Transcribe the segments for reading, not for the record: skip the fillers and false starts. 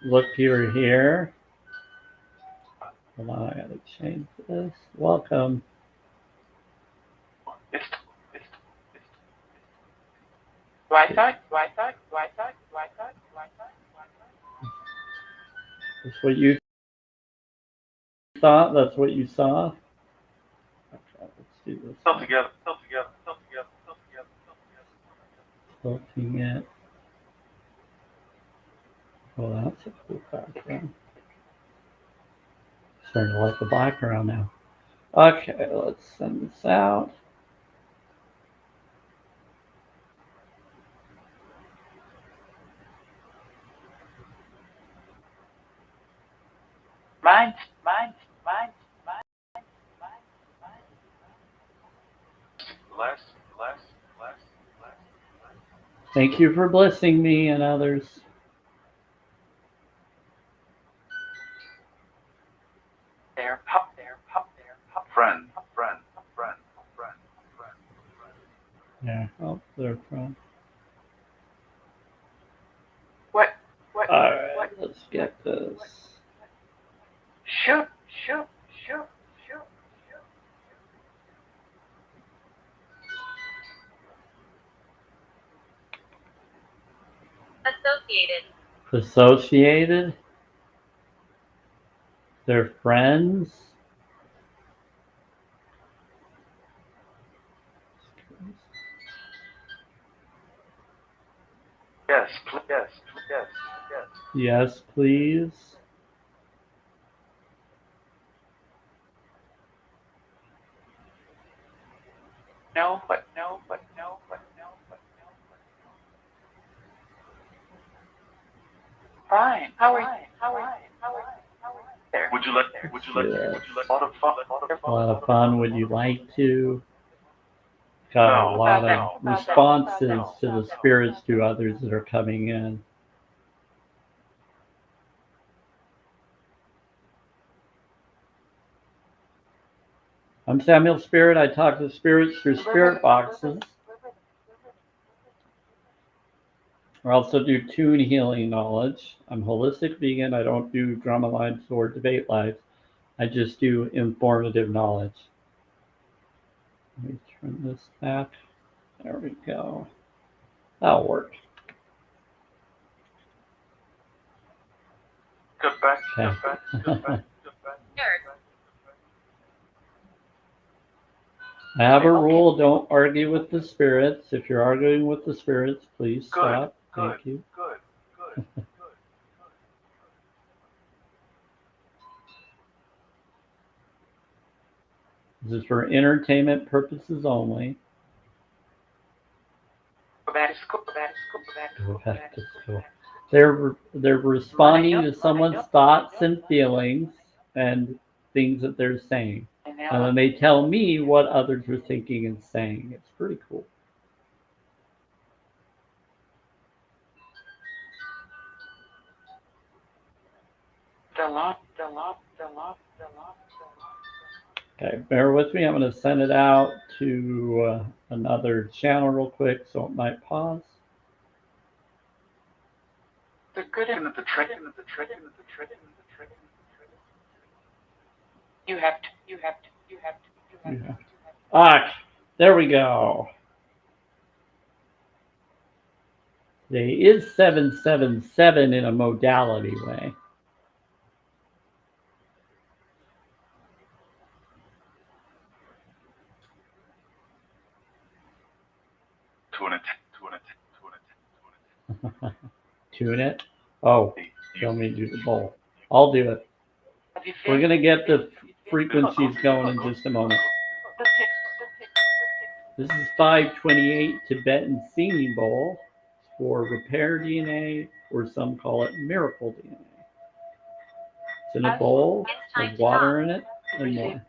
look you're here. Hold on, I gotta change this. Welcome. That's what you thought? That's what you saw? Okay, let's do this. Looking at. Well, that's a cool background. Starting to like the background now. Okay, let's send this out. Thank you for blessing me and others. Yeah, oh, they're from. Alright, let's get this. Associated? They're friends? Yes, please. A lot of fun. Would you like to? Got a lot of responses to the spirits to others that are coming in. I'm Samuel Spirit. I talk to spirits through spirit boxes. I also do tune healing knowledge. I'm holistic vegan. I don't do drama lives or debate lives. I just do informative knowledge. Let me turn this back. There we go. That'll work. Okay. I have a rule, don't argue with the spirits. If you're arguing with the spirits, please stop. Thank you. This is for entertainment purposes only. They're responding to someone's thoughts and feelings and things that they're saying. And then they tell me what others are thinking and saying. It's pretty cool. Okay, bear with me. I'm going to send it out to another channel real quick, so it might pause. Ah, there we go. Today is 777 in a modality way. Tune it. Oh, tell me to do the bowl. I'll do it. We're going to get the frequencies going in just a moment. This is 528 Tibetan singing bowl for repair DNA, or some call it miracle DNA. It's in a bowl with water in it and more.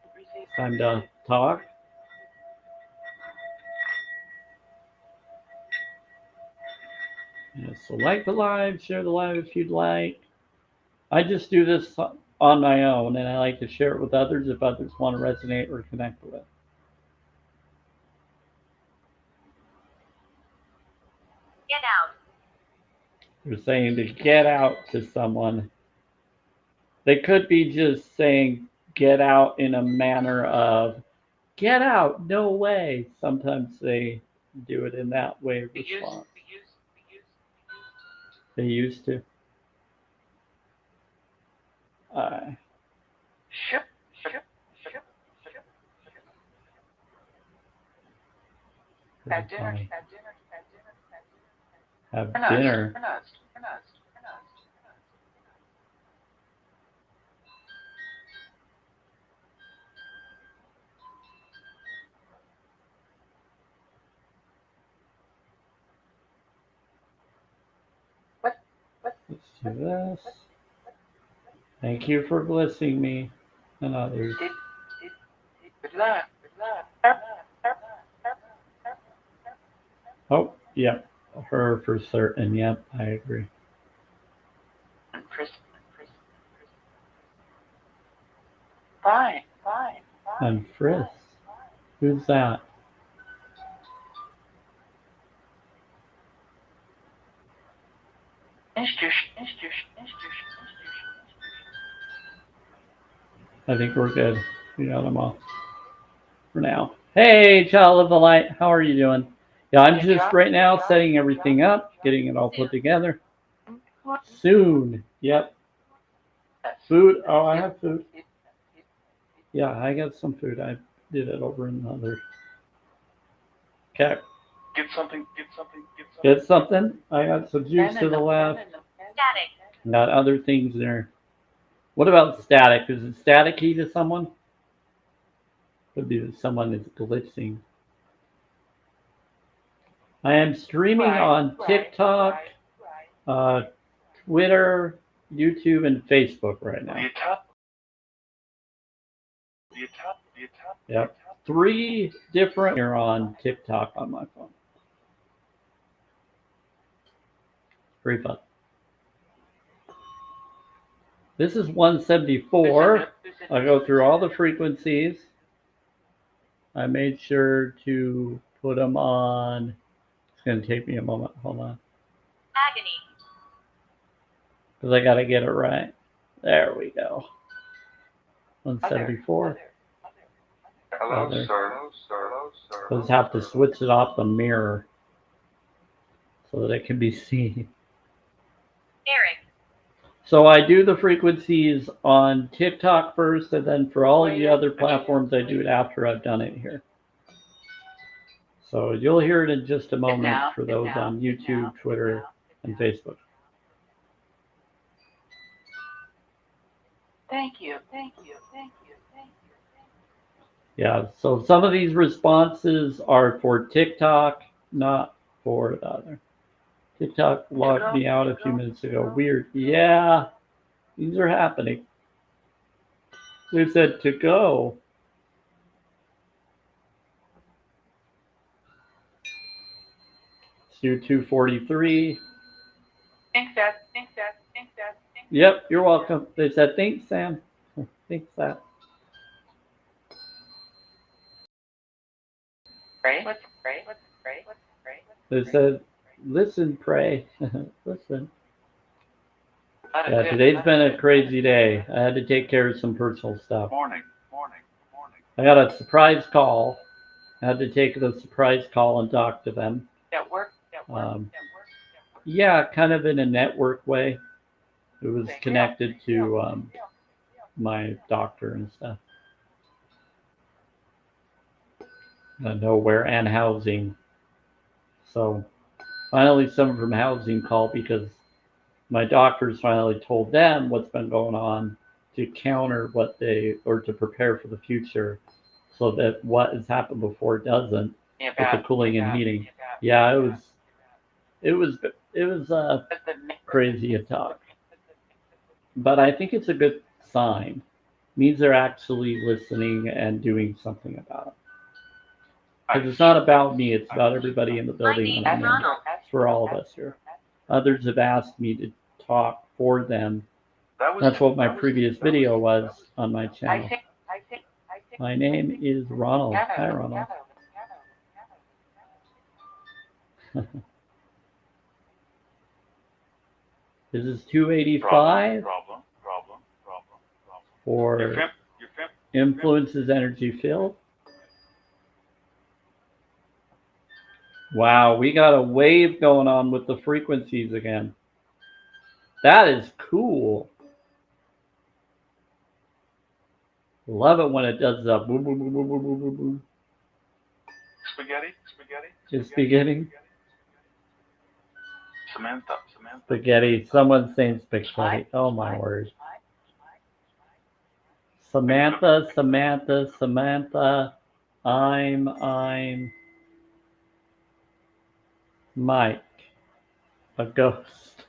Time to talk. Yeah, so like the live, share the live if you'd like. I just do this on my own, and I like to share it with others if others want to resonate or connect with it. They're saying to get out to someone. They could be just saying get out in a manner of get out, no way. Sometimes they do it in that way of response. They used to. Have dinner. Let's do this. Thank you for blessing me and others. Oh, yep. Her for certain. Yep, I agree. And Frisk. Who's that? I think we're good. We got them all for now. Hey, child of the light, how are you doing? Yeah, I'm just right now setting everything up, getting it all put together. Soon. Yep. Food. Oh, I have food. Yeah, I got some food. I did it over in the other. Okay. Get something. I got some juice to the left. Got other things there. What about static? Is it staticky to someone? Could be that someone is glitching. I am streaming on TikTok, Twitter, YouTube, and Facebook right now. Yep. 3 different here on TikTok on my phone. Very fun. This is 174. I go through all the frequencies. I made sure to put them on. It's going to take me a moment. Hold on. Agony. Because I got to get it right. There we go. 174. Hello, sir. I'll just have to switch it off the mirror so that it can be seen. Eric. So I do the frequencies on TikTok first, and then for all of the other platforms, I do it after I've done it here. So you'll hear it in just a moment for those on YouTube, Twitter, and Facebook. Thank you. Yeah, so some of these responses are for TikTok, not for the other. TikTok logged me out a few minutes ago. Weird. Yeah, these are happening. They said to go. Let's do 243. Thanks, Dad. Yep, you're welcome. They said, thanks, Sam. Thanks, that. Pray. They said, listen, pray. Listen. Yeah, today's been a crazy day. I had to take care of some personal stuff. Morning. I got a surprise call. I had to take the surprise call and talk to them. At work. Yeah, kind of in a network way. It was connected to my doctor and stuff. Nowhere and housing. So finally someone from housing called because my doctors finally told them what's been going on to counter what or to prepare for the future so that what has happened before doesn't with the cooling and heating. Yeah, it was a crazy talk. But I think it's a good sign. It means they're actually listening and doing something about it. Because it's not about me, it's about everybody in the building. It's for all of us here. Others have asked me to talk for them. That's what my previous video was on my channel. My name is Ronald. Hi, Ronald. This is 285 for Your influences energy field. Wow, we got a wave going on with the frequencies again. That is cool. Love it when it does the boom, boom, boom, boom, boom, boom, boom, boom. Spaghetti. It's beginning. Samantha. Spaghetti. Someone's saying spaghetti. Oh my word. Samantha. I'm Mike. A ghost.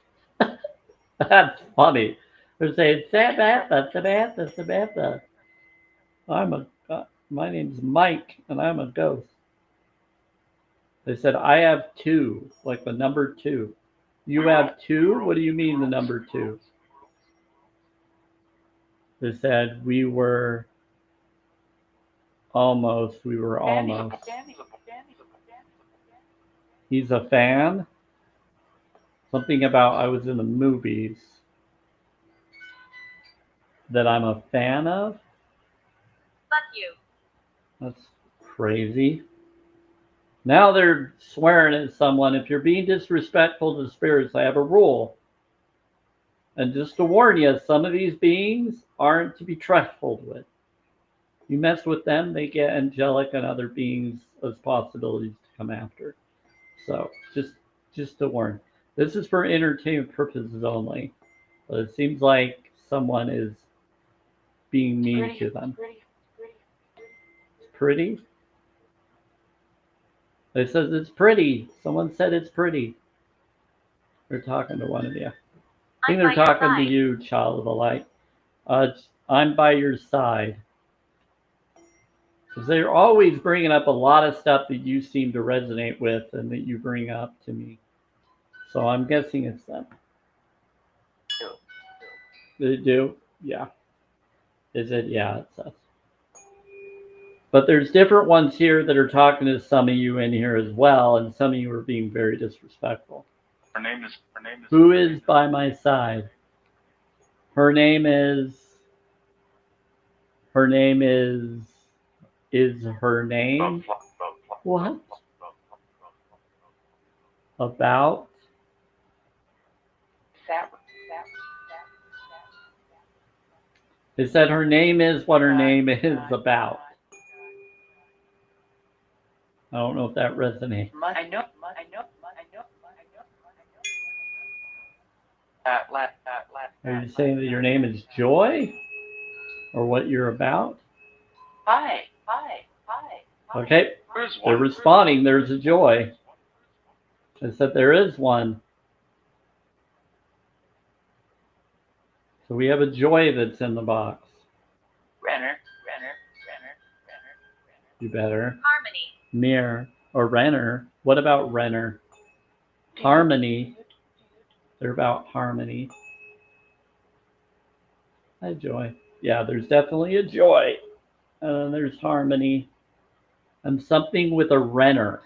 That's funny. They're saying Samantha. My name's Mike and I'm a ghost. They said I have 2, like the number 2. You have 2? What do you mean the number 2? They said we were almost. He's a fan. Something about I was in the movies that I'm a fan of. Fuck you. That's crazy. Now they're swearing at someone. If you're being disrespectful to spirits, I have a rule. And just to warn you, some of these beings aren't to be trifled with. You mess with them, they get angelic and other beings as possibilities to come after. So just to warn. This is for entertainment purposes only. But it seems like someone is being mean to them. It's pretty? It says it's pretty. Someone said it's pretty. They're talking to one of you. I think they're talking to you, child of the light. I'm by your side. Because they're always bringing up a lot of stuff that you seem to resonate with and that you bring up to me. So I'm guessing it's them. They do? Yeah. Is it? Yeah, it's us. But there's different ones here that are talking to some of you in here as well, and some of you are being very disrespectful. Her name is. Who is by my side? Her name is. Is her name? What? About? They said her name is what her name is about. I don't know if that resonates. I know. Are you saying that your name is Joy? Or what you're about? Hi. Okay, they're responding. There's a Joy. I said there is one. So we have a Joy that's in the box. Renner. You better. Harmony. Mirror. Or Renner. What about Renner? Harmony. They're about harmony. Hi, Joy. Yeah, there's definitely a Joy. There's harmony. And something with a Renner.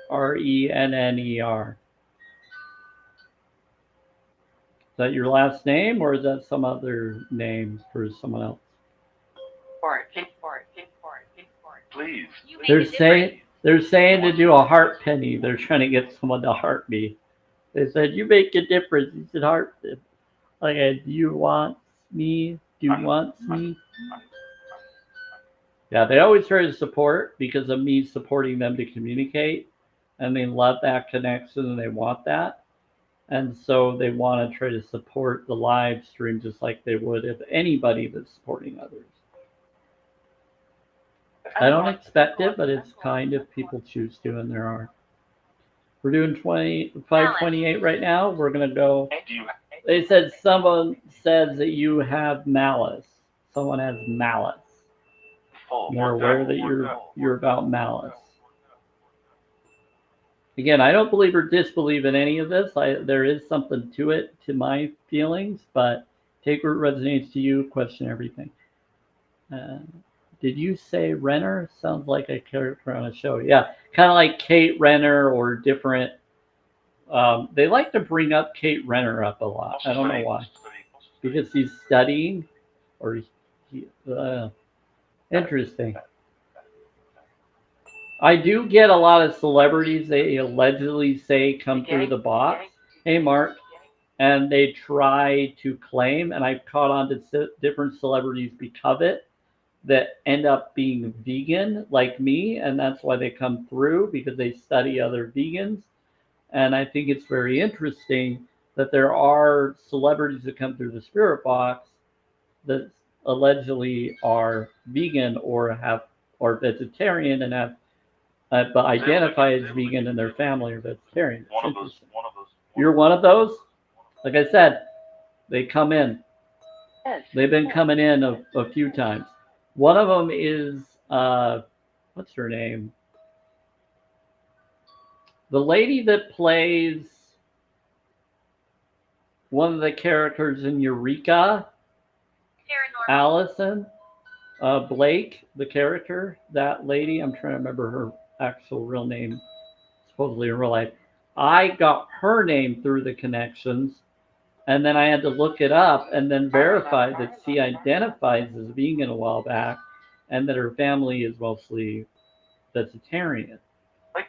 Renner. Is that your last name, or is that some other name for someone else? Please. You make a difference. They're saying to do a heart penny. They're trying to get someone to heart me. They said, you make a difference. You should heart it. Okay, do you want me? Yeah, they always try to support because of me supporting them to communicate. And they love that connection and they want that. And so they want to try to support the live stream just like they would if anybody that's supporting others. I don't expect it, but it's kind if people choose to, and there are. We're doing 528 right now. We're going to go. They said someone says that you have malice. Someone has malice. They're aware that you're about malice. Again, I don't believe or disbelieve in any of this. There is something to it, to my feelings, but take what resonates to you, question everything. Did you say Renner? Sounds like a character on a show. Yeah, kind of like Kate Renner or different They like to bring up Kate Renner up a lot. I don't know why. Because he's studying, or interesting. I do get a lot of celebrities they allegedly say come through the box. Hey, Mark. And they try to claim, and I've caught on to different celebrities because of it, that end up being vegan like me, and that's why they come through, because they study other vegans. And I think it's very interesting that there are celebrities that come through the spirit box that allegedly are vegan or vegetarian and have but identify as vegan and their family are vegetarian. It's interesting. You're one of those? Like I said, they come in. They've been coming in a few times. One of them is, what's her name? The lady that plays one of the characters in Eureka, Paranormal. Allison Blake, the character, that lady. I'm trying to remember her actual real name, supposedly in real life. I got her name through the connections, and then I had to look it up and then verify that she identifies as vegan a while back, and that her family is mostly vegetarian.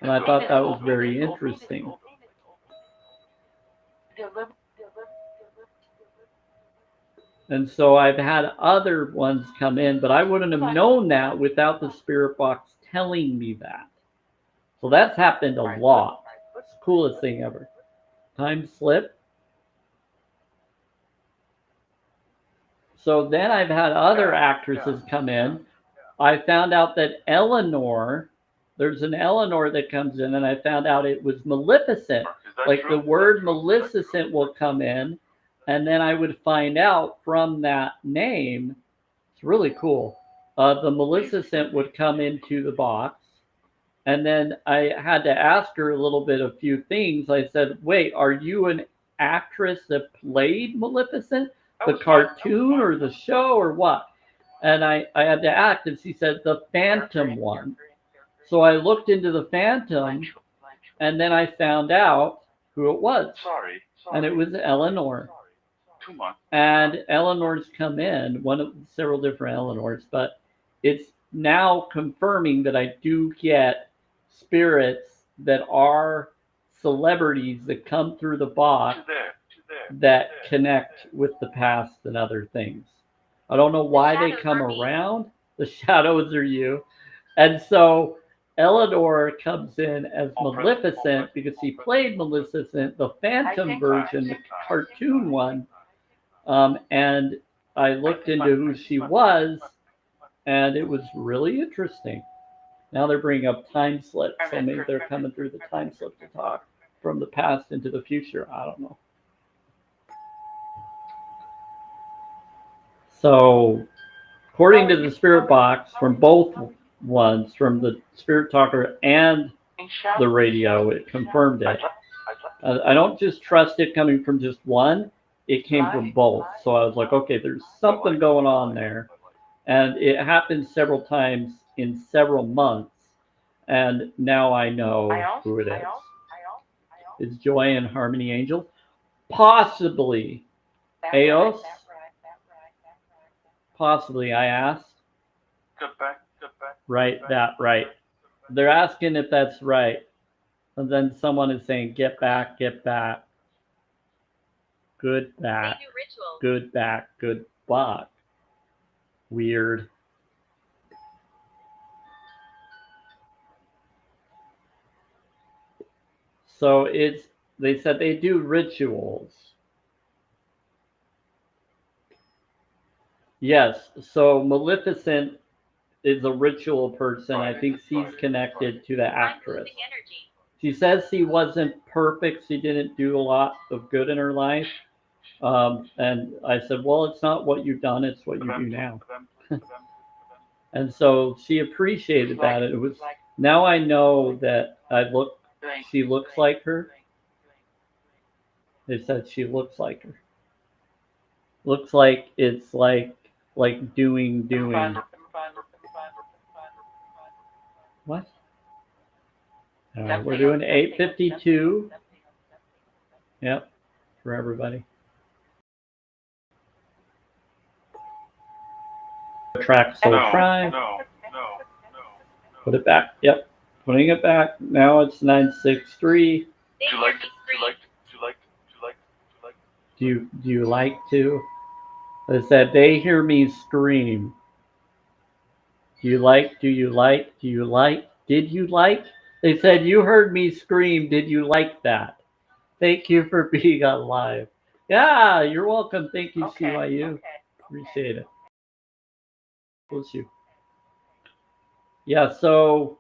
And I thought that was very interesting. And so I've had other ones come in, but I wouldn't have known that without the spirit box telling me that. So that's happened a lot. It's the coolest thing ever. Time slip. So then I've had other actresses come in. I found out that Eleanor, there's an Eleanor that comes in, and I found out it was Maleficent. Like the word Maleficent will come in, and then I would find out from that name. It's really cool. The Maleficent would come into the box, and then I had to ask her a few things. I said, "Wait, are you an actress that played Maleficent, the cartoon or the show or what?" And I had to ask, and she said the Phantom one. So I looked into the Phantom, and then I found out who it was, and it was Eleanor. And Eleanor's come in, one of several different Eleanors, but it's now confirming that I do get spirits that are celebrities that come through the box that connect with the past and other things. I don't know why they come around. The shadows are you. And so Eleanor comes in as Maleficent because she played Maleficent, the Phantom version, the cartoon one. And I looked into who she was, and it was really interesting. Now they're bringing up time slips, so maybe they're coming through the time slip to talk from the past into the future. I don't know. So, according to the spirit box, from both ones, from the spirit talker and the radio, it confirmed it. I don't just trust it coming from just one. It came from both. So I was like, okay, there's something going on there. And it happened several times in several months. And now I know who it is. It's Joy and Harmony Angel. Possibly Eos. Possibly, I asked. Right, that right. They're asking if that's right. And then someone is saying, get back, get back. Good back. They do rituals. Good back, good back. Weird. So they said they do rituals. Yes, so Maleficent is a ritual person. I think she's connected to the actress. Energy. She says she wasn't perfect. She didn't do a lot of good in her life. And I said, well, it's not what you've done, it's what you do now. And so she appreciated that. It was now I know that she looks like her. They said she looks like her. Looks like it's like doing. What? All right, we're doing 8:52. Yep, for everybody. Track soul No, try. no. Put it back. Yep. Putting it back. Now it's 963. They Do you hear like me to scream. Do you like to? They said they hear me scream. Do you like? Do you like? Do you like? Did you like? They said you heard me scream. Did you like that? Thank you for being on live. Yeah, you're welcome. Thank you, Okay. CYU. Okay. Appreciate it. Bless you. Yeah, so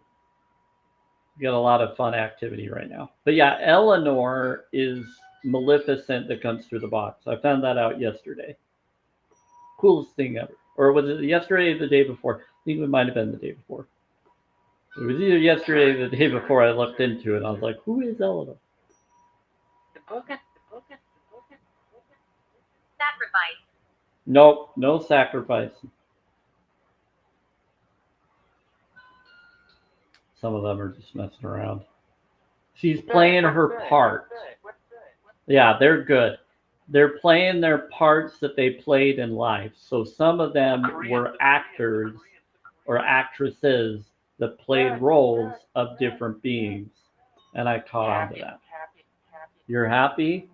we got a lot of fun activity right now. But yeah, Eleanor is Maleficent that comes through the box. I found that out yesterday. Coolest thing ever. Or was it yesterday or the day before? I think it might have been the day before. It was either yesterday or the day before I looked into it. I was like, who is Eleanor? The book. Sacrifice. Nope, no sacrifice. Some of them are just messing around. She's playing her part. Yeah, they're good. They're playing their parts that they played in life. So some of them were actors or actresses that played roles of different beings. And I caught on to that. You're happy?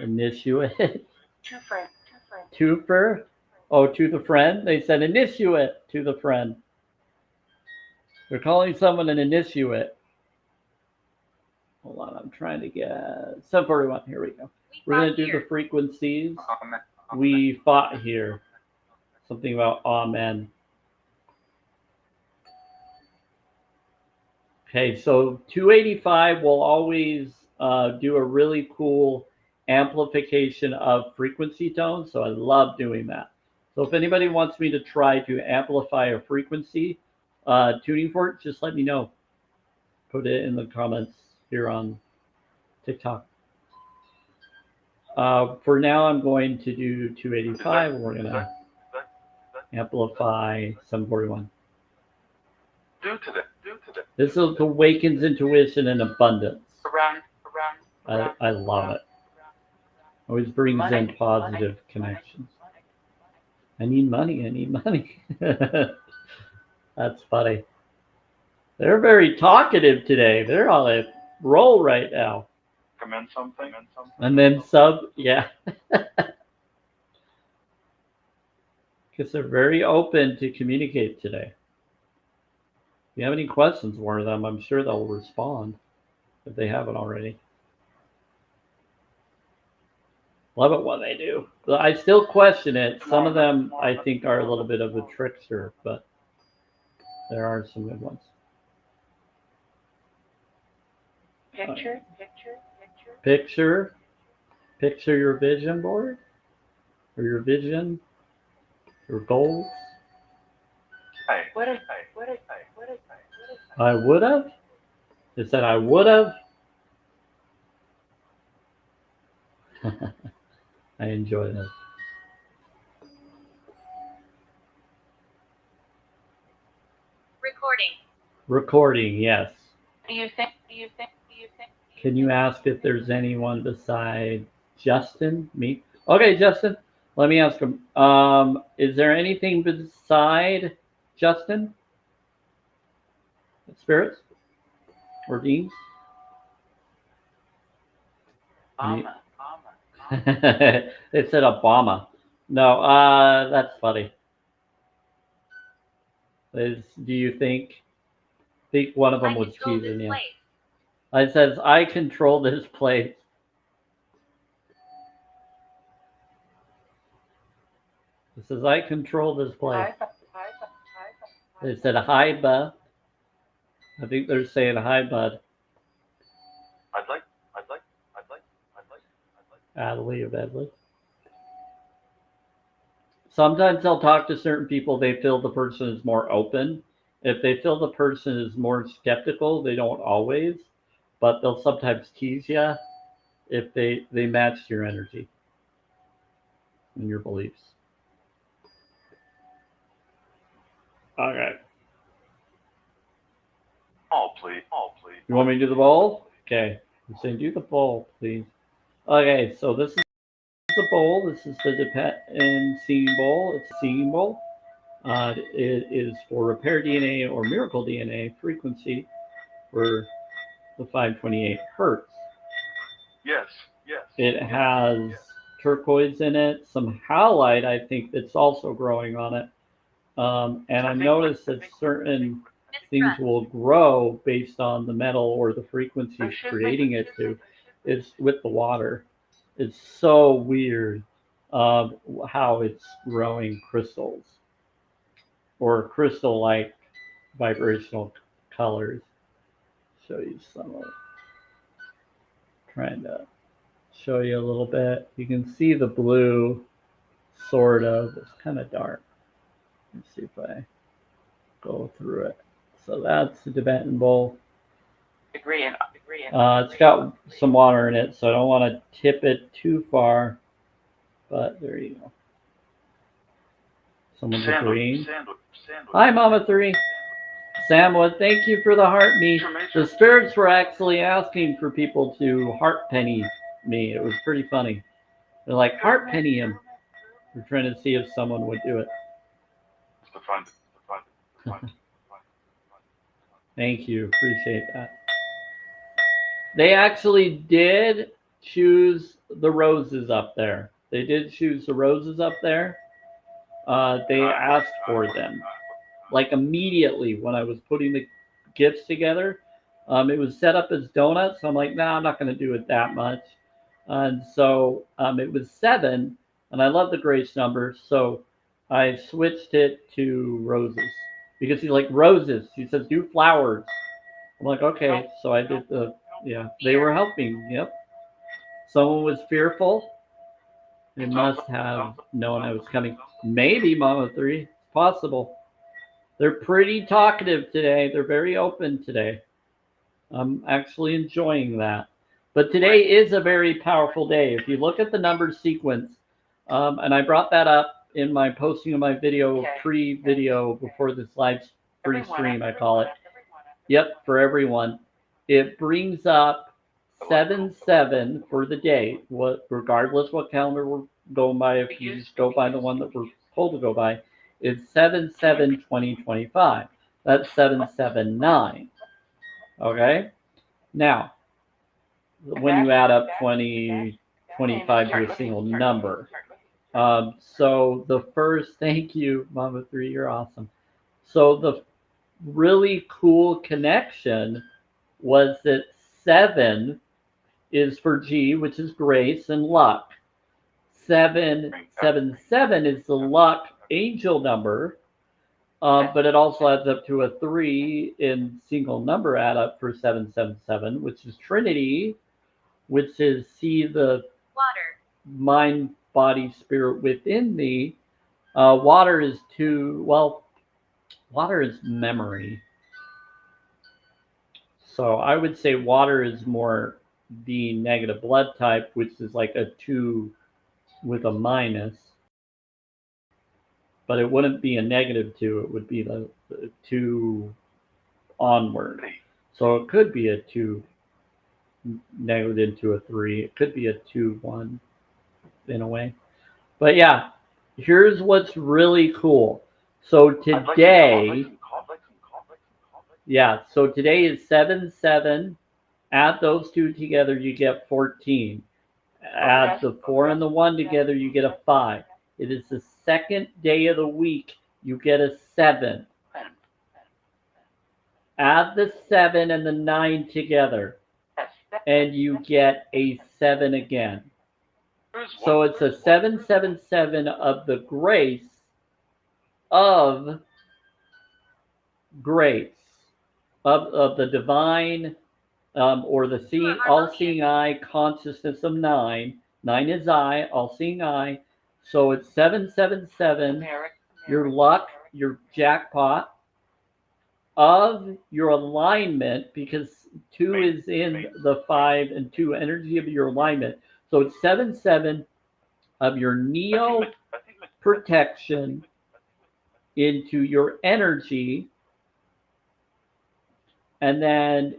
Initiate. Twofer? Oh, to the friend? They said initiate to the friend. They're calling someone an initiate. Hold on, I'm trying to get 741. Here we go. We're going to do the frequencies. We fought here. Something about amen. Okay, so 285 will always do a really cool amplification of frequency tones. So I love doing that. So if anybody wants me to try to amplify a frequency tuning for it, just let me know. Put it in the comments here on TikTok. For now, I'm going to do 285. And we're going to amplify 741. This awakens intuition and abundance. I love it. Always brings in positive connections. I need money. I need money. That's funny. They're very talkative today. They're on a roll right now. Recommend something. And then sub, yeah. Because they're very open to communicate today. If you have any questions for them, I'm sure they'll respond if they haven't already. Love it when they do. But I still question it. Some of them I think are a little bit of a trickster, but there are some good ones. Picture your vision board or your vision, your goals. I would have. It said I would have. I enjoy this. Recording, yes. Do you think? Can you ask if there's anyone beside Justin? Me? Okay, Justin. Let me ask him. Is there anything beside Justin? Spirits or beings? It said Obama. No, that's funny. Do you think one of them was cheating? Yeah. It says I control this place. It says I control this place. It said hi, bud. I think they're saying hi, bud. I'd like. Adley. Sometimes they'll talk to certain people. They feel the person is more open. If they feel the person is more skeptical, they don't always, but they'll sometimes tease you if they match your energy and your beliefs. All right. All please. You want me to do the bowl? Okay. I'm saying do the bowl, please. Okay, so this is the bowl. This is the dependent seeing bowl. It's a seeing bowl. It is for repair DNA or miracle DNA frequency for the 528 hertz. Yes, yes. It has turquoise in it, some halide, I think, that's also growing on it. And I noticed that certain things will grow based on the metal or the frequencies creating it to. It's with the water. It's so weird how it's growing crystals or crystal-like vibrational colors. Show you some of it. Trying to show you a little bit. You can see the blue, sort of. It's kind of dark. Let's see if I go through it. So that's the Tibetan bowl. Agree. It's got some water in it, so I don't want to tip it too far. But there you go. Someone's agreeing. Hi, Mama 3. Samwood, thank you for the heart me. The spirits were actually asking for people to heart penny me. It was pretty funny. They're like, heart penny him. We're trying to see if someone would do it. Thank you. Appreciate that. They actually did choose the roses up there. They did choose the roses up there. They asked for them. Like immediately when I was putting the gifts together, it was set up as donuts. So I'm like, nah, I'm not going to do it that much. And so it was 7, and I love the grace number. So I switched it to roses because he's like, roses. He says, do flowers. I'm like, okay. So I did they were helping. Yep. Someone was fearful. They must have known I was coming. Maybe Mama 3. It's possible. They're pretty talkative today. They're very open today. I'm actually enjoying that. But today is a very powerful day. If you look at the number sequence, and I brought that up in my posting of my video, pre-video before this live free stream, I call it. Yep, for everyone. It brings up 7-7 for the day. Regardless what calendar we're going by, if you just go by the one that we're told to go by, it's 7-7-2025. That's 779. Okay? Now, when you add up 20, 25 to a single number. So the first, thank you, Mama 3, you're awesome. So the really cool connection was that 7 is for G, which is grace and luck. 777 is the luck angel number, but it also adds up to a 3 in single number add up for 777, which is Trinity, which is see the water, mind, body, spirit within thee. Water is water is memory. So I would say water is more the negative blood type, which is like a 2 with a minus. But it wouldn't be a negative 2. It would be the 2 onward. So it could be a 2 negative into a 3. It could be a 2-1 in a way. But yeah, here's what's really cool. So today, so today is 7-7. Add those two together, you get 14. Add the 4 and the 1 together, you get a 5. It is the second day of the week, you get a 7. Add the 7 and the 9 together, and you get a 7 again. So it's a 777 of the grace of the divine or the all-seeing eye consciousness of 9. 9 is I, all-seeing eye. So it's 777, your luck, your jackpot of your alignment, because 2 is in the 5 and 2 energy of your alignment. So it's 7-7 of your neo protection into your energy, and then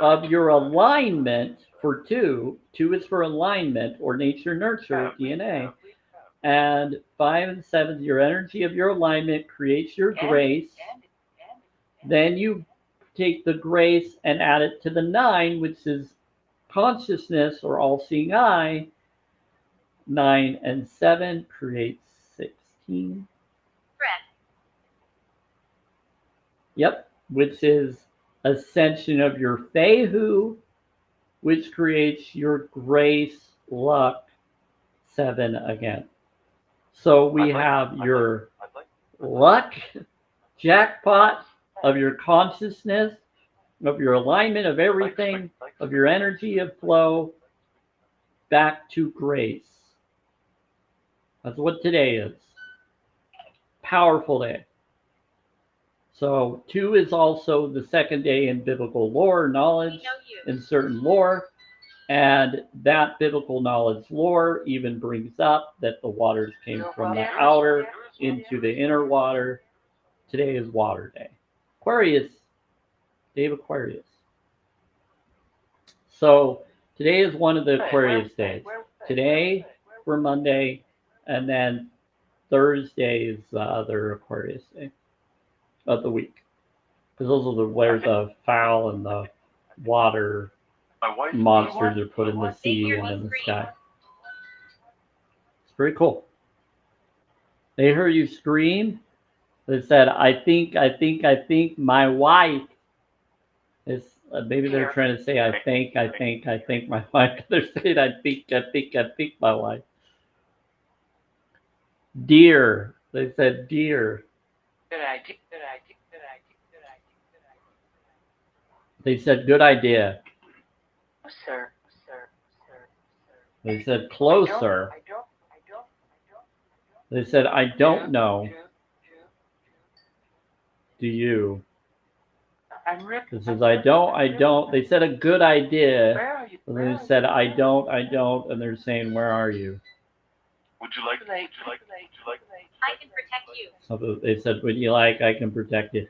of your alignment for two. Two is for alignment or nature nurture DNA. And 5 and 7, your energy of your alignment creates your grace. Then you take the grace and add it to the 9, which is consciousness or all-seeing eye. 9 and 7 creates 16. Breath. Yep, which is ascension of your Fehu, which creates your grace, luck, 7 again. So we have your luck, jackpot of your consciousness, of your alignment of everything, of your energy of flow, back to grace. That's what today is. Powerful day. So 2 is also the second day in biblical lore, knowledge, in certain lore. And that biblical knowledge lore even brings up that the waters came from the outer into the inner water. Today is water day. Aquarius, day of Aquarius. So today is one of the Aquarius days. Today for Monday, and then Thursday is the other Aquarius day of the week. Because those are where the fowl and the water monsters are put in the sea and in the sky. It's pretty cool. They heard you scream. They said, I think my wife is, maybe they're trying to say, I think my wife. They're saying, I think my wife. Deer. They said deer. Good idea. They said, good idea. Sir. They said, closer. They said, I don't know. Do you? This is, I don't. They said, a good idea. And they said, I don't. And they're saying, where are you? Would you like? I can protect you. So they said, would you like? I can protect you.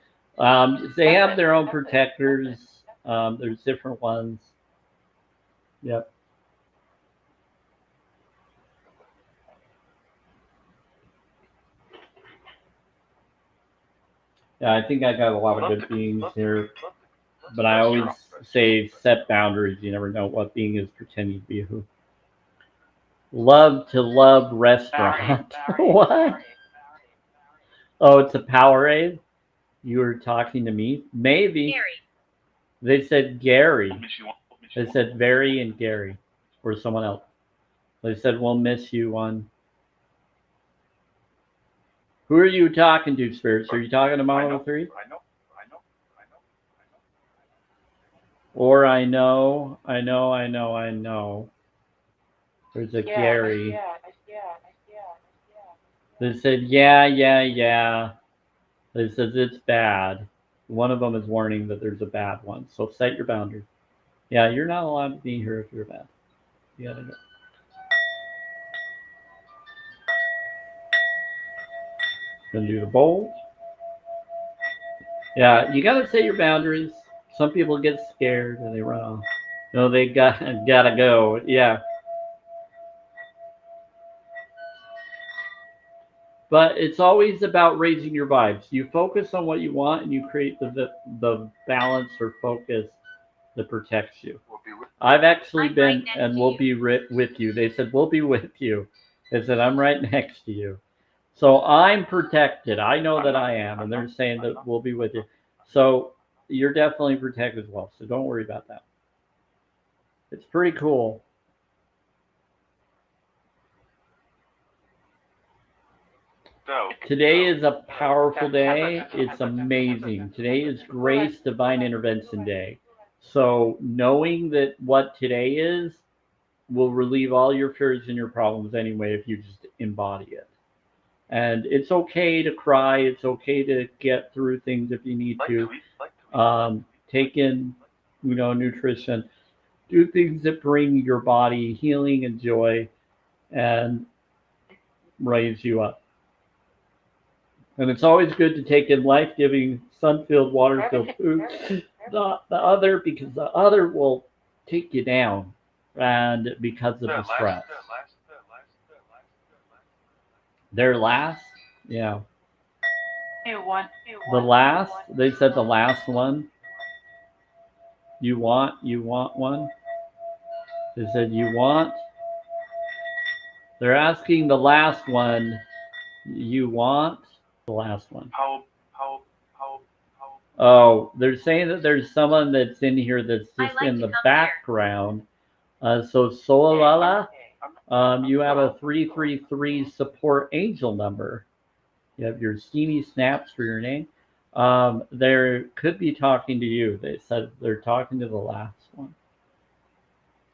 They have their own protectors. There's different ones. Yep. Yeah, I think I got a lot of good beings here, but I always say set boundaries. You never know what being is pretending to be who. Love to love restaurant. What? Oh, it's a Powerade? You were talking to me? Maybe. Gary. They said Gary. They said Very and Gary, or someone else. They said, we'll miss you on. Who are you talking to, Spirits? Are you talking to Mama 3? I know. Or I know. There's a Gary. They said, yeah. They said, it's bad. One of them is warning that there's a bad one. So set your boundaries. Yeah, you're not allowed to be here if you're bad. You gotta go. Gonna do the bowl. Yeah, you gotta set your boundaries. Some people get scared and they run off. No, they gotta go. Yeah. But it's always about raising your vibes. You focus on what you want and you create the balance or focus that protects you. I've actually been, and we'll be with you. They said, we'll be with you. They said, I'm right next to you. So I'm protected. I know that I am. And they're saying that we'll be with you. So you're definitely protected as well. So don't worry about that. It's pretty cool. Today is a powerful day. It's amazing. Today is Grace Divine Intervention Day. So knowing that what today is will relieve all your fears and your problems anyway if you just embody it. And it's okay to cry. It's okay to get through things if you need to. Take in, nutrition. Do things that bring your body healing and joy and raise you up. And it's always good to take in life-giving, sun-filled, water-filled food the other, because the other will take you down, and because of the stress. Their last, yeah, the last. They said the last one. You want one. They said you want. They're asking the last one. You want the last one. Oh, they're saying that there's someone that's in here that's just like in to the come background. So Solala, you have a 333 support angel number. You have your steamy snaps for your name. They could be talking to you. They said they're talking to the last one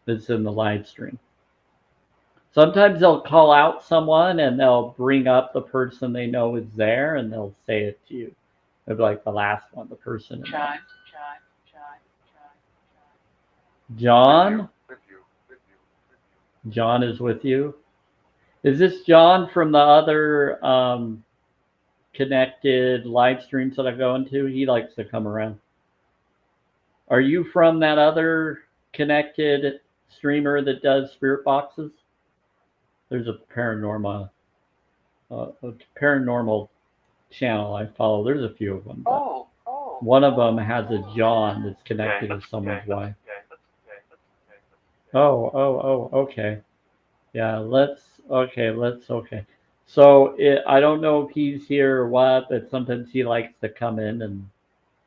that's in the live stream. Sometimes they'll call out someone and they'll bring up the person they know is there and they'll say it to you. It'll be like the last one, the person. John? John is with you. Is this John from the other connected live streams that I go into? He likes to come around. Are you from that other connected streamer that does spirit boxes? There's a paranormal channel I follow. There's a few of them. One of them has a John that's connected to someone's wife. Okay. Yeah, okay. So I don't know if he's here or what, but sometimes he likes to come in and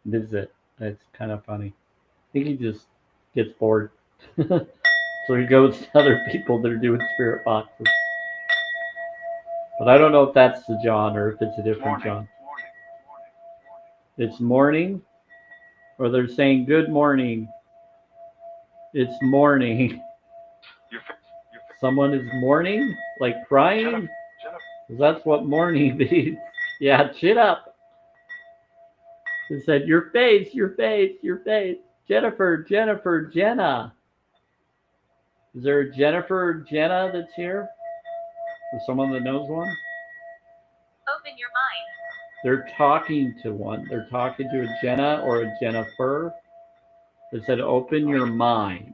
visit. It's kind of funny. I think he just gets bored. So he goes to other people that are doing spirit boxes. But I don't know if that's the John or if it's a different John. It's morning, or they're saying good morning. It's morning. Someone is mourning, like crying. That's what mourning means. Yeah, chin up. It said your face. Jennifer, Jenna. Is there a Jennifer or Jenna that's here? Or someone that knows one? Open your mind. They're talking to one. They're talking to a Jenna or a Jennifer. They said open your mind.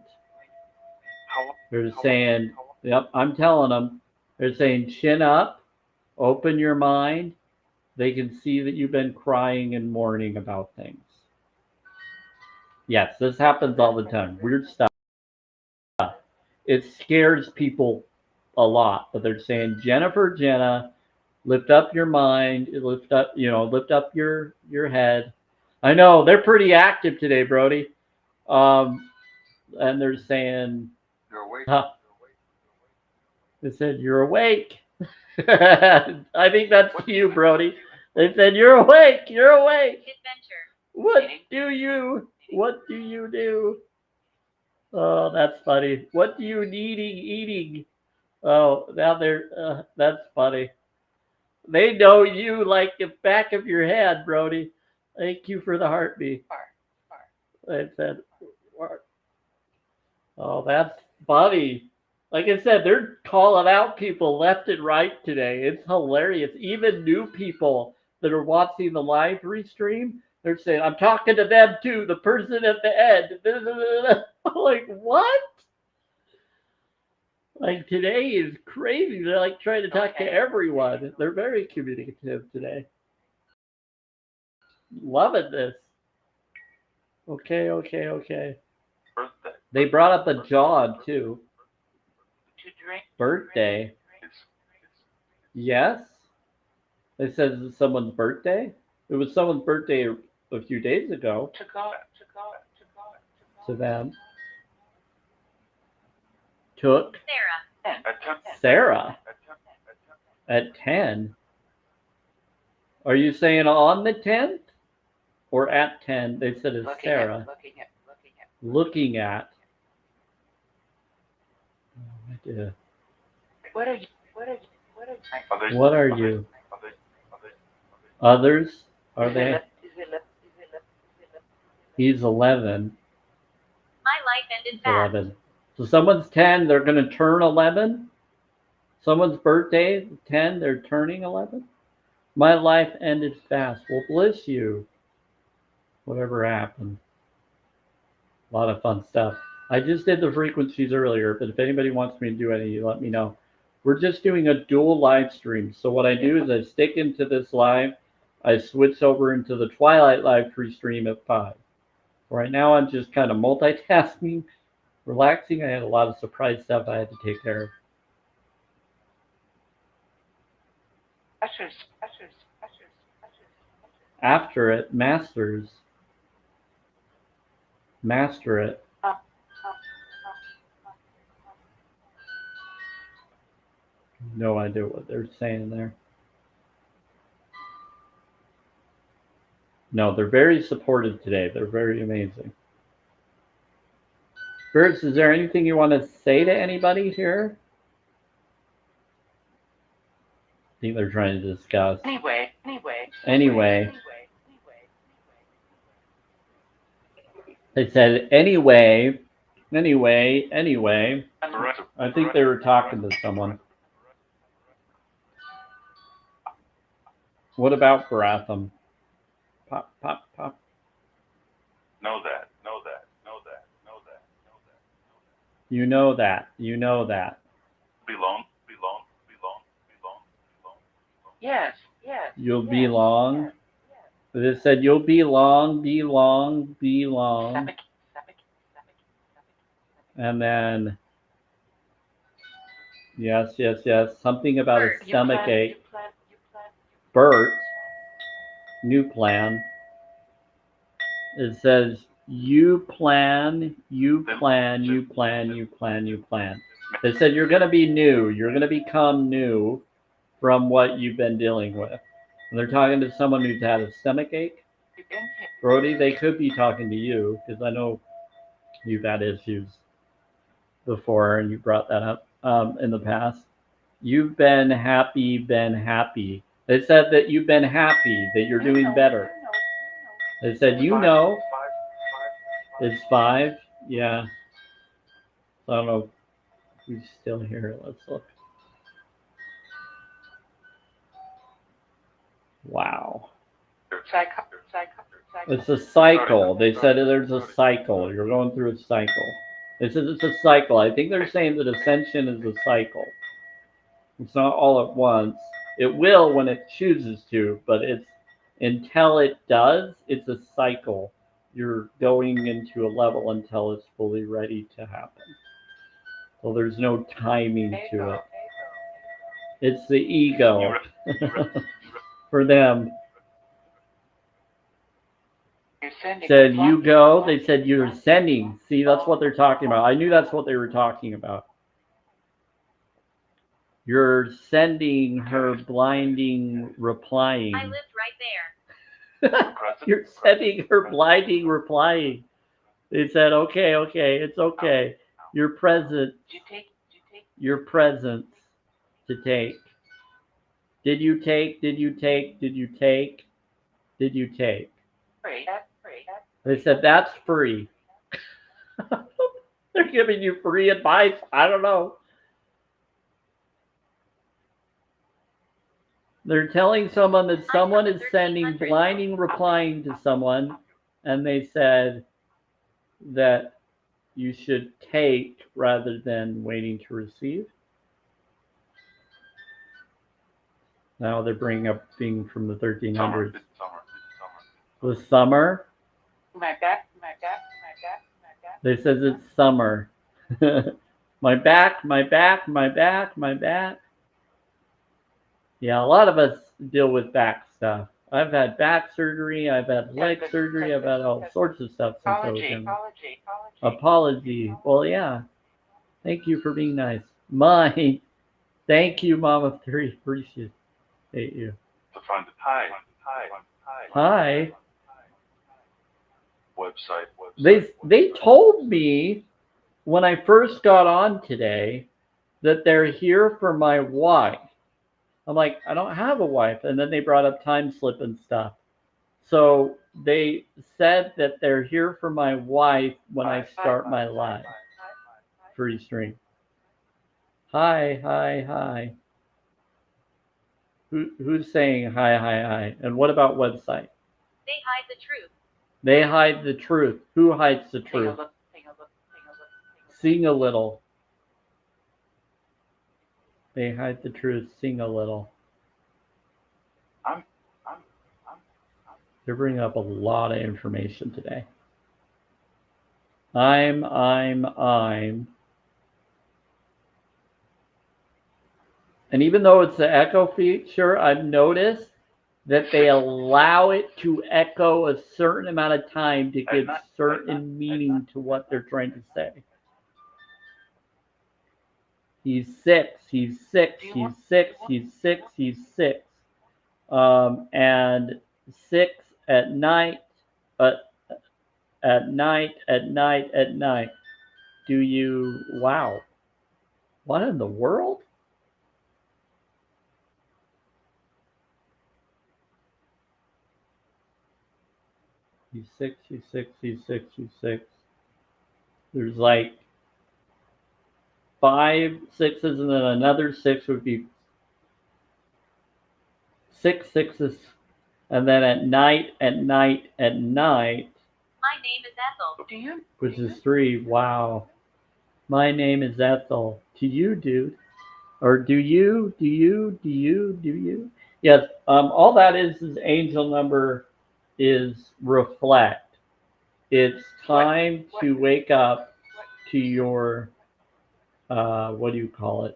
They're saying, yep, I'm telling them. They're saying chin up, open your mind. They can see that you've been crying and mourning about things. Yes, this happens all the time. Weird stuff. It scares people a lot, but they're saying Jennifer, Jenna, lift up your mind, lift up your head. I know they're pretty active today, Brody. And they're saying You're awake. They said you're awake. I think that's you, Brody. They said you're awake. Adventure. What do you do? Oh, that's funny. What do you eating? Oh, now that's funny. They know you like the back of your head, Brody. Thank you for the heartbeat. They said, oh, that's funny. Like I said, they're calling out people left and right today. It's hilarious. Even new people that are watching the live restream, they're saying, I'm talking to them too, the person at the end. I'm like, what? Like today is crazy. They're like trying to talk to everyone. They're very communicative today. Loving this. Okay. Birthday. They brought up a John too. To drink. Birthday. Yes. They said it's someone's birthday. It was someone's birthday a few days ago. To them. Took Sarah. Sarah at 10. Are you saying on the 10th or at 10? They said it's Sarah. Looking at. Oh, my dear. What are you? What are you? Others? Are they? He's 11. My life ended fast. 11. So someone's 10, they're going to turn 11. Someone's birthday, 10, they're turning 11. My life ended fast. Well, bless you. Whatever happened. A lot of fun stuff. I just did the frequencies earlier, but if anybody wants me to do any, let me know. We're just doing a dual live stream. So what I do is I stick into this live, I switch over into the Twilight live free stream at 5. Right now I'm just kind of multitasking, relaxing. I had a lot of surprise stuff I had to take care of. After it, master it. No idea what they're saying there. No, they're very supportive today. They're very amazing. Spirits, is there anything you want to say to anybody here? I think they're trying to discuss. Anyway. They said, anyway. I think they were talking to someone. What about Baratham? Pop. Know that. You know that. Belong. Yes. You'll belong. They said you'll belong. And then, yes. Something about a stomach ache. Bert, new plan. It says you plan. They said you're going to be new. You're going to become new from what you've been dealing with. And they're talking to someone who's had a stomach ache. Brody, they could be talking to you because I know you've had issues before and you brought that up in the past. You've been happy. They said that you've been happy, that you're doing better. They said, you know, it's 5. Yeah. I don't know if he's still here. Let's look. Wow. It's a cycle. They said there's a cycle. You're going through a cycle. They said it's a cycle. I think they're saying that ascension is a cycle. It's not all at once. It will when it chooses to, but it's until it does, it's a cycle. You're going into a level until it's fully ready to happen. So there's no timing to it. It's the ego for them. Said you go. They said you're sending. See, that's what they're talking about. I knew that's what they were talking about. You're sending her blinding replying. I lived right there. You're sending her blinding replying. They said, okay, it's okay. You're present. Your presence to take. Did you take? They said that's free. They're giving you free advice. I don't know. They're telling someone that someone is sending blinding replying to someone, and they said that you should take rather than waiting to receive. Now they're bringing up things from the 1300s. The summer. My back. They says it's summer. my back. Yeah, a lot of us deal with back stuff. I've had back surgery. I've had leg surgery. I've had all sorts of stuff since I was young. Apology. Well, yeah. Thank you for being nice. Mine. Thank you, Mama 3. Appreciate you. Hi. Website. They told me when I first got on today that they're here for my wife. I'm like, I don't have a wife. And then they brought up time slip and stuff. So they said that they're here for my wife when I start my live free stream. Hi. Who's saying hi? And what about website? They hide the truth. They hide the truth. Who hides the truth? Sing a little. They hide the truth. Sing a little. I'm. They're bringing up a lot of information today. I'm. And even though it's the echo feature, I've noticed that they allow it to echo a certain amount of time to give certain meaning to what they're trying to say. He's 6, he's 6, he's 6, he's 6, he's 6. And 6 at night, at night. Do you, wow. What in the world? He's 6, he's 6, he's 6, he's 6. There's like 5 sixes, and then another 6 would be 6 sixes. And then at night. My name is Ethel. Do you? Which is 3. Wow. My name is Ethel. To you, dude. Or do you? Yes. All that is angel number is reflect. It's time to wake up to your, what do you call it?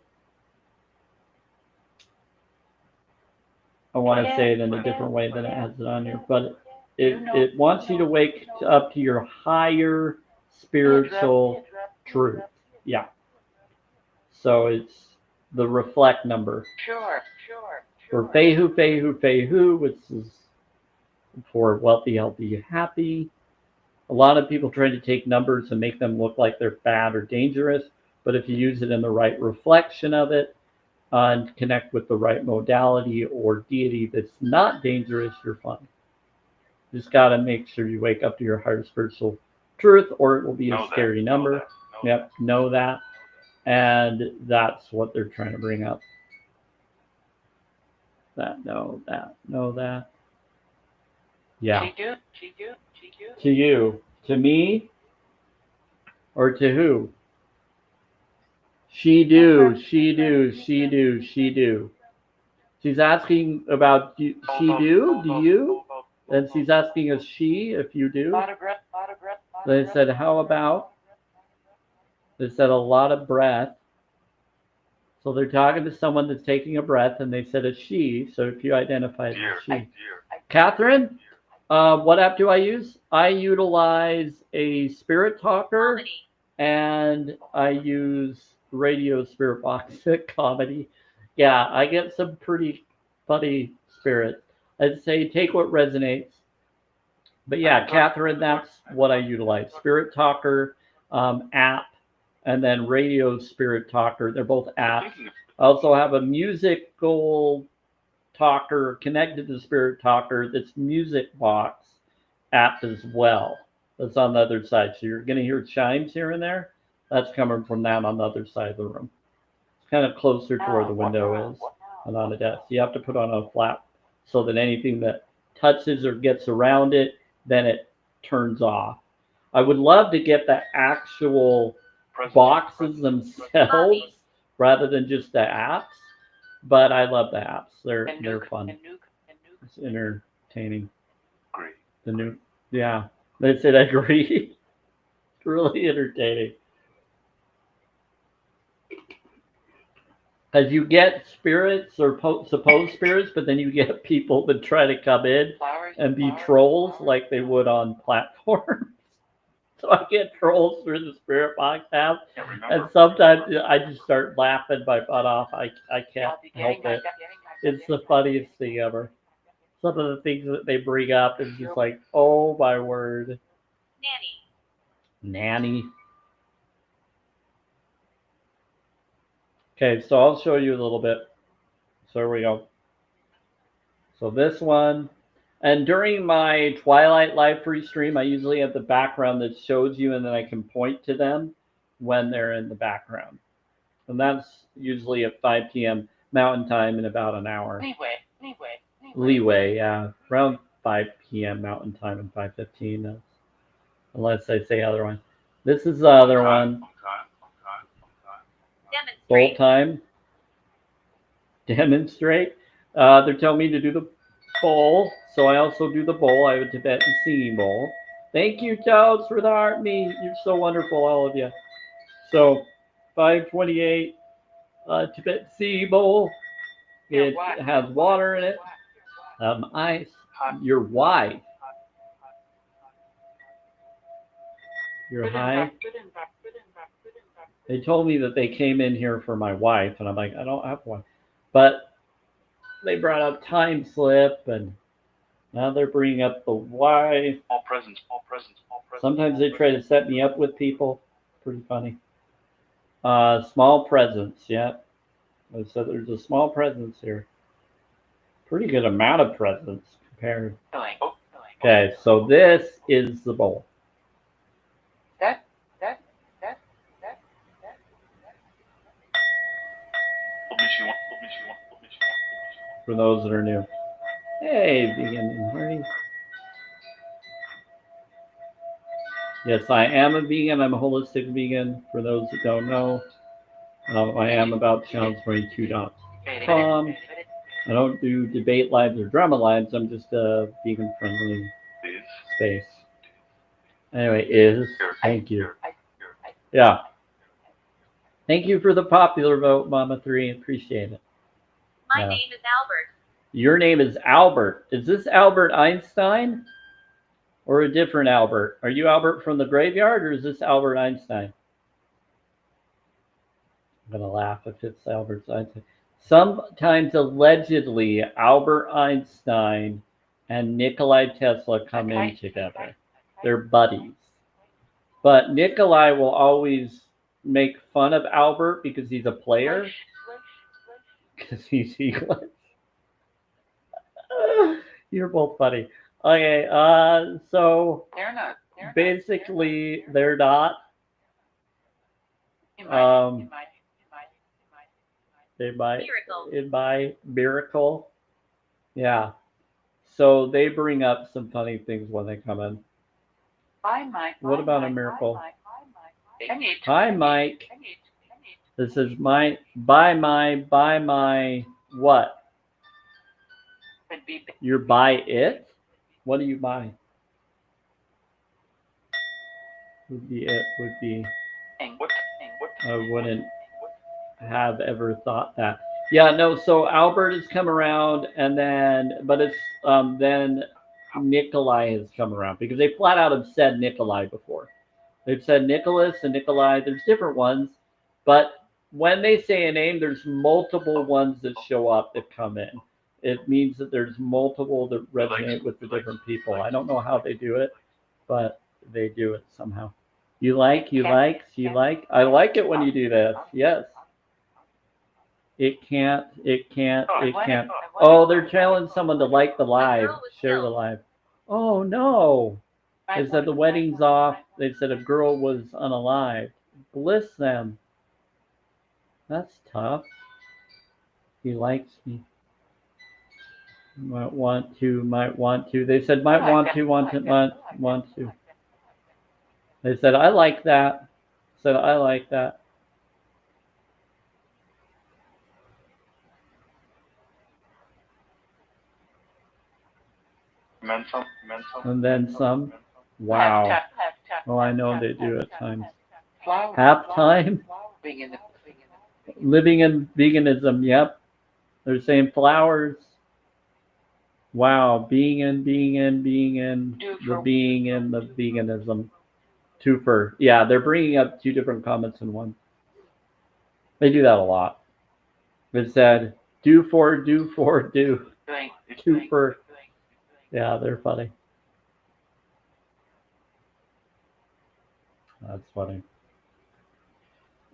I want to say it in a different way than it has it on here, but it wants you to wake up to your higher spiritual truth. Yeah. So it's the reflect number. Sure. For Fehu, which is for wealthy, healthy, happy. A lot of people try to take numbers and make them look like they're bad or dangerous, but if you use it in the right reflection of it and connect with the right modality or deity that's not dangerous, you're fine. You just got to make sure you wake up to your higher spiritual truth, or it will be a scary number. Yep, know that. And that's what they're trying to bring up. Know that. Yeah. She do. To you. To me? Or to who? She do. She's asking about she do you? And she's asking us she, if you do. Lot of breath. They said, how about? They said a lot of breath. So they're talking to someone that's taking a breath, and they said a she. So if you identify it as she. Catherine, what app do I use? I utilize a spirit talker, Comedy. and I use radio spirit box comedy. Yeah, I get some pretty funny spirits. I'd say take what resonates. But yeah, Catherine, that's what I utilize. Spirit talker app, and then radio spirit talker. They're both apps. I also have a musical talker connected to spirit talker that's music box app as well. That's on the other side. So you're going to hear chimes here and there. That's coming from that on the other side of the room. It's kind of closer to where the window is and on the desk. You have to put on a flap so that anything that touches or gets around it, then it turns off. I would love to get the actual boxes themselves rather than just the apps, but I love the apps. They're fun. It's entertaining. Great. The new, yeah. They said I agree. It's really entertaining. As you get spirits or supposed spirits, but then you get people that try to come in and be trolls like they would on platforms. So I get trolls through the spirit box app, and sometimes I just start laughing my butt off. I can't help it. It's the funniest thing ever. Some of the things that they bring up is just like, oh my word. Nanny. Okay, so I'll show you a little bit. So here we go. So this one, and during my Twilight live free stream, I usually have the background that shows you, and then I can point to them when they're in the background. And that's usually at 5 p.m. Mountain Time in about an hour. Leeway, yeah. Around 5 p.m. Mountain Time and 5:15, unless I say otherwise. This is the other one. Bowl Great. time. Demonstrate. They're telling me to do the bowl, so I also do the bowl. I have a Tibetan singing bowl. Thank you, Toads, for the heart me. You're so wonderful, all of you. So, 528 Tibetan singing bowl. It has water in it, ice. Your wife. You're high. They told me that they came in here for my wife, and I'm like, I don't have one. But they brought up time slip, and now they're bringing up the wife. All presents, all presents, all presents. Sometimes they try to set me up with people. Pretty funny. Small presents, yeah. So there's a small presence here. Pretty good amount of presents compared. Okay, so this is the bowl. For those that are new. Hey, vegan and hearty. Yes, I am a vegan. I'm a holistic vegan. For those that don't know, I am about challenge22.com. I don't do debate lives or drama lives. I'm just a vegan-friendly space. Anyway, thank you. Yeah. Thank you for the popular vote, Mama 3. Appreciate it. My name is Albert. Your name is Albert. Is this Albert Einstein or a different Albert? Are you Albert from the graveyard or is this Albert Einstein? I'm going to laugh if it's Albert Einstein. Sometimes, allegedly, Albert Einstein and Nikolai Tesla come in together. They're buddies. But Nikolai will always make fun of Albert because he's a player. Because he's English. You're both funny. Okay, so basically they're not. They might in my miracle. Yeah. So they bring up some funny things when they come in. What about a miracle? Hi, Mike. This is my buy my what? You buy it? What do you buy? Would be it, would be. I wouldn't have ever thought that. Yeah, no, so Albert has come around and then, but it's, then Nikolai has come around because they flat out have said Nikolai before. They've said Nicholas and Nikolai, there's different ones, but when they say a name, there's multiple ones that show up that come in. It means that there's multiple that resonate with the different people. I don't know how they do it, but they do it somehow. You like? I like it when you do this. Yes. It can't. Oh, they're challenging someone to like the live, share the live. Oh no. They said the wedding's off. They said a girl was unalived. Bliss them. That's tough. He likes me. Might want to. They said might want to. They said I like that. Said I like that. And then some. Wow. Oh, I know they do at times. Halftime. Living in veganism. Yep. They're saying flowers. Wow. Being in the veganism. Twofer. Yeah, they're bringing up two different comments in one. They do that a lot. It said, do. Twofer. Yeah, they're funny. That's funny.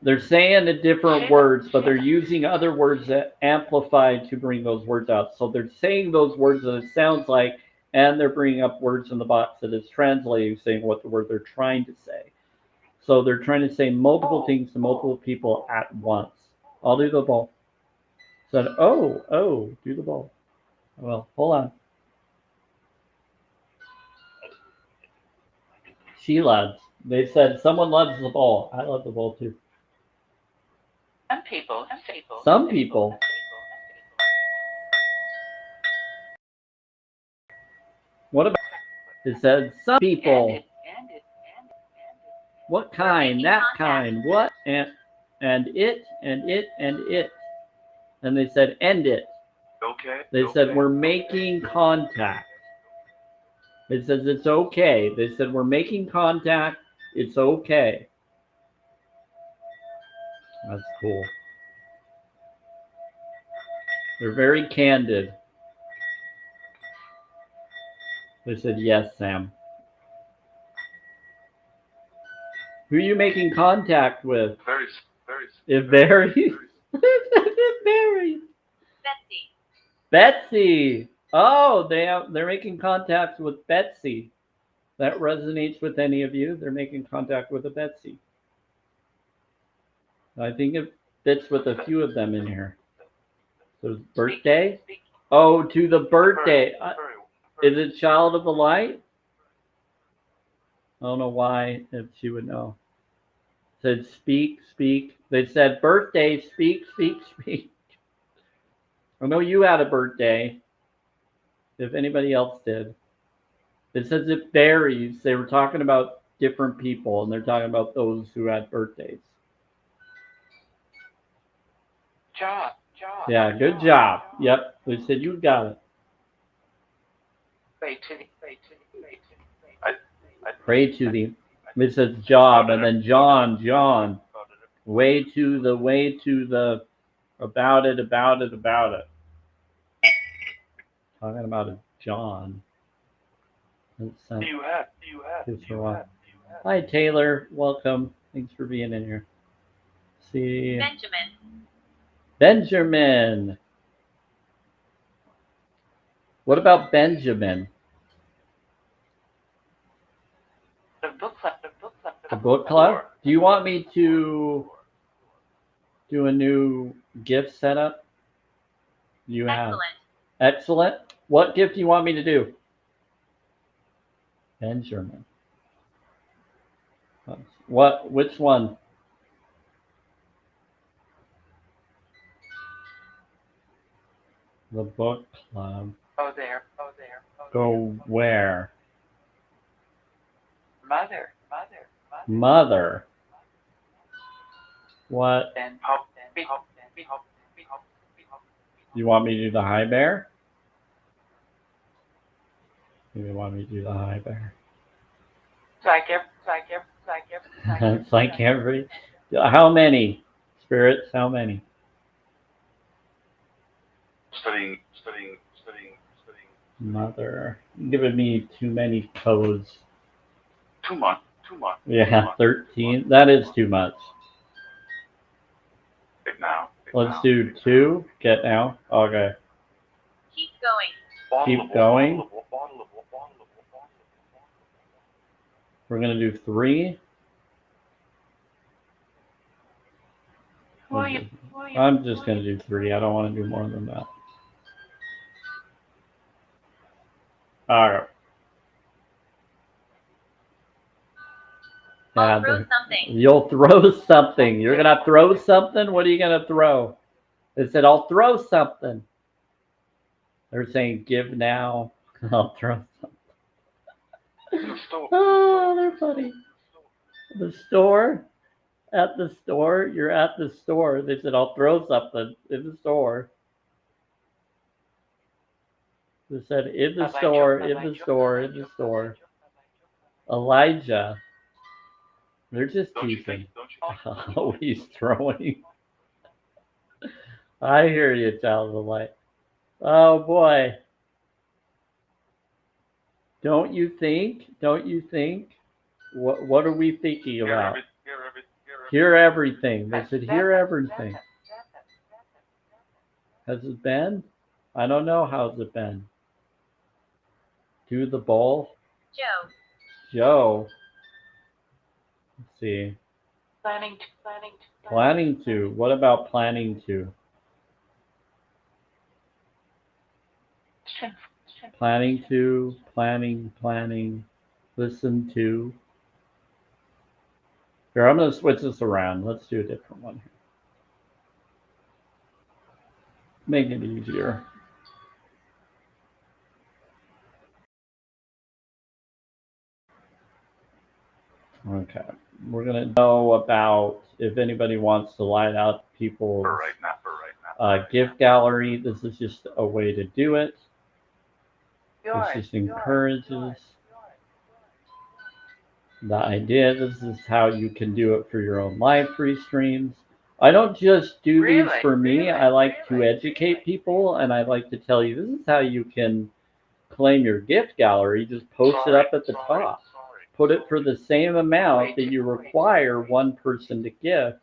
They're saying the different words, but they're using other words that amplify to bring those words out. So they're saying those words that it sounds like, and they're bringing up words in the box that is translating, saying what the word they're trying to say. So they're trying to say multiple things to multiple people at once. I'll do the ball. Said, oh, do the ball. Well, hold on. She loves. They said someone loves the ball. I love the ball too. people. Some people. What about? It said some people. What kind? That kind. What? And it and it and it. And they said end it. Okay. They said we're making contact. It says it's okay. They said we're making contact. It's okay. That's cool. They're very candid. They said yes, Sam. Who are you making contact with? Very. It varies. It varies. Betsy. Betsy. Oh, they're making contact with Betsy. That resonates with any of you. They're making contact with a Betsy. I think it fits with a few of them in here. So birthday. Oh, to the birthday. Is it child of the light? I don't know why, if she would know. Said speak, speak. They said birthday, speak, speak, speak. I know you had a birthday. If anybody else did. It says it varies. They were talking about different people, and they're talking about those who had birthdays. Job. Yeah, good job. Yep, they said you got it. Pray to the. It says job, and then John. Way to the. About it. Talking about a John. Do you have? Hi, Taylor. Welcome. Thanks for being in here. See. Benjamin. What about Benjamin? The book club. The book club? Do you want me to do a new gift setup? You have. Excellent. What gift do you want me to do? Benjamin. What? Which one? The book club. Oh, there. Go where? Mother. What? Then You want me to do the high bear? You want me to do the high bear? It's like every. How many spirits? How many? Studying. Mother, you're giving me too many codes. Too much. Yeah, 13. That is too much. Take now. Let's do 2. Get now. Okay. Keep going. Keep going. We're gonna do 3. I'm just gonna do 3. I don't want to do more than that. All right. I'll throw something. You'll throw something. You're gonna throw something. What are you gonna throw? They said I'll throw something. They're saying give now. I'll throw something. Oh, they're funny. The store. At the store. You're at the store. They said I'll throw something in the store. They said in the store. Elijah. They're just teasing. Always throwing. I hear you, child of the light. Oh boy. Don't you think? What are we thinking about? Hear everything. They said hear everything. Has it been? I don't know. How's it been? Do the bowl? Joe. Let's see. Planning to. What about planning to? Planning to. Planning. Listen to. Here, I'm going to switch this around. Let's do a different one here. Make it easier. Okay, we're gonna know about if anybody wants to light out people's For right now. gift gallery. This is just a way to do it. This just encourages the idea. This is how you can do it for your own live free streams. I don't just do these for me. I like to educate people, and I like to tell you this is how you can claim your gift gallery. Just post it up at the top. Put it for the same amount that you require one person to gift,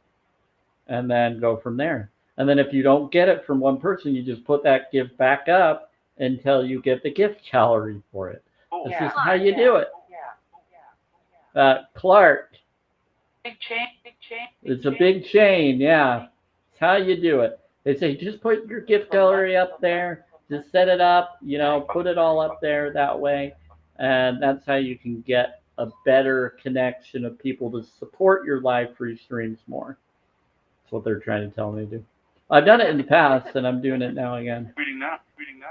and then go from there. And then if you don't get it from one person, you just put that gift back up until you get the gift gallery for it. This is how you do it. Clark. Big chain, big chain. It's a big chain, yeah. It's how you do it. They say just put your gift gallery up there, just set it up, put it all up there that way. And that's how you can get a better connection of people to support your live free streams more. That's what they're trying to tell me to do. I've done it in the past, and I'm doing it now again. Reading now.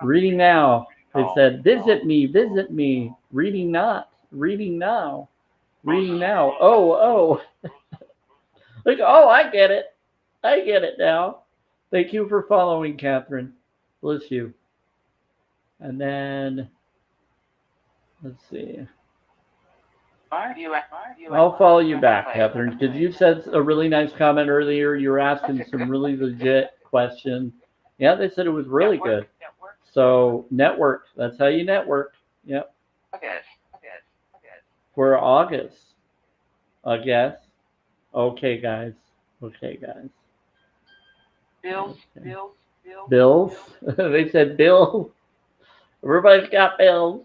Reading now. They said, visit me, visit me. Reading not. Reading now. Reading now. Oh. Like, oh, I get it. I get it now. Thank you for following, Catherine. Bless you. And then, let's see. I'll follow you back, Catherine, because you said a really nice comment earlier. You were asking some really legit questions. Yeah, they said it was really good. So, network. That's how you network. Yep. For August, I guess. Okay, guys. Bills? They said bills. Everybody's got bills.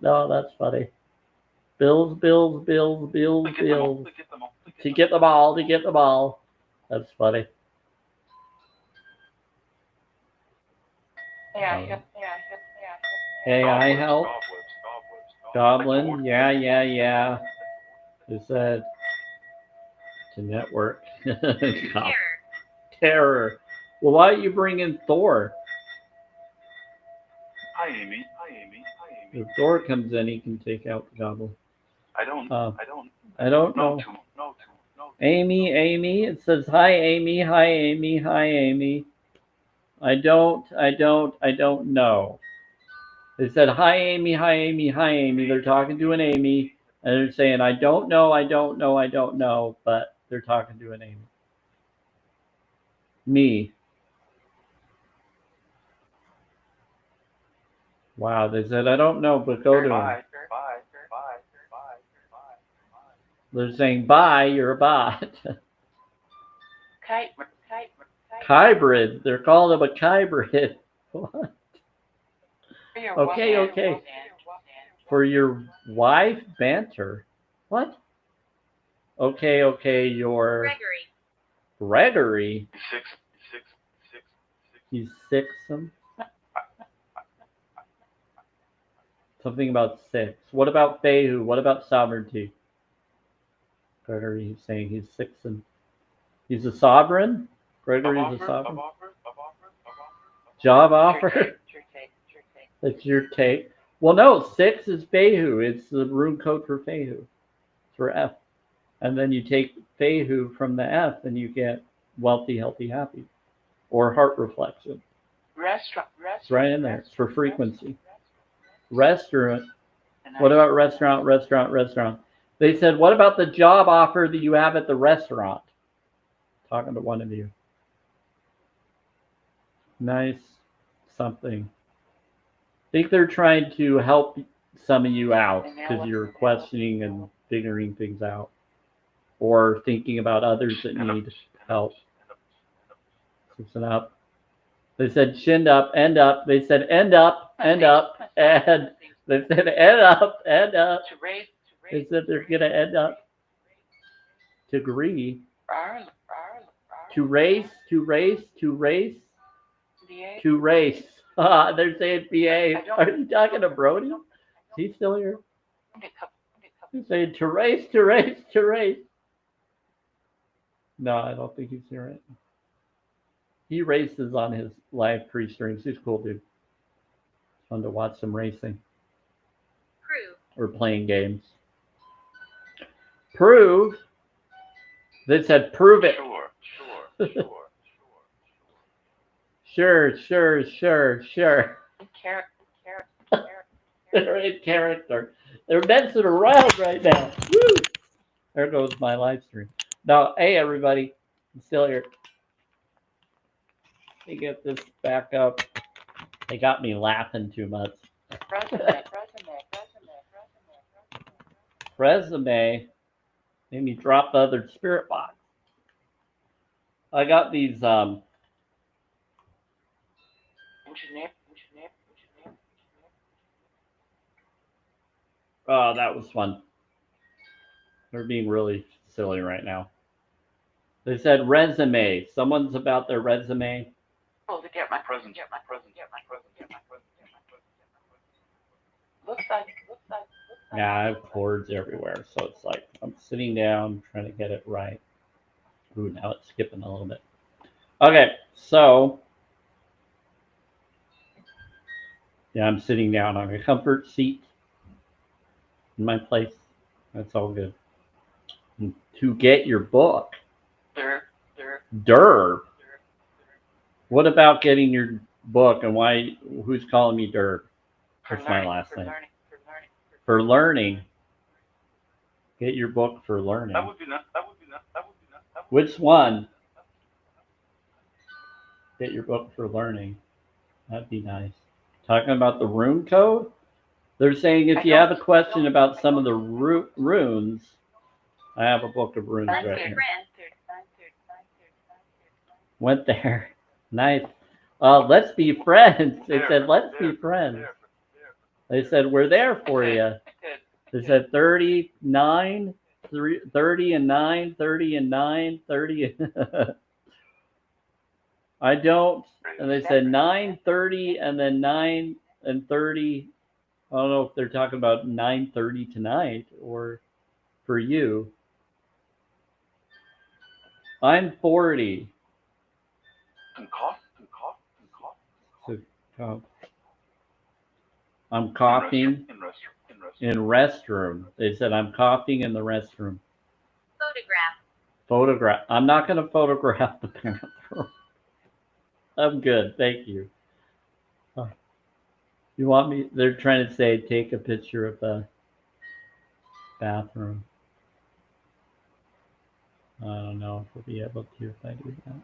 No, that's funny. Bills. To get them all. That's funny. Hey, I help. Goblin. Yeah. They said to network. Terror. Well, why don't you bring in Thor? Hi, Amy. If Thor comes in, he can take out the goblin. I don't know. No. Amy. It says hi, Amy. I don't know. They said hi, Amy. They're talking to an Amy, and they're saying I don't know, but they're talking to an Amy. Me. Wow, they said I don't know, but go to him. They're saying bye, you're a bot. Hybrid. They're calling him a hybrid. What? Okay. For your wife, banter. What? Okay, your Gregory. He's sixum. Something about six. What about Fehu? What about sovereignty? Gregory, he's saying he's sixum. He's a sovereign? Gregory's a sovereign? Job offer? That's your take. Well, no, 6 is Fehu. It's the rune code for Fehu. It's for F. And then you take Fehu from the F and you get wealthy, healthy, happy. Or heart reflection. Restaurant. It's right in there. It's for frequency. Restaurant. What about restaurant? They said, what about the job offer that you have at the restaurant? Talking to one of you. Nice something. I think they're trying to help some of you out because you're questioning and figuring things out. Or thinking about others that need help. Listen up. They said chin up, end up. They said end up, and they said end up. They said they're going to end up. To agree. To race. They're saying BA. Are you talking to Brody? Is he still here? They're saying to race. No, I don't think he's here right now. He races on his live pre-streams. He's cool, dude. Fun to watch some racing Prove. or playing games. Prove. They said prove it. Sure. Sure. Character. They're in character. They're messing around right now. Woo! There goes my live stream. Now, hey everybody, I'm still here. Let me get this back up. They got me laughing too much. Resume made me drop the other spirit box. I got these What's your name? oh, that was fun. They're being really silly right now. They said resume. Someone's about their resume. Oh, to get my Present. Looks like. Yeah, I have cords everywhere, so it's like I'm sitting down trying to get it right. Ooh, now it's skipping a little bit. Okay, so yeah, I'm sitting down on a comfort seat in my place. That's all good. And to get your book, Derb. What about getting your book and why? Who's calling me Derb? That's my last name. For learning. Get your book for learning. That would be nice. Which one? Get your book for learning. That'd be nice. Talking about the rune code? They're saying if you have a question about some of the runes, I have a book of runes right here. Went there. Nice. Let's be friends. They said, let's be friends. They said, we're there for you. They said 39, 30 and 9, 30 and 9, 30. I don't. And they said 9, 30, and then 9 and 30. I don't know if they're talking about 9:30 tonight or for you. I'm 40. So, I'm coughing in restroom. They said I'm coughing in the restroom. Photograph. I'm not going to photograph the bathroom. I'm good. Thank you. You want me? They're trying to say take a picture of the bathroom. I don't know if we'll be able to if I do that.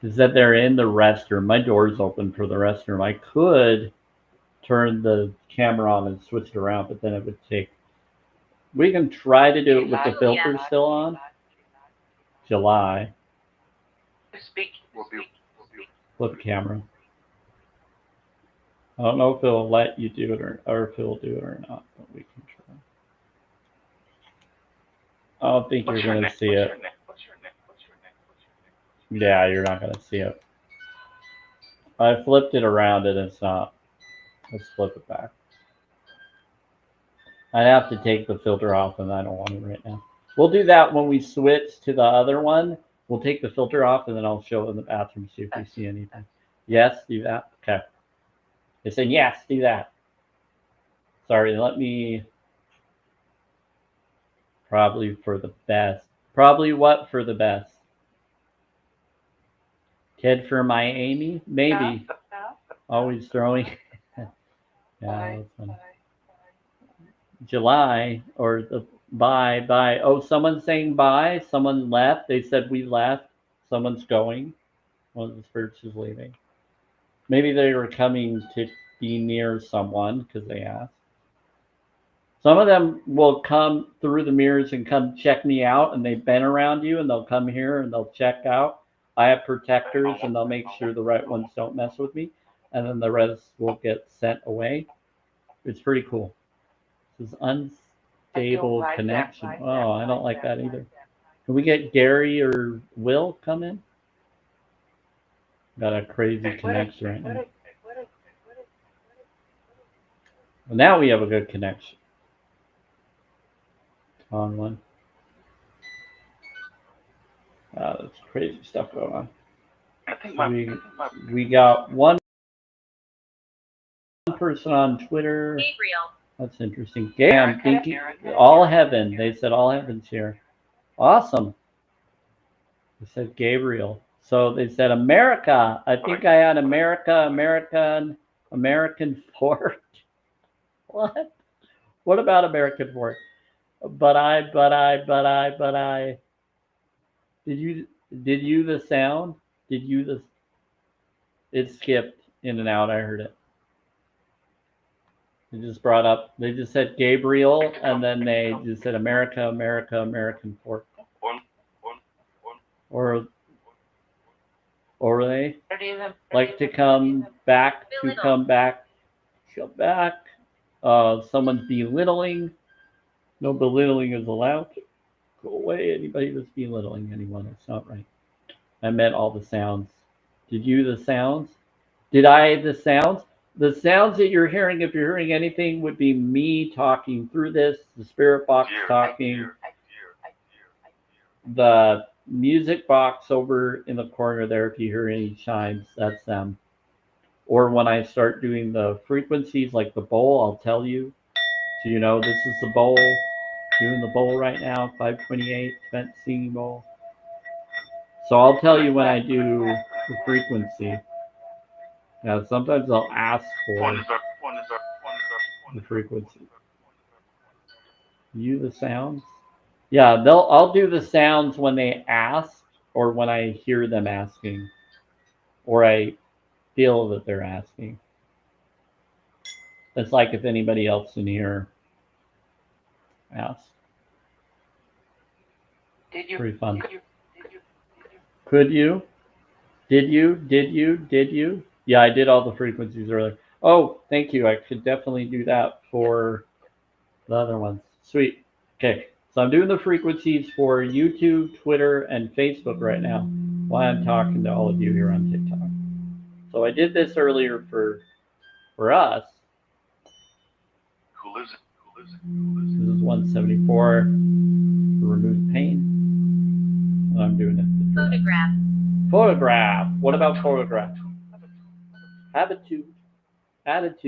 Is that they're in the restroom. My door's open for the restroom. I could turn the camera on and switch it around, but then it would take. We can try to do it with the filter still on. July. Flip camera. I don't know if it'll let you do it or if it'll do it or not, but we can try. I don't think you're going to see it. Yeah, you're not going to see it. I flipped it around and it's not. Let's flip it back. I'd have to take the filter off and I don't want it right now. We'll do that when we switch to the other one. We'll take the filter off and then I'll show it in the bathroom, see if we see anything. Yes, do that? Okay. They said, yes, do that. Sorry, let me. Probably for the best. Probably what for the best? Kid for my Amy? Maybe. Always throwing. Yeah, that's funny. July or the bye. Oh, someone's saying bye. Someone left. They said we left. Someone's going. One of the spirits is leaving. Maybe they were coming to be near someone because they asked. Some of them will come through the mirrors and come check me out, and they've been around you, and they'll come here and they'll check out. I have protectors, and they'll make sure the right ones don't mess with me, and then the rest will get sent away. It's pretty cool. This is unstable connection. Oh, I don't like that either. Can we get Gary or Will come in? Got a crazy connection right now. Well, now we have a good connection. On one. Wow, that's crazy stuff going on. I think we got one person on Twitter. Gabriel. That's interesting. I'm thinking all heaven. They said all heaven's here. Awesome. They said Gabriel. So they said America. I think I had American fork. What? What about American fork? But I. Did you the sound? Did you the? It skipped in and out. I heard it. They just brought up. They just said Gabriel, and then they just said American fork. Or they like to come back. Someone's belittling. No belittling is allowed. Go away, anybody that's belittling anyone. It's not right. I meant all the sounds. Did you the sounds? Did I the sounds? The sounds that you're hearing, if you're hearing anything, would be me talking through this, the spirit box talking, the music box over in the corner there, if you hear any chimes, that's them. Or when I start doing the frequencies, like the bowl, I'll tell you. So you know, this is the bowl. Doing the bowl right now, 528, spent singing bowl. So I'll tell you when I do the frequency. Now, sometimes I'll ask for the frequency. You the sounds? Yeah, I'll do the sounds when they ask or when I hear them asking or I feel that they're asking. It's like if anybody else in here asks. Pretty fun. Could you? Did you? Yeah, I did all the frequencies earlier. Oh, thank you. I could definitely do that for the other ones. Sweet. Okay, so I'm doing the frequencies for YouTube, Twitter, and Facebook right now while I'm talking to all of you here on TikTok. So I did this earlier for us. This is 174 to remove pain. And I'm doing it. Photograph. Photograph. What about photograph? Attitude. Have it.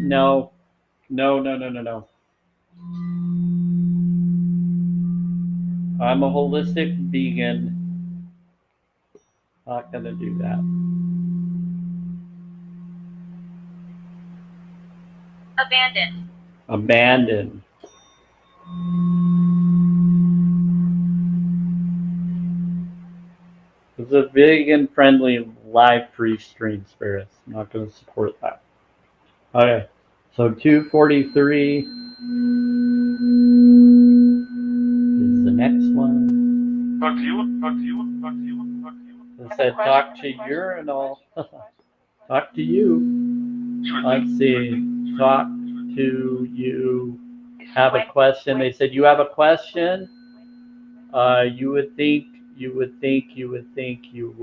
No. I'm a holistic vegan. Not gonna do that. Abandon. It's a vegan friendly live free stream, spirits. I'm not gonna support that. Okay. So 243 is the next one. Talk to you. It said talk to urinal. Talk to you. Let's see. Talk to you. Have a question. They said you have a question. You would think you would think think. You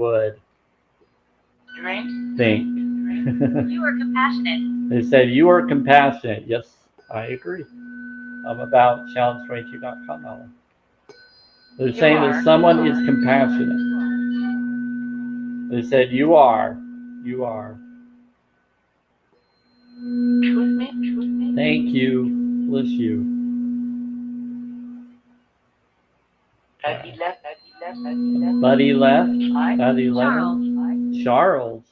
are compassionate. They said you are compassionate. Yes, I agree. I'm about challenge22.com now. They're saying that someone is compassionate. They said you are. Thank you. Bless you. Buddy left. Charles.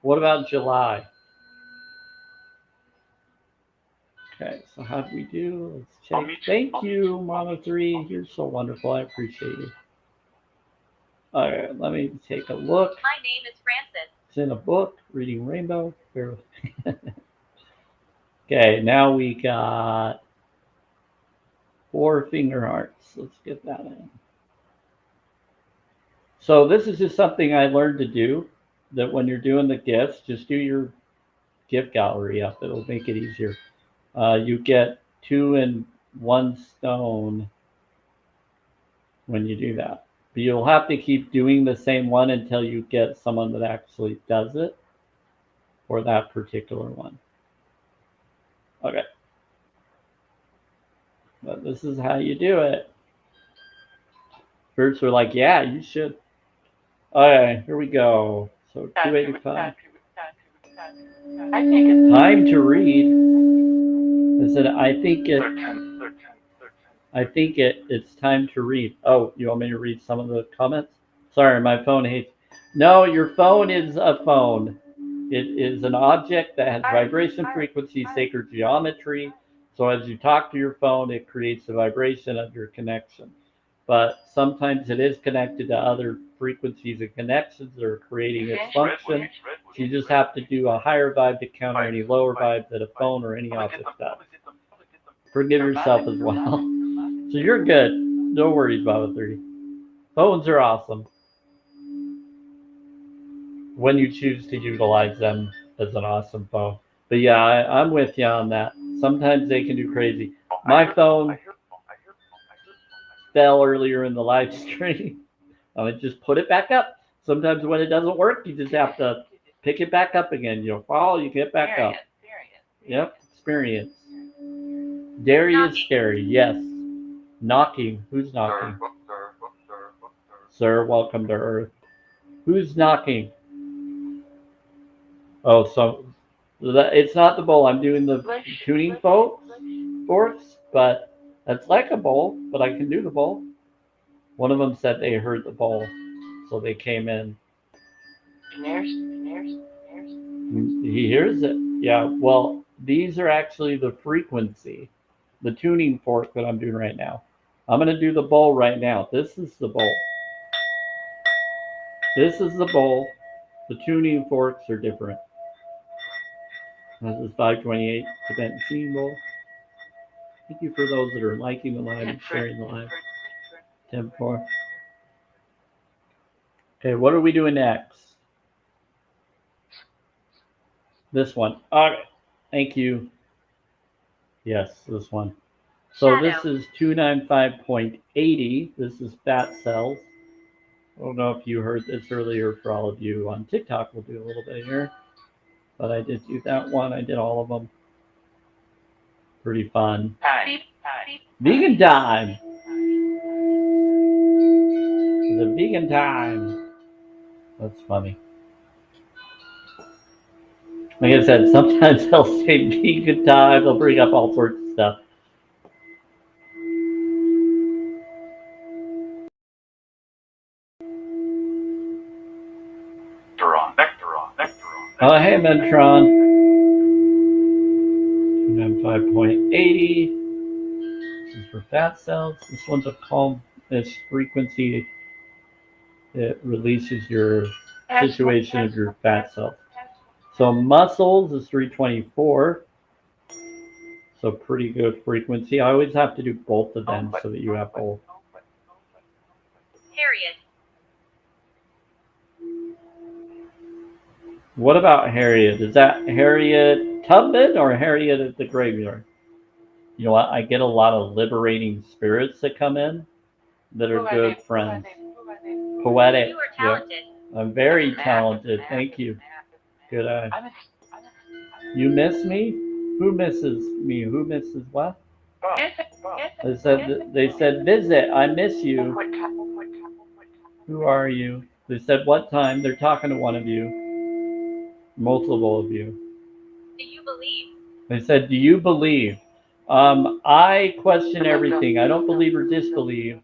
What about July? Okay, so how do we do? Let's check. Thank you, Mama 3. You're so wonderful. I appreciate you. All right, let me take a look. My name is Francis. It's in a book, Reading Rainbow. Okay, now we got 4 finger hearts. Let's get that in. So this is just something I learned to do, that when you're doing the gifts, just do your gift gallery up. It'll make it easier. You get 2 in 1 stone when you do that. But you'll have to keep doing the same one until you get someone that actually does it for that particular one. Okay. But this is how you do it. Spirits are like, yeah, you should. Okay, here we go. So 285. I think it's Time to read. I said, it's time to read. Oh, you want me to read some of the comments? Sorry, my phone hates. No, your phone is a phone. It is an object that has vibration frequency, sacred geometry. So as you talk to your phone, it creates the vibration of your connection. But sometimes it is connected to other frequencies and connections that are creating its function. So you just have to do a higher vibe to counter any lower vibe that a phone or any object does. Forgive yourself as well. So you're good. No worries about it, 30. Phones are awesome when you choose to utilize them as an awesome phone. But yeah, I'm with you on that. Sometimes they can do crazy. My phone fell earlier in the live stream. I would just put it back up. Sometimes when it doesn't work, you just have to pick it back up again. You fall, you get back up. Yep, experience. Dairy is scary, yes. Knocking. Who's knocking? Sir, welcome to Earth. Who's knocking? Oh, so it's not the bowl. I'm doing the tuning forks, but that's like a bowl, but I can do the bowl. One of them said they heard the bowl, so they came in. He hears it. Yeah, well, these are actually the frequency, the tuning fork that I'm doing right now. I'm going to do the bowl right now. This is the bowl. This is the bowl. The tuning forks are different. This is 528 Tibetan Scene Bowl. Thank you for those that are liking the live and sharing the live. 10-4. Okay, what are we doing next? This one. Okay, thank you. Yes, this one. So this is 295.80. This is fat cells. I don't know if you heard this earlier for all of you on TikTok. We'll do a little bit here. But I did do that one. I did all of them. Pretty fun. Vegan time. It's a vegan time. That's funny. Like I said, sometimes they'll say vegan time. They'll bring up all sorts of stuff. Oh, hey, Metron. 5.80. This is for fat cells. This one's a calmness frequency. It releases your situation of your fat cells. So muscles is 324. So pretty good frequency. I always have to do both of them so that you have both. Harriet. What about Harriet? Is that Harriet Tubman or Harriet at the graveyard? You know what? I get a lot of liberating spirits that come in that are good friends. Poetic. You are talented. Yep. I'm very talented. Thank you. Good eye. You miss me? Who misses me? Who misses what? They said visit. I miss you. Who are you? They said what time? They're talking to one of you. Multiple of you. Do you believe? They said, do you believe? I question everything. I don't believe or disbelieve.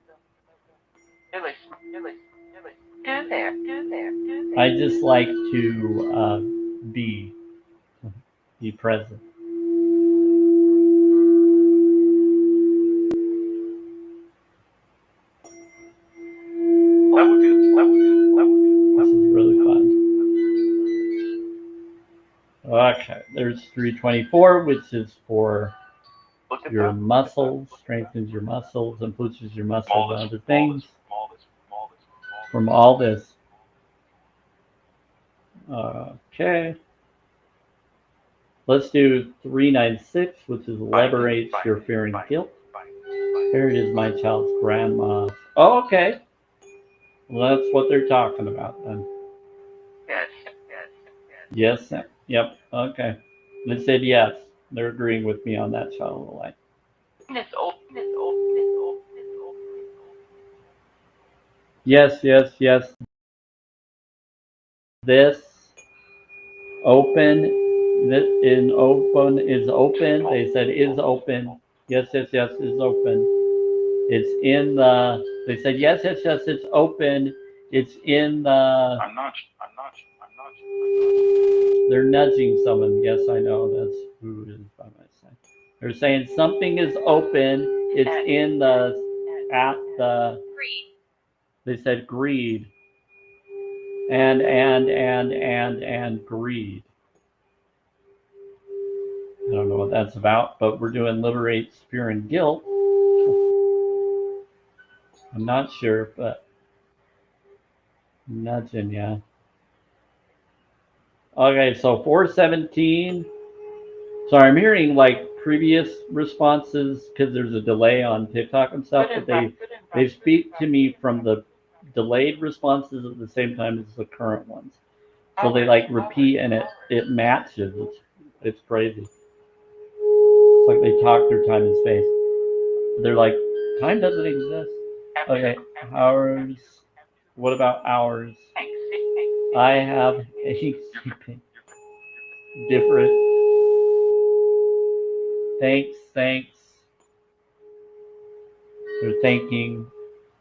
I just like to be present. This is really fun. Okay, there's 324, which is for your muscles, strengthens your muscles, and pushes your muscles and other things. From all this. Okay. Let's do 396, which is liberates your fear and guilt. Here it is, my child's grandma. Oh, okay. Well, that's what they're talking about then. Yes. Yep. Okay. They said yes. They're agreeing with me on that, child of the light. Yes, yes, yes. This open. This in open is open. They said is open. Yes, yes, yes is open. It's in the. They said yes, yes, yes. It's open. It's in the. I'm not. They're nudging someone. Yes, I know. That's who is by my side. They're saying something is open. It's in the. At the. Greed. They said greed. And greed. I don't know what that's about, but we're doing liberate fear and guilt. I'm not sure, but nudging, yeah. Okay, so 417. Sorry, I'm hearing like previous responses because there's a delay on TikTok and stuff, but they speak to me from the delayed responses at the same time as the current ones. So they like repeat and it matches. It's crazy. It's like they talk through time and space. They're like, time doesn't exist. Okay, hours. What about hours? I have a different. Thanks. They're thanking.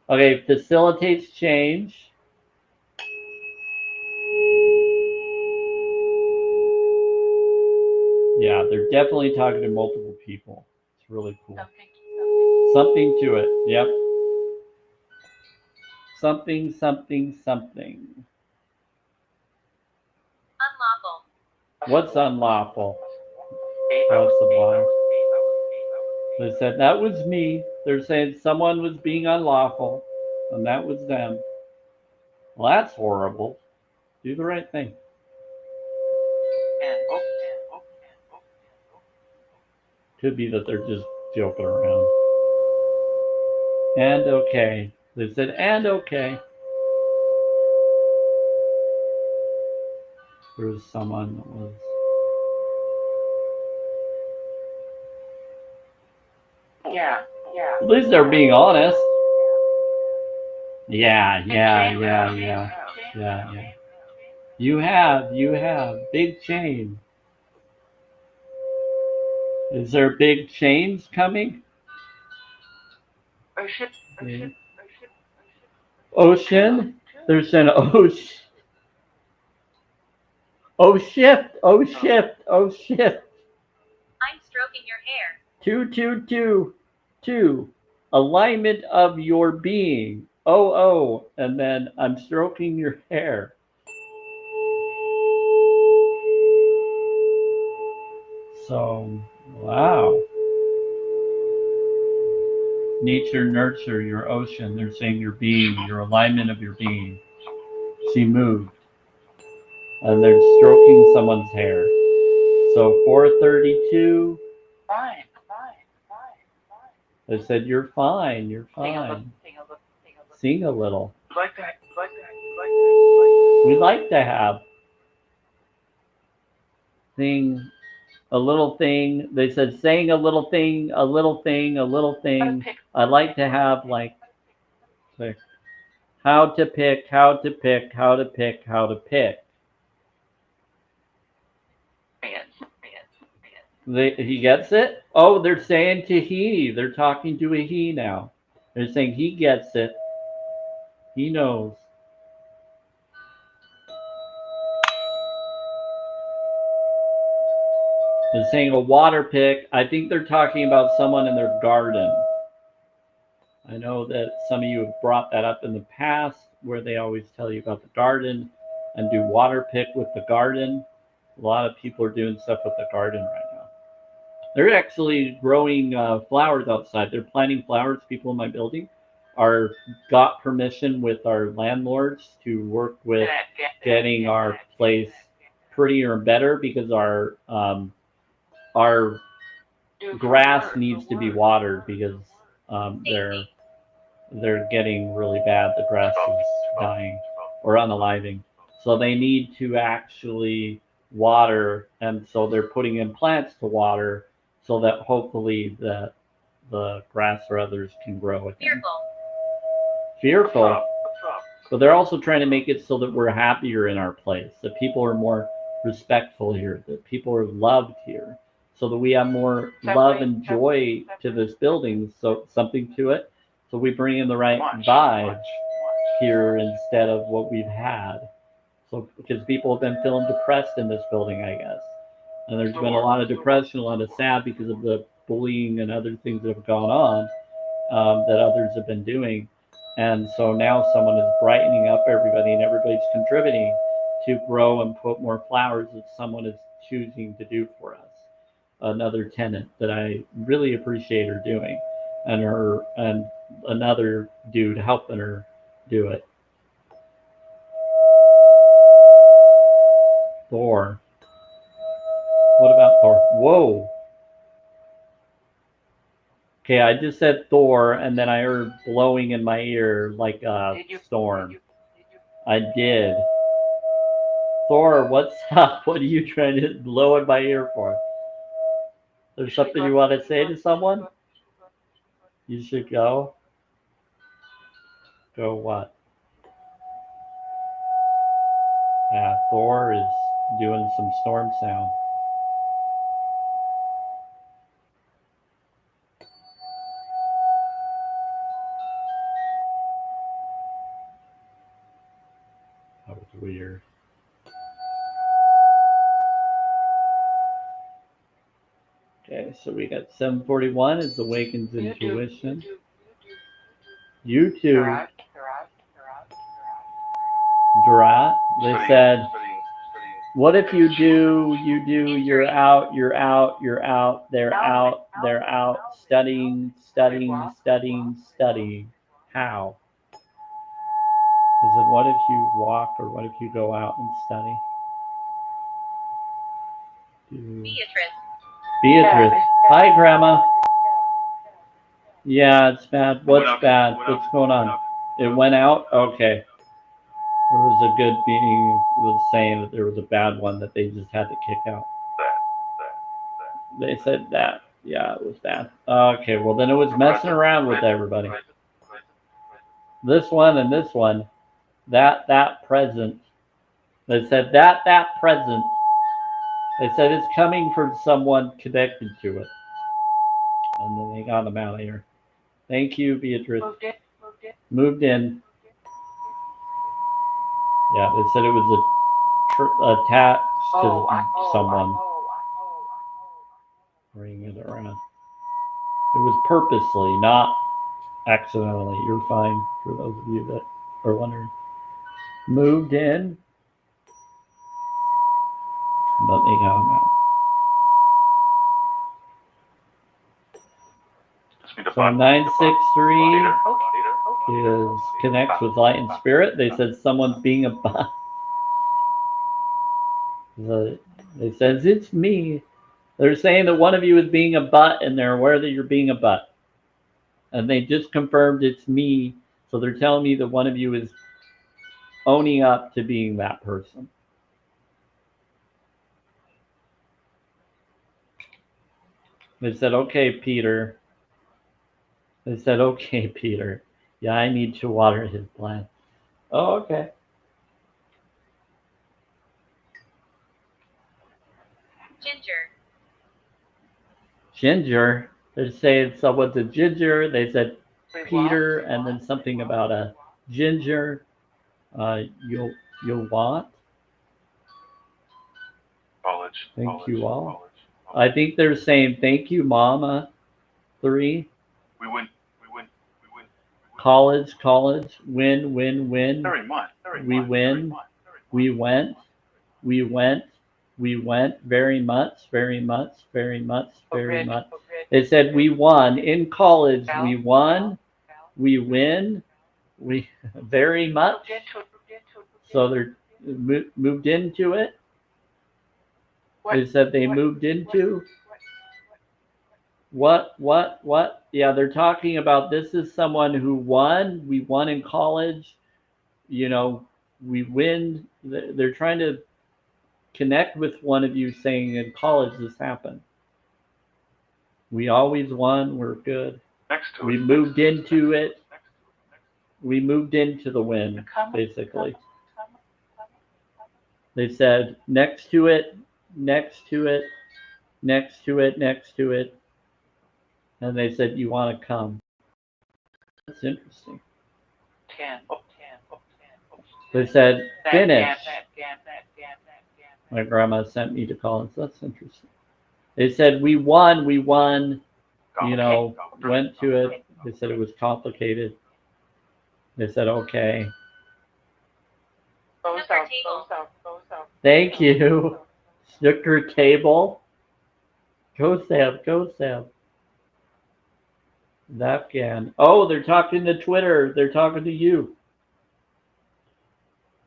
Okay, facilitates change. Yeah, they're definitely talking to multiple people. It's really cool. Something to it. Yep. Something. Unlawful. What's unlawful? What's the lie? They said that was me. They're saying someone was being unlawful, and that was them. Well, that's horrible. Do the right thing. Could be that they're just joking around. And okay. They said, and okay. There was someone that was. Yeah. At least they're being honest. Yeah. You have. Big change. Is there big change coming? Ocean? There's an ocean. Oh shift. I'm stroking your hair. 2. Alignment of your being. Oh. And then I'm stroking your hair. So, wow. Nature, nurture, your ocean. They're saying your being, your alignment of your being. She moved. And they're stroking someone's hair. So 432. Fine. They said, you're fine. Sing a little. Like that. We like to have. Sing a little thing. They said, saying a little thing. I like to have like how to pick. He gets it? Oh, they're saying to he. They're talking to a he now. They're saying he gets it. He knows. They're saying a water pick. I think they're talking about someone in their garden. I know that some of you have brought that up in the past where they always tell you about the garden and do water pick with the garden. A lot of people are doing stuff with the garden right now. They're actually growing flowers outside. They're planting flowers. People in my building got permission with our landlords to work with getting our place prettier and better because our grass needs to be watered because they're getting really bad. The grass is dying or unaliving. So they need to actually water, and so they're putting in plants to water so that hopefully the grass or others can grow again. Fearful. Fearful. But they're also trying to make it so that we're happier in our place, that people are more respectful here, that people are loved here, so that we have more love and joy to this building, so something to it. So we bring in the right vibe here instead of what we've had. So because people have been feeling depressed in this building, I guess. And there's been a lot of depression, a lot of sad because of the bullying and other things that have gone on that others have been doing. And so now someone is brightening up everybody and everybody's contributing to grow and put more flowers that someone is choosing to do for us. Another tenant that I really appreciate her doing, and another dude helping her do it. Thor. What about Thor? Whoa. Okay, I just said Thor, and then I heard blowing in my ear like a storm. I did. Thor, what's up? What are you trying to blow in my ear for? There's something you want to say to someone? You should go. Go what? Yeah, Thor is doing some storm sound. That was weird. Okay, so we got 741 is Awakens Intuition. YouTube. Drat. They said, what if you're out, they're out, studying. How? They said, what if you walk or what if you go out and study? Beatrice. Hi, Grandma. Yeah, it's bad. What's bad? What's going on? It went out? Okay. There was a good being was saying that there was a bad one that they just had to kick out. They said that. Yeah, it was bad. Okay, well then it was messing around with everybody. This one and this one. That present. They said that present. They said it's coming from someone connected to it. And then they got them out of here. Thank you, Beatrice. Moved in. Yeah, they said it was attached to someone. Bring it around. It was purposely, not accidentally. You're fine, for those of you that are wondering. Moved in, but they got them out. So 963 is connects with light and spirit. They said someone's being a butt. They says it's me. They're saying that one of you is being a butt, and they're aware that you're being a butt. And they just confirmed it's me. So they're telling me that one of you is owning up to being that person. They said, okay, Peter. They said, okay, Peter. Yeah, I need to water his plant. Oh, okay. Ginger. They're saying someone's a ginger. They said Peter, and then something about a ginger. You'll want. College. Thank you all. I think they're saying thank you, Mama. 3. We win. College. Win. Very much. We win. We went. Very much. They said we won in college. We won. We win. We very much. So they're moved into it. They said they moved into. What? Yeah, they're talking about this is someone who won. We won in college. You know, we win. They're trying to connect with one of you saying in college this happened. We always won. We're good. We moved into it. We moved into the win, Come, basically. come. They said next to it, next to it, next to it, next to it. And they said, you want to come. That's interesting. 10. They said, finish. Damn. My grandma sent me to college. That's interesting. They said, we won, you know, went to it. They said it was complicated. They said, okay. Bozo. Thank you. Snooker table. Go Sam, go Sam. Afghan. Oh, they're talking to Twitter. They're talking to you.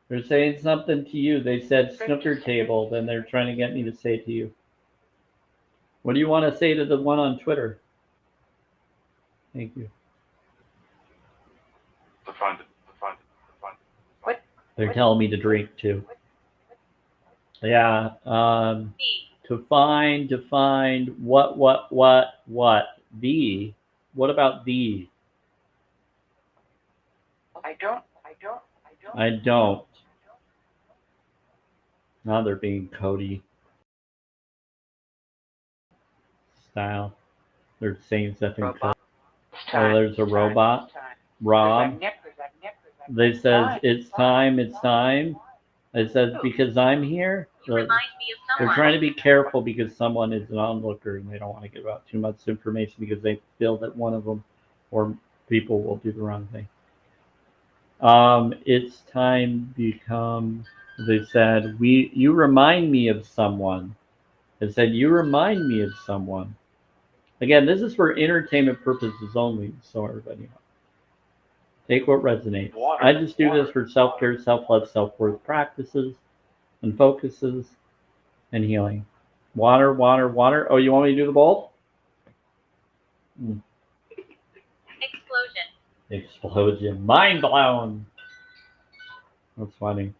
They're saying something to you. They said snooker table, then they're trying to get me to say to you. What do you want to say to the one on Twitter? Thank you. What? They're telling me to drink too. Yeah. To find what? The. What about the? I don't. I don't. Now they're being Cody style. They're saying something. Robot. Oh, there's a robot. Rob. They says it's time. It says because I'm here. You remind me of They're someone. trying to be careful because someone is an onlooker and they don't want to give out too much information because they feel that one of them or people will do the wrong thing. It's time become. They said you remind me of someone. They said you remind me of someone. Again, this is for entertainment purposes only, so everybody knows. Take what resonates. I just do this for self-care, self-love, self-worth practices and focuses and healing. Water. Oh, you want me to do the bowl? Explosion. Mind blown. That's funny.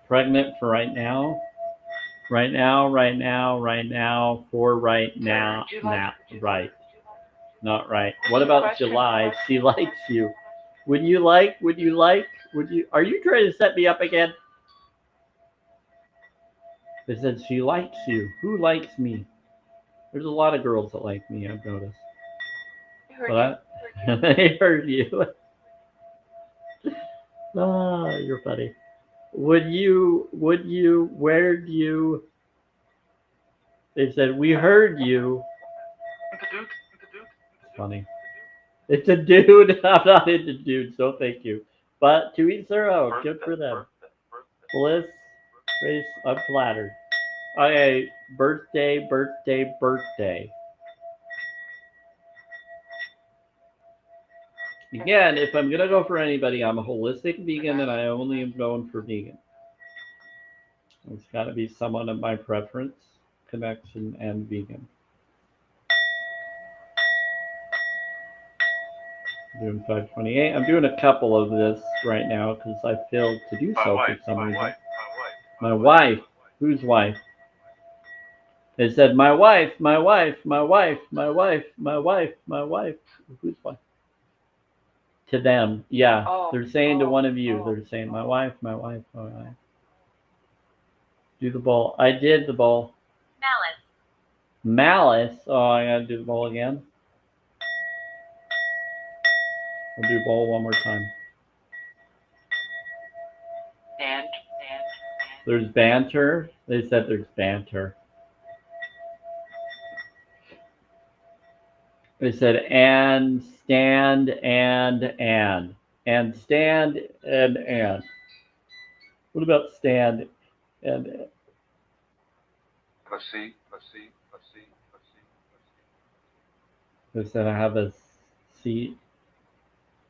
Pregnant for right now. Right now, for right now. Right. Not right. What about July? She likes you. Are you trying to set me up again? They said she likes you. Who likes me? There's a lot of girls that like me, I've noticed. They heard you. You're funny. Where'd you? They said, we heard you. It's funny. It's a dude. I'm not into dudes, so thank you. But to each their own. Good for them. Bliss, Grace, I'm flattered. Okay, birthday. Again, if I'm gonna go for anybody, I'm a holistic vegan and I only am going for vegan. It's gotta be someone of my preference, connection, and vegan. I'm doing 528. I'm doing a couple of this right now because I failed to do so for some reason. My wife. Whose wife? They said, my wife. Whose wife? To them. Yeah. They're saying to one of you. They're saying, my wife. Do the bowl. I did the bowl. Malice. Oh, I gotta do the bowl again. I'll do bowl one more time. There's banter. They said there's banter. They said and stand and stand and. What about stand and? Let's see. They said I have a seat.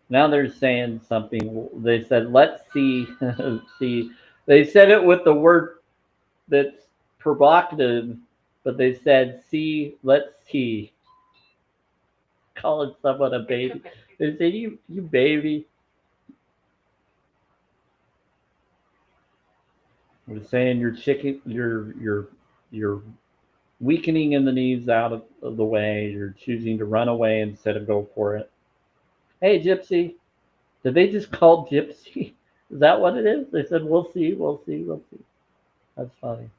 Now they're saying something. They said let's see. See. They said it with the word that's provocative, but they said see. Let's see. Calling someone a baby. They said you baby. We're saying your chicken, your weakening in the knees out of the way. You're choosing to run away instead of go for it. Hey, Gypsy. Did they just call Gypsy? Is that what it is? They said, we'll see, we'll see, we'll see. That's funny.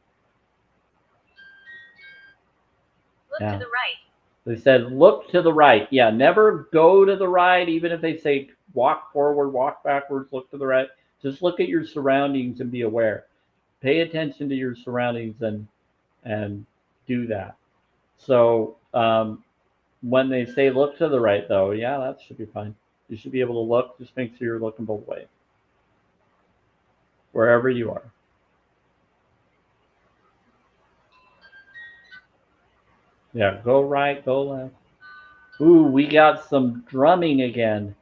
Look Yeah. to the right. They said, look to the right. Yeah, never go to the right, even if they say walk forward, walk backwards, look to the right. Just look at your surroundings and be aware. Pay attention to your surroundings and do that. So when they say look to the right, though, yeah, that should be fine. You should be able to look. Just make sure you're looking both ways, wherever you are. Yeah, go right, go left. Ooh, we got some drumming again.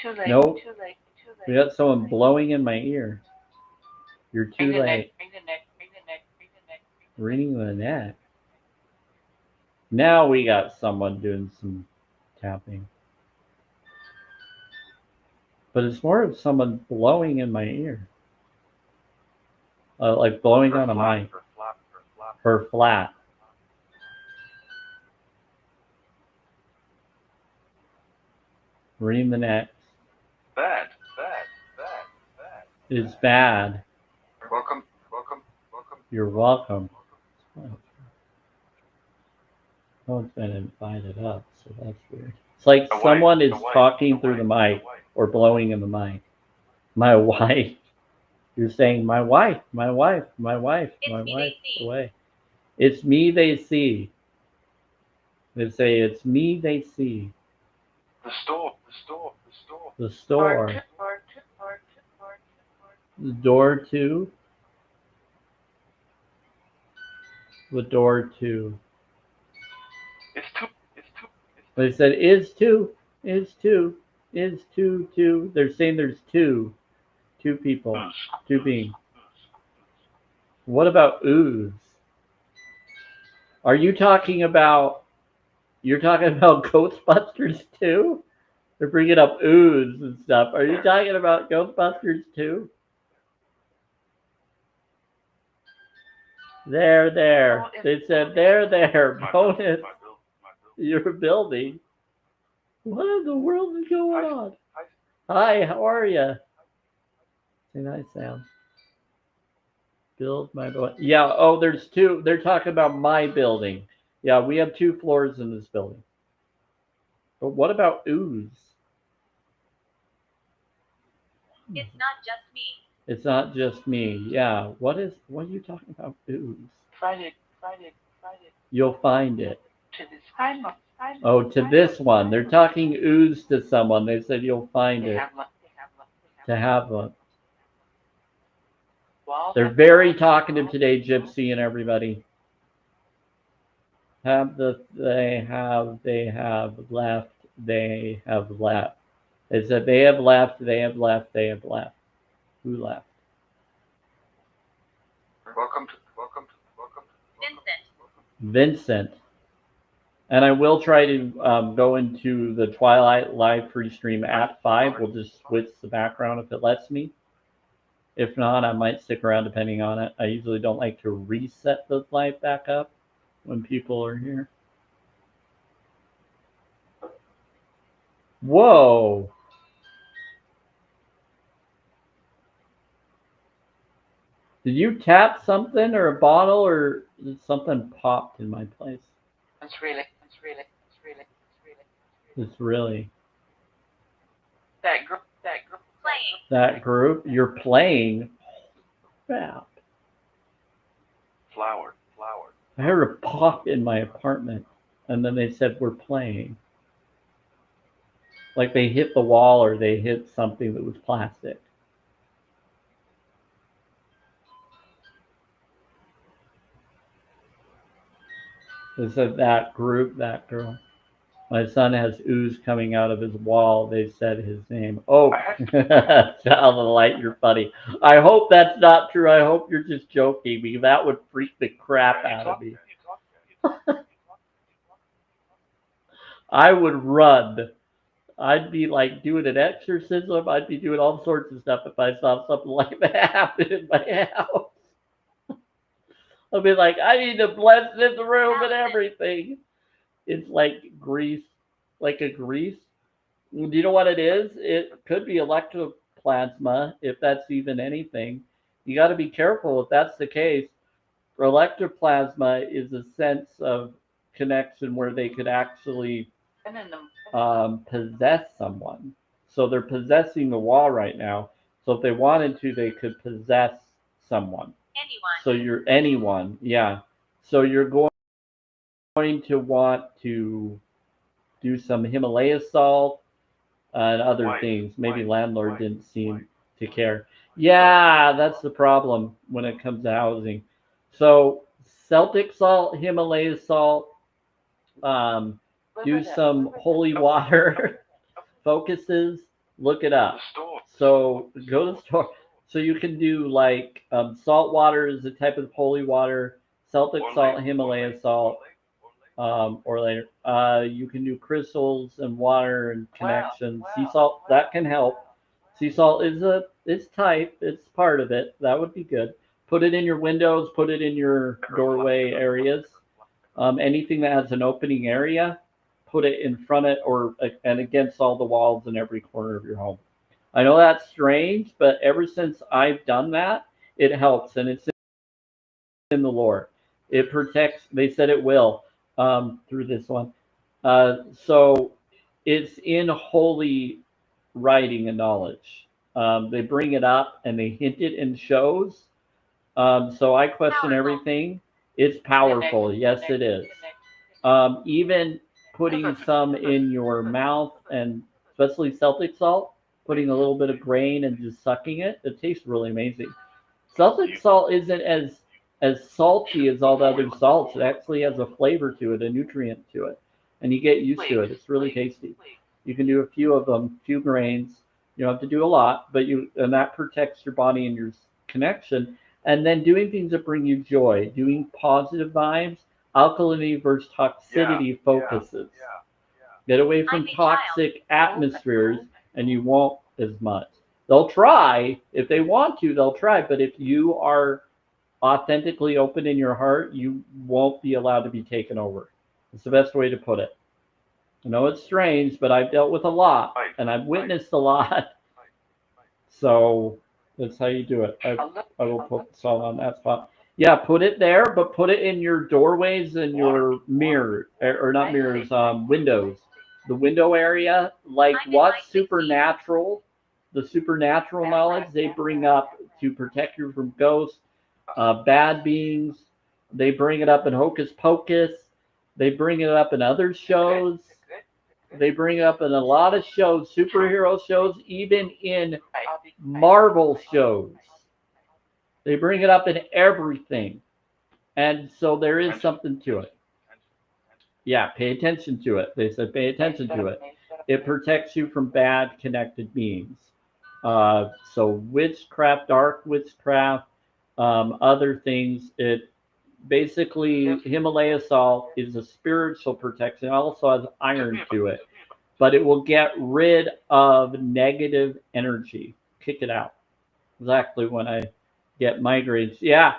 Too late. Nope. Too late. Too late. We got someone blowing in my ear. You're too late. Bring the neck. Bring the neck. Bring the neck. Ringing the neck. Now we got someone doing some tapping. But it's more of someone blowing in my ear. Like blowing on a mic. Her flat. Ring the neck. Bad. Is bad. Welcome. You're welcome. Oh, it's been invited up, so that's weird. It's like someone is talking through the mic or blowing in the mic. My wife. You're saying my wife, my wife, my wife, my wife away. It's me they see. They say it's me they see. The store. The store. The door to. The door to. It's two. They said is two. They're saying there's two people, two beings. What about ooze? Are you talking about? You're talking about Ghostbusters 2? They're bringing up ooze and stuff. Are you talking about Ghostbusters 2? There. They said there. Bonus. Your building. What in the world is going on? Hi, how are you? Say nice, Sam. Build my building. Yeah, oh, there's two. They're talking about my building. Yeah, we have 2 floors in this building. But what about ooze? It's not just me. It's not just me. Yeah, what are you talking about, ooze? Find it. You'll find it. To this. Find it. Oh, to this one. They're talking ooze to someone. They said you'll find They it. have one. To have one. Well, They're very talkative today, Gypsy and everybody. They have left. They have left. They said they have left. Who left? Welcome. Vincent. And I will try to go into the Twilight live free stream at 5. We'll just switch the background if it lets me. If not, I might stick around depending on it. I usually don't like to reset the live back up when people are here. Whoa. Did you tap something or a bottle or something popped in my place? It's really. It's really. That group. Playing. That group? You're playing? Crap. Flower. I heard a pop in my apartment, and then they said we're playing. Like they hit the wall or they hit something that was plastic. They said that group, that girl. My son has ooze coming out of his wall. They said his name. Oh, child of the light, you're funny. I hope that's not true. I hope you're just joking because that would freak the crap out of me. I would run. I'd be like doing an exorcism. I'd be doing all sorts of stuff if I saw something like that happen in my house. I'll be like, I need to blend in the room and everything. It's like grease, like a grease. Do you know what it is? It could be electroplasma, if that's even anything. You got to be careful if that's the case. Electroplasma is a sense of connection where they could actually And then possess someone. So they're possessing the wall right now. So if they wanted to, they could possess someone. Anyone. So you're anyone, yeah. So you're going to want to do some Himalaya salt and other White, things. Maybe white, landlord white, didn't seem white, to white. care. Yeah, that's the problem when it comes to housing. So Celtic salt, Himalaya salt, um, do some holy water focuses. Look it The up. store. So go to the store. So you can do like salt water is a type of holy water. Celtic salt, Himalaya salt, or later. You can do crystals and water and connection. Sea salt that can help. Sea salt is type. It's part of it. That would be good. Put it in your windows. Put it in your doorway areas. Anything that has an opening area, put it in front of or and against all the walls in every corner of your home. I know that's strange, but ever since I've done that, it helps, and it's in the lore. It protects. They said it will through this one. So it's in holy writing and knowledge. They bring it up and they hint it in shows. So I question Powerful. everything. It's powerful. Yes, it is. Even putting some in your mouth and especially Celtic salt, putting a little bit of grain and just sucking it, it tastes really amazing. Celtic salt isn't as salty as all the other salts. It actually has a flavor to it, a nutrient to it, and you get used to it. It's really tasty. You can do a few of them, few grains. You don't have to do a lot, but you and that protects your body and your connection. And then doing things that bring you joy, doing positive vibes, alkalinity versus toxicity focuses. Get away from I'm a toxic atmospheres, and you won't as much. They'll try if they want to. They'll try, but if you are authentically open in your heart, you won't be allowed to be taken over. It's the best way to put it. I know it's strange, but I've dealt with a lot and I've witnessed a lot. So that's how you do it. I will put salt on that spot. Yeah, put it there, but put it in your doorways and your mirror, or not mirrors, windows. The window area, like what supernatural, the supernatural knowledge they bring up to protect you from ghosts, bad beings. They bring it up in Hocus Pocus. They bring it up in other shows. They bring it up in a lot of shows, superhero shows, even in Marvel shows. They bring it up in everything. And so there is something to it. Yeah, pay attention to it. They said pay attention to it. It protects you from bad connected beings. So witchcraft, dark witchcraft, other things. It basically Himalaya salt is a spiritual protection. It also has iron to it, but it will get rid of negative energy. Kick it out. Exactly when I get migraines. Yeah,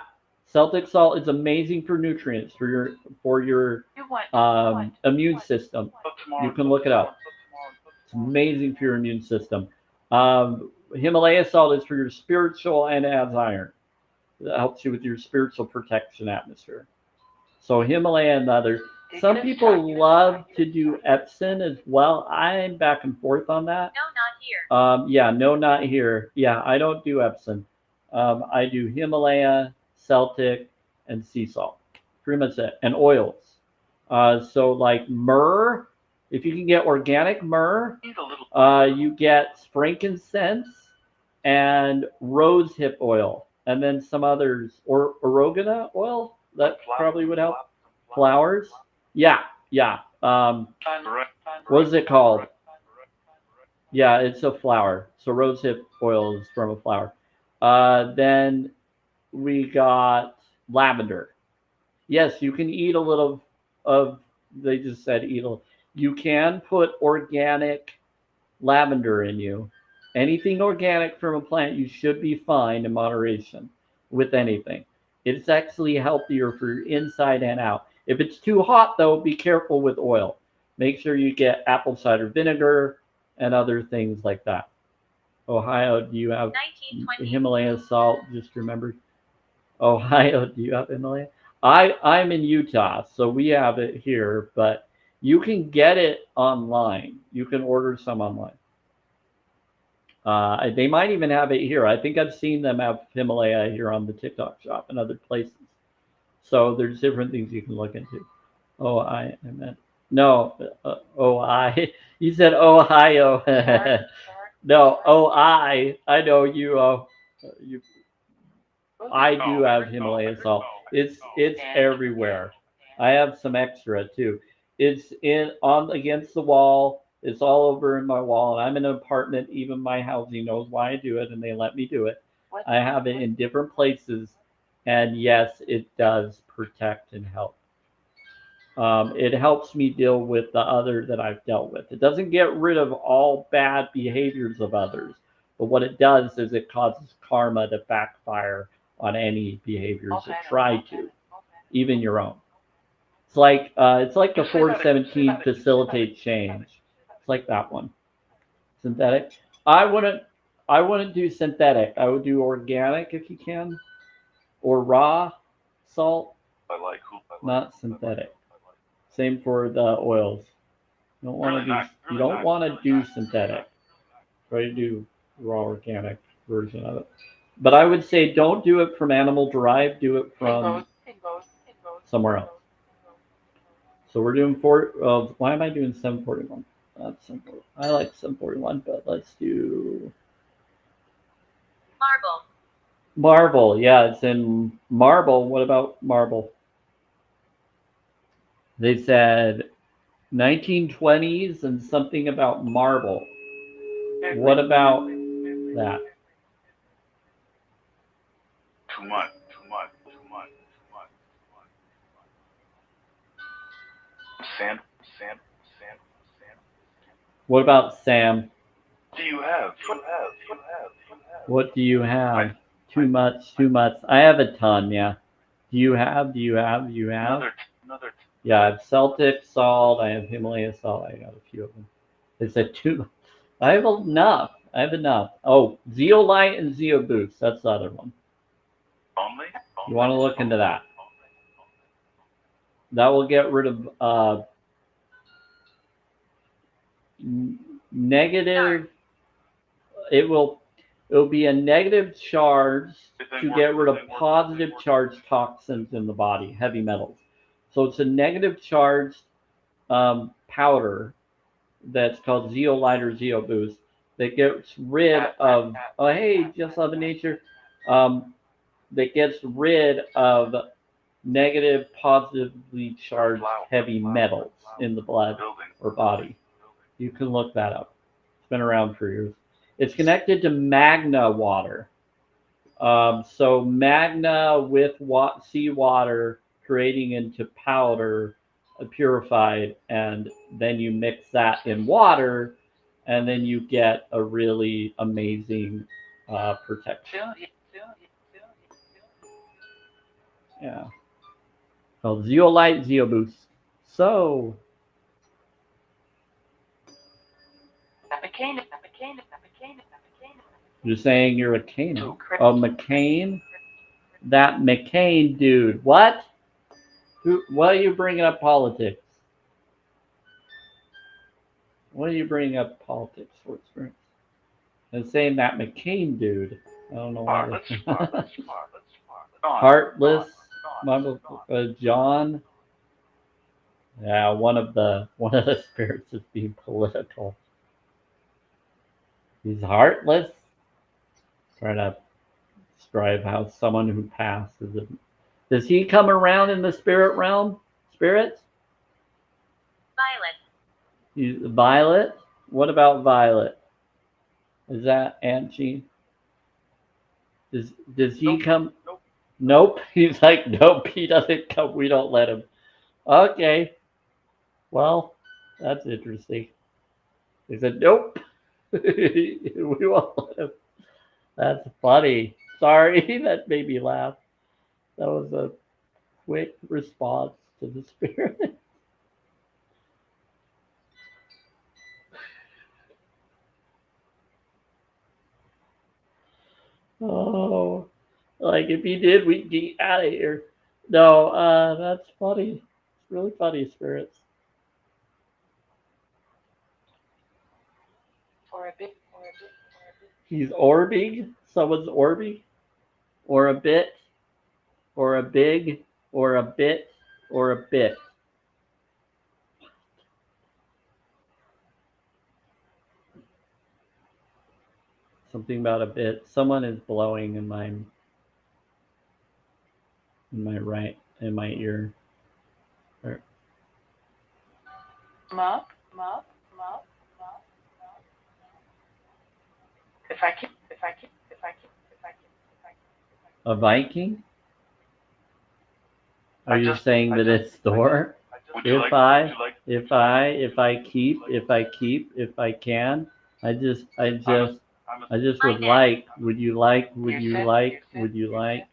Celtic salt is amazing for nutrients for your immune system. You can look it up. It's amazing for your immune system. Himalaya salt is for your spiritual and it has iron. That helps you with your spiritual protection atmosphere. So Himalaya and others. Some people love to do Epsom as well. I'm back and forth on that. No, not here. Yeah, no, not here. Yeah, I don't do Epsom. I do Himalaya, Celtic, and sea salt. Pretty much it. And oils. So like myrrh, if you can get organic myrrh, you get frankincense and rose hip oil, and then some others, or oregano oil. That probably would help. Flowers. Yeah, yeah. What is it called? Yeah, it's a flower. So rosehip oil is from a flower. Then we got lavender. Yes, you can eat a little of. They just said eat a. You can put organic lavender in you. Anything organic from a plant, you should be fine in moderation with anything. It's actually healthier for your inside and out. If it's too hot, though, be careful with oil. Make sure you get apple cider vinegar and other things like that. Ohio, do you have 1920. Himalaya salt? Just remember. Ohio, do you have Himalaya? I'm in Utah, so we have it here, but you can get it online. You can order some online. They might even have it here. I think I've seen them have Himalaya here on the TikTok shop and other places. So there's different things you can look into. Oh, I meant no. I. You said Ohio. No, I know you. You. I do have Himalaya salt. It's everywhere. I have some extra too. It's in on against the wall. It's all over in my wall. And I'm in an apartment. Even my housing knows why I do it, and they let me do it. I have it in different places, and yes, it does protect and help. It helps me deal with the other that I've dealt with. It doesn't get rid of all bad behaviors of others, but what it does is it causes karma to backfire on any behaviors that try to, even your own. It's like the 417 facilitate change. It's like that one. Synthetic. I wouldn't I wouldn't do synthetic. I would do organic if you can, or raw salt, not synthetic. Same for the oils. You don't want to do synthetic. Try to do raw organic version of it. But I would say don't do it from animal derived. Do it from somewhere else. So we're doing four. Why am I doing 741? That's simple. I like 741, but let's do Marble. marble. Yeah, it's in marble. What about marble? They said 1920s and something about marble. What about that? Too much, too much, too much, too much, too much. Sand. What about Sam? Do you have? What do you have? Too much, too much. I have a ton, yeah. Do you have? Do you have? Do you have? Another. Yeah, I have Celtic salt. I have Himalaya salt. I got a few of them. They said two. I have enough. I have enough. Oh, Zeolite and Zeoboost. That's the other one. Only? You want to look into that. That will get rid of negative. It will be a negative charge to get rid of positive charge toxins in the body, heavy metals. So it's a negative charged powder that's called Zeolite or Zeoboost that gets rid of. Oh, hey, just love in nature. That gets rid of negative, positively charged heavy metals in the blood or body. You can look that up. It's been around for years. It's connected to magna water. So magna with seawater creating into powder, purified, and then you mix that in water, and then you get a really amazing protection. Yeah. Called Zeolite Zeoboost. So you're saying you're a Canaan. Oh, McCain? That McCain dude. What? Why are you bringing up politics? Why are you bringing up politics for experience? And saying that McCain dude. I don't know why. Heartless. John. Yeah, one of the spirits is being political. He's heartless. Trying to describe how someone who passes. Does he come around in the spirit realm? Spirits? Violet. He's Violet? What about Violet? Is that Angie? Does he come? Nope. He's like, nope, he doesn't come. We don't let him. Okay. Well, that's interesting. He said, nope. We won't let him. That's funny. Sorry, that made me laugh. That was a quick response to the spirit. Oh, like if you did, we'd get out of here. No, that's funny. It's really funny, spirits. For a bit. He's orbing. Someone's orbing, or a bit, or a big, or a bit, or a bit. Something about a bit. Someone is blowing in my ear. Or- Mop. If I keep. A Viking? Are I you just- saying I that just- it's Thor? Would you If like? I, Would you like? if I, if I keep, if I can, I just I'm would like. Would you like? Would you like? Would you like?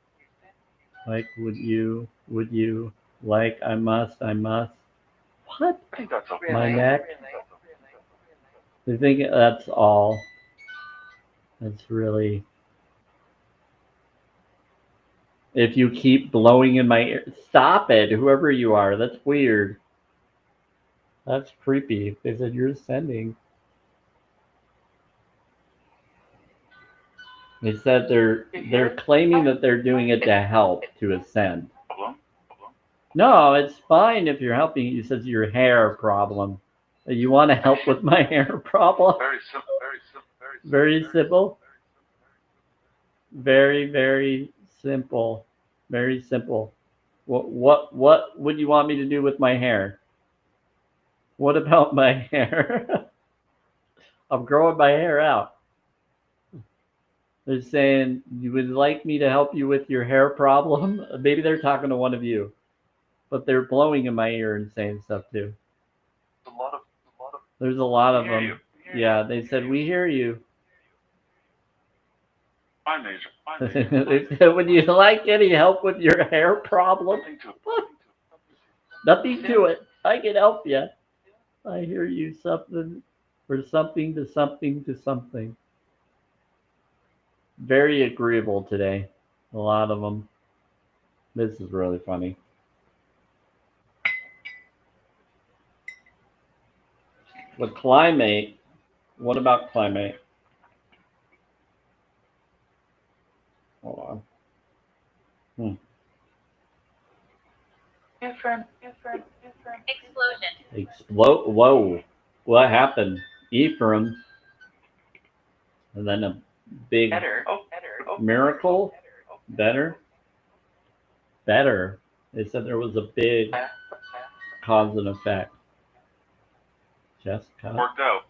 Like, would you like? I must. What? I think that's okay. My neck? I think that's all. That's really. If you keep blowing in my ear, stop it, whoever you are. That's weird. That's creepy. They said you're sending. They said they're claiming that they're doing it to help to ascend. Problem? No, it's fine if you're helping. You said your hair problem. You want to help with my hair problem? Very simple. Very simple. Very, very simple. Very simple. What would you want me to do with my hair? What about my hair? I'm growing my hair out. They're saying you would like me to help you with your hair problem. Maybe they're talking to one of you, but they're blowing in my ear and saying stuff too. There's a lot of Hear them. you. Yeah, they said we hear you. Fine, Major. They said, would you like any help with your hair problem? Nothing to it. I can help you. I hear you something or something to something to something. Very agreeable today. A lot of them. This is really funny. The climate. What about climate? Hold on. Affirm. Explosion. Explode. Whoa. What happened? Ephraim. And then a big Better. miracle. Better. They said there was a big cause and effect. Jessica. Worked out.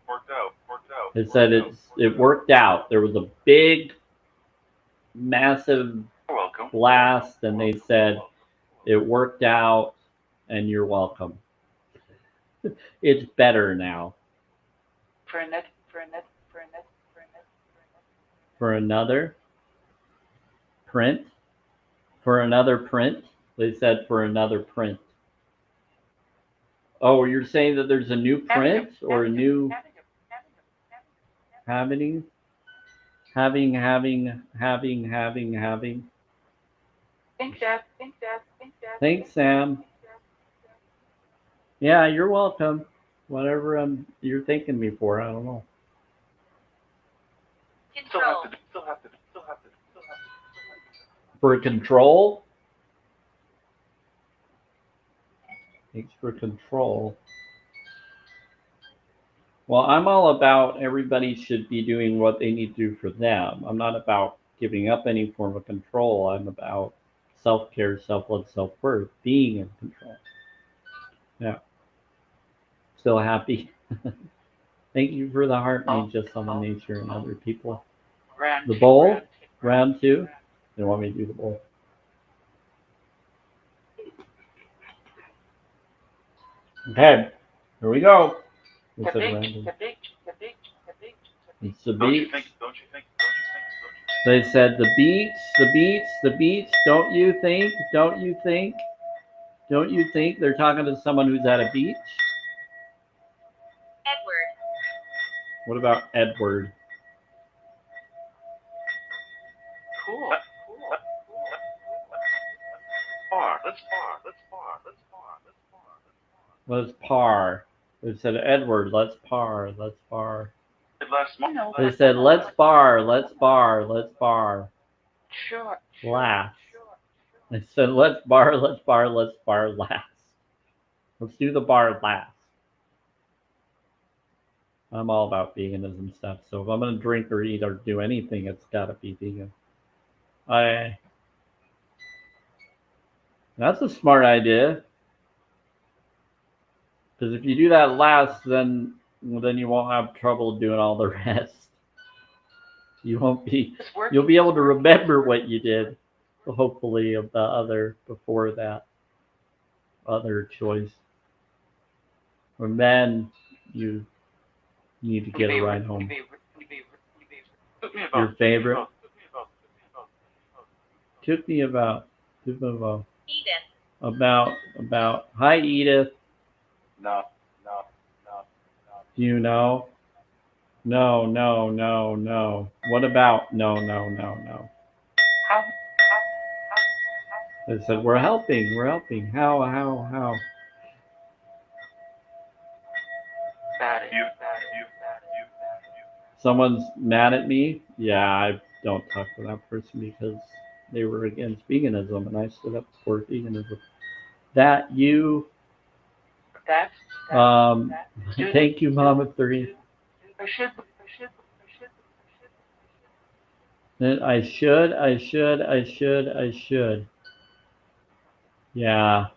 It said it worked out. There was a big, massive You're welcome. blast, and they said it worked out, and you're welcome. It's better now. For another. For another print. For another print. They said for another print. Oh, you're saying that there's a new print or a new having. Think that. Thanks, Sam. Yeah, you're welcome. Whatever you're thanking me for, I don't know. Still Control. have to. For control? Thanks for control. Well, I'm all about everybody should be doing what they need to do for them. I'm not about giving up any form of control. I'm about self-care, self-love, self-worth, being in control. Yeah. Still happy. Thank you for the heart made just on the nature and other people. Round The two, bowl, round round 2. They want me to do the bowl. Okay, here we go. two. It's a The random. big. It's the Don't you beach. think? They said the beach, the beach, the beach. Don't you think? Don't you think? Don't you think they're talking to someone who's at a beach? Edward. What about Edward? Cool. Let's par. They said Edward, let's par, let's par. You know, They said let's bar, let's bar, let's bar. Sure. Laugh. They said let's bar, let's bar, let's bar last. Let's do the bar last. I'm all about veganism stuff, so if I'm gonna drink or eat or do anything, it's gotta be vegan. That's a smart idea. Because if you do that last, then you won't have trouble doing all the rest. You won't be. You'll be able to remember what you did, hopefully, of the other before that other choice. And then you need to get a ride home. Your favorite? Took me about. Edith. About. Hi, Edith. No. Do you know? No. What about no? How? They said we're helping. How? Got it. Someone's mad at me? Yeah, I don't talk to that person because they were against veganism and I stood up for veganism. That you That's thank you, Mama 3. I should. I should. Yeah.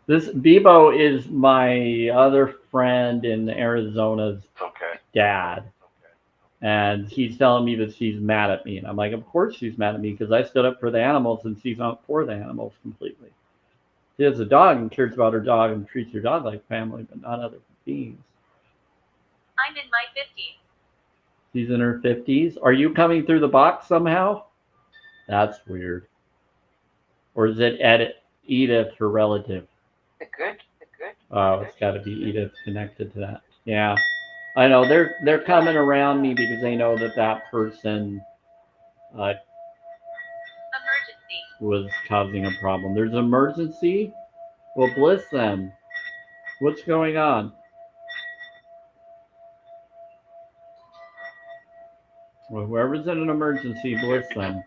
This Bebo is my other friend in Arizona's Okay. dad. And he's telling me that she's mad at me. And I'm like, of course she's mad at me because I stood up for the animals and she's not for the animals completely. She has a dog and cares about her dog and treats her dog like family, but not other beings. I'm in my 50s. She's in her 50s. Are you coming through the box somehow? That's weird. Or is it Edith, her relative? The good. Oh, it's got to be Edith connected to that. Yeah. I know they're coming around me because they know that person Emergency. was causing a problem. There's an emergency? Well, bless them. What's going on? Well, whoever's in an emergency, bless them.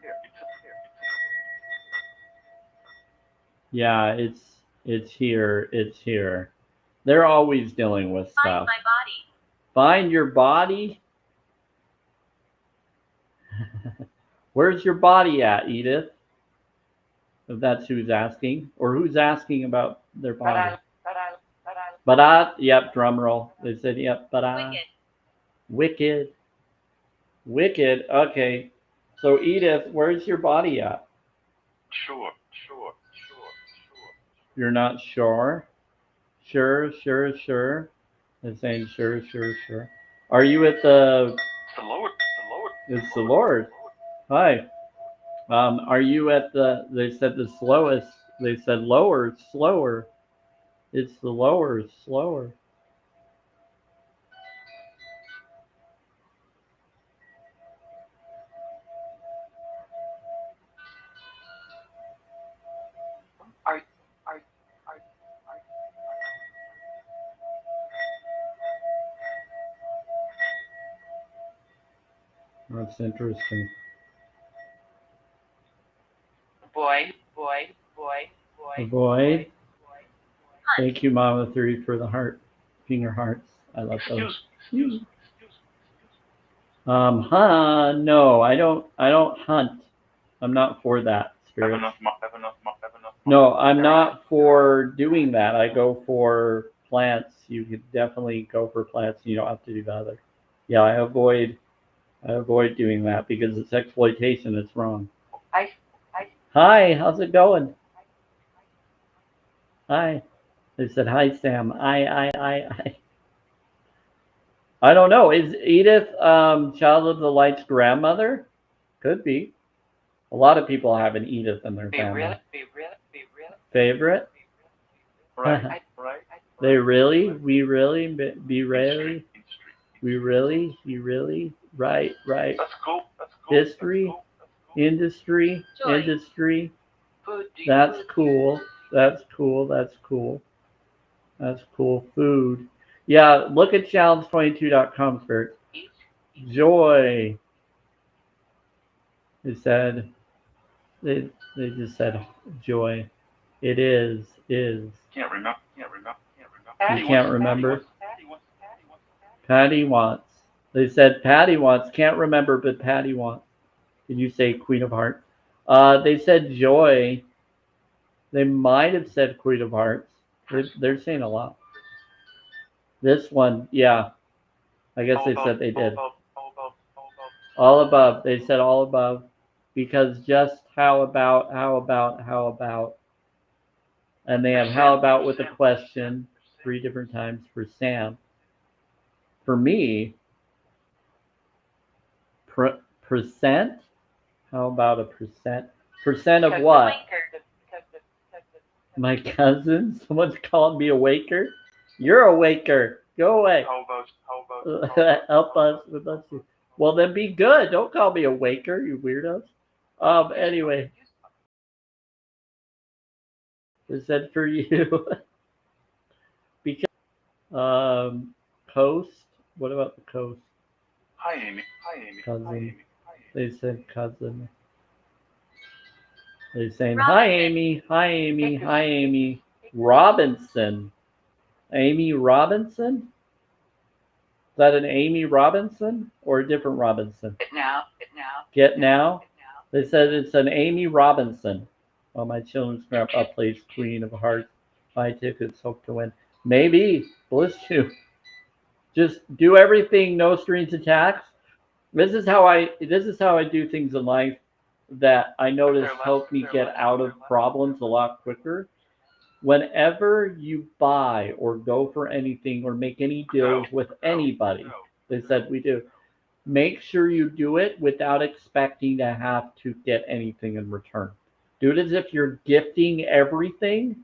Yeah, it's here. They're always dealing with Find stuff. my body. Find your body? Where's your body at, Edith? If that's who's asking. Or who's asking about their body. But yep, drum roll. They said, yep, but Wicked. Okay. So Edith, where's your body at? Sure. You're not sure? Sure. They're saying sure. Are you at the... It's the Lord. Hi. Are you at the... They said the slowest. They said lower, slower. It's the lower, slower. That's interesting. Boy. Avoid. Thank you, Mama 3, for the heart. Finger hearts. I love those. No, I don't hunt. I'm not for that, Spirit. No, I'm not for doing that. I go for plants. You could definitely go for plants. You don't have to do the other. Yeah, I avoid doing that because it's exploitation. It's wrong. Hi, how's it going? Hi. They said hi, Sam. I don't know. Is Edith Child of the Light's grandmother? Could be. A lot of people have an Edith in their Be family. really. Favorite? Right. Right. They really? We really? Be really? We really? You really? Right. That's cool. That's cool. History? That's cool. That's cool. Industry? Joy. Industry? Food. That's cool. That's cool. That's cool. That's cool. Food. Yeah, look at challenge22.com, Spirit. Eat. Joy. They said, they just said joy. It is. Can't remember. Can't remember. Can't remember. You can't remember? Patty wants. Patty wants. They said Patty wants. Can't remember, but Patty wants. Did you say Queen of Hearts? They said joy. They might have said Queen of Hearts. They're saying a lot. This one, yeah. I guess they said they did. All above. They said all above. Because just how about. And they have how about with a question 3 different times for Sam. For me, percent? How about a percent? Percent of what? My cousin? Someone's calling me a waker? You're a waker. Go away. How about? Help us with us. Well, then be good. Don't call me a waker, you weirdos. Anyway. Is that for you? Because coast. What about the coast? Hi, Amy. Cousin. Hi, Amy. They said cousin. They're saying hi, Amy. Hi, Amy. Hi, Amy. Robinson. Amy Robinson? Is that an Amy Robinson or a different Robinson? Get now. They said it's an Amy Robinson. Oh, my children's grandpa plays Queen of Hearts. Buy tickets, hope to win. Maybe. Bless you. Just do everything, no strings attached. This is how I do things in life that I notice help me get out of problems a lot quicker. Whenever you buy or go for anything or make any deals with anybody, they said we do, make sure you do it without expecting to have to get anything in return. Do it as if you're gifting everything,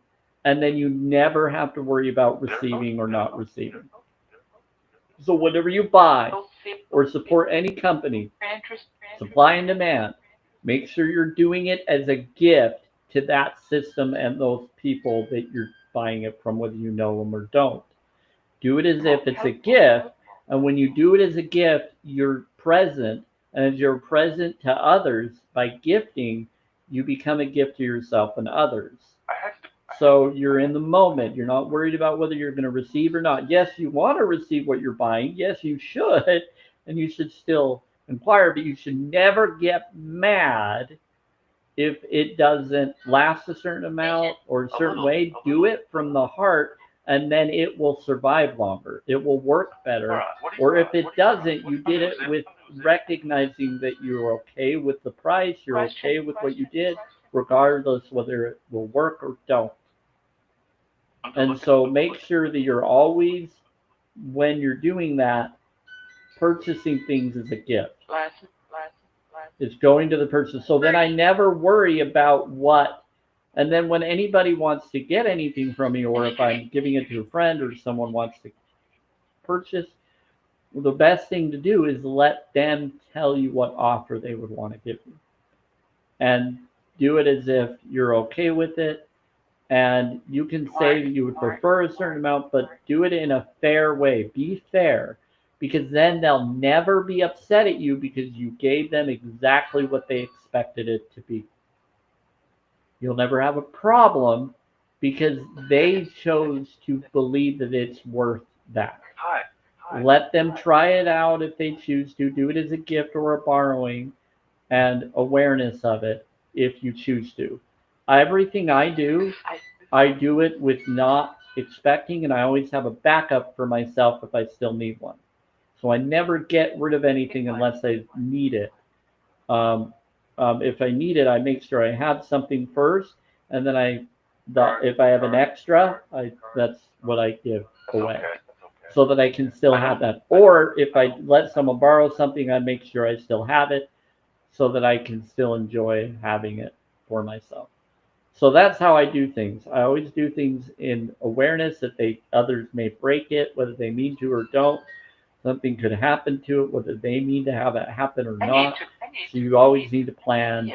and then you never have to worry about receiving or not receiving. So whenever you buy or support any company, supply and demand, make sure you're doing it as a gift to that system and those people that you're buying it from, whether you know them or don't. Do it as if it's a gift, and when you do it as a gift, you're present, and as you're present to others by gifting, you become a gift to yourself and others. So you're in the moment. You're not worried about whether you're going to receive or not. Yes, you want to receive what you're buying. Yes, you should, and you should still inquire, but you should never get mad if it doesn't last a certain amount or a certain way. Do it from the heart, and then it will survive longer. It will work better. Or if it doesn't, you did it with recognizing that you're okay with the price, you're okay with what you did, regardless whether it will work or don't. And so make sure that you're always, when you're doing that, purchasing things as a gift. It's going to the person. So then I never worry about what. And then when anybody wants to get anything from me, or if I'm giving it to a friend or someone wants to purchase, well, the best thing to do is let them tell you what offer they would want to give you. And do it as if you're okay with it. And you can say that you would prefer a certain amount, but do it in a fair way. Be fair. Because then they'll never be upset at you because you gave them exactly what they expected it to be. You'll never have a problem because they chose to believe that it's worth that. Let them try it out if they choose to. Do it as a gift or a borrowing, and awareness of it if you choose to. Everything I do it with not expecting, and I always have a backup for myself if I still need one. So I never get rid of anything unless I need it. If I need it, I make sure I have something first, and then if I have an extra, that's what I give away, so that I can still have that. Or if I let someone borrow something, I make sure I still have it, so that I can still enjoy having it for myself. So that's how I do things. I always do things in awareness that others may break it, whether they mean to or don't. Something could happen to it, whether they mean to have it happen or not. So you always need to plan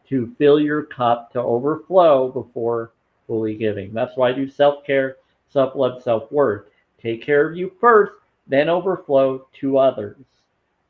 to fill your cup to overflow before fully giving. That's why I do self-care, self-love, self-worth. Take care of you first, then overflow to others.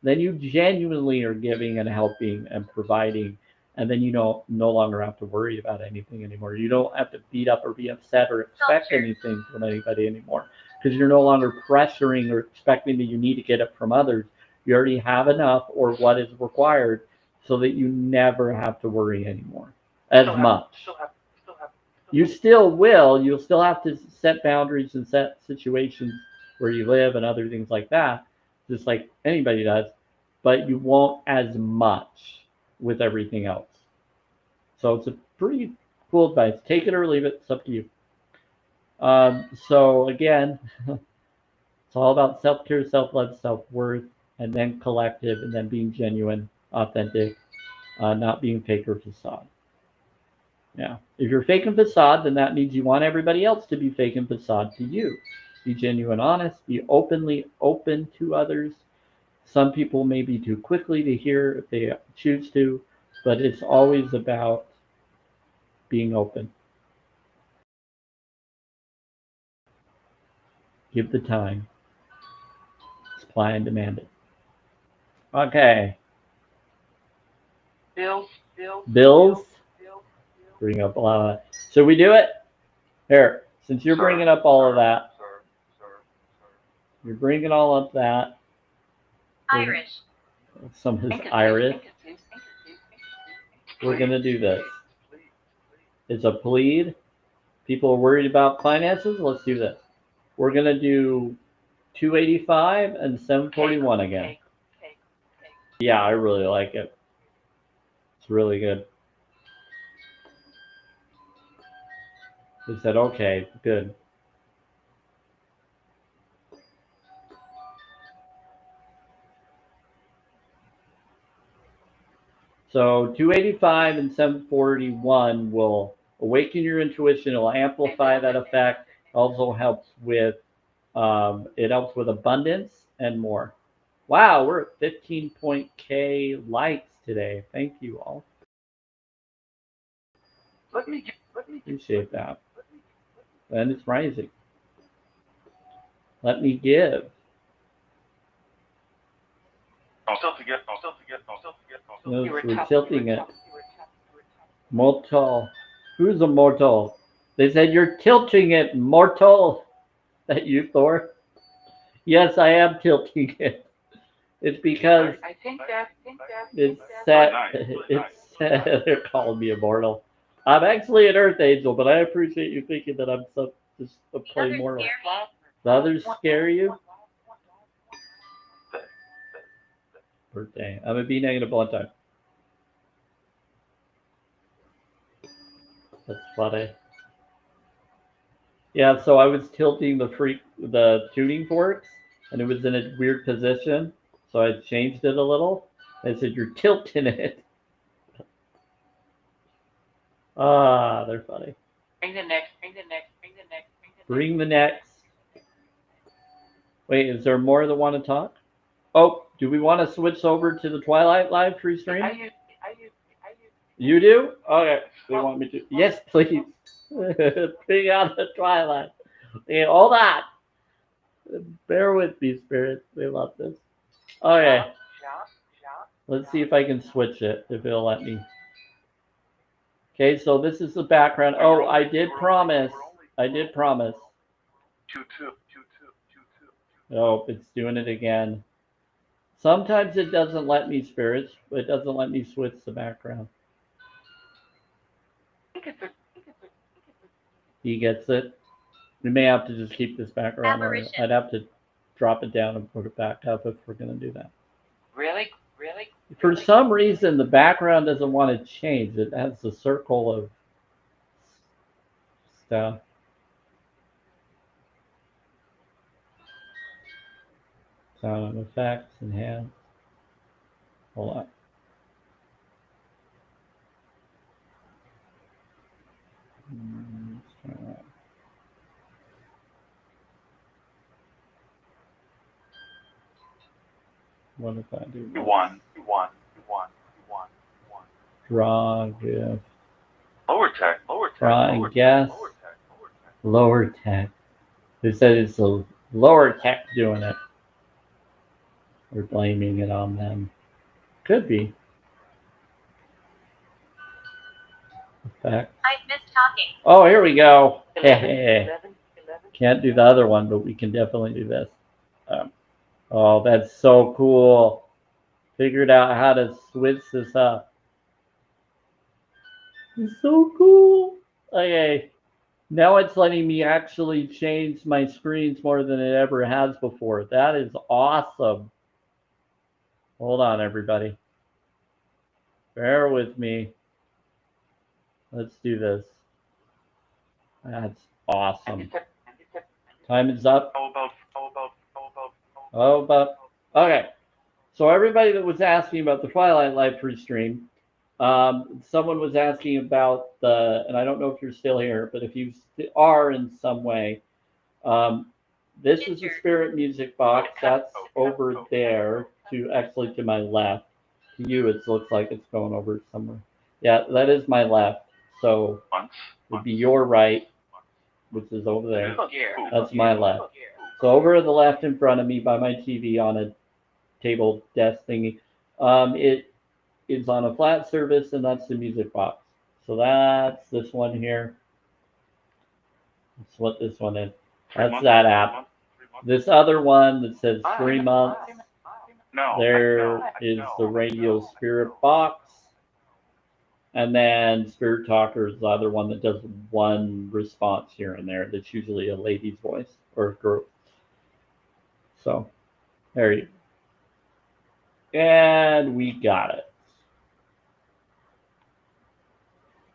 Then you genuinely are giving and helping and providing, and then you no longer have to worry about anything anymore. You don't have to beat up or be upset or expect anything from anybody anymore because you're no longer pressuring or expecting that you need to get it from others. You already have enough or what is required so that you never have to worry anymore as much. You still will. You'll still have to set boundaries and set situations where you live and other things like that, just like anybody does, but you won't as much with everything else. So it's a pretty cool advice. Take it or leave it. It's up to you. So again, it's all about self-care, self-love, self-worth, and then collective, and then being genuine, authentic, not being fake or facade. Yeah. If you're fake and facade, then that means you want everybody else to be fake and facade to you. Be genuine, honest, be openly open to others. Some people may be too quickly to hear if they choose to, but it's always about being open. Give the time. Supply and demand it. Okay. Bills. Bring up a lot of that. So we do it? Here, since you're bringing up all of that, you're bringing all up that. Irish. Some of this Irish. We're going to do this. It's a plead. People are worried about finances. Let's do this. We're going to do 285 and 741 again. Yeah, I really like it. It's really good. They said, okay, good. So 285 and 741 will awaken your intuition. It'll amplify that effect. Also helps with it helps with abundance and more. Wow, we're at 15.k likes today. Thank you all. Appreciate that. And it's rising. Let me give. No, we're tilting it. Mortal. Who's a mortal? They said you're tilting it, mortal. That you, Thor? Yes, I am tilting it. It's because it's set. It's they're calling me immortal. I'm actually an Earth Angel, but I appreciate you thinking that I'm just a plain mortal. The others scare you? Birthday. I'm a B negative one time. That's funny. Yeah, so I was tilting the tuning forks, and it was in a weird position, so I changed it a little. I said, "You're tilting it." Ah, they're funny. Bring the next. Wait, is there more that want to talk? Oh, do we want to switch over to the Twilight live free stream? You do? Okay. They want me to. Yes, please. Bring out the Twilight. Okay, hold on. Bear with me, spirits. They love this. Okay. Let's see if I can switch it, if it'll let me. Okay, so this is the background. Oh, I did promise. Oh, it's doing it again. Sometimes it doesn't let me, spirits. It doesn't let me switch the background. He gets it. We may have to just keep this background. Or I'd have to drop it down and put it back up if we're going to do that. Really? For some reason, the background doesn't want to change. It has a circle of stuff. Sound effects, enhance. Hold on. Let's try that. What if I do You this? won. Draw, GIF. Lower tech. Try and guess. Lower tech. They said it's the lower tech doing it. We're blaming it on them. Could be. Effect. I've missed talking. Oh, here we go. 11. Can't do the other one, but we can definitely do this. Oh, that's so cool. Figured out how to switch this up. It's so cool. Okay. Now it's letting me actually change my screens more than it ever has before. That is awesome. Hold on, everybody. Bear with me. Let's do this. That's awesome. Time is up. Oh, but okay. So everybody that was asking about the Twilight live free stream, someone was asking about the, and I don't know if you're still here, but if you are in some way, this is the Spirit Music box. That's over there to actually to my left. To you, it looks like it's going over somewhere. Yeah, that is my left. So it would be your right, which is over there. That's my left. So over to the left in front of me by my TV on a table desk thingy, it is on a flat surface, and that's the music box. So that's this one here. That's what this one is. That's that app. This other one that says 3 months. There is the Radio Spirit box. And then Spirit Talker is the other one that does one response here and there. That's usually a lady's voice or a girl. So there you go. And we got it.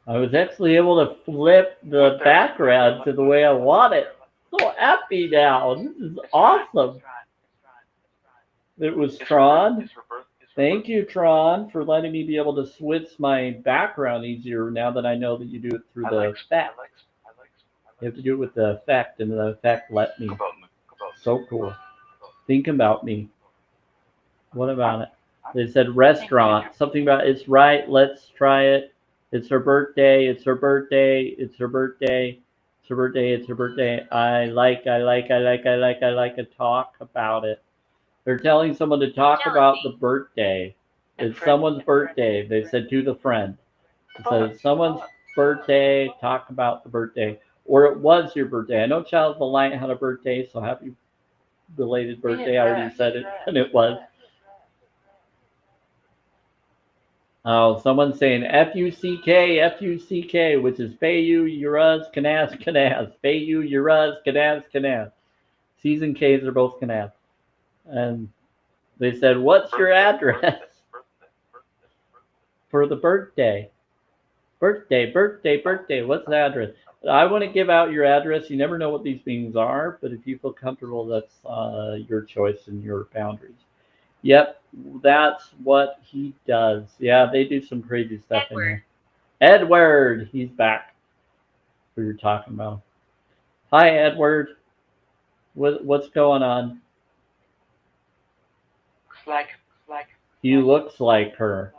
I was actually able to flip the background to the way I want it. So happy now. This is awesome. It was Tron. Thank you, Tron, for letting me be able to switch my background easier now that I know that you do it through the effect. You have to do it with the effect, and the effect let me. So cool. Think about me. What about it? They said restaurant. Something about it's right. Let's try it. It's her birthday. It's her birthday. It's her birthday. It's her birthday. It's her birthday. I like to talk about it. They're telling someone to talk about the birthday. It's someone's birthday. They said to the friend. It says someone's birthday, talk about the birthday. Or it was your birthday. I know Child of the Light had a birthday, so happy belated birthday. I already said it, and it was. Oh, someone's saying F-U-C-K, F-U-C-K, which is Fayu, Uraz, Canaz, Canaz. Fayu, Uraz, Canaz, Canaz. C's and K's are both Canaz. And they said, what's your address for the birthday? Birthday. What's the address? I want to give out your address. You never know what these things are, but if you feel comfortable, that's your choice and your boundaries. Yep, that's what he does. Yeah, they do some crazy stuff in here. Edward, he's back. Who you're talking about? Hi, Edward. What's going on? He looks like her.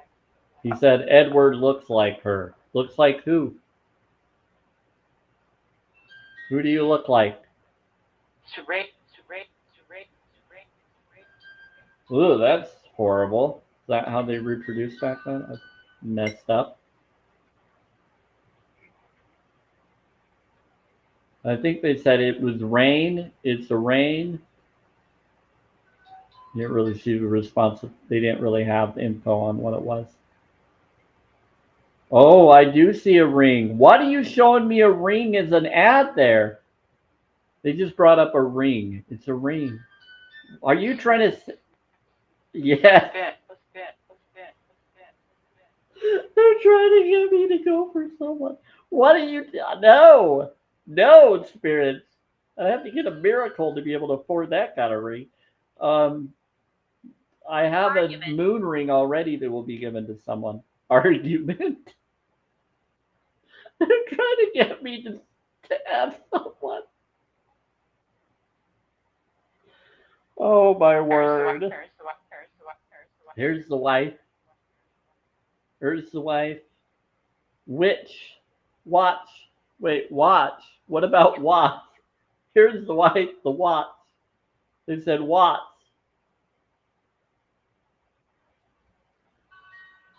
He said Edward looks like her. Looks like who? Who do you look like? Ooh, that's horrible. Is that how they reproduced back then? That's messed up. I think they said it was rain. It's a rain. You didn't really see the response. They didn't really have info on what it was. Oh, I do see a ring. What are you showing me a ring as an ad there? They just brought up a ring. It's a ring. Are you trying to... Yeah. They're trying to get me to go for someone. What are you... No. No, spirits. I have to get a miracle to be able to afford that kind of ring. I have a moon ring already that will be given to someone. Argument. They're trying to get me to have someone. Oh my word. Here's the wife. Here's the wife. Which? Watch. Wait, watch. What about watch? Here's the wife, the watch. They said watch.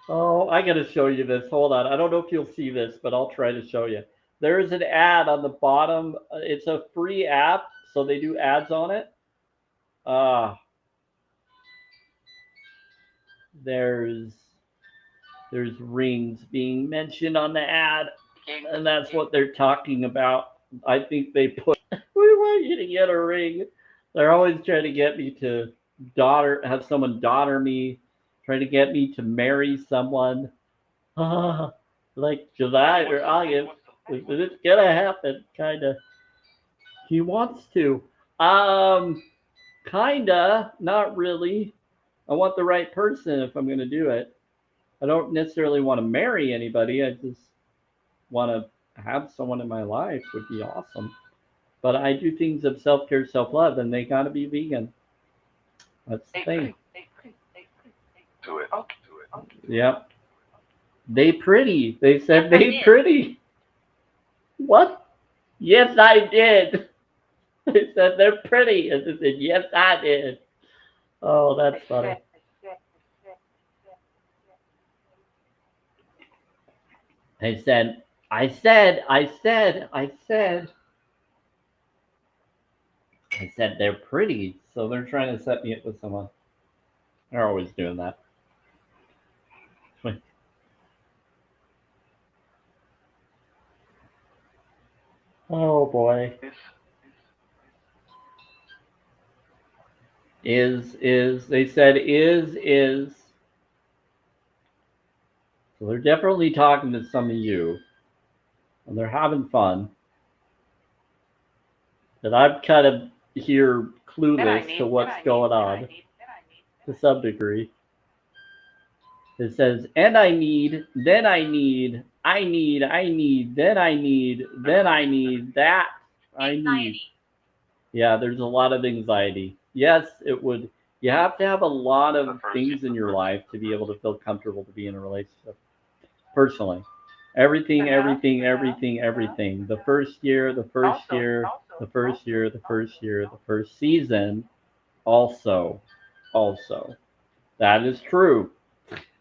Oh, I gotta show you this. Hold on. I don't know if you'll see this, but I'll try to show you. There's an ad on the bottom. It's a free app, so they do ads on it. There's rings being mentioned on the ad, and that's what they're talking about. I think they put, we want you to get a ring. They're always trying to get me to have someone daughter me, trying to get me to marry someone. Like July or August. It's gonna happen, kinda. He wants to. Kinda, not really. I want the right person if I'm gonna do it. I don't necessarily want to marry anybody. I just want to have someone in my life would be awesome. But I do things of self-care, self-love, and they gotta be vegan. That's the thing. Do it. Yep. They pretty. They said they pretty. What? Yes, I did. They said they're pretty. And they said, yes, I did. Oh, that's funny. They said, I said they're pretty. So they're trying to set me up with someone. They're always doing that. Oh boy. They said is. So they're definitely talking to some of you. And they're having fun. And I'm kind of here clueless to what's going on to some degree. It says, and I need, then I need, I need, then I need, then I need, that I need. Anxiety. Yeah, there's a lot of anxiety. Yes, it would. You have to have a lot of things in your life to be able to feel comfortable to be in a relationship. Personally, everything. The first year, the first season, also. That is true.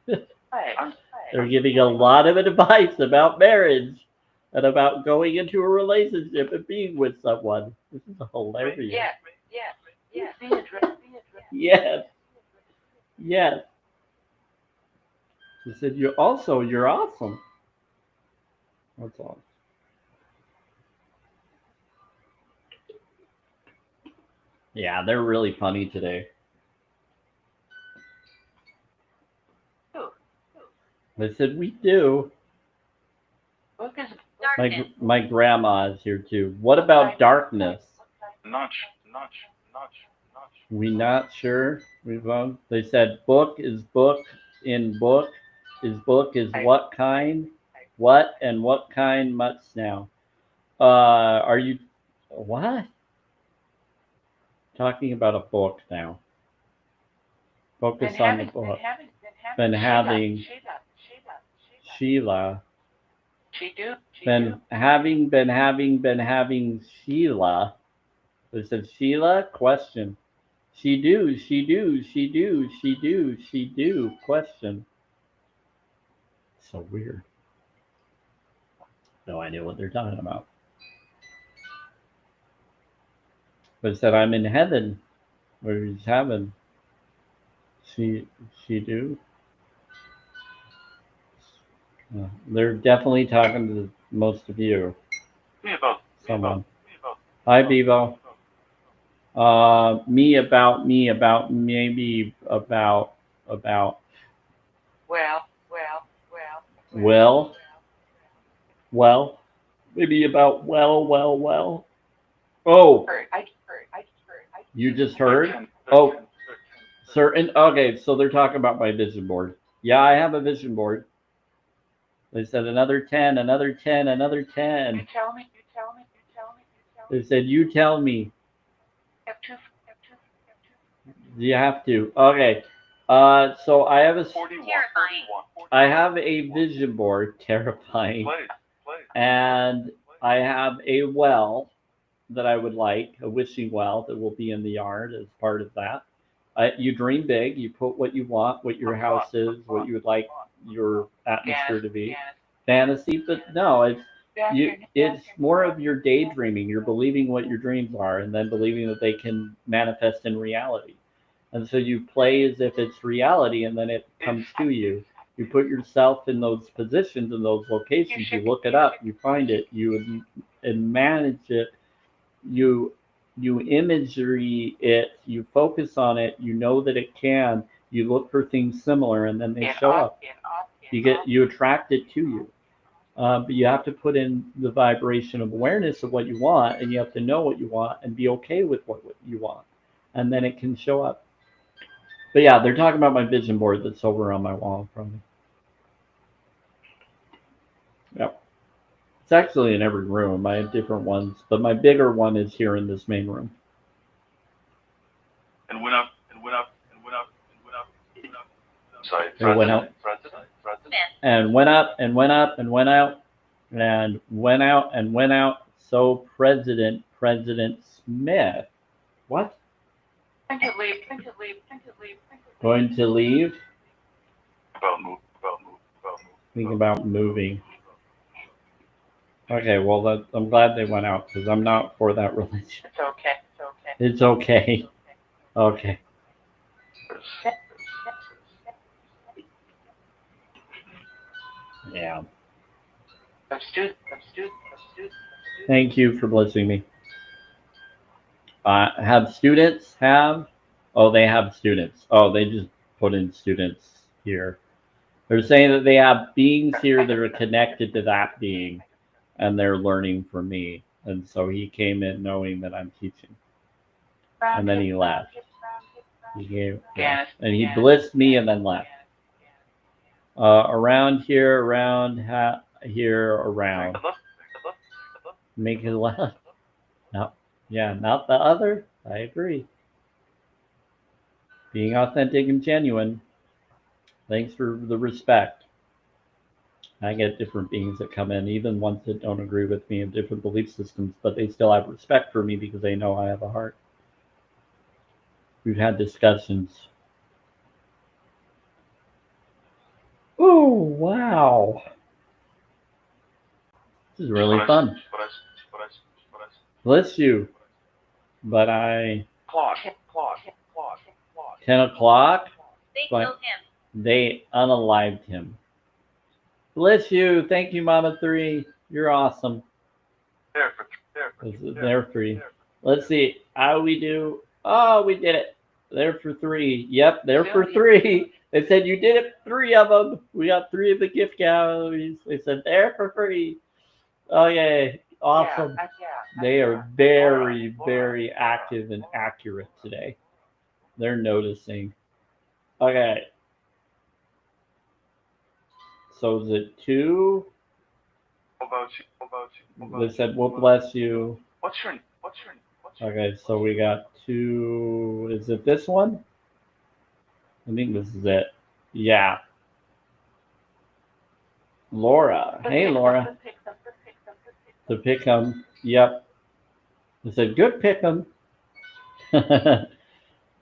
They're giving a lot of advice about marriage and about going into a relationship and being with someone. This is hilarious. Yes. He said, you're awesome. That's all. Yeah, they're really funny today. They said, we do. Darkness. My grandma is here too. What about darkness? Notch. We not sure. They said book is book in book. Is what kind? What and what kind much now? Are you what? Talking about a book now. Focus on the book. Been having Sheila. Been having Sheila. They said Sheila? Question. She do. Question. So weird. No idea what they're talking about. But it said I'm in heaven. Where's heaven? She do. They're definitely talking to most of you. Someone. Hi, Bevo. Me about maybe about. Well, maybe about well. Oh, you just heard? Oh, certain. Okay, so they're talking about my vision board. Yeah, I have a vision board. They said another 10, another 10, another 10. You tell me. They said, you tell me. You have two. You have to. Okay. So I have a 41. Terrifying. 41. I have a vision board, terrifying, Play. and I have a well that I would like, a wishing well that will be in the yard as part of that. You dream big. You put what you want, what your house is, what you would like your atmosphere to be. Fantasy, but no, it's more of your daydreaming. You're believing what your dreams are, and then believing that they can manifest in reality. And so you play as if it's reality, and then it comes to you. You put yourself in those positions, in those locations. You look it up. You find it. And manage it. You you imagery it. You focus on it. You know that it can. You look for things similar, and then they show up. You attract it to you. But you have to put in the vibration of awareness of what you want, and you have to know what you want and be okay with what you want, and then it can show up. But yeah, they're talking about my vision board that's over on my wall in front of me. Yep. It's actually in every room. I have different ones, but my bigger one is here in this main room. And went up. Sorry. It went out. And went up and went up and went out and went out and went out. So President Smith. What? Going to leave. Going to leave? About move. Think about moving. Okay, well, I'm glad they went out because I'm not for that religion. It's okay. It's okay. Okay. Yeah. Students. Thank you for blessing me. Have students have? Oh, they have students. Oh, they just put in students here. They're saying that they have beings here that are connected to that being, and they're learning from me. And so he came in knowing that I'm teaching. And then he left. And he blessed me and then left. Around here, around. Make it left. No. Yeah, not the other. I agree. Being authentic and genuine. Thanks for the respect. I get different beings that come in, even ones that don't agree with me, of different belief systems, but they still have respect for me because they know I have a heart. We've had discussions. Oh, wow. This is really fun. Bless you. But Clock. 10 o'clock, They Fine. killed him. they unalived him. Bless you. Thank you, Mama 3. You're awesome. There for you. Let's see how we do. Oh, we did it. There for 3. Yep, there for 3. They said you did it. 3 of them. We got 3 of the gift galleries. They said there for free. Oh, yay. Awesome. They are very, very active and accurate today. They're noticing. Okay. So is it 2? How about you? They said, we'll bless you. What's your Okay, so we got 2. Is it this one? I think this is it. Yeah. Laura. Hey, Laura. To pick 'em. Yep. I said, good pick 'em.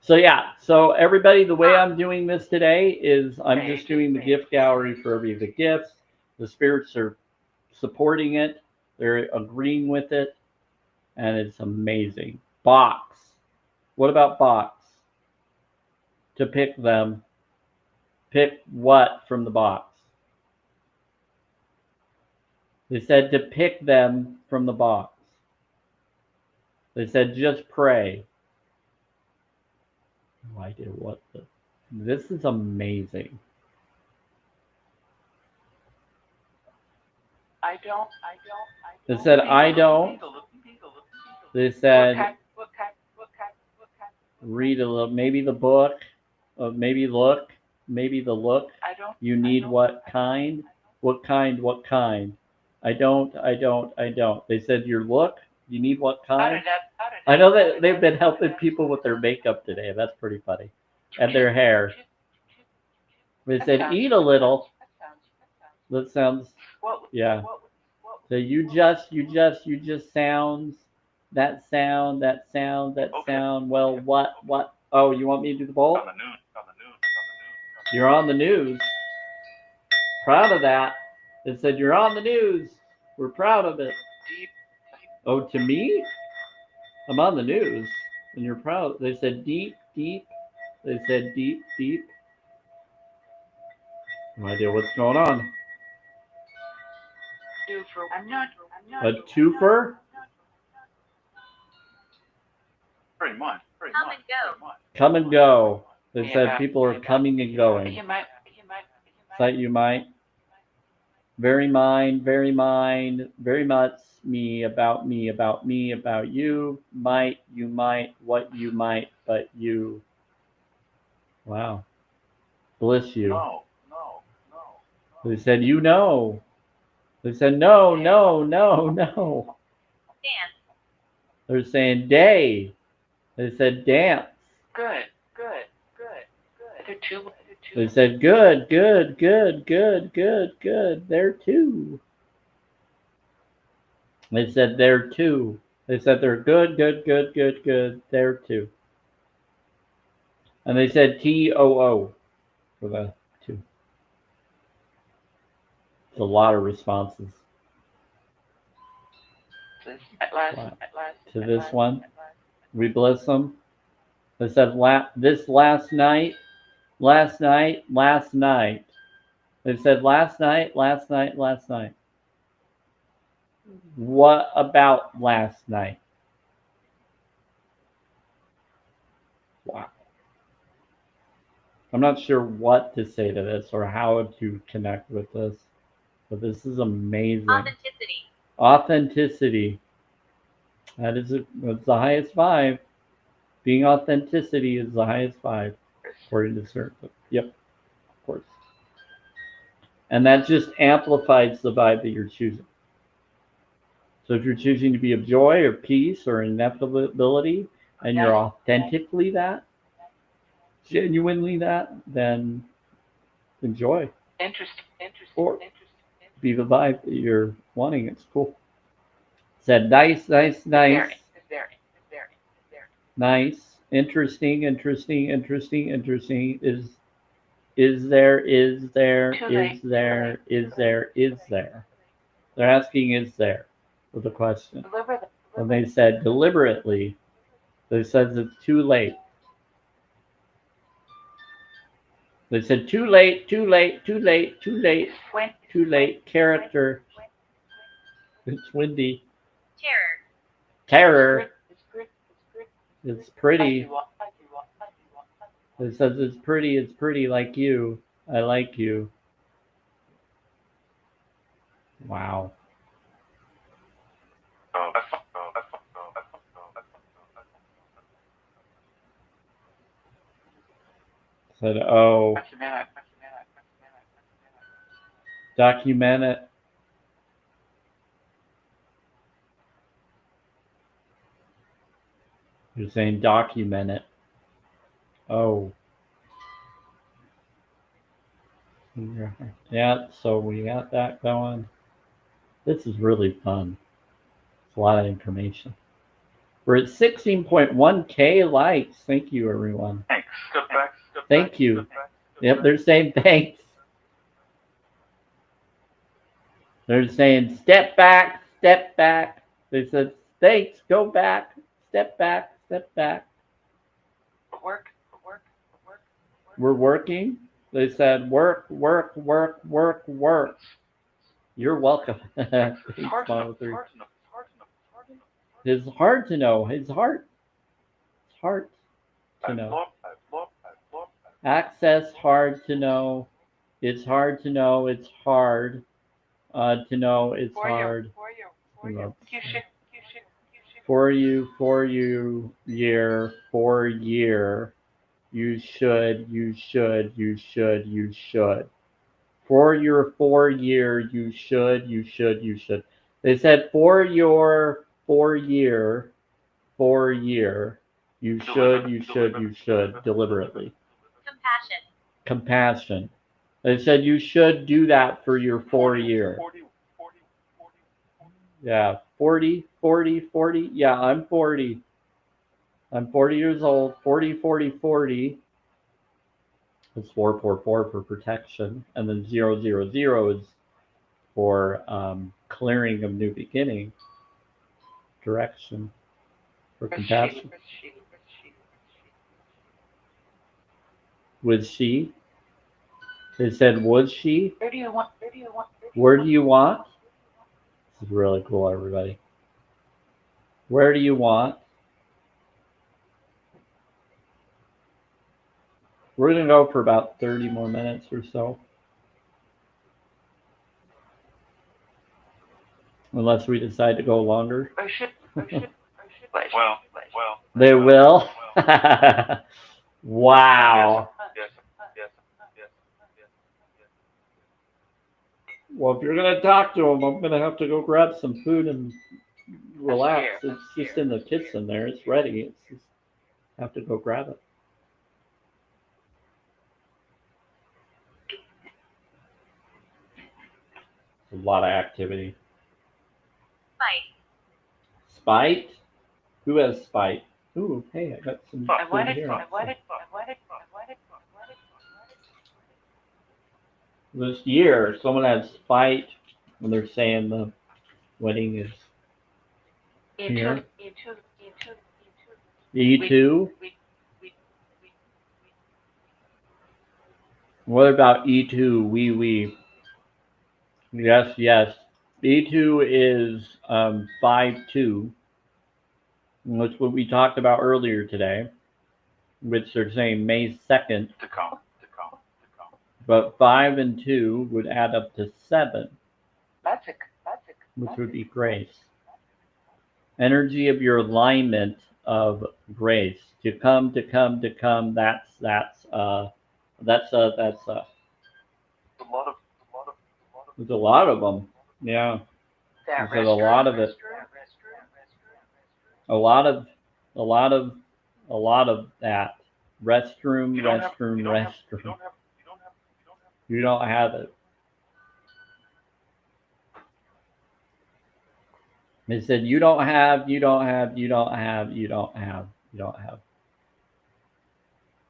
So yeah, so everybody, the way I'm doing this today is I'm just doing the gift gallery for every of the gifts. The spirits are supporting it. They're agreeing with it. And it's amazing. Box. What about box? To pick them. Pick what from the box? They said to pick them from the box. They said just pray. No idea what the... This is amazing. I don't. They said I don't. They said read a little, maybe the book, maybe look, maybe the look. You need what kind? What kind? What kind? I don't. They said your look. You need what kind? I know that they've been helping people with their makeup today. That's pretty funny. And their hair. They said eat a little. That sounds, yeah. So you just sounds, that sound. Okay. Well, what? Oh, you want me to do the bowl? On the news. On the news. On the news. You're on the news. Proud of that. It said you're on the news. We're proud of it. Oh, to me? I'm on the news. And you're proud. They said deep. They said deep. No idea what's going on. A twofer? Pretty much. Come and go. Come and go. They said people are coming and going. You might. That you might. Very much me, about you. Might, you might, what you might, but you. Wow. Bless you. No. They said, you know. They said, no. Dance. They're saying day. They said dance. Good. They're two. They said good. There too. They said there too. They said they're good. There too. And they said TOO for the two. It's a lot of responses. To this one. We bless them. They said this last night. They said last night. What about last night? Wow. I'm not sure what to say to this or how to connect with this, but this is amazing. Authenticity. That's the highest vibe. Being authenticity is the highest vibe, according to certain. Yep, of course. And that just amplifies the vibe that you're choosing. So if you're choosing to be of joy or peace or inevitability, and you're authentically that, genuinely that, then enjoy. Interesting. Or be the vibe that you're wanting. It's cool. Said nice. Very. Nice. Interesting. Is there. They're asking is there with a question. When they said deliberately, they said it's too late. They said too late. Character. It's windy. Terror. It's pretty. It says it's pretty like you. I like you. Wow. Said, oh, document it. You're saying document it. Oh. Yeah, so we got that going. This is really fun. It's a lot of information. We're at 16.1K likes. Thank you, everyone. Thanks. Thank you. Yep, they're saying thanks. They're saying step back. They said thanks, go back, step back. We're working. They said work. You're welcome. It's hard to know. It's hard to know. Access hard to know. It's hard to know. It's hard to know. It's hard. For you, year. You should. For your 4-year, you should. They said for your 4-year, you should deliberately. Compassion. They said you should do that for your 4-year. 40. Yeah, 40. Yeah, I'm 40. I'm 40 years old. 40. It's 444 for protection. And then 000 is for clearing of new beginning. Direction. For compassion. Would she? They said, would she? Where do you want? Where do you want? This is really cool, everybody. Where do you want? We're going to go for about 30 more minutes or so. Unless we decide to go longer. Or should. Well. They will? Wow. Yes. Well, if you're going to talk to them, I'm going to have to go grab some food and relax. It's just in the kitchen there. It's ready. It's just have to go grab it. A lot of activity. Spite? Who has spite? Ooh, hey, I got some I food wanted. here. This year, someone had spite when they're saying the wedding is here. E2? What about E2? We. Yes. E2 is 5-2. That's what we talked about earlier today, which they're saying May 2nd. To come. But 5 and 2 would add up to 7, That's which would be grace. Energy of your alignment of grace. To come. That's there's a lot of them. Yeah. that. There's a lot of it. A lot of that. Restroom. You don't have it. They said you don't have.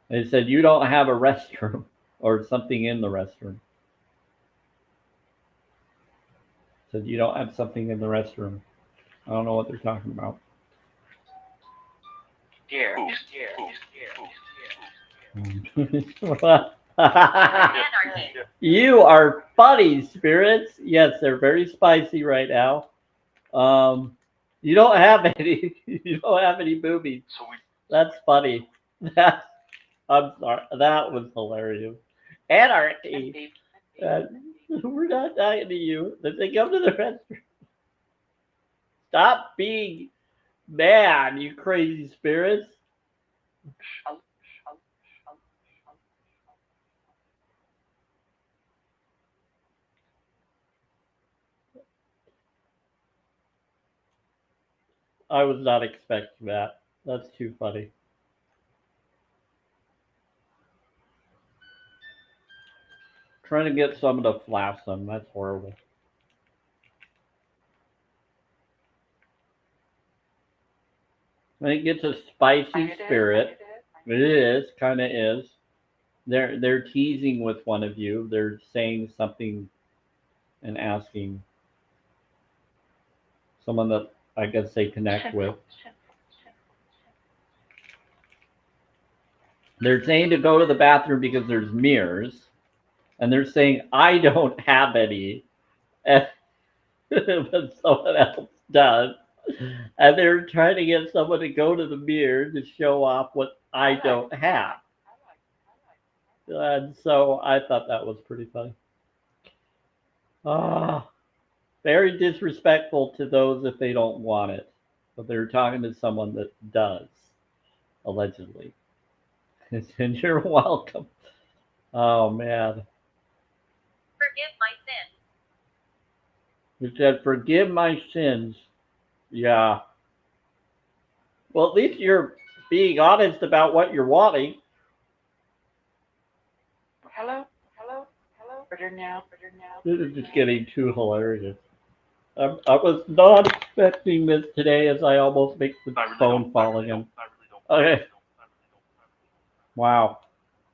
They said you don't have a restroom or something in the restroom. Said you don't have something in the restroom. I don't know what they're talking about. You are funny, spirits. Yes, they're very spicy right now. You don't have any. You don't have any boobies. That's funny. I'm sorry. That was hilarious. Anarchy. We're not talking to you. Let's say come to the restroom. Stop being mad, you crazy spirits. I was not expecting that. That's too funny. Trying to get someone to flash them. That's horrible. When it gets a spicy spirit, it is, kind of is. They're teasing with one of you. They're saying something and asking someone that I guess they connect with. They're saying to go to the bathroom because there's mirrors, and they're saying I don't have any, but someone else does. And they're trying to get someone to go to the mirror to show off what I don't have. And so I thought that was pretty funny. Very disrespectful to those if they don't want it. But they're talking to someone that does, allegedly. And you're welcome. Oh, man. Forgive my sins. It said, forgive my sins. Yeah. Well, at least you're being honest about what you're wanting. Hello? Order now. This is just getting too hilarious. I was not expecting this today as I almost make the phone fall again. Okay. Wow.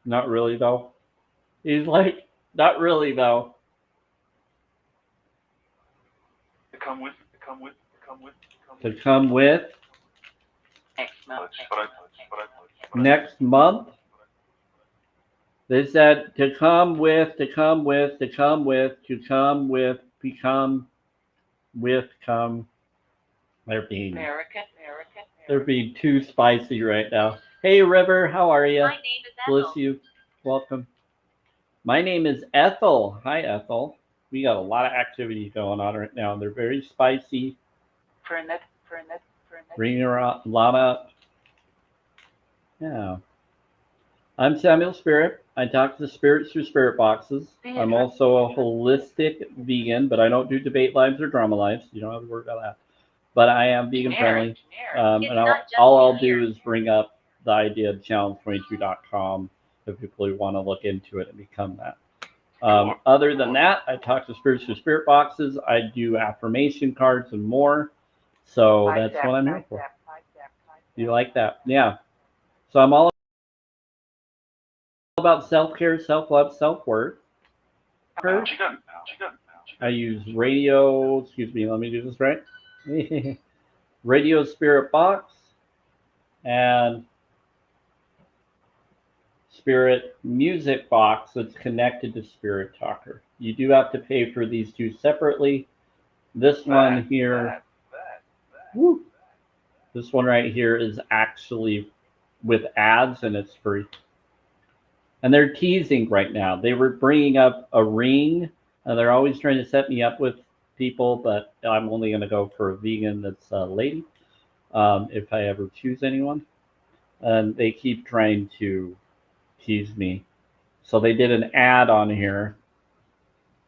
Not really, though. He's like, not really, though. To come with. To come with Next month. next month. They said to come with, become. They're being too spicy right now. Hey, River, how are you? My name is Ethel. Bless you. Welcome. My name is Ethel. Hi, Ethel. We got a lot of activity going on right now. They're very spicy. Bringing a lot up. Yeah. I'm Samuel Spirit. I talk to spirits through spirit boxes. I'm also a holistic vegan, but I don't do debate lives or drama lives. You don't have to worry about that. But I am vegan friendly. And all I'll do is bring up the idea of challenge22.com for people who want to look into it and become that. Other than that, I talk to spirits through spirit boxes. I do affirmation cards and more. So that's what I'm here for. You like that? Yeah. So I'm all about self-care, self-love, self-worth. I use radio, excuse me, let me do this right. Radio Spirit Box and Spirit Music Box that's connected to Spirit Talker. You do have to pay for these two separately. This one here, this one right here is actually with ads and it's free. And they're teasing right now. They were bringing up a ring. They're always trying to set me up with people, but I'm only going to go for a vegan that's a lady, if I ever choose anyone. And they keep trying to tease me. So they did an ad on here.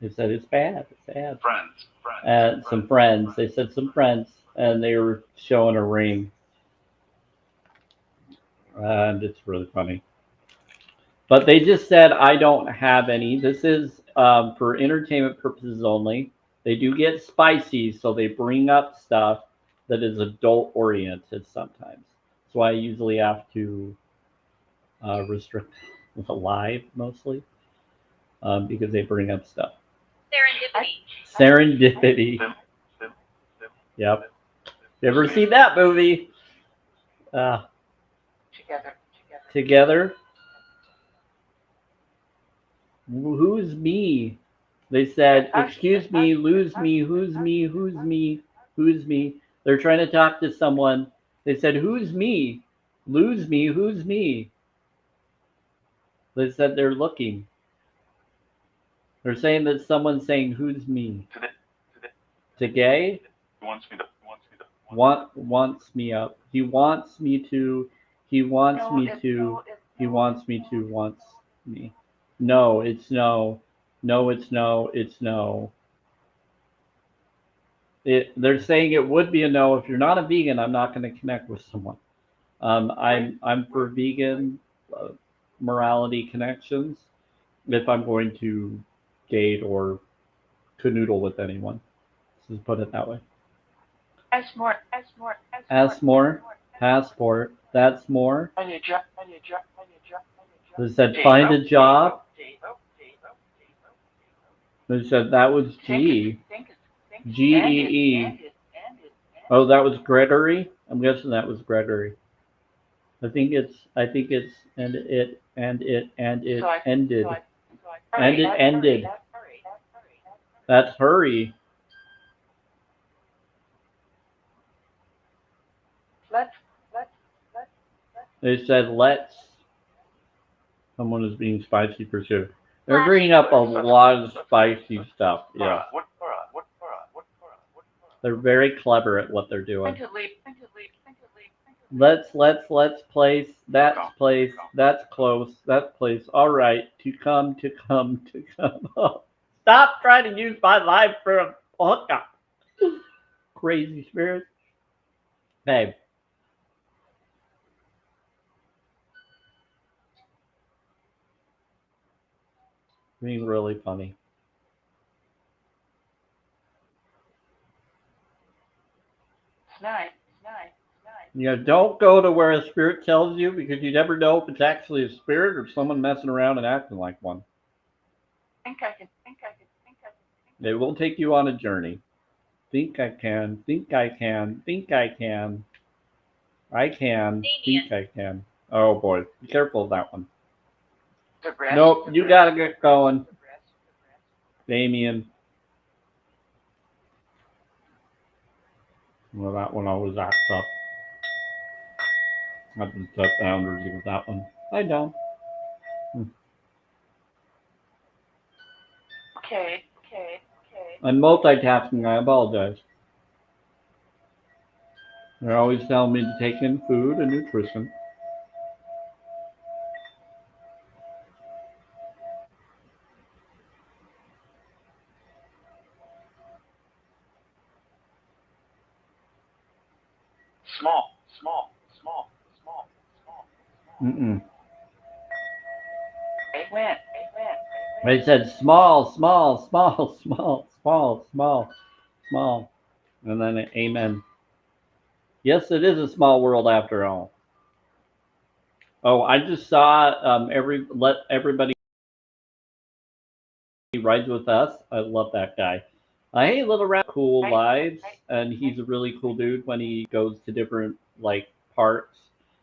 They said it's bad. It's bad. Some friends. They said some friends, and they were showing a ring. And it's really funny. But they just said I don't have any. This is for entertainment purposes only. They do get spicy, so they bring up stuff that is adult oriented sometimes. So I usually have to restrict the live mostly because they bring up stuff. Serendipity. Yep. You ever seen that movie? Together. Who's me? They said, excuse me, lose me, who's me, who's me, who's me. They're trying to talk to someone. They said, who's me? Lose me, who's me? They said they're looking. They're saying that someone's saying, who's me? Today? Wants me up. He wants me to. He wants me to. He wants me to. Wants me. No, it's no. No, it's no. It's no. They're saying it would be a no. If you're not a vegan, I'm not going to connect with someone. I'm for vegan morality connections if I'm going to date or canoodle with anyone. Let's just put it that way. Ask more. Passport. That's more. They said find a job. They said that was G. G-E-E. Oh, that was Gregory? I'm guessing that was Gregory. I think it's and it ended. And it ended. That's hurry. They said let's. Someone is being spicy for sure. They're bringing up a lot of spicy stuff. Yeah. They're very clever at what they're doing. Let's place. That's place. That's close. That's place. All right. To come. Oh, Stop trying to use my life for a hookup. Crazy spirit. Babe. Being really funny. It's nice. It's nice. It's nice. You know, don't go to where a spirit tells you because you never know if it's actually a spirit or someone messing around and acting like one. Think I can. Think I can. Think I can. They will take you on a journey. Think I can. Think I can. Think I can. I can. Think I can. Oh boy, be careful of that one. The rest. Nope, the you rest, gotta get going, the rest, the rest. Damien. Well, that one always acts up. I have to set boundaries with that one. I don't. Okay. Okay. Okay. I'm multitasking. I apologize. They're always telling me to take in food and nutrition. Small, small, small, small, small. Mm-mm. They went. They went. They said small, small, small, small, small, small, small. And then amen. Yes, it is a small world after all. Oh, I just saw let everybody rides with us. I love that guy. Hey, little rat, cool Right, lives, right, and he's a right. really cool dude when he goes to different like parks.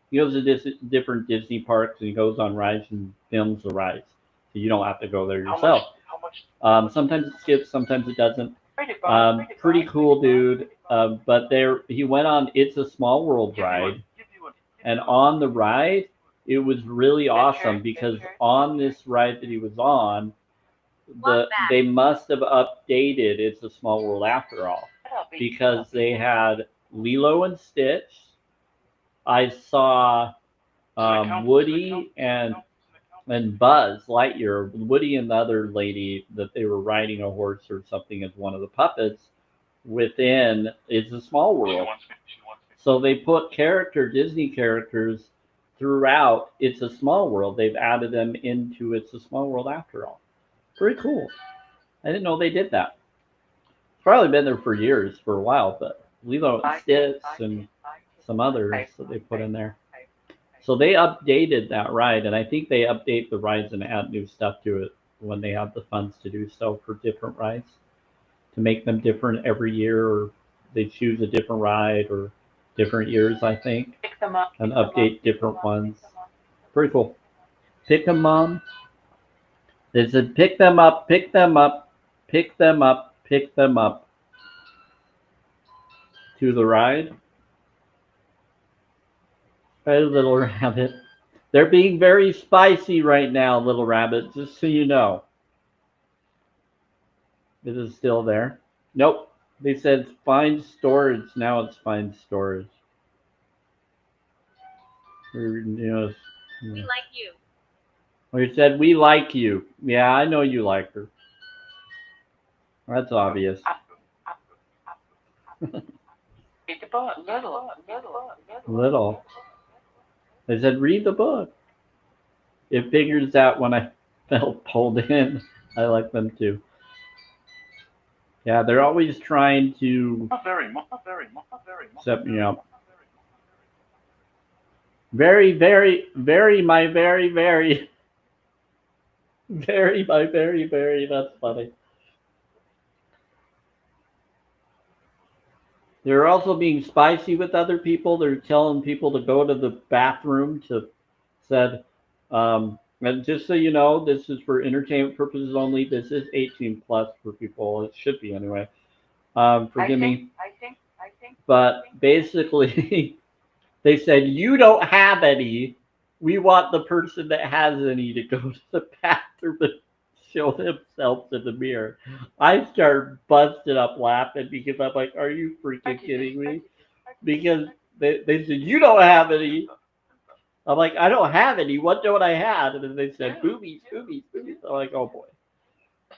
He goes to different Disney parks and he goes on rides and films the rides, so you don't have to go there How much? yourself. How much? Sometimes it skips, sometimes it doesn't. Pretty fun. Pretty cool dude. But he went on It's a Small World ride, and on the ride, it was really awesome because on this ride that he was on, they must have updated It's a Small World after all because they had Lilo and Stitch. I saw Woody and Buzz Lightyear, Woody and the other lady that they were riding a horse or something as one of the puppets within It's a Small World. So they put Disney characters throughout It's a Small World. They've added them into It's a Small World after all. Pretty cool. I didn't know they did that. It's probably been there for years, for a while, but Lilo and Stitch and some others that they put in there. So they updated that ride, and I think they update the rides and add new stuff to it when they have the funds to do so for different rides, to make them different every year, or they choose a different ride or different years, I think, Pick them up. and update different ones. Pretty cool. Pick them up. They said pick them up, pick them up, pick them up, pick them up to the ride. Hey, little rabbit. They're being very spicy right now, little rabbit, just so you know. Is it still there? Nope. They said find storage. Now it's find storage. Yes. We like you. We said we like you. Yeah, I know you like her. That's obvious. Read the book. Little. Little. They said read the book. It figures out when I felt pulled in. I like them too. Yeah, they're always trying to set me up. Very, very, very, my very, very, very, my very, very. That's funny. They're also being spicy with other people. They're telling people to go to the bathroom to said, and just so you know, this is for entertainment purposes only. This is 18 plus for people. It should be anyway. Forgive me. I think. But basically, they said, you don't have any. We want the person that has any to go to the bathroom and show themselves in the mirror. I start busting up laughing because I'm like, are you freaking kidding me? Because they said, you don't have any. I'm like, I don't have any. What don't I have? And then they said, boobies, boobies, boobies. I'm like, oh boy.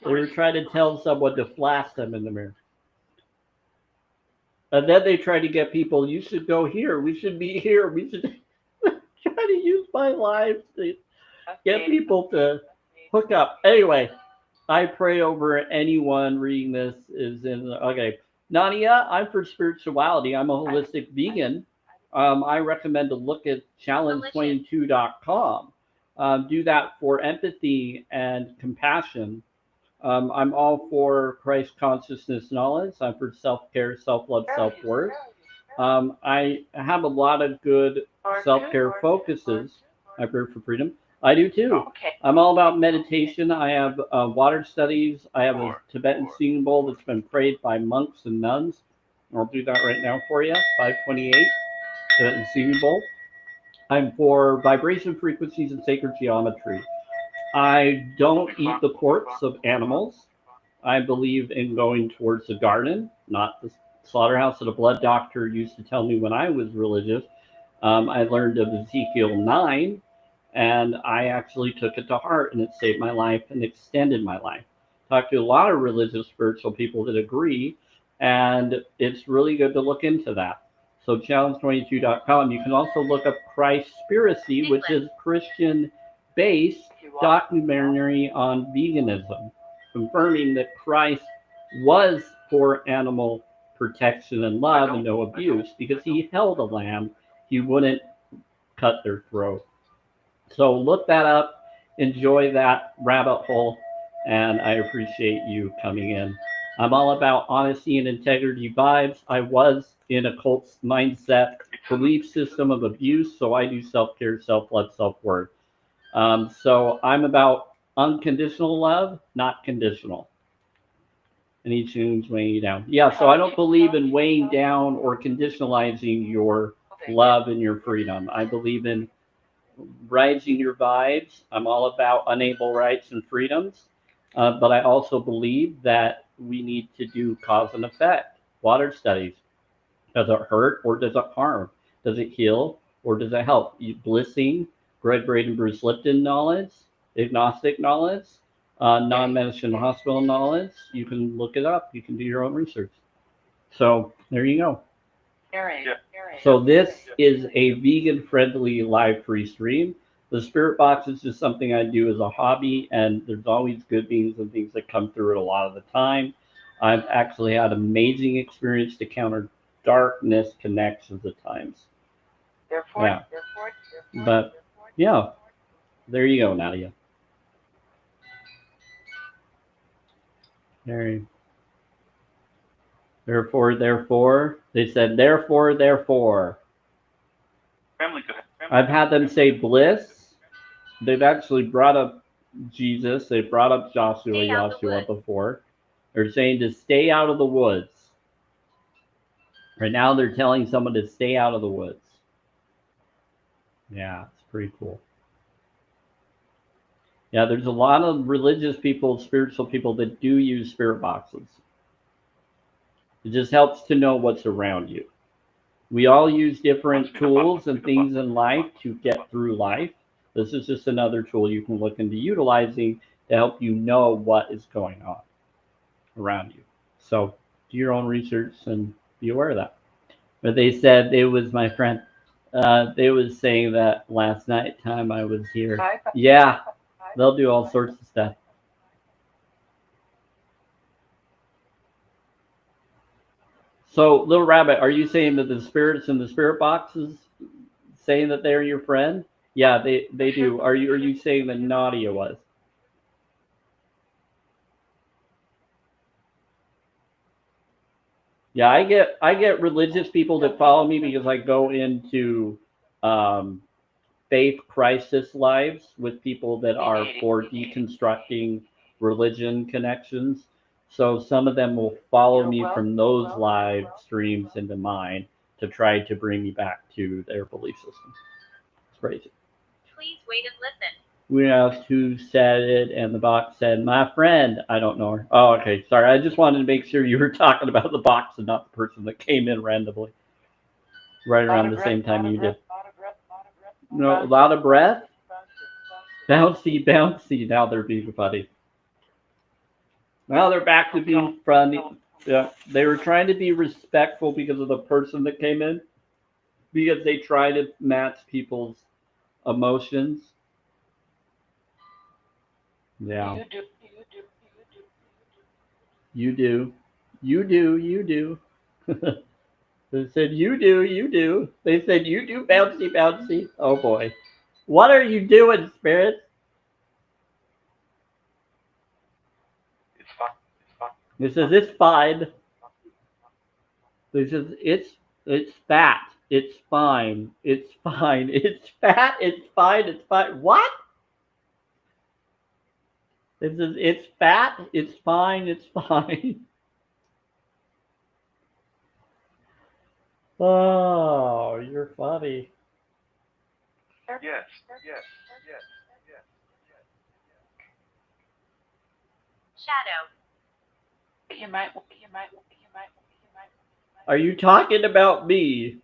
They were trying to tell someone to flash them in the mirror. And then they tried to get people, you should go here, we should be here, we should try to use my life to get people to hook up. Anyway, I pray over anyone reading this is in. Okay, Nadia, I'm for spirituality. I'm a holistic vegan. I recommend to look at challenge22.com. Do that for empathy and compassion. I'm all for Christ consciousness knowledge. I'm for self care, self love, self worth. I have a lot of good self care focuses. I pray for freedom. I do too. Okay. I'm all about meditation. I have water studies. I have a Tibetan singing bowl that's been prayed by monks and nuns. I'll do that right now for you. 528, Tibetan singing bowl. I'm for vibration frequencies and sacred geometry. I don't eat the corpse of animals. I believe in going towards the garden, not the slaughterhouse that a blood doctor used to tell me when I was religious. I learned of Ezekiel 9, and I actually took it to heart, and it saved my life and extended my life. Talked to a lot of religious, spiritual people that agree, and it's really good to look into that. So challenge22.com. You can also look up Christspiracy, which is Christian-based documentary on veganism, confirming that Christ was for animal protection and love and no abuse because he held a lamb. He wouldn't cut their throat. So look that up, enjoy that rabbit hole, and I appreciate you coming in. I'm all about honesty and integrity vibes. I was in a cult mindset belief system of abuse, so I do self-care, self-love, self-worth. So I'm about unconditional love, not conditional. And each tune's weighing you down. Yeah, so I don't believe in weighing down or conditionalizing your love and your freedom. I believe in rising your vibes. I'm all about unable rights and freedoms. But I also believe that we need to do cause and effect. Water studies. Does it hurt or does it harm? Does it heal or does it help? Blissing, Greg Braden and Bruce Lipton knowledge, agnostic knowledge, non-medicine hospital knowledge. You can look it up. You can do your own research. So there you go. So this is a vegan-friendly live free stream. The spirit box is just something I do as a hobby, and there's always good beings and things that come through it a lot of the time. I've actually had amazing experience to counter darkness connections at times. Yeah. But yeah, there you go, Nadia. There. Therefore, they said, therefore. Family, go ahead. I've had them say bliss. They've actually brought up Jesus. They brought up Joshua before. They're saying to stay out of the woods. Right now, they're telling someone to stay out of the woods. Yeah, it's pretty cool. Yeah, there's a lot of religious people, spiritual people that do use spirit boxes. It just helps to know what's around you. We all use different tools and things in life to get through life. This is just another tool you can look into utilizing to help you know what is going on around you. So do your own research and be aware of that. But they said it was my friend. They was saying that last night time I was here. Yeah, they'll do all sorts of stuff. So, Little Rabbit, are you saying that the spirits in the spirit boxes saying that they're your friend? Yeah, they do. Are you saying that Nadia was? Yeah, I get religious people that follow me because I go into faith crisis lives with people that are for deconstructing religion connections. So some of them will follow me from those live streams into mine to try to bring me back to their belief system. It's crazy. Please wait and listen. We asked who said it, and the box said, my friend. I don't know her. Oh, okay. Sorry. I just wanted to make sure you were talking about the box and not the person that came in randomly. Right around the same time you did. No, a lot of breath. Bouncy. Now they're being funny. Now they're back to being friendly. Yeah, they were trying to be respectful because of the person that came in, because they try to match people's emotions. Yeah, You do. you do, you do, you do. They said you do, you do. They said you do, bouncy, bouncy. Oh boy, what are you doing, Spirit? It's fine. It's fine. This says it's fine. This is it's fat. It's fine. It's fine. It's fat. It's fine. It's fine. What? This is it's fat. It's fine. It's fine. Oh, you're funny. Yes. Yes. Yes. Yes. Shadow. You might. Are you talking about me?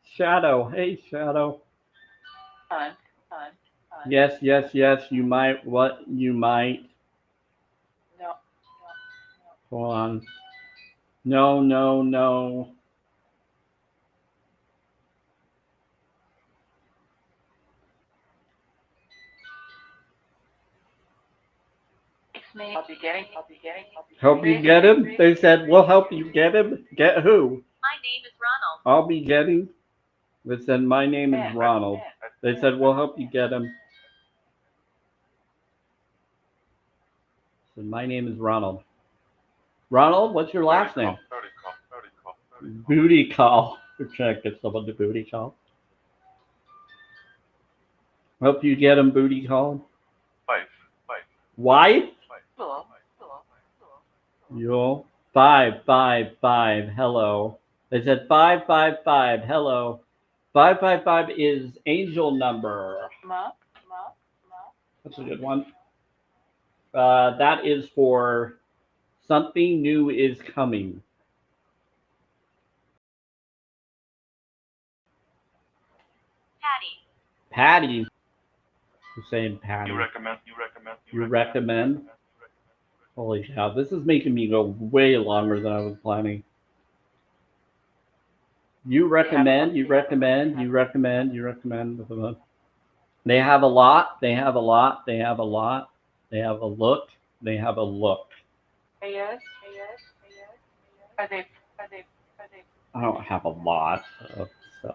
Shadow. Hey, Shadow. Fun. Yes, yes, yes. You might. What? You might. No. Hold on. No, no, no. It's me. I'll be getting. Help you get him? They said, we'll help you get him. Get who? My name is Ronald. I'll be getting. They said, my name is Ronald. They said, we'll help you get him. Said, my name is Ronald. Ronald, what's your last name? Booty call. We're trying to get someone to booty call. Help you get him booty called. Wife. Wife? Hello. Yo. 555. Hello. They said 555. Hello. 555 is angel number. Ma. That's a good one. That is for something new is coming. Patty. Patty. You're saying Patty. You recommend. You recommend? Holy cow. This is making me go way longer than I was planning. You recommend. They have a lot. They have a look. They have a look. Yes. Are they? I don't have a lot. So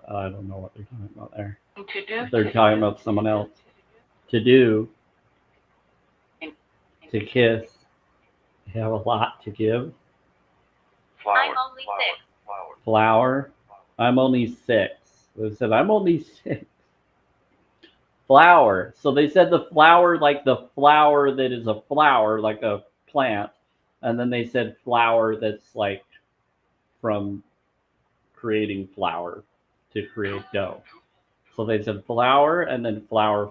I don't know what they're talking about there. To do. They're talking about someone else. To do. To kiss. They have a lot to give. Flower. I'm only 6. Flower. I'm only 6. They said, I'm only 6. Flower. So they said the flower, like the flower that is a flower, like a plant. And then they said flour that's like from creating flour to create dough. So they said flour and then flour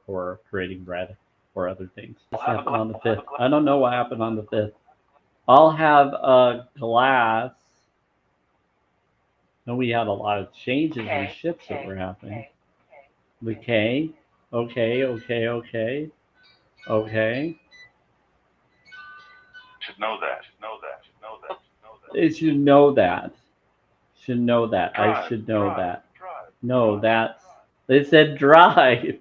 for creating bread or other things. This happened on the 5th. I don't know what happened on the 5th. I'll have a glass. And we had a lot of changes and shifts that were happening. The K. Okay. Should know that. They should know that. Should know that. I Drive, should know drive, that. drive, No, drive. that's. They said drive.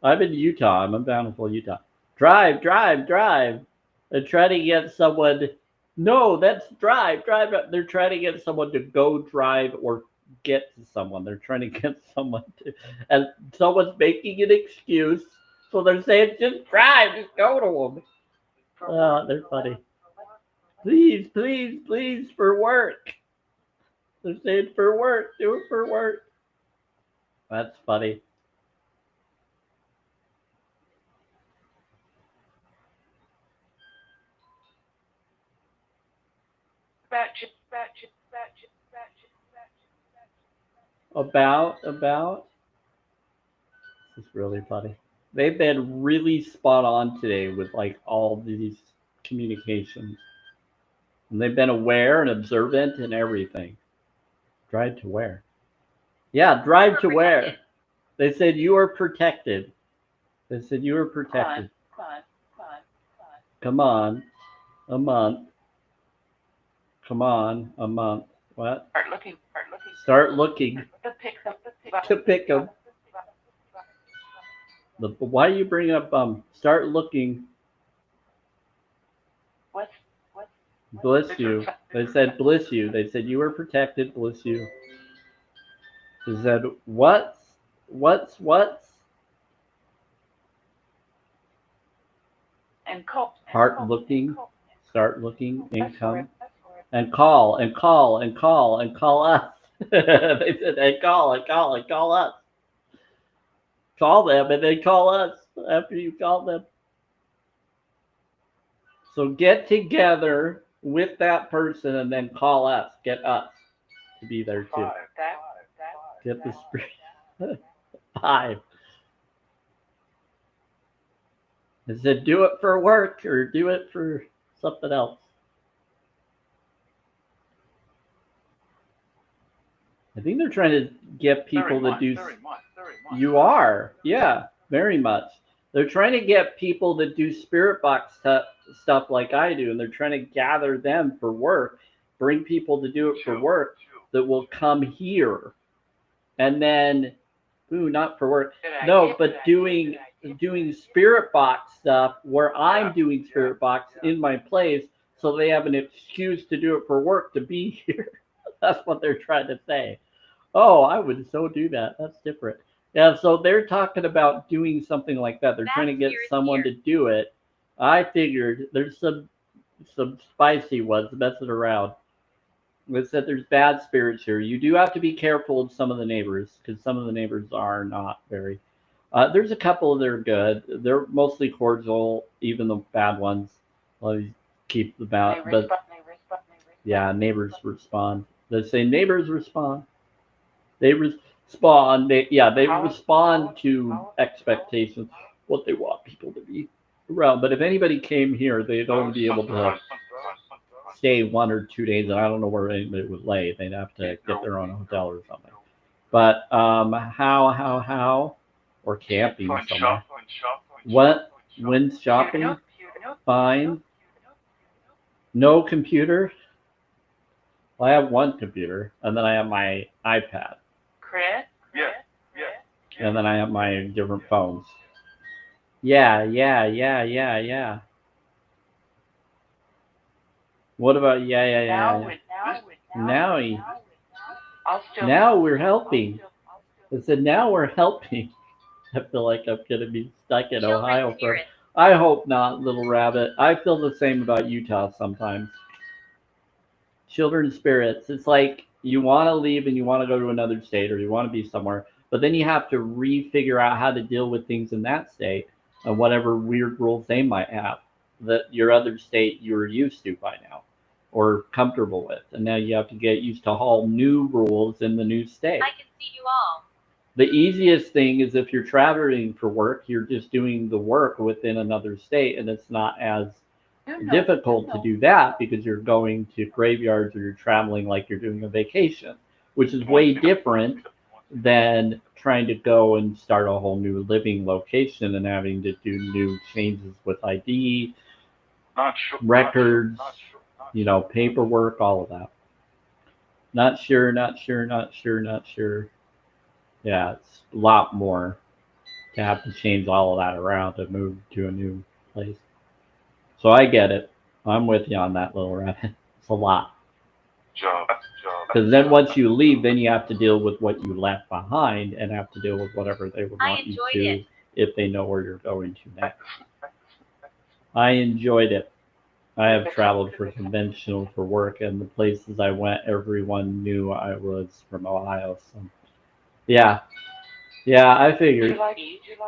I'm in Utah. I'm in Bountiful, Utah. Drive. They're trying to get someone. No, that's drive. They're trying to get someone to go drive or get to someone. They're trying to get someone to. And someone's making an excuse. So they're saying, just drive. Just go to them. Oh, they're funny. Please, for work. They're saying for work. Do it for work. That's funny. About. This is really funny. They've been really spot on today with like all these communications. And they've been aware and observant and everything. Drive to where? Yeah, drive to where? They said you are protected. They said you were protected. Come on. Come on, a month. Come on, a month. What? Start looking. Start looking to pick them. Why do you bring up start looking? What's Bliss you. They said bliss you. They said you were protected. Bliss you. They said what's? and cope? Heart looking. Start looking. Income. And call us. They said and call us. Call them and then call us after you call them. So get together with that person and then call us. Get us to be there too. Get the spirit. 5. I said do it for work or do it for something else. I think they're trying to get people to do. Very much. You are, yeah, very much. They're trying to get people to do spirit box stuff like I do, and they're trying to gather them for work, bring people to do it for work that will come here, and then, not for work. No, but doing spirit box stuff where I'm doing spirit box in my place, so they have an excuse to do it for work to be here. That's what they're trying to say. Oh, I would so do that. That's different. Yeah, so they're talking about doing something like that. They're trying to get someone to do it. I figured there's some spicy ones messing around. It said there's bad spirits here. You do have to be careful of some of the neighbors because some of the neighbors are not very. There's a couple that are good. They're mostly cordial, even the bad ones. Well, you keep the bad, but yeah, neighbors respond. They say neighbors respond. They respond. They respond to expectations, what they want people to be around. But if anybody came here, they'd only be able to stay 1 or 2 days, and I don't know where anybody would lay. They'd have to get their own hotel or something. But how, or camping somewhere. What? When shopping? Fine. No computer. Well, I have one computer, and then I have my iPad. Chris? Yeah. And then I have my different phones. Yeah. What about yeah? Now we're helping. I said now we're helping. I feel like I'm gonna be stuck in Ohio for. I hope not, little rabbit. I feel the same about Utah sometimes. Children spirits. It's like you want to leave and you want to go to another state or you want to be somewhere, but then you have to figure out how to deal with things in that state and whatever weird rules they might have that your other state you're used to by now or comfortable with. And now you have to get used to all new rules in the new state. I can see you all. The easiest thing is if you're traveling for work, you're just doing the work within another state and it's not as difficult to do that because you're going to graveyards or you're traveling like you're doing a vacation, which is way different than trying to go and start a whole new living location and having to do new changes with ID, records, paperwork, all of that. Not sure. Yeah, it's a lot more to have to change all of that around to move to a new place. So I get it. I'm with you on that, little rabbit. It's a lot. Because then once you leave, then you have to deal with what you left behind and have to deal with whatever they would want you to if they know where you're going to next. I enjoyed it. I have traveled for conventional for work, and the places I went, everyone knew I was from Ohio. So, yeah, I figured.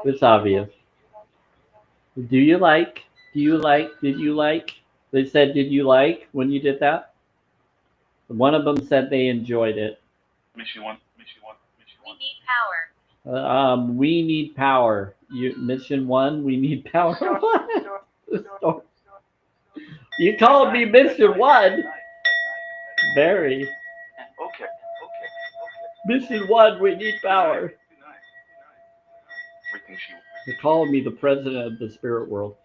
It's obvious. Do you like? Did you like? They said, did you like when you did that? One of them said they enjoyed it. Mission one. We need power. We need power. Mission 1, we need power. You called me Mission 1. Very. Okay. Mission 1, we need power. everything she They called me the president of the spirit world.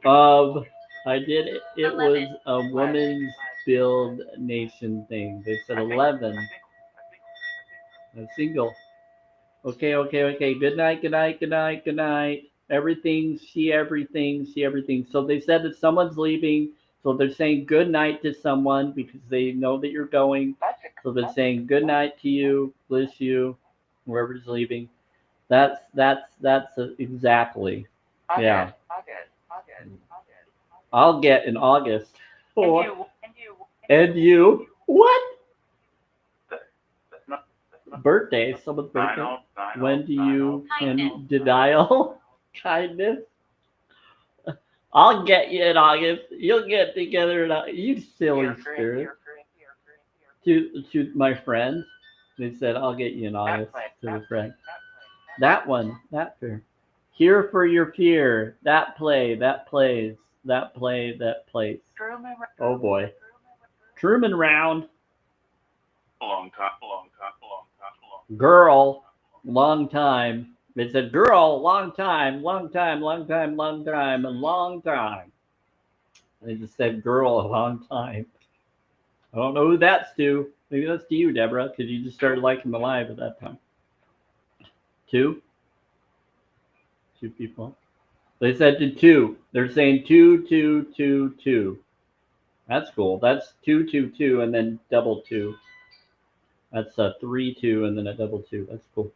will be. I did it. It was a woman's build nation thing. They said 11. I'm single. Okay. Good night. Good night. Everything, see everything, see everything. So they said that someone's leaving. So they're saying good night to someone because they know that you're going. So they're saying good night to you, bless you, whoever's leaving. That's exactly. Yeah. I'll get in August. And you. What? Birthday. Someone's birthday. When do you in denial? Kindness. I'll get you in August. You'll get together in August. You silly spirit. To my friend, they said I'll get you in August. To the friend. That one. That fair. Here for your fear. That play. That plays. That play. That plays. Oh boy. Truman round. A long time. Girl. Long time. They said, girl, long time. They just said, girl, a long time. I don't know who that's to. Maybe that's to you, Deborah, because you just started liking the live at that time. Two people. They said to two. They're saying two. That's cool. That's 2 and then double two. That's a 3 2 and then a double two. That's cool.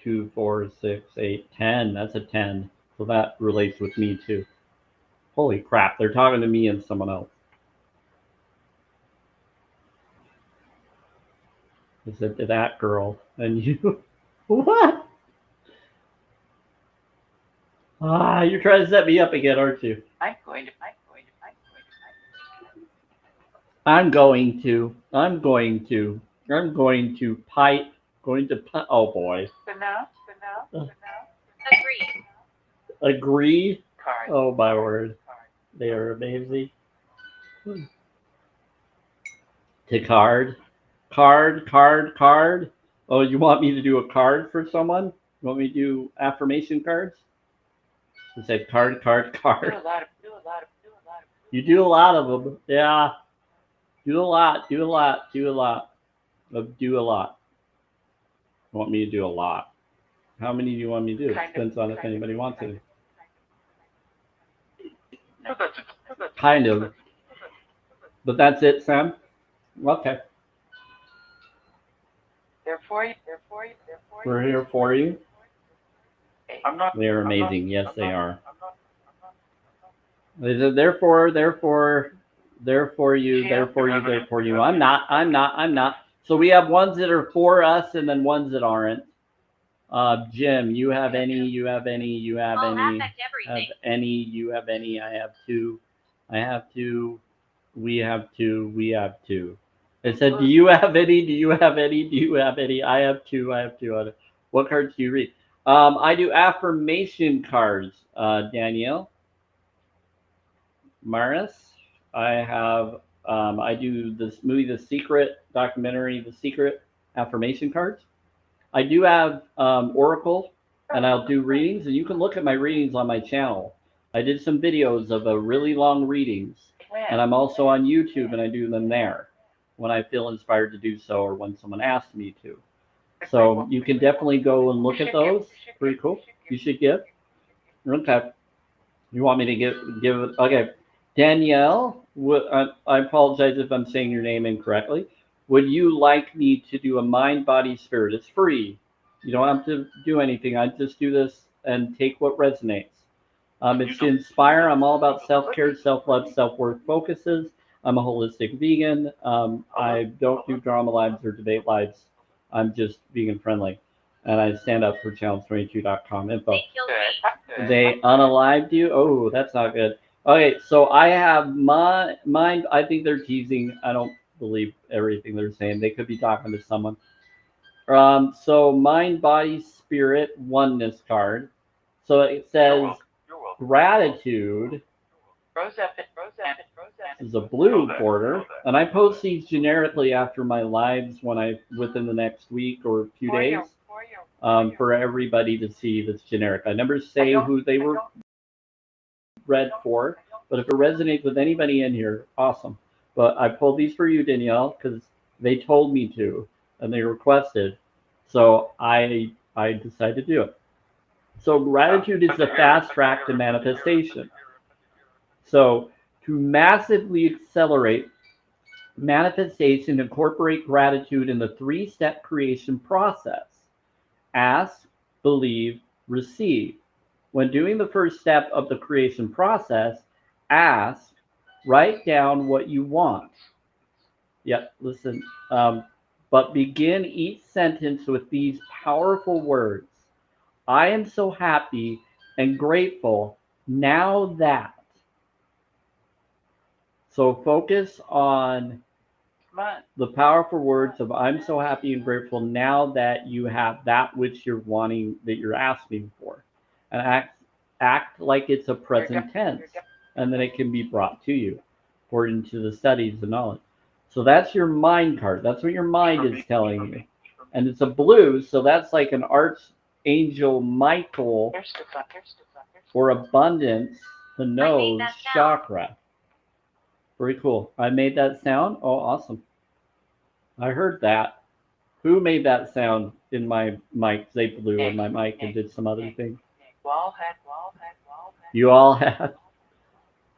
2, 4, 6, 8, 10. That's a 10. So that relates with me too. Holy crap, they're talking to me and someone else. I said to that girl and you. What? You're trying to set me up again, aren't you? I'm going to pipe. Oh boy. Agree. Oh my word. They are amazing. To card. Oh, you want me to do a card for someone? You want me to do affirmation cards? It said card. You do a lot of them. Yeah. Do a lot. You want me to do a lot. How many do you want me to do? Depends on if anybody wants it. Kind of. But that's it, Sam? Okay. We're here for you. They're amazing. Yes, they are. They said, therefore you. I'm not. So we have ones that are for us and then ones that aren't. Jim, you have any? You have any? You have any? Have any? You have any? I have two. I have two. We have two. We have two. It said, do you have any? Do you have any? Do you have any? I have two. I have two. What cards do you read? I do affirmation cards, Danielle. Maris. I have, I do this movie, The Secret, documentary, The Secret, affirmation cards. I do have Oracle, and I'll do readings, and you can look at my readings on my channel. I did some videos of really long readings, and I'm also on YouTube, and I do them there when I feel inspired to do so or when someone asks me to. So you can definitely go and look at those. Pretty cool. You should give. Okay. You want me to give it? Okay. Danielle, I apologize if I'm saying your name incorrectly. Would you like me to do a mind, body, spirit? It's free. You don't have to do anything. I just do this and take what resonates. It's to inspire. I'm all about self-care, self-love, self-worth focuses. I'm a holistic vegan. I don't do drama lives or debate lives. I'm just vegan friendly. And I stand up for challenge22.com info. They unalived you? Oh, that's not good. Okay, so I have my mind. I think they're teasing. I don't believe everything they're saying. They could be talking to someone. So mind, body, spirit, oneness card. So it says gratitude. Is a blue border, and I post these generically after my lives within the next week or a few days. for everybody to see that's generic. I never say who they were read for, but if it resonates with anybody in here, awesome. But I pulled these for you, Danielle, because they told me to and they requested. So I decided to do it. So gratitude is the fast track to manifestation. So to massively accelerate manifestation, incorporate gratitude in the three-step creation process. Ask, believe, receive. When doing the first step of the creation process, ask, write down what you want. Yep, listen. But begin each sentence with these powerful words. I am so happy and grateful now that. So focus on the powerful words of I'm so happy and grateful now that you have that which you're wanting, that you're asking for. And act like it's a present tense, and then it can be brought to you according to the studies and knowledge. So that's your mind card. That's what your mind is telling you. And it's a blue, so that's like an archangel Michael for abundance, the nose chakra. Very cool. I made that sound. Oh, awesome. I heard that. Who made that sound in my mic? They blew in my mic and did some other thing. You all had.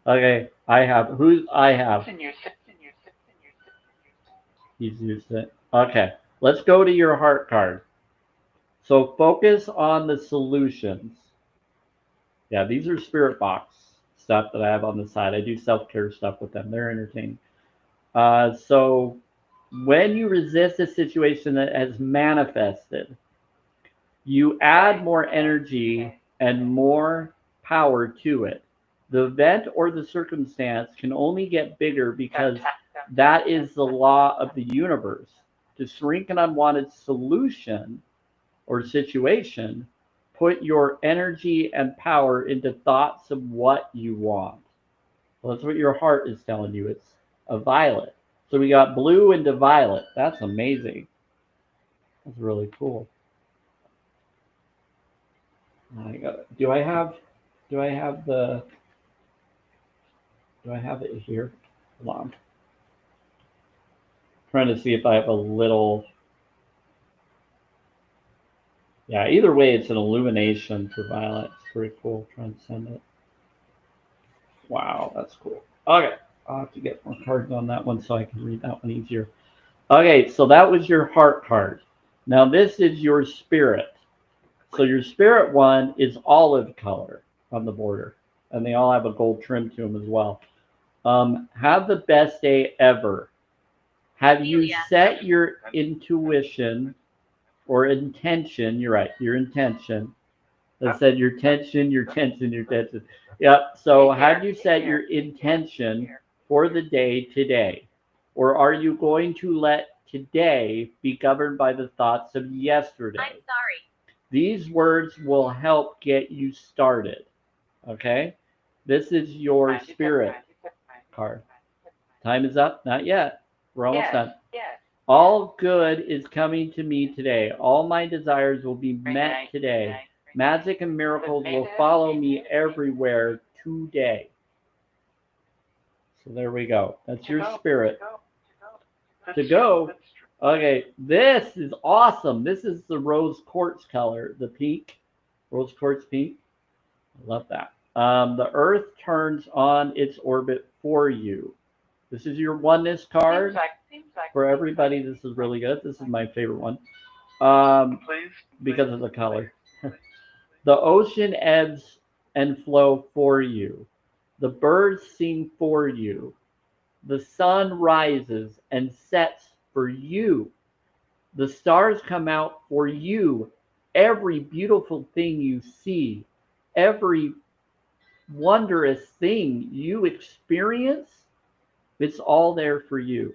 Okay, I have. Who's I have? He's used it. Okay, let's go to your heart card. So focus on the solutions. Yeah, these are spirit box stuff that I have on the side. I do self-care stuff with them. They're entertaining. So when you resist a situation that has manifested, you add more energy and more power to it. The event or the circumstance can only get bigger because that is the law of the universe. To shrink an unwanted solution or situation, put your energy and power into thoughts of what you want. Well, that's what your heart is telling you. It's a violet. So we got blue into violet. That's amazing. That's really cool. Do I have it here? Hold on. Trying to see if I have a little. Yeah, either way, it's an illumination for violet. It's pretty cool. Trying to send it. Wow, that's cool. Okay, I'll have to get more cards on that one so I can read that one easier. Okay, so that was your heart card. Now this is your spirit. So your spirit one is olive color on the border, and they all have a gold trim to them as well. Have the best day ever. Have you set your intuition or intention? You're right, your intention. That said your tension, your tension, your tension. Yep. So have you set your intention for the day today? Or are you going to let today be governed by the thoughts of yesterday? I'm sorry. These words will help get you started. Okay? This is your spirit card. Time is up? Not yet. We're almost done. All good is coming to me today. All my desires will be met today. Magic and miracles will follow me everywhere today. So there we go. That's your spirit. To go. Okay, this is awesome. This is the rose quartz color, the pink. Rose quartz pink. I love that. The earth turns on its orbit for you. This is your oneness card. For everybody, this is really good. This is my favorite one. Because of the color. The ocean ebbs and flow for you. The birds sing for you. The sun rises and sets for you. The stars come out for you. Every beautiful thing you see, every wondrous thing you experience, it's all there for you.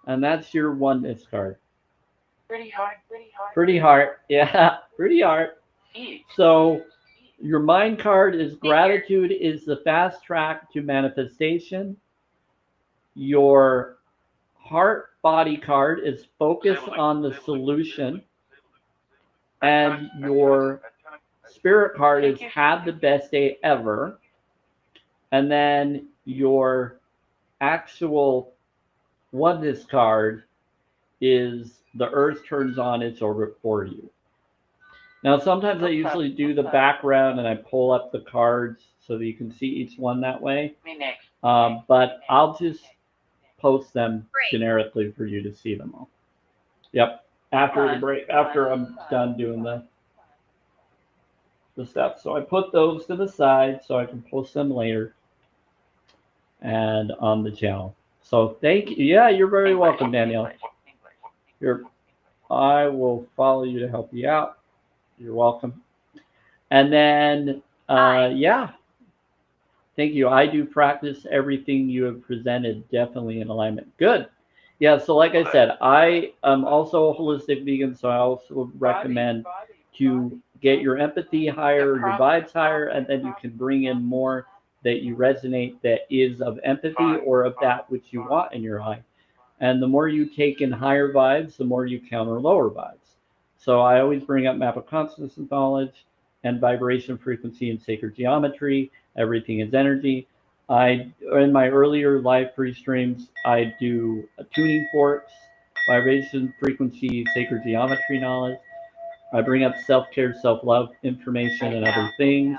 And that's your oneness card. Pretty heart. Yeah, pretty heart. So your mind card is gratitude is the fast track to manifestation. Your heart body card is focus on the solution. And your spirit card is have the best day ever. And then your actual oneness card is the earth turns on its orbit for you. Now, sometimes I usually do the background and I pull up the cards so that you can see each one that way. Me next. But I'll just post them generically for you to see them all. Yep. After the break, after I'm done doing the stuff. So I put those to the side so I can post them later and on the channel. So thank you. Yeah, you're very welcome, Danielle. Here, I will follow you to help you out. You're welcome. And then, yeah, thank you. I do practice everything you have presented, definitely in alignment. Good. Yeah, so like I said, I am also a holistic vegan, so I also recommend to get your empathy higher, your vibes higher, and then you can bring in more that you resonate that is of empathy or of that which you want in your life. And the more you take in higher vibes, the more you counter lower vibes. So I always bring up map of consciousness knowledge and vibration, frequency, and sacred geometry. Everything is energy. In my earlier live free streams, I do tuning forks, vibration, frequency, sacred geometry knowledge. I bring up self-care, self-love information and other things.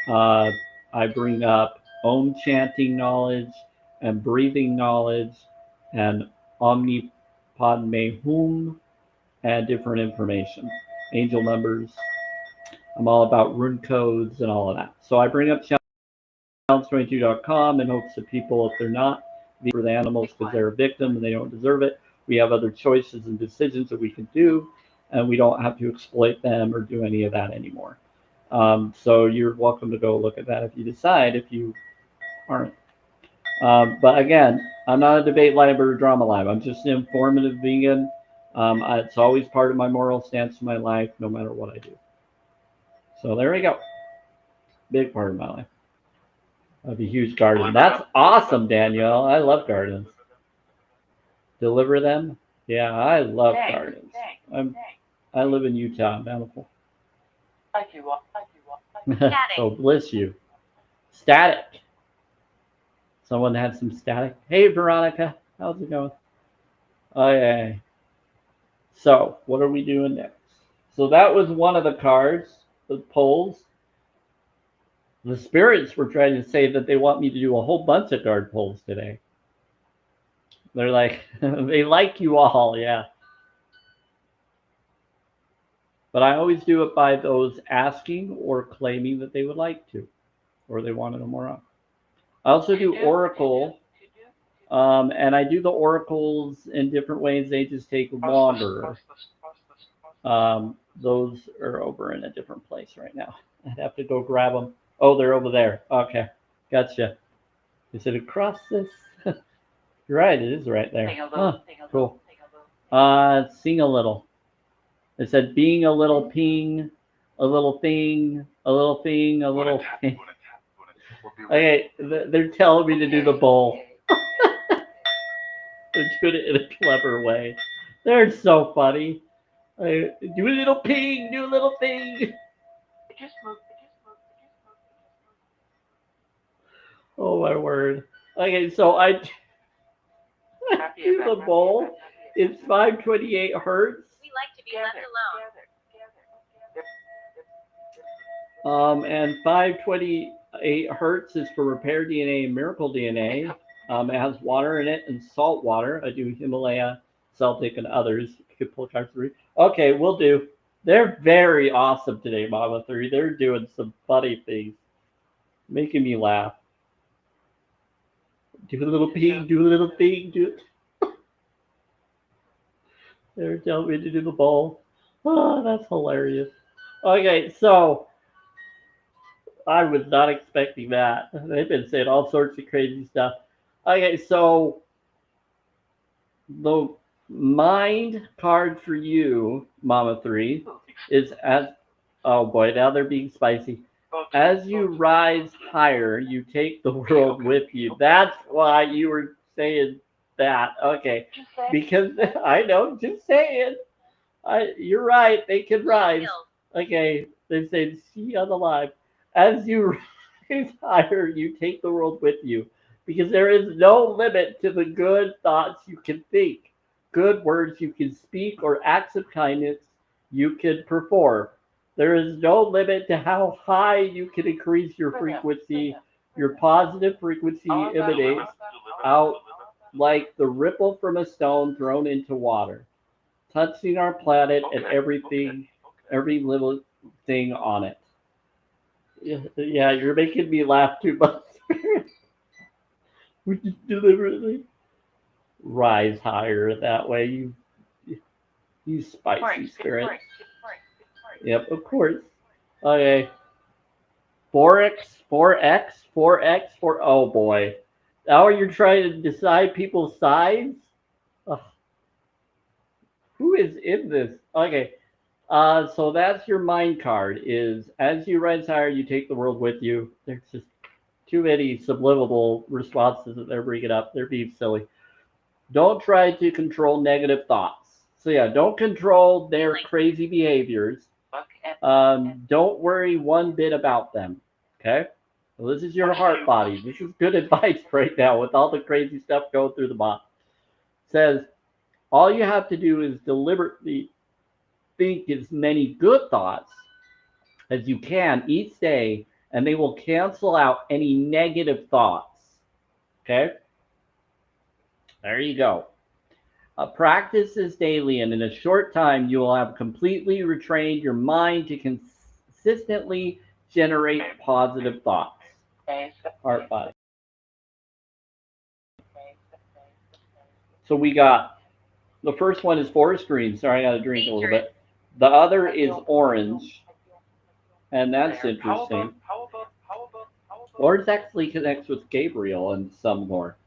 I bring up Om chanting knowledge and breathing knowledge and Omni Padme Hum and different information, angel numbers. I'm all about rune codes and all of that. So I bring up challenge22.com in hopes that people, if they're not, for the animals because they're a victim and they don't deserve it, we have other choices and decisions that we can do, and we don't have to exploit them or do any of that anymore. So you're welcome to go look at that if you decide, if you aren't. But again, I'm not a debate live or a drama live. I'm just an informative vegan. It's always part of my moral stance in my life, no matter what I do. So there we go. Big part of my life. I have a huge garden. That's awesome, Danielle. I love gardens. Deliver them? Yeah, I love gardens. I live in Utah, Bountiful. So bless you. Static. Someone had some static. Hey, Veronica. How's it going? Okay. So what are we doing next? So that was one of the cards, the polls. The spirits were trying to say that they want me to do a whole bunch of card polls today. They're like, they like you all, yeah. But I always do it by those asking or claiming that they would like to, or they want to know more of. I also do Oracle, and I do the oracles in different ways. They just take longer. Those are over in a different place right now. I'd have to go grab them. Oh, they're over there. Okay, gotcha. Is it across this? You're right, it is right there. Huh, cool. Sing a little. It said being a little ping, a little thing, a little thing, a little thing. Okay, they're telling me to do the bowl. They're doing it in a clever way. They're so funny. Do a little ping, do a little thing. Oh my word. Okay, so I do the bowl. It's 528 hertz. We like to be left alone. And 528 hertz is for repair DNA and miracle DNA. It has water in it and salt water. I do Himalaya, Celtic, and others. You could pull cards through. Okay, we'll do. They're very awesome today, Mama 3. They're doing some funny things, making me laugh. Do a little ping, do a little thing, do it. They're telling me to do the bowl. Oh, that's hilarious. Okay, so I was not expecting that. They've been saying all sorts of crazy stuff. Okay, so the mind card for you, Mama 3, is as, oh boy, now they're being spicy. As you rise higher, you take the world with you. That's why you were saying that. Okay, because I know, just saying. You're right. They can rise. Shield. Okay. They say, see on the live. As you rise higher, you take the world with you. Because there is no limit to the good thoughts you can think, good words you can speak, or acts of kindness you can perform. There is no limit to how high you can increase your frequency. Your positive frequency emanates out like the ripple from a stone thrown into water, touching our planet and everything, every little thing on it. Yeah, you're making me laugh too much. We just deliberately rise higher that way. You spicy spirit. Yep, of course. Okay. 4x, 4x, 4x, 4. Oh boy. Now you're trying to decide people's sides? Ugh, who is in this? Okay. So that's your mind card. Is as you rise higher, you take the world with you. There's just too many subliminal responses that they're bringing up. They're being silly. Don't try to control negative thoughts. So yeah, don't control their crazy behaviors. Don't worry one bit about them. Okay. Well, this is your heart body. This is good advice right now with all the crazy stuff going through the body. It says all you have to do is deliberately think as many good thoughts as you can each day, and they will cancel out any negative thoughts. Okay? There you go. Practice this daily, and in a short time, you will have completely retrained your mind to consistently generate positive thoughts. Heart body. So we got the first one is forest green. Sorry, I got to drink a little bit. The other is orange, and that's interesting. Orange actually connects with Gabriel and some more.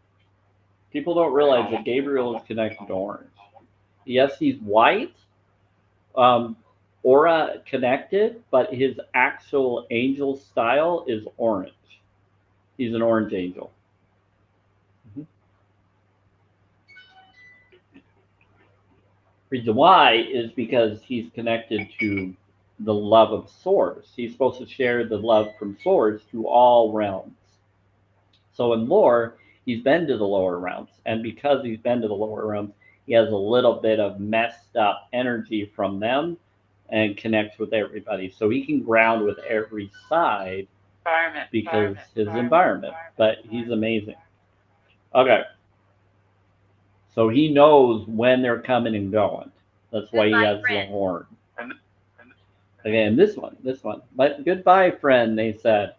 People don't realize that Gabriel is connected to orange. Yes, he's white, aura connected, but his actual angel style is orange. He's an orange angel. Mm-hmm. Reason why is because he's connected to the love of Source. He's supposed to share the love from Source to all realms. So in lore, he's been to the lower realms, and because he's been to the lower realms, he has a little bit of messed up energy from them and connects with everybody. So he can ground with every side because his environment. But he's amazing. Okay. So he knows when they're coming and going. That's why he has the horn. Okay, and this one. But goodbye, friend, they said.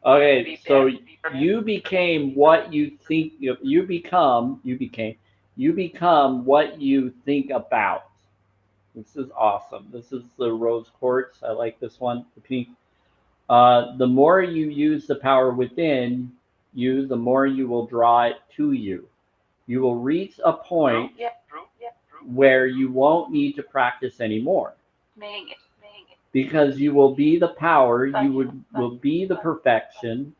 Okay, so you became what you think you become what you think about. This is awesome. This is the rose quartz. I like this one, the pink. The more you use the power within you, the more you will draw it to you. You will reach a point where you won't need to practice anymore. Because you will be the power, you will be the perfection,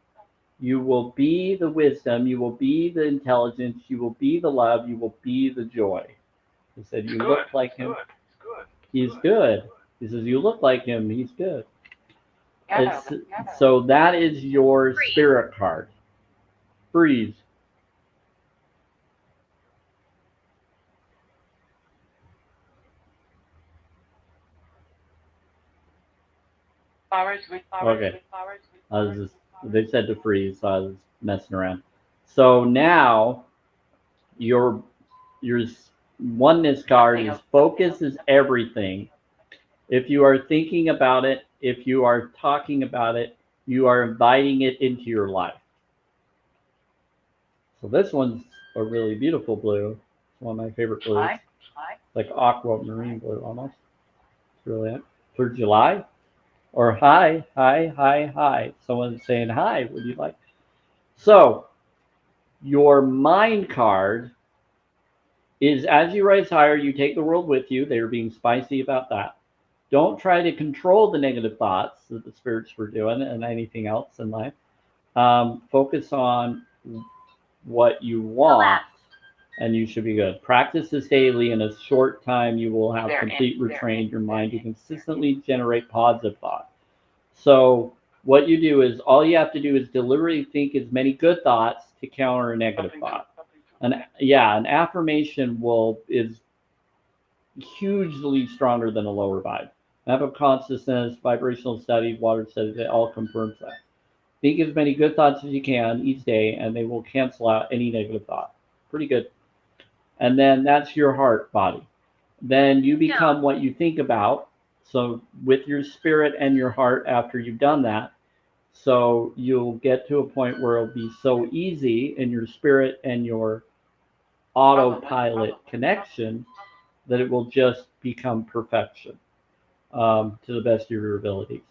you will be the wisdom, you will be the intelligence, you will be the love, you will be the joy. He said, you look like him. He's good. He says, you look like him. He's good. So that is your spirit card. Freeze. Okay. They said to freeze, so I was messing around. So now your oneness card is focus is everything. If you are thinking about it, if you are talking about it, you are inviting it into your life. So this one's a really beautiful blue. It's one of my favorite blues. Like aquamarine blue almost. It's really it. For July? Or hi. Someone's saying hi, would you like? So your mind card is as you rise higher, you take the world with you. They are being spicy about that. Don't try to control the negative thoughts that the spirits were doing and anything else in life. Focus on what you want. and you should be good. Practice this daily. In a short time, you will have They're complete in- retrained your mind to they're in- consistently generate positive thought. So what you do is all you have to do is deliberately think as many good thoughts to counter a negative thought. An affirmation is hugely stronger than a lower vibe. Map of consciousness, vibrational studies, water studies, they all confirms that. Think as many good thoughts as you can each day, and they will cancel out any negative thought. Pretty good. And then that's your heart body. Then you become what you think about. So with your spirit and your heart, after you've done that, so you'll get to a point where it'll be so easy in your spirit and your autopilot connection that it will just become perfection, to the best of your abilities.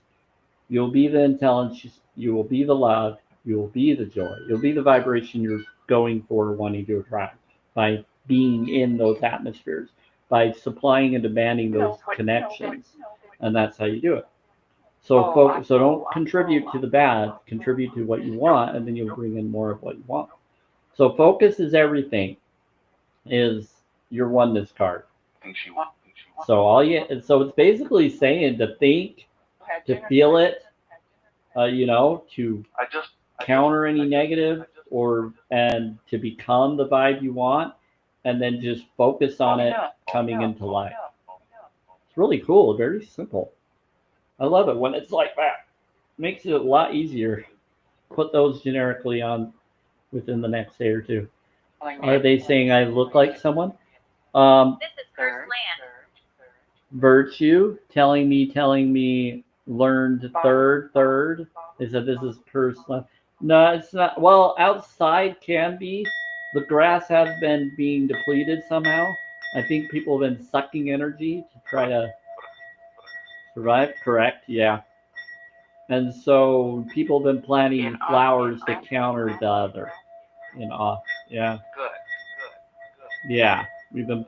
You'll be the intelligence, you will be the love, you will be the joy, you'll be the vibration you're going for, wanting to attract by being in those atmospheres, by supplying and demanding those connections. And that's how you do it. So don't contribute to the bad, contribute to what you want, and then you'll bring in more of what you want. So focus is everything, is your oneness card. So it's basically saying to think, to feel it, to counter any negative, and to become the vibe you want, and then just focus on it coming into life. It's really cool, very simple. I love it when it's like that. Makes it a lot easier. Put those generically on within the next day or two. Are they saying I look like someone? This is cursed land. Virtue, telling me, learned third. They said this is cursed land. No, it's not. Well, outside can be. The grass has been being depleted somehow. I think people have been sucking energy to try to survive. Correct, yeah. And so people have been planting flowers to counter the other. Yeah. Yeah. We've been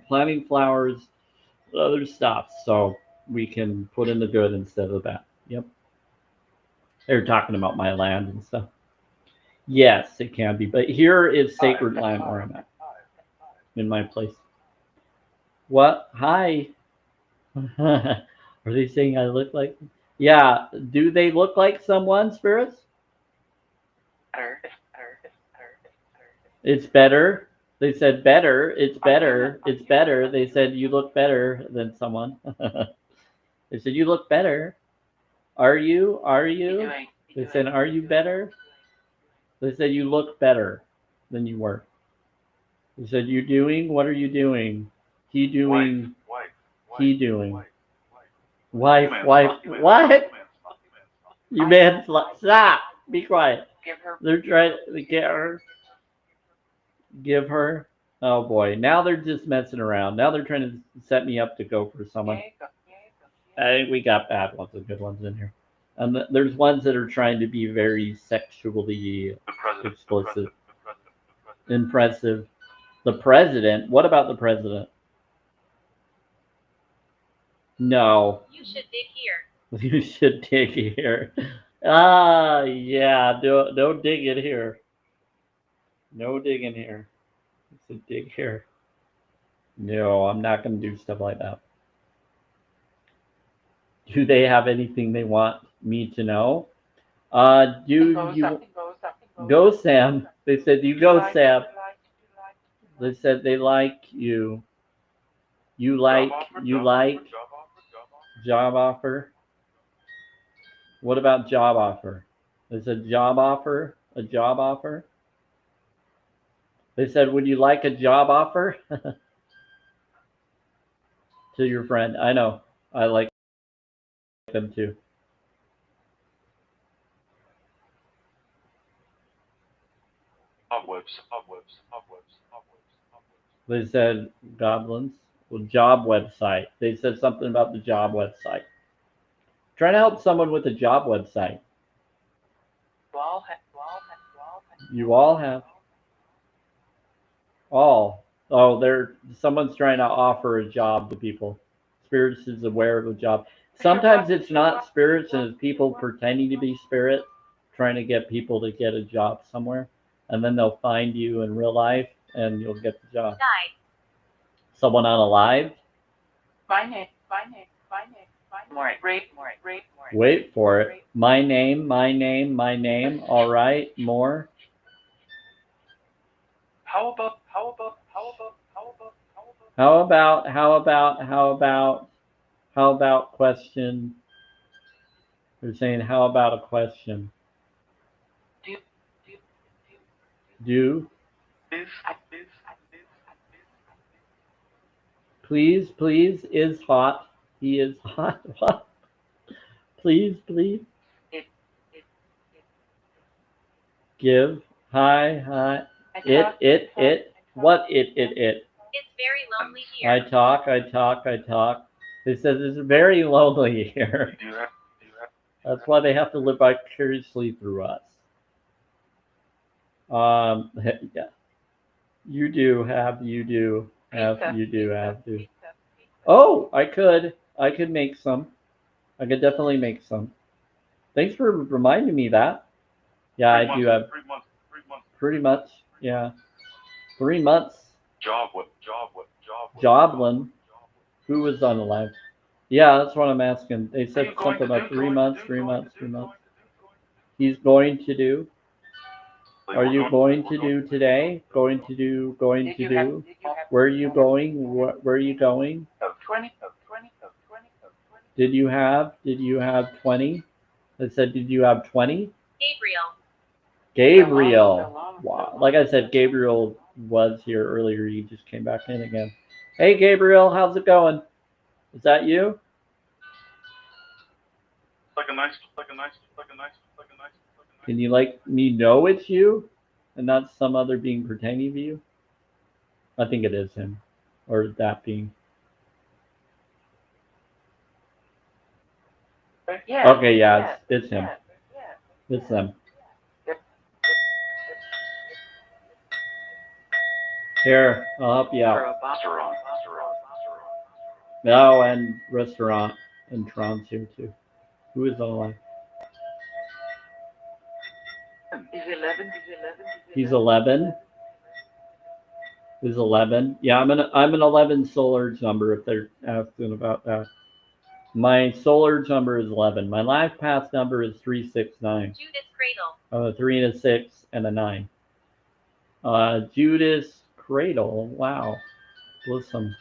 planting flowers, other stuff, so we can put in the good instead of the bad. Yep. They're talking about my land and stuff. Yes, it can be, but here is sacred land where I'm at, in my place. What? Hi. Are they saying I look like? Yeah. Do they look like someone, spirits? It's better. They said better. It's better. It's better. They said you look better than someone. They said you look better. Are you? Are you? They said, are you better? They said you look better than you were. They said you doing? What are you doing? He doing? He doing? Wife? What? You man? Stop! Be quiet. They're trying to get her. Give her. Oh boy! Now they're just messing around. Now they're trying to set me up to go for someone. I think we got bad ones and good ones in here. And there's ones that are trying to be very sexually explicit, impressive. The president? What about the president? No. You should dig here. You should dig here. Ah, yeah. Don't dig it here. No digging here. It's a dig here. No, I'm not going to do stuff like that. Do they have anything they want me to know? Do you go, Sam? They said you go, Sam. They said they like you. You like job offer. What about job offer? They said job offer. A job offer. They said, would you like a job offer? To your friend. I know. I like them too. They said goblins. Well, job website. They said something about the job website. Trying to help someone with a job website. You all have. All. Oh, someone's trying to offer a job to people. Spirits is aware of a job. Sometimes it's not spirits and it's people pretending to be spirit, trying to get people to get a job somewhere. And then they'll find you in real life and you'll get the job. Died. Someone unalive? My name. More. Wait for it. My name. All right. More. How about How about question? They're saying, how about a question? Do. Please is hot. He is hot. What? Please. Give. Hi. It. What it. It's very lonely here. I talk. They said it's very lonely here. do you have That's why they have to live vicariously through us. Yeah. You do have. Oh, I could make some. I could definitely make some. Thanks for reminding me that. Yeah, I do have 3 months. pretty much. Yeah, 3 months. Joblin. Who was on the live? Yeah, that's what I'm asking. They said something about 3 months. He's going to do. Are you going to do today? Going to do. Where are you going? Where are you going? 20. Did you have 20? I said, did you have 20? Gabriel. Wow. Like I said, Gabriel was here earlier. He just came back in again. Hey, Gabriel, how's it going? Is that you? Like a nice. Can you let me know it's you and not some other being pretending to be you? I think it is him or that being. Yeah. Okay, yeah, it's him. It's them. Here, I'll help you out. No, and restaurant and Tron's here too. Who is on the line? He's 11. He's 11. Yeah, I'm an 11 solar number if they're asking about that. My solar number is 11. My life path number is 369. Judas Cradle. 3 and a 6 and a 9. Judas Cradle. Wow. Listen.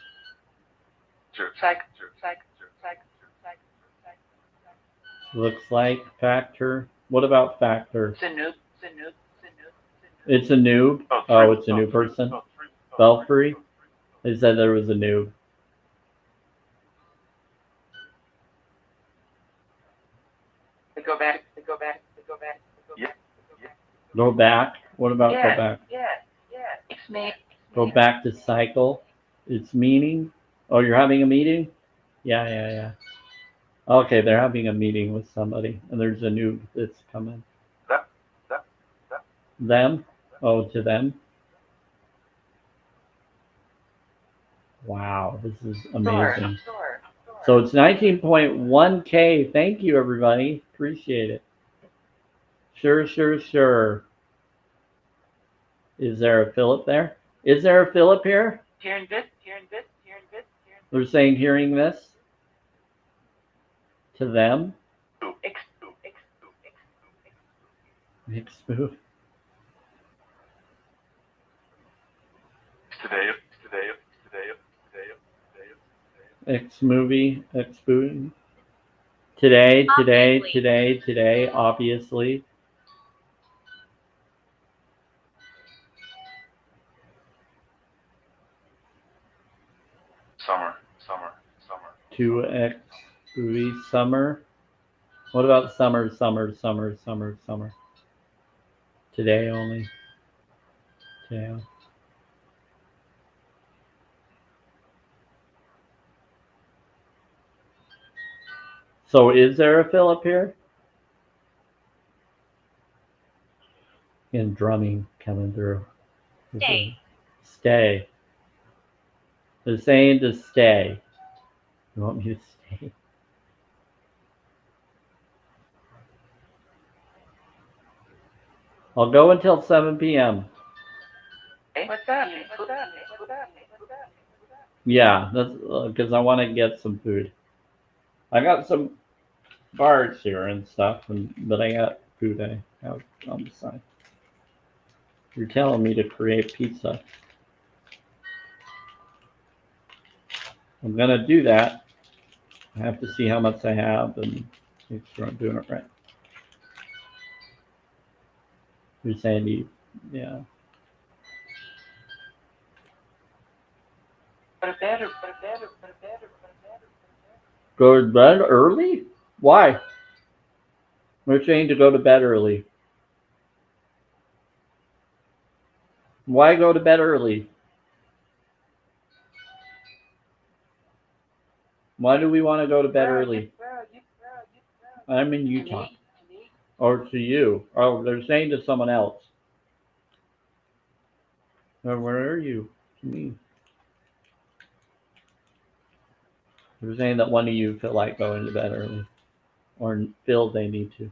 Looks like Factor. What about Factor? It's a noob. It's a noob. Oh, it's a new person. Belfry. They said there was a noob. Go back. Go back. What about go back? Yeah. It's me. Go back to cycle. It's meeting. Oh, you're having a meeting? Yeah. Okay, they're having a meeting with somebody, and there's a noob that's coming. Them? Oh, to them? Wow, this is amazing. So it's 19.1K. Thank you, everybody. Appreciate it. Sure. Is there a Philip there? Is there a Philip here? Hearing this. They're saying hearing this to them. Mixed spoof. Today. X movie. X spoon. Today. Obviously. Summer. 2X movie. Summer. What about summer? Today only. Today. So is there a Philip here? And drumming coming through. Stay. They're saying to stay. You want me to stay? I'll go until 7 p.m. What's that? Yeah, that's because I want to get some food. I got some bars here and stuff, but I got food I have on the side. You're telling me to create pizza. I'm gonna do that. I have to see how much I have and make sure I'm doing it right. You're saying yeah. Go to bed or go to bed or go to bed or go to bed or Go to bed early? Why? We're saying to go to bed early. Why go to bed early? Why do we want to go to bed early? I'm in Utah. Or to you. Oh, they're saying to someone else. Where are you? To me. They're saying that one of you feel like going to bed early. Or feel they need to.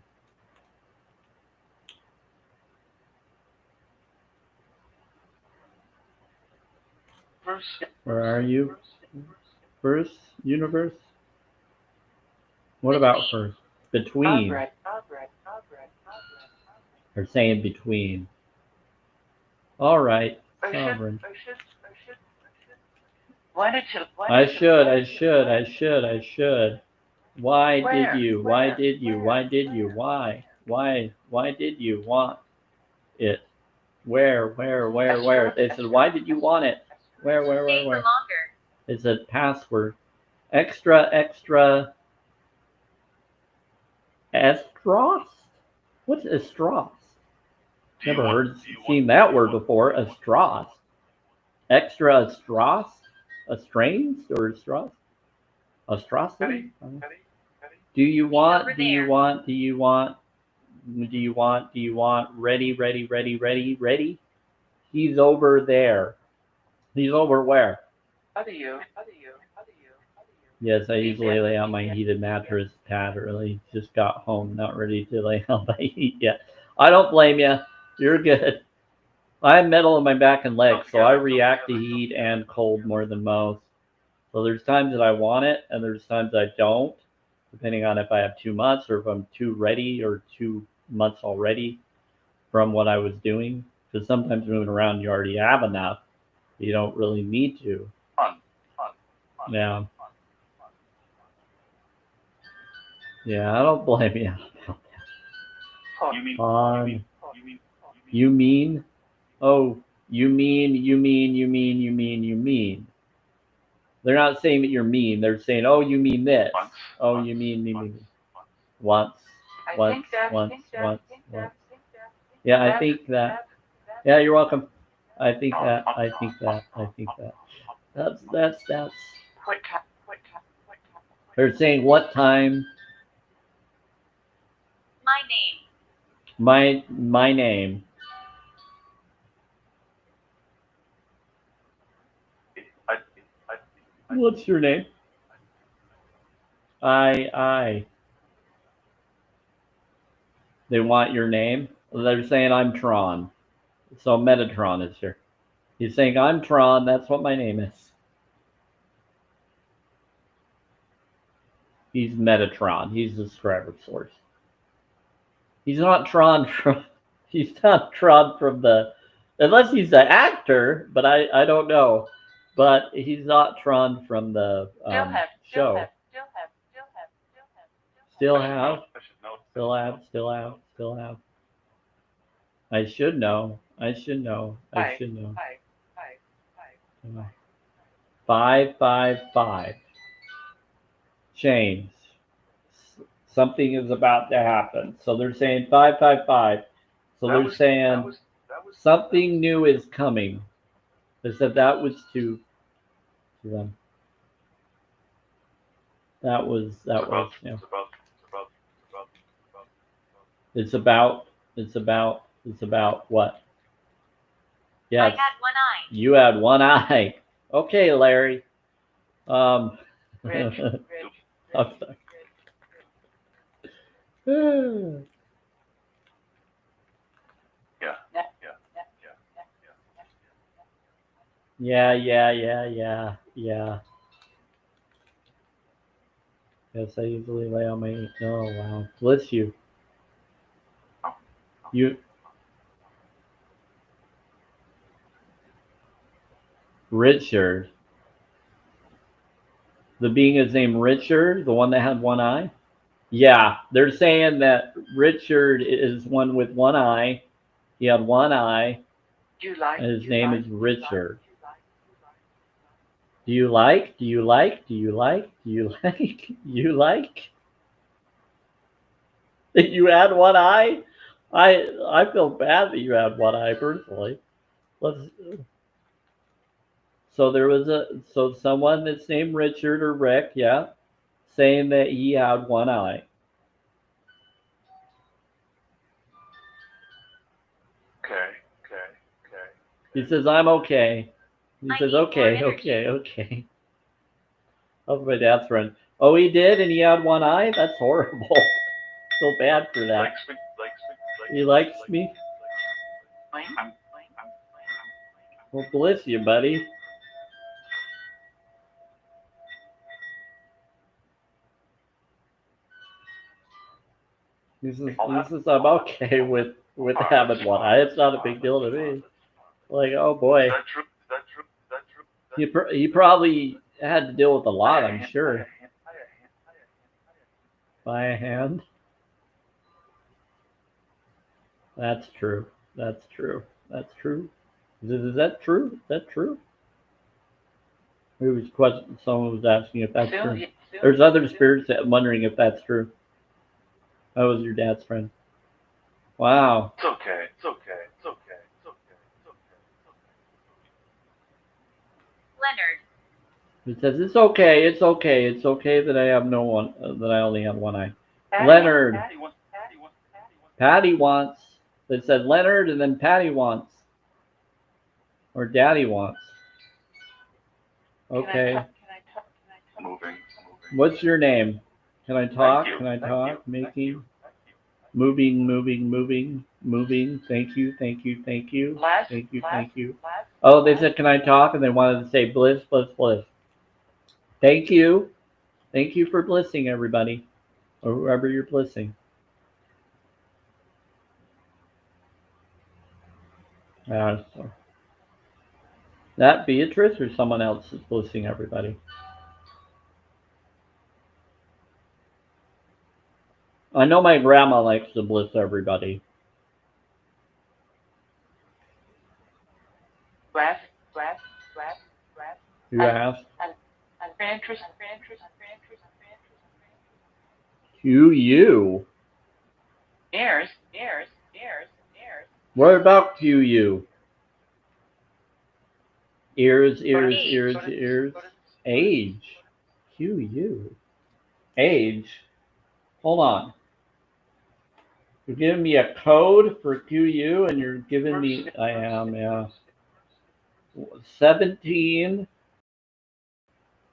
Where are you? First universe? What about first? Between. They're saying between. All right. Sovereign. Why did you? I should. Why did you? Why did you? Why did you? Why? Why did you want it? Where? They said, why did you want it? Where? Stay for longer. It said password. Extra. Estros? What's estros? Never seen that word before. Estros. Extra estros? Estranged or estros? Astrosity? Do you want ready? He's over there. He's over where? How do you? Yes, I usually lay out my heated mattress pad early. Just got home, not ready to lay out my heat yet. I don't blame you. You're good. I have metal in my back and legs, so I react to heat and cold more than most. So there's times that I want it, and there's times I don't, depending on if I have too much or if I'm too ready or too much already from what I was doing. Because sometimes moving around, you already have enough. You don't really need to. Yeah. Yeah, I don't blame you. You mean? Oh, you mean. They're not saying that you're mean. They're saying, oh, you mean this. Oh, you mean. Once. Yeah, I think that. Yeah, you're welcome. I think that. That's. They're saying what time? My name. My name. What's your name? I. They want your name. They're saying I'm Tron. So Metatron is here. He's saying I'm Tron. That's what my name is. He's Metatron. He's the subscriber source. He's not Tron from. He's not Tron from the. Unless he's the actor, but I don't know. But he's not Tron from the show. Still have. I should know. 555. Change. Something is about to happen. So they're saying 555. So they're saying something new is coming. They said that was to them. That was. Yeah. It's about what? Yes. I had one eye. You had one eye. Okay, Larry. Rich. I'm sorry. Yeah. Yeah. Yes, I usually lay on my. Oh wow, bless you. You Richard. The being is named Richard, the one that had one eye. Yeah, they're saying that Richard is one with one eye. He had one eye, You like. and his you name like, is you Richard. like, you like, Do you like? Do you like? Do you like? Do you like? You like? That you had one eye? I feel bad that you had one eye personally. Let's. So there was someone that's named Richard or Rick, yeah, saying that he had one eye. Okay, okay, okay. He says I'm okay. He I says need more okay, energy. okay. That's my dad's friend. Oh, he did, and he had one eye. That's horrible. Feel bad for that. Likes me, likes me, He likes me. I'm. Well, bless you, buddy. He says I'm okay with having one eye. It's not a big deal to me. Like, oh boy, Is that true? Is that true? Is that true? he probably had to deal with a lot. I'm sure. By a hand. That's true. That's true. That's true. Is that true? Is that true? Someone was asking if that's true. There's other spirits that wondering if that's true. That was your dad's friend. Wow. It's okay. It's okay. It's okay. It's okay. It's okay. Leonard. He says it's okay. It's okay. It's okay that I have no one. That I only have one eye. Patty, Leonard. Patty wants. Patty wants. They said Leonard, and then Patty wants, or Daddy wants. Okay. Moving. What's your name? Can I talk? Thank you. Can I Thank talk? you. Making. Thank you. Moving. Thank you. Thank you. Thank you. Last. Thank you. last, Thank you. last, Oh, they last. said, can I talk? And they wanted to say bliss, bliss, bliss. Thank you. Thank you for blissing everybody, or whoever you're blissing. So that Beatrice or someone else is blissing everybody. I know my grandma likes to bliss everybody. Last. You asked? QU. Ears. What about QU? Ears. Age. QU. Age. Hold on. You're giving me a code for QU, and you're giving me. I am, yeah. 17.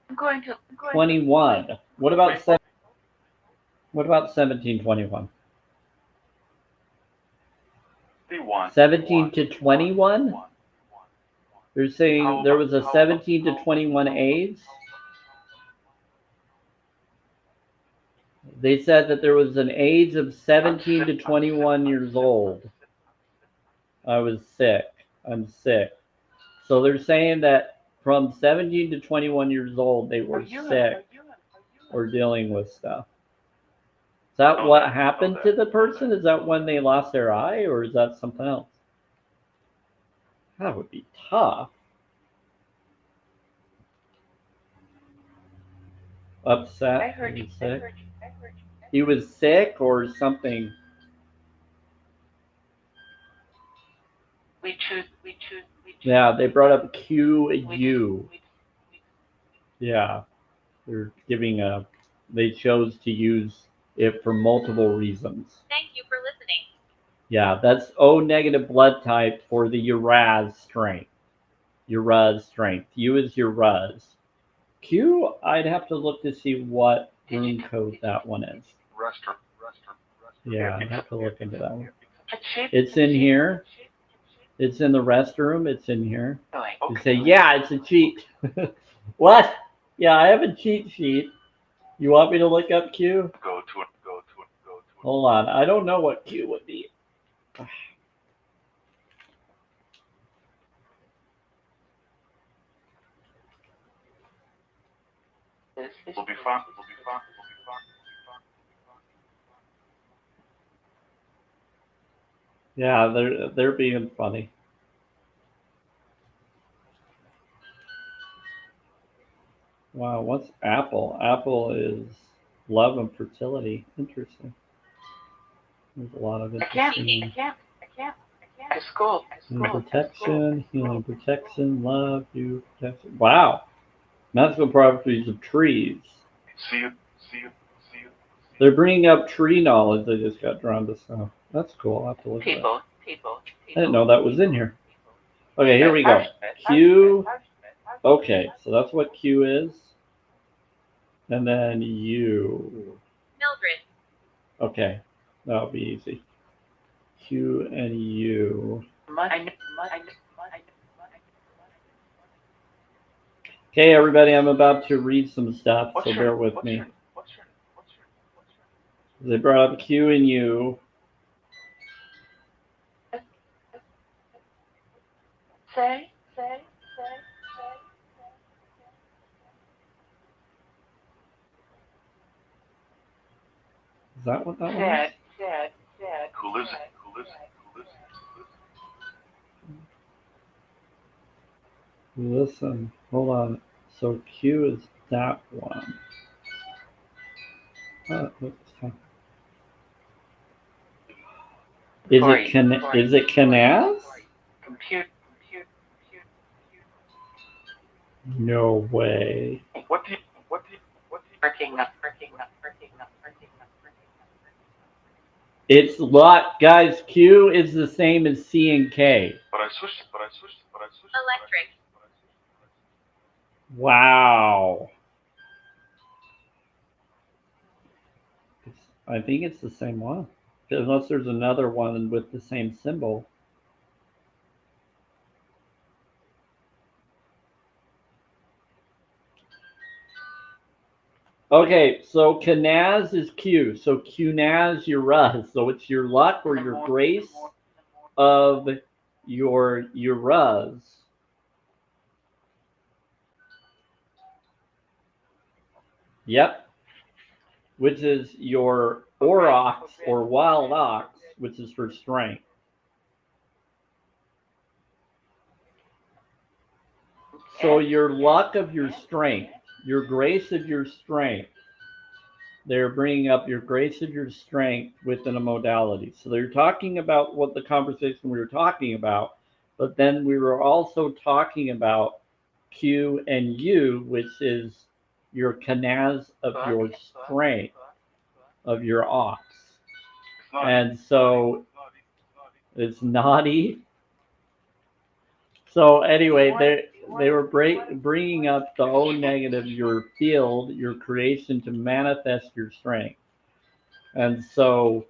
I'm going to 21. What about 1721? 17 to 21? They're saying there was a 17 to 21 AIDS. They said that there was an age of 17 to 21 years old. I was sick. I'm sick. So they're saying that from 17 to 21 years old, they were sick or dealing with stuff. Is that what happened to the person? Is that when they lost their eye, or is that something else? That would be tough. Upset. I heard you. Sick. He was sick or something. We choose. Yeah, they brought up QU. Yeah, they're giving a. They chose to use it for multiple reasons. Thank you for listening. Yeah, that's O negative blood type for the Uraz strength. Uraz strength. U is Uraz. Q, I'd have to look to see what room code that one is. Restaurant. Yeah, I'd have to look into that one. It's It's in here. It's in the restroom. It's in here. Okay. You say, yeah, it's a cheat. What? Yeah, I have a cheat sheet. You want me to look up Q? Go to it. Hold on. I don't know what Q would be. We'll be fine. Yeah, they're being funny. Wow, what's Apple? Apple is love and fertility. Interesting. There's a lot of I can't. interesting To school. healing protection, healing protection, love, you protection. Wow, magical properties of trees. See you. They're bringing up tree knowledge. I just got drawn to stuff. That's cool. I'll have to look at that. People. I didn't know that was in here. Okay, here we go. Q. Okay, so that's what Q is. And then U. Mildred. Okay, that'll be easy. Q and U. Okay, everybody, I'm about to read some stuff, so bear with me. They brought up Q and U. Say. Is that what that was? Said. Who lives it? Listen, hold on. So Q is that one. Oh, what's that? Is it Canaz? Compute. No way. What do you Working up. It's lot, guys. Q is the same as C and K. But I switched. Electric. Wow. I think it's the same one. Unless there's another one with the same symbol. Okay, so Canaz is Q. So Qnaz, your Ruz. So it's your luck or your grace of your Ruz. Yep. Which is your Aurochs or Wild Ox, which is for strength. So your luck of your strength, your grace of your strength, they're bringing up your grace of your strength within a modality. So they're talking about what the conversation we were talking about, but then we were also talking about Q and U, which is your canaz of your strength, of your ox. And so it's naughty. So anyway, they were bringing up the O negative, your field, your creation to manifest your strength. And so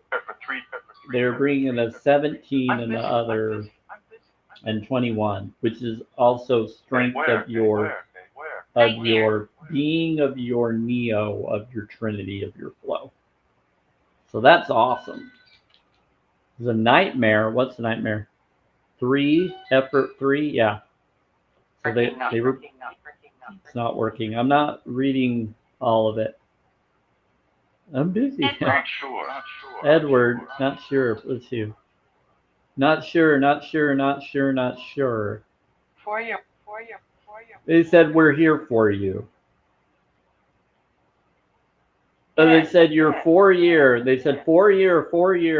they were bringing a 17 and the other and 21, which is also strength of your being, of your neo, of your trinity, of your flow. So that's awesome. The nightmare. What's the nightmare? 3, effort 3, yeah. So they were. It's not working. I'm not reading all of it. I'm busy. Not sure. Edward, not sure. Let's see. Not sure. For you. They said we're here for you. They said you're 4 year. They said 4 year. I'm attached.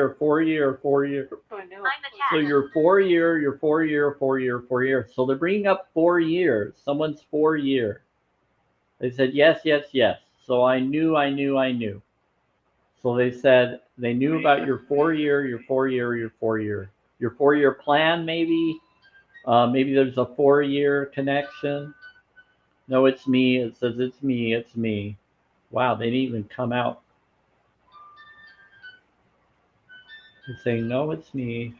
So you're 4 year. So they're bringing up 4 years. Someone's 4 year. They said yes. So I knew. So they said they knew about your 4 year, your 4 year plan, maybe. Maybe there's a 4 year connection. No, it's me. It says it's me. Wow, they didn't even come out. They're saying, no, it's me.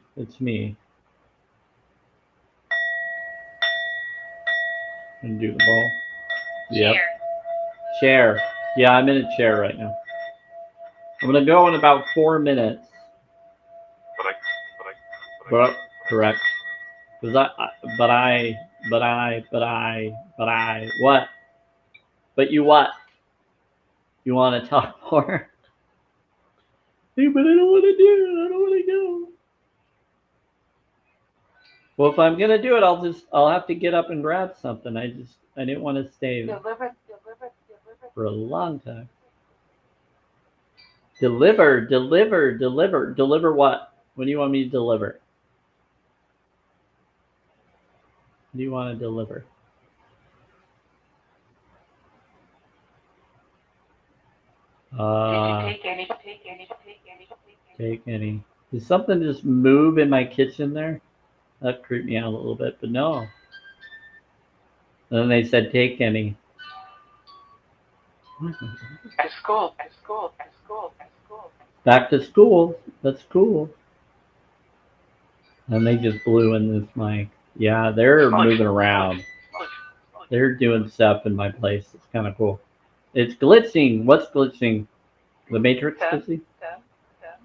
And do the ball. Yep. Chair. Yeah, I'm in a chair right now. I'm gonna go in about 4 minutes. But correct. Because what? But you what? You want to talk more? Hey, but I don't want to do it. I don't want to go. Well, if I'm gonna do it, I'll have to get up and grab something. I didn't want to stay for a long time. Deliver what? What do you want me to deliver? What do you want to deliver? Take any. Did something just move in my kitchen there? That creeped me out a little bit, but no. And then they said, take any. At school. Back to school. That's cool. And they just blew in this mic. Yeah, they're moving around. They're doing stuff in my place. It's kind of cool. It's glitching. What's glitching? The Matrix glitching?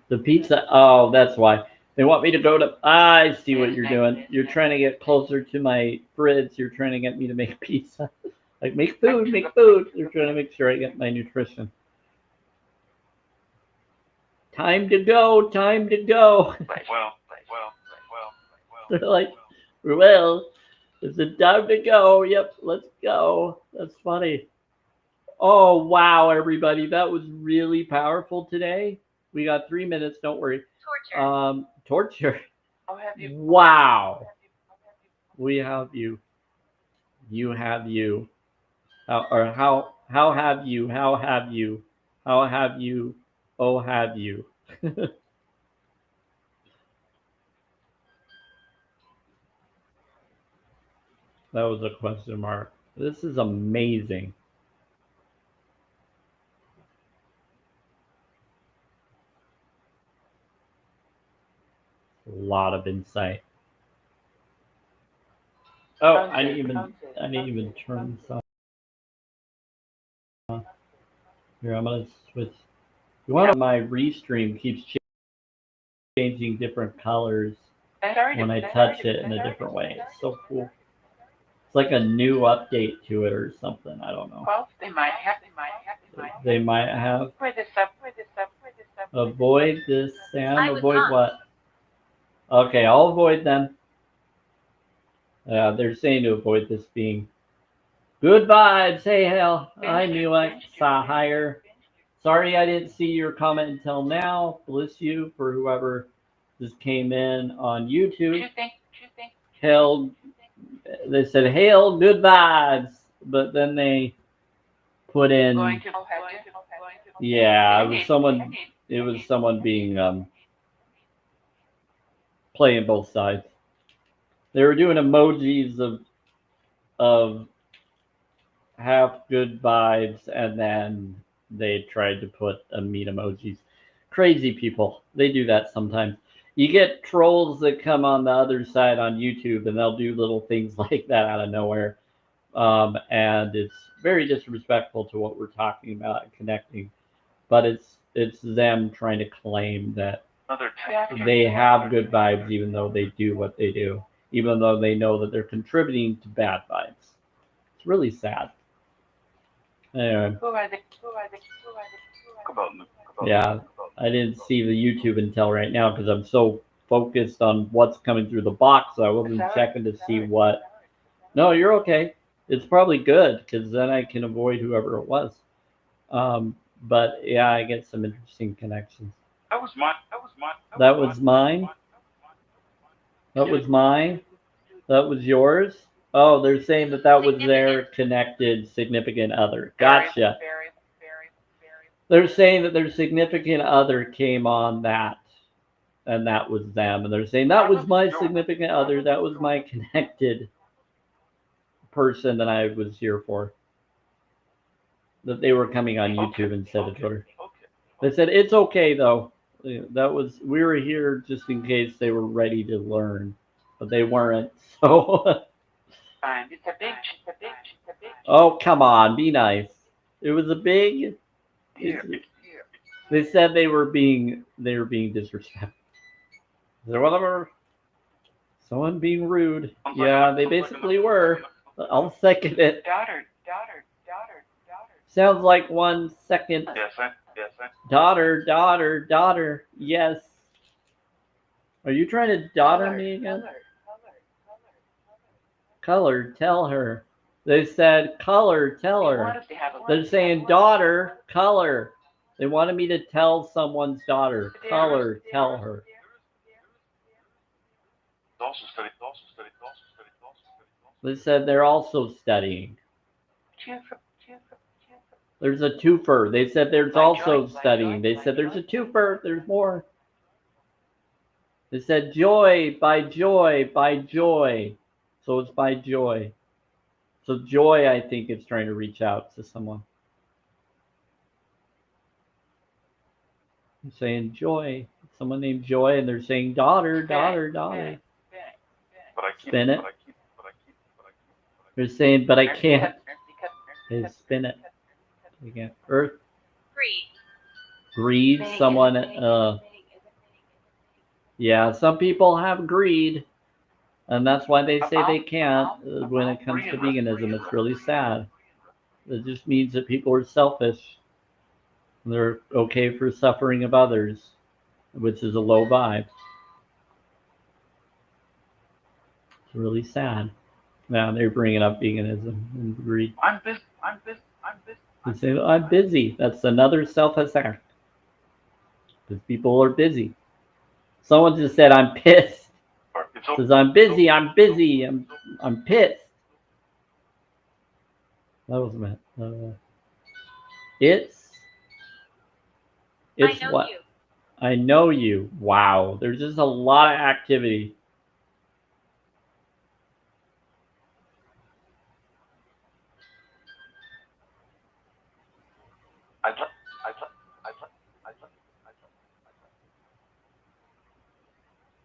The pizza. Oh, that's why. They want me to go to... I see what you're doing. You're trying to get closer to my fridge. You're trying to get me to make pizza. Like, make food. They're trying to make sure I get my nutrition. Time to go. They're like, well, is it time to go? Yep, let's go. That's funny. Oh, wow, everybody. That was really powerful today. We got 3 minutes. Don't worry. Torture. Wow. We have you. You have you. How have you? Oh, have you? That was a question mark. This is amazing. A lot of insight. Oh, I didn't even turn this on. Here, I'm gonna switch. You want my restream keeps changing different colors when I touch it in a different way. It's so cool. It's like a new update to it or something. I don't know. Well, they might have. They might have. Avoid this, Sam. Avoid what? Okay, I'll avoid them. They're saying to avoid this being good vibes. Hey, hell. I knew I saw higher. Sorry I didn't see your comment until now. Bless you for whoever just came in on YouTube. Hail, they said, hail, good vibes. But then they put in, yeah, it was someone being, playing both sides. They were doing emojis of half good vibes, and then they tried to put meat emojis. Crazy people. They do that sometimes. You get trolls that come on the other side on YouTube, and they'll do little things like that out of nowhere. And it's very disrespectful to what we're talking about and connecting. But it's them trying to claim that they have good vibes, even though they do what they do, even though they know that they're contributing to bad vibes. It's really sad. Anyway. Yeah, I didn't see the YouTube until right now because I'm so focused on what's coming through the box. I wasn't checking to see what. No, you're okay. It's probably good because then I can avoid whoever it was. But yeah, I get some interesting connections. That was mine. That was yours. Oh, they're saying that was their connected significant other. Gotcha. They're saying that their significant other came on that, and that was them. And they're saying that was my significant other. That was my connected person that I was here for. That they were coming on YouTube instead of Twitter. They said it's okay though. We were here just in case they were ready to learn, but they weren't. So fine. It's a big. Oh, come on, be nice. It was a big. Yeah, it's- yeah. They said they were being disrespectful. Is there whatever? Someone being rude. Yeah, they basically were. I'll second it. Daughter. Sounds like 1 second. Yes, I. Daughter. Yes. Are you trying to daughter me again? Color, tell her. They said color, tell her. They're saying daughter, color. They wanted me to tell someone's daughter. Color, tell her. Also study. They said they're also studying. There's a twofer. They said there's also studying. They said there's a twofer. There's more. They said joy, by joy. So it's by joy. So joy, I think, is trying to reach out to someone. I'm saying joy. Someone named Joy, and they're saying daughter. But I keep. Spin it. But I keep. They're saying, but I can't. They spin it. Again. Earth. Greed. Someone. Yeah, some people have greed, and that's why they say they can't. When it comes to veganism, it's really sad. It just means that people are selfish. They're okay for suffering of others, which is a low vibe. It's really sad. Now they're bringing up veganism and greed. I'm busy. They say, I'm busy. That's another self-attack. Because people are busy. Someone just said, I'm pissed. Says, I'm busy. I'm pissed. That was meant. It's I know what? you. I know you. Wow. There's just a lot of activity.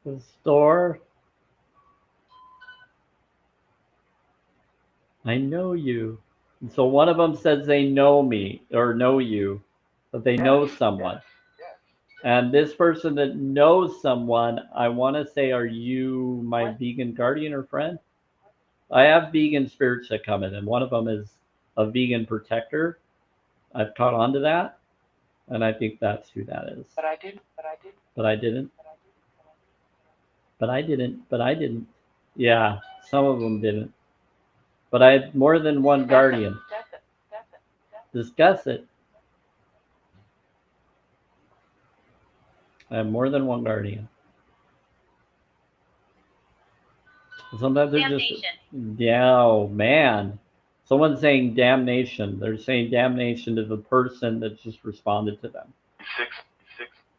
The store. I know you. And so one of them says they know me or know you, but they know someone. And this person that knows someone, I want to say, are you my vegan guardian or friend? I have vegan spirits that come in, and one of them is a vegan protector. I've caught on to that, and I think that's who that is. But I didn't. Yeah, some of them didn't. But I had more than one guardian. Discuss it. I have more than one guardian. Sometimes they're just, yeah, oh man. Someone's saying damnation. They're saying damnation to the person that just responded to them.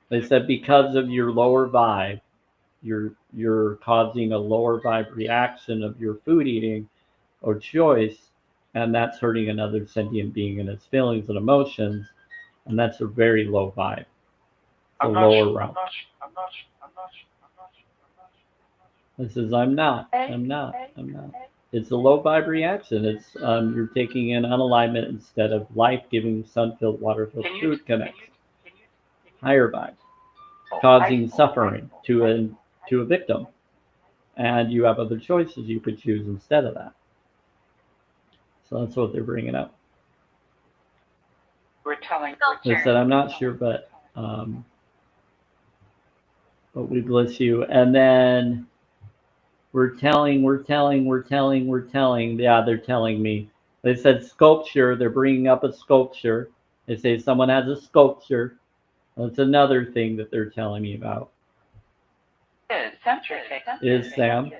They said because of your lower vibe, you're causing a lower vibe reaction of your food eating or choice, and that's hurting another sentient being and its feelings and emotions, and that's a very low vibe. It's a lower realm. This is I'm not. It's a low vibe reaction. It's you're taking in unalignment instead of life-giving, sun-filled, water-filled food connection. Higher vibe, causing suffering to a victim, and you have other choices you could choose instead of that. So that's what they're bringing up. They said I'm not sure, but we bless you, and then. We're telling. Yeah, they're telling me. They said sculpture. They're bringing up a sculpture. They say someone has a sculpture. That's another thing that they're telling me about. Is Sam.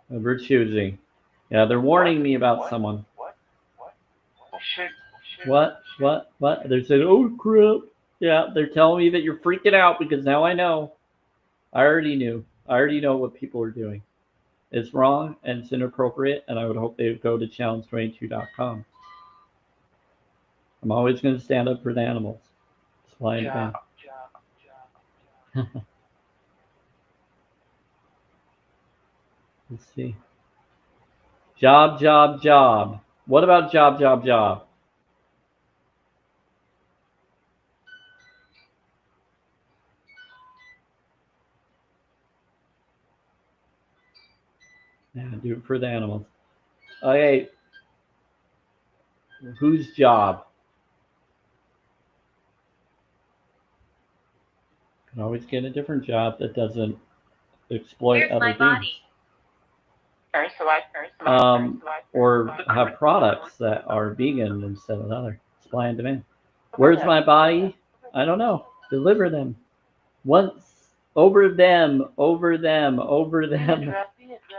We're choosing. Yeah, they're warning me about someone. What? They're saying, oh crap. Yeah, they're telling me that you're freaking out because now I know. I already knew. I already know what people are doing. It's wrong and it's inappropriate, and I would hope they would go to challenge22.com. I'm always going to stand up for the animals. It's flying down. Let's see. Job, job, job. What about job, job, job? Yeah, do it for the animals. Okay. Whose job? Can always get a different job that doesn't exploit Where's other my beings. body? Or have products that are vegan instead of other. Supply and demand. Where's my body? I don't know. Deliver them. Once over them, over them, over them.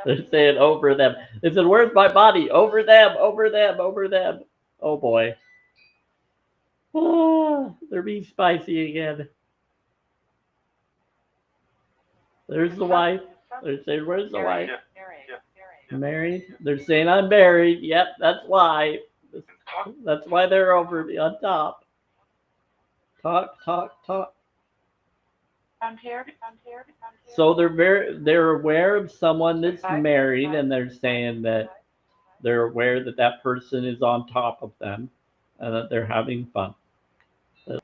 They're saying over them. They said, "Where's my body?" Over them, over them, over them. Oh boy. Ah, they're being spicy again. There's the wife. They're saying, "Where's the wife?" Married. They're saying, "I'm married." Yep, that's why. That's why they're over on top. Talk, talk, talk. I'm here. So they're aware of someone that's married, and they're saying that they're aware that that person is on top of them, and that they're having fun. Do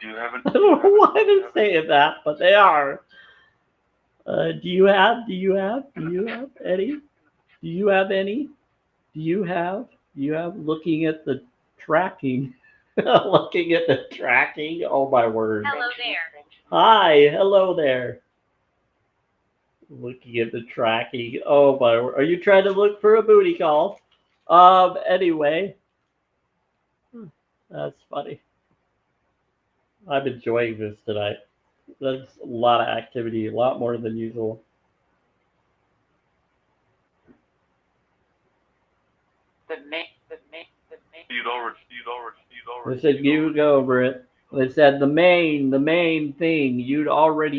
you have I don't know why they're saying that, but they are. Do you have any? Do you have any? Do you have looking at the tracking? Looking at the tracking. Oh my word. Hello there. Hi, hello there. Looking at the tracking. Oh my word. Are you trying to look for a booty call? Anyway. That's funny. I'm enjoying this tonight. That's a lot of activity, a lot more than usual. You'd already. They said you go over it. They said the main thing. You'd already.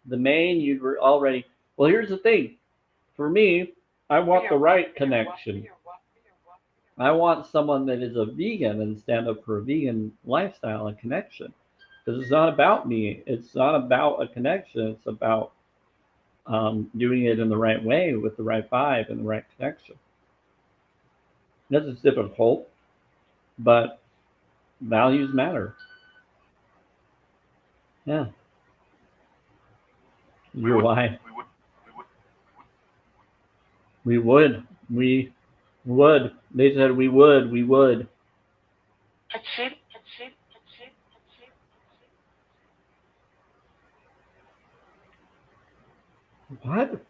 The main you'd were already. Well, here's the thing. For me, I want the right connection. I want someone that is a vegan and stand up for a vegan lifestyle and connection. Because it's not about me. It's not about a connection. It's about doing it in the right way with the right vibe and the right connection. This is difficult, but values matter. Yeah. Your wife. We would. They said we would. What?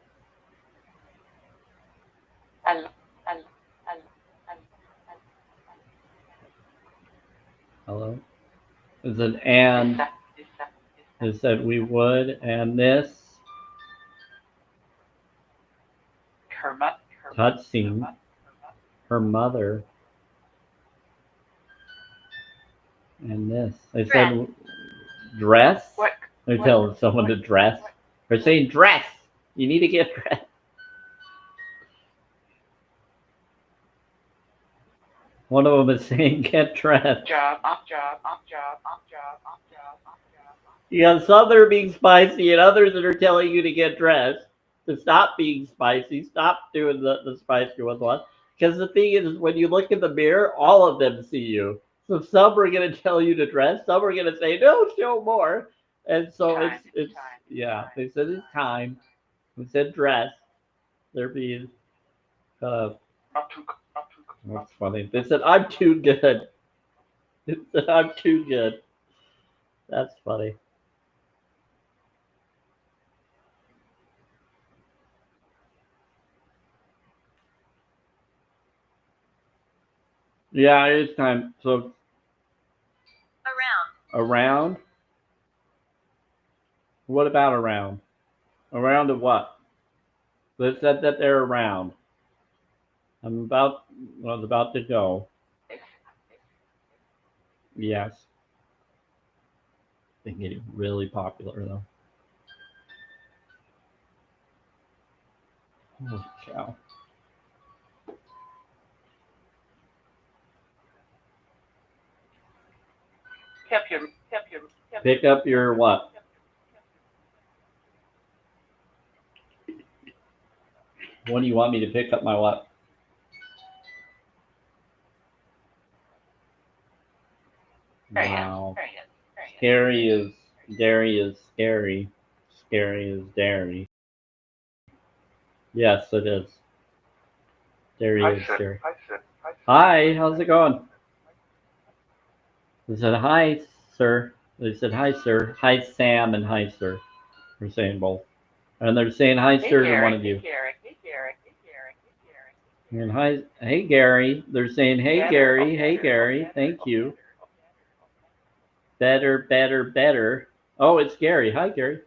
Hello? It said and. It said we would and this. Touching her mother. And this. They said dress. They're telling someone to dress. They're saying dress. You need to get dressed. One of them is saying get dressed. You got some that are being spicy and others that are telling you to get dressed, to stop being spicy, stop doing the spicy one. Because the thing is, when you look in the mirror, all of them see you. So some are going to tell you to dress, some are going to say, no, show more. And so it's yeah, they said it's time. They said dress. They're being, that's funny. They said, I'm too good. They said, I'm too good. That's funny. Yeah, it's time. So around. What about around? Around of what? They said that they're around. I was about to go. Yes. They're getting really popular though. Holy cow. Pick up your what? When do you want me to pick up my what? There he is. Wow. There he is. There he is. Scary is dairy is scary. Scary is dairy. Yes, it is. Dairy Hi, is Sid. scary. Hi, Sid. Hi, Sid. Hi, how's it going? They said hi, sir. They said hi, sir. Hi, Sam, and hi, sir. They're saying both. And they're saying hi, Hey, sir, to Gary. one of you. Hey, Gary. Hey, Gary. Hey, Gary. Hey, Gary. And hi, hey, Gary. They're saying, hey, Gary. Hey, Gary. Thank you. Better, better, better. Oh, it's Gary. Hi, Gary.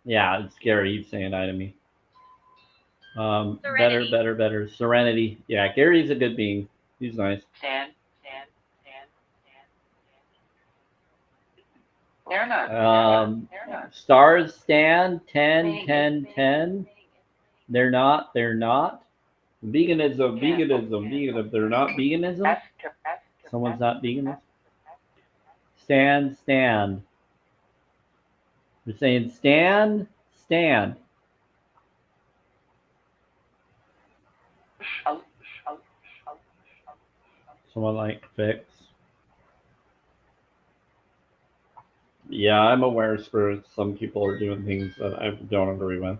Yeah, it's Gary. He's saying hi to me. Better, better, better. Serenity. Yeah, Gary's a good being. He's nice. Stand. Stand. Stand. Stand. They're not. They're not. Stars stand 10, 10, 10. They're not. They're not. Veganism, veganism, veganism. They're not veganism. Someone's not veganism. Stand, stand. They're saying stand, stand. Someone like fix. Yeah, I'm aware, spirits. Some people are doing things that I don't agree with.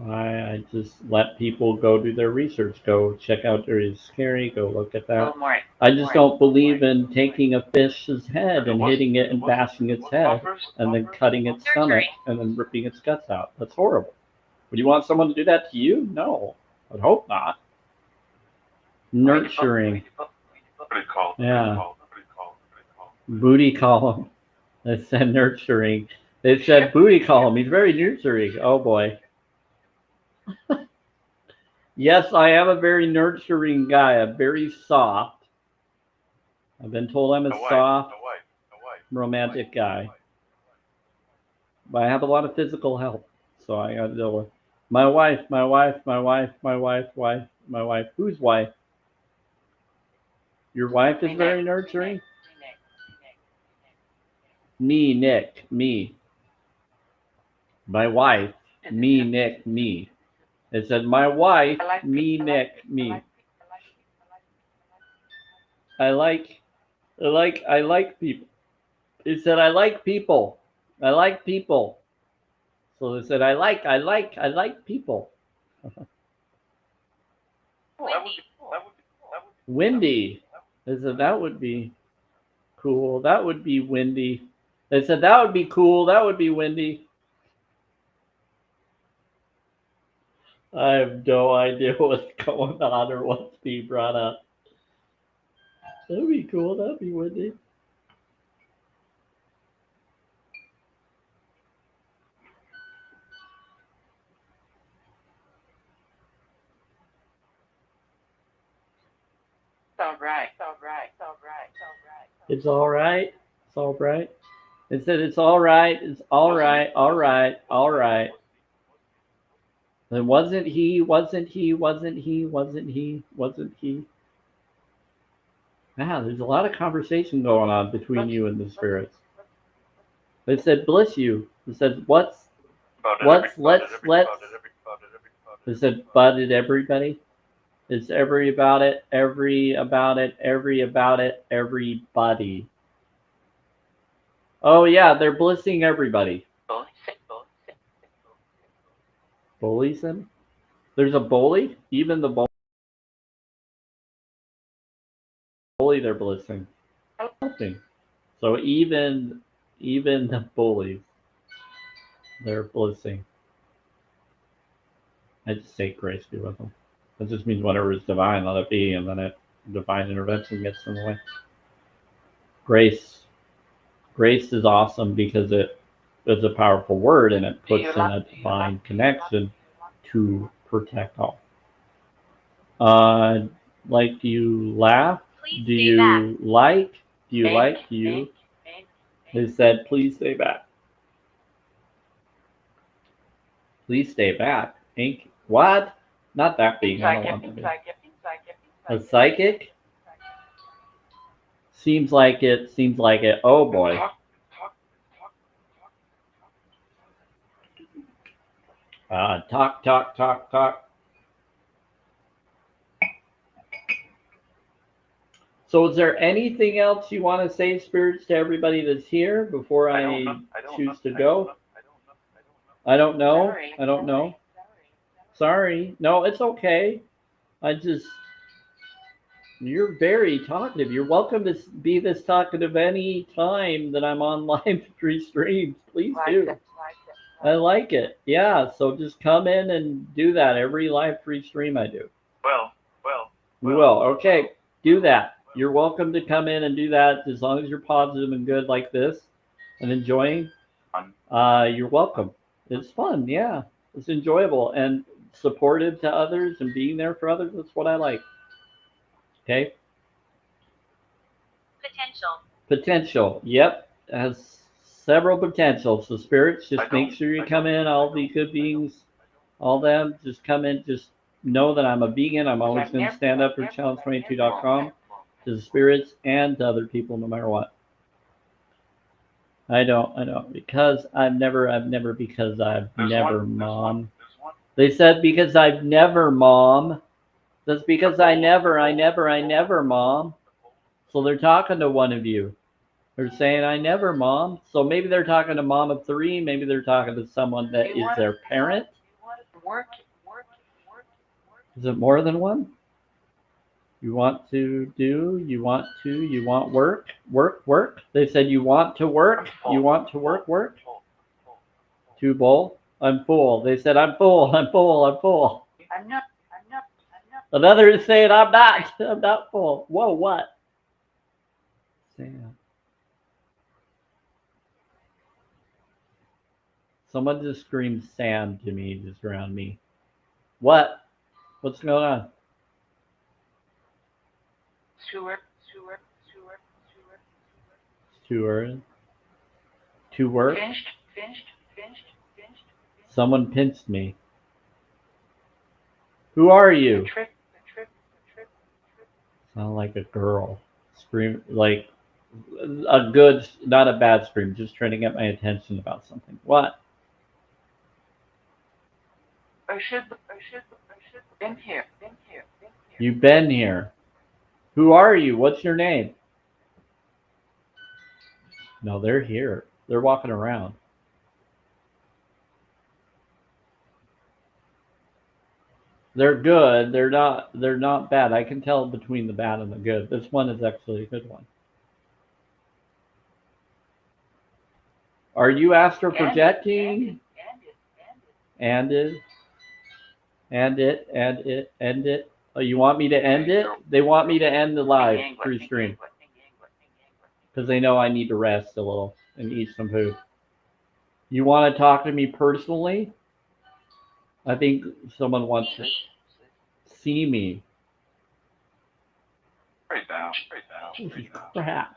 I just let people go do their research. Go check out Dairy is Scary. Go look at that. I just don't believe in taking a fish's head and hitting it and bashing its head and then cutting its stomach and then ripping its guts out. That's horrible. Would you want someone to do that to you? No. I'd hope not. Nurturing. Yeah. Booty call him. They said nurturing. They said booty call him. He's very nurturing. Oh boy. Yes, I am a very nurturing guy. I'm very soft. I've been told I'm a soft, romantic guy. But I have a lot of physical help, so I got to deal with my wife, my wife, my wife, my wife, wife, my wife. Whose wife? Your wife is very nurturing? Me, Nick, me. My wife, me, Nick, me. It said my wife, me, Nick, me. I like people. It said I like people. I like people. So they said I like people. Windy. They said that would be cool. That would be windy. They said that would be cool. That would be windy. I have no idea what's going on or what's being brought up. That'd be cool. That'd be windy. It's all right. It's all right. It's all right. It's all right. It's all right. It's all right. It said it's all right. It's all right. All right. All right. It wasn't he. Wasn't he. Wasn't he. Wasn't he. Wasn't he. Yeah, there's a lot of conversation going on between you and the spirits. They said bless you. They said let's. They said butted everybody. It's every about it, every about it, every about it, everybody. Oh yeah, they're blissing everybody. Bullies him? There's a bully? Even the bully they're blissing. Nothing. So even the bullies they're blissing. I just say grace be with them. That just means whatever is divine, let it be, and then divine intervention gets in the way. Grace is awesome because it's a powerful word and it puts in a divine connection to protect all. Like, do you laugh? Do you like? Do you like you? They said, please stay back. Please stay back. What? Not that being. I don't want to be. A psychic? Seems like it. Oh boy. Talk, talk, talk, talk. So is there anything else you want to say, spirits, to everybody that's here before I choose to go? I don't know. Sorry. I don't know. Sorry. Sorry. No, it's okay. You're very talkative. You're welcome to be this talkative any time that I'm on live free streams. Please Like do. it. I like it. Yeah. So just come in and do that every live free stream I do. Well, Okay. Do that. You're welcome to come in and do that as long as you're positive and good like this and enjoying. You're welcome. It's fun. Yeah. It's enjoyable and supportive to others and being there for others. That's what I like. Okay. Potential. Yep. It has several potentials. So spirits, just make sure you come in. All the good beings, all them, just come in. Just know that I'm a vegan. I'm always going to stand up for challenge22.com to the spirits and to other people, no matter what. I don't. Because I've never, because I've never, Mom. They said because I've never, Mom. That's because I never, Mom. So they're talking to one of you. They're saying, I never, Mom. So maybe they're talking to mom of three. Maybe they're talking to someone that is their parent. Work. Is it more than one? You want to do, you want work. They said you want to work. You want to work. Too bold. I'm full. They said, I'm full. I'm not. Another is saying, I'm not full. Whoa, what? Sam. Someone just screamed Sam to me just around me. What? What's going on? Sewer. Too early. To work. Finished. Someone pinched me. Who are you? The trip. Sound like a girl. Scream like a good, not a bad scream. Just trying to get my attention about something. What? I should. Been here. You've been here. Who are you? What's your name? No, they're here. They're walking around. They're good. They're not bad. I can tell between the bad and the good. This one is actually a good one. Are you astral projecting? And it. Oh, you want me to end it? They want me to end the live free stream because they know I need to rest a little and eat some food. You want to talk to me personally? I think someone wants to see me. straight down. Holy crap.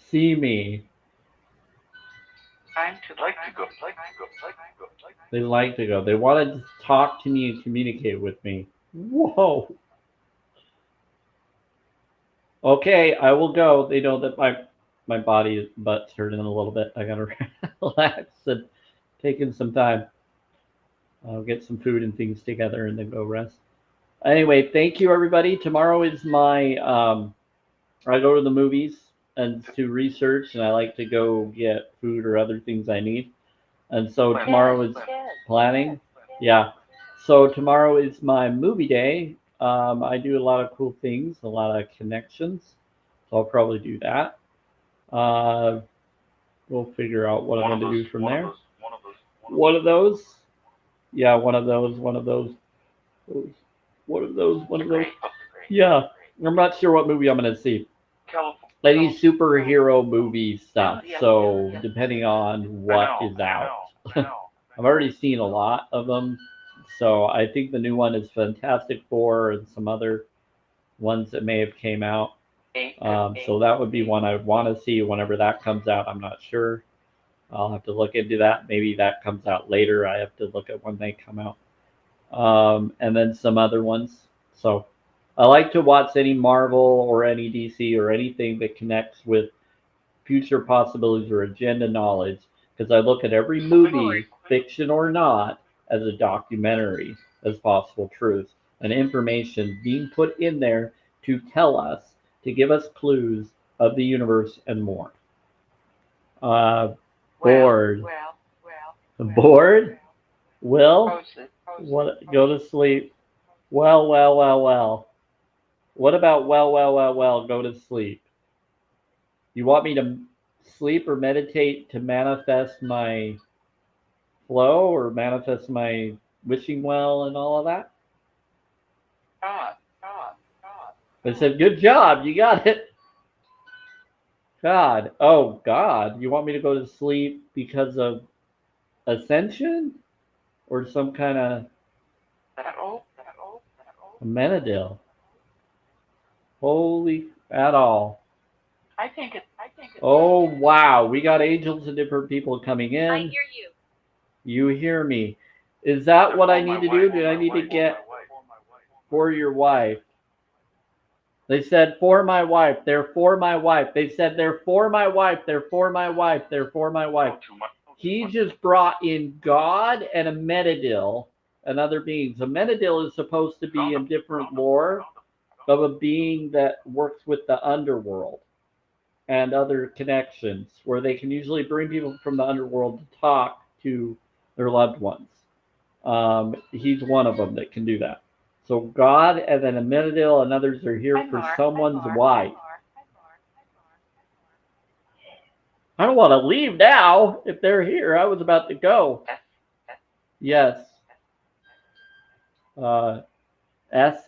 See me. Time to Like to go. They like to go. They want to talk to me and communicate with me. Whoa. Okay, I will go. They know that my body butt's hurting a little bit. I gotta relax and taking some time. I'll get some food and things together and then go rest. Anyway, thank you everybody. Tomorrow is my I go to the movies and to research, and I like to go get food or other things I need. And so tomorrow is planning. Yeah. So tomorrow is my movie day. I do a lot of cool things, a lot of connections. So I'll probably do that. We'll figure out what I'm going to do from there. One of those. Yeah, one of those. Yeah. I'm not sure what movie I'm going to see. Any superhero movie stuff. So depending on what is out. I've already seen a lot of them. So I think the new one is Fantastic Four and some other ones that may have came out. So that would be one I want to see whenever that comes out. I'm not sure. I'll have to look into that. Maybe that comes out later. I have to look at when they come out. And then some other ones. So I like to watch any Marvel or any DC or anything that connects with future possibilities or agenda knowledge because I look at every movie, fiction or not, as a documentary, as possible truth and information being put in there to tell us, to give us clues of the universe and more. Bored. Bored? Will? What? Go to sleep. Well. What about well, go to sleep? You want me to sleep or meditate to manifest my flow or manifest my wishing well and all of that? I said, good job, you got it. God. Oh, God. You want me to go to sleep because of ascension? Or some kind of Menadil? Holy at all. I think it's. Oh, wow. We got angels and different people coming in. I hear you. You hear me. Is that what I need to do? Do I need to get for your wife? They said for my wife. They're for my wife. They said they're for my wife. They're for my wife. They're for my wife. He just brought in God and a Menadil and other beings. A Menadil is supposed to be in different lore of a being that works with the underworld and other connections where they can usually bring people from the underworld to talk to their loved ones. He's one of them that can do that. So God and then a Menadil and others are here for someone's wife. I don't want to leave now if they're here. I was about to go. Yes. S.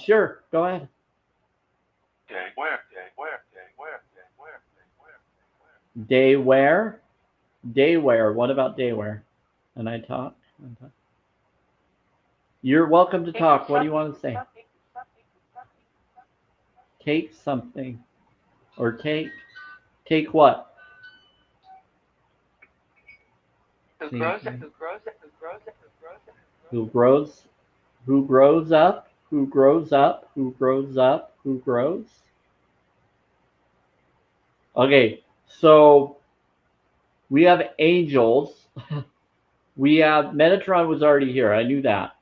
Sure. Go ahead. Day where? Day where? What about day where? And I talk. You're welcome to talk. What do you want to say? Take something. Or take what? Who grows up? Who grows up? Who grows up? Who grows up? Who grows? Okay, so we have angels. We have Metatron was already here. I knew that.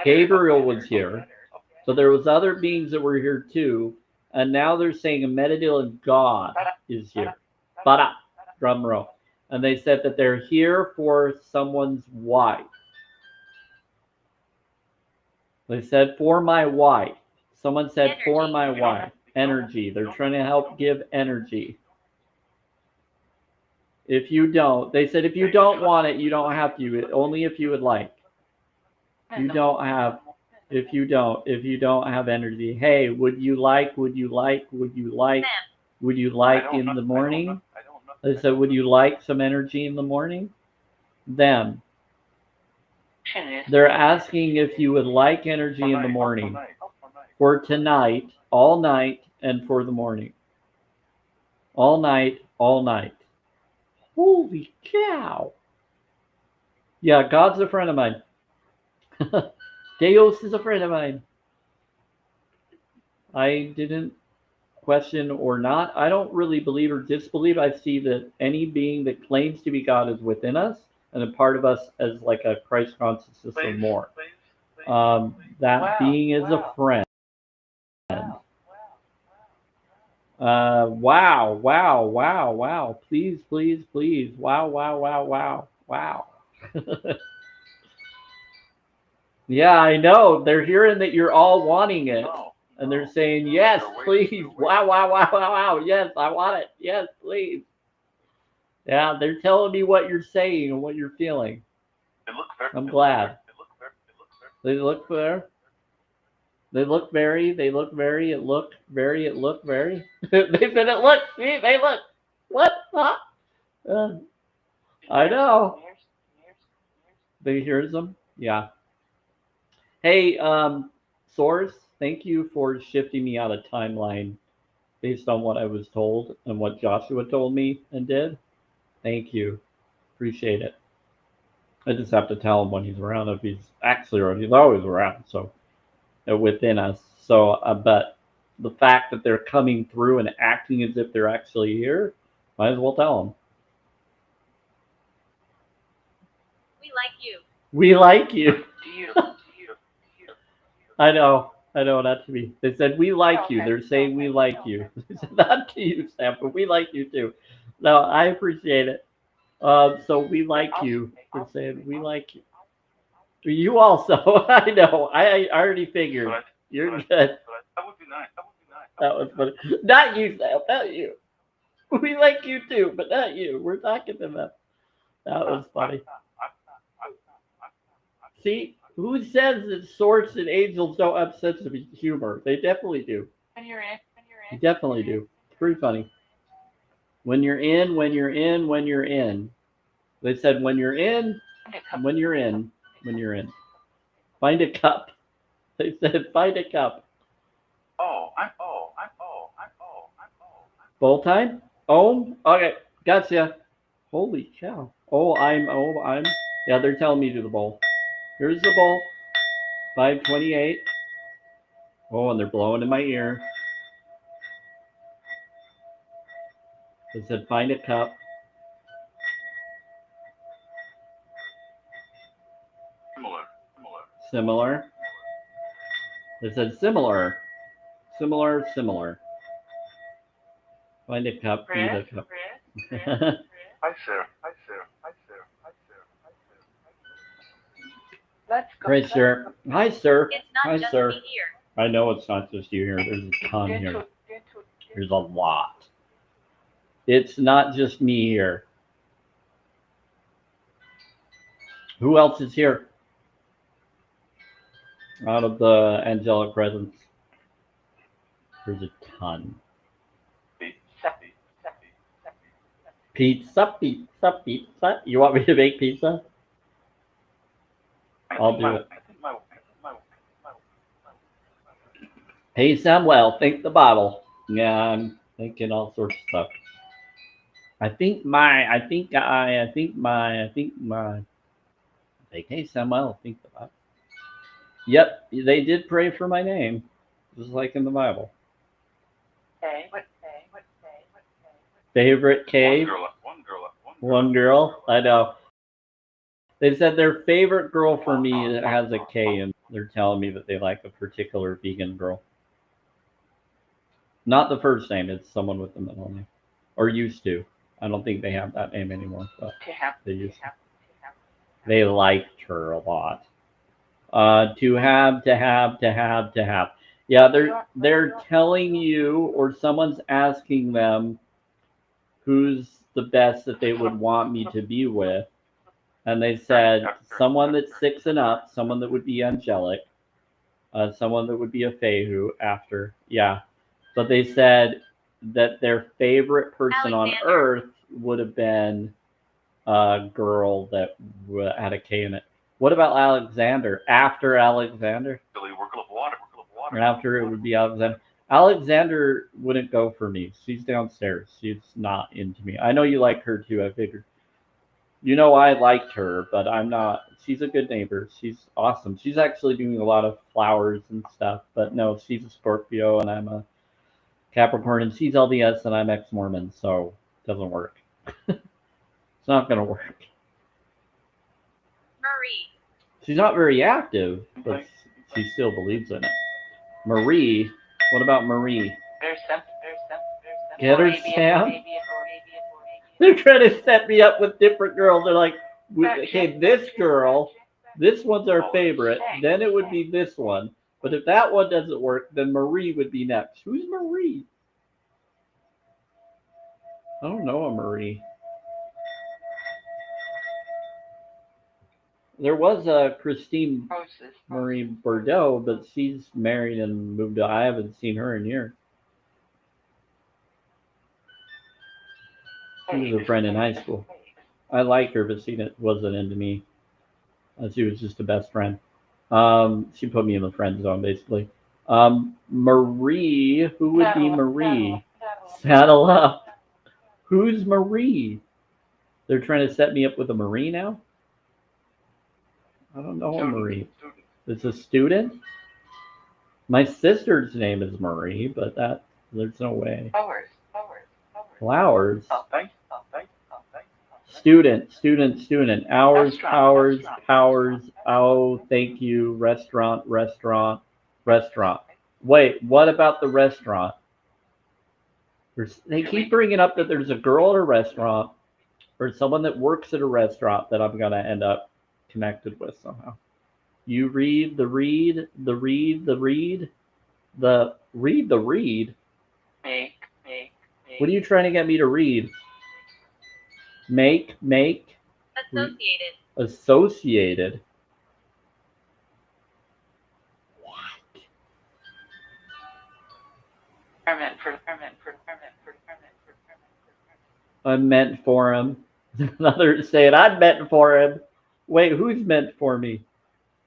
Gabriel was here. So there was other beings that were here too. And now they're saying a Menadil and God is here. Bada, drum roll. And they said that they're here for someone's wife. They said for my wife. Someone said Energy. for my wife. Energy. They're trying to help give energy. If you don't, they said if you don't want it, you don't have to. Only if you would like. You don't have. If you don't have energy. Hey, would you like in the morning? They said, would you like some energy in the morning? Them. They're asking if you would like energy in the morning. For tonight, all night, and for the morning. All night. Holy cow. Yeah, God's a friend of mine. Deus is a friend of mine. I didn't question or not. I don't really believe or disbelieve. I see that any being that claims to be God is within us and a part of us as like a Christ consciousness or more. That being is a friend. Wow. Please. Wow. Yeah, I know. They're hearing that you're all wanting it. And they're saying, yes, please. Wow. Yes, I want it. Yes, please. Yeah, they're telling me what you're saying and what you're feeling. I'm glad. They look there. They look very. They said it looked. See, they look. What? Huh? I know. They hears them? Yeah. Hey, Source, thank you for shifting me out of timeline based on what I was told and what Joshua told me and did. Thank you. Appreciate it. I just have to tell him when he's around. If he's actually around, he's always around. So within us. So, but the fact that they're coming through and acting as if they're actually here, might as well tell them. We like you. We like you. Do you? I know, not to me. They said, we like you. Okay. They're saying we like you. They said, not to you, Sam, but we like you too. No, I appreciate it. So we like you. They're saying, we like you. You also. I know. I already figured. You're good. That would be nice. That would be nice. That was funny. Not you, Sam. Not you. We like you too, but not you. We're talking to them. That was funny. See, who says that swords and angels don't have sense of humor? They definitely do. When you're in. They definitely do. It's pretty funny. When you're in, when you're in, when you're in. They said when you're in, when you're in, when you're in. Find a cup. They said find a cup. Bowl time? Oh, okay. Gotcha. Holy cow. I'm. Yeah, they're telling me to do the bowl. Here's the bowl. 528. Oh, and they're blowing in my ear. They said find a cup. Similar. They said similar. Similar. Find a cup, be the cup. Hi, sir. Let's go. Right, sir. Hi, sir. It's not Hi, just sir. me here. I know it's not just you here. There's a ton here. There's a lot. It's not just me here. Who else is here? Out of the angelic presence. There's a ton. Pizza. You want me to make pizza? I'll do it. Hey, Samuel, think the Bible. Yeah, I'm thinking all sorts of stuff. Hey, Samuel, think the Bible. Yep, they did pray for my name, just like in the Bible. Favorite cave? One girl. I know. They said their favorite girl for me that has a K, and they're telling me that they like a particular vegan girl. Not the first name, it's someone with the middle name. Or used to. I don't think they have that name anymore, but they used to. They liked her a lot. To have. Yeah, they're telling you, or someone's asking them who's the best that they would want me to be with. And they said someone that's 6 and up, someone that would be angelic, someone that would be a Fehu after. Yeah. But they said that their favorite person on Earth would have been a girl that had a K in it. What about Alexander? After Alexander? Or after it would be Alexander. Alexander wouldn't go for me. She's downstairs. She's not into me. I know you like her too, I figured. You know I liked her, but I'm not. She's a good neighbor. She's awesome. She's actually doing a lot of flowers and stuff. But no, she's a Scorpio and I'm a Capricorn, and she's LDS and I'm ex-Mormon, so it doesn't work. It's not going to work. Marie. She's not very active, but she still believes in it. Marie. What about Marie? There's some. Get her, Sam. They're trying to set me up with different girls. They're like, okay, this girl, this one's our favorite. Then it would be this one. But if that one doesn't work, then Marie would be next. Who's Marie? I don't know a Marie. There was a Christine Marie Bordeaux, but she's married and moved on. I haven't seen her in years. She was a friend in high school. I liked her, but she wasn't into me. She was just a best friend. She put me in the friend zone, basically. Marie, who would be Marie? Saddle up. Who's Marie? They're trying to set me up with a Marie now? I don't know a Marie. It's a student? My sister's name is Marie, but there's no way. Flowers. Student. Hours, Restaurant, powers, restaurant, powers. restaurant. Oh, thank you. Restaurant. Wait, what about the restaurant? They keep bringing up that there's a girl at a restaurant or someone that works at a restaurant that I'm gonna end up connected with somehow. You read the read, the read, the read, the read, the read. Make. What are you trying to get me to read? Make, Associated. associated. Permit. I'm meant for him. Another saying, I'm meant for him. Wait, who's meant for me?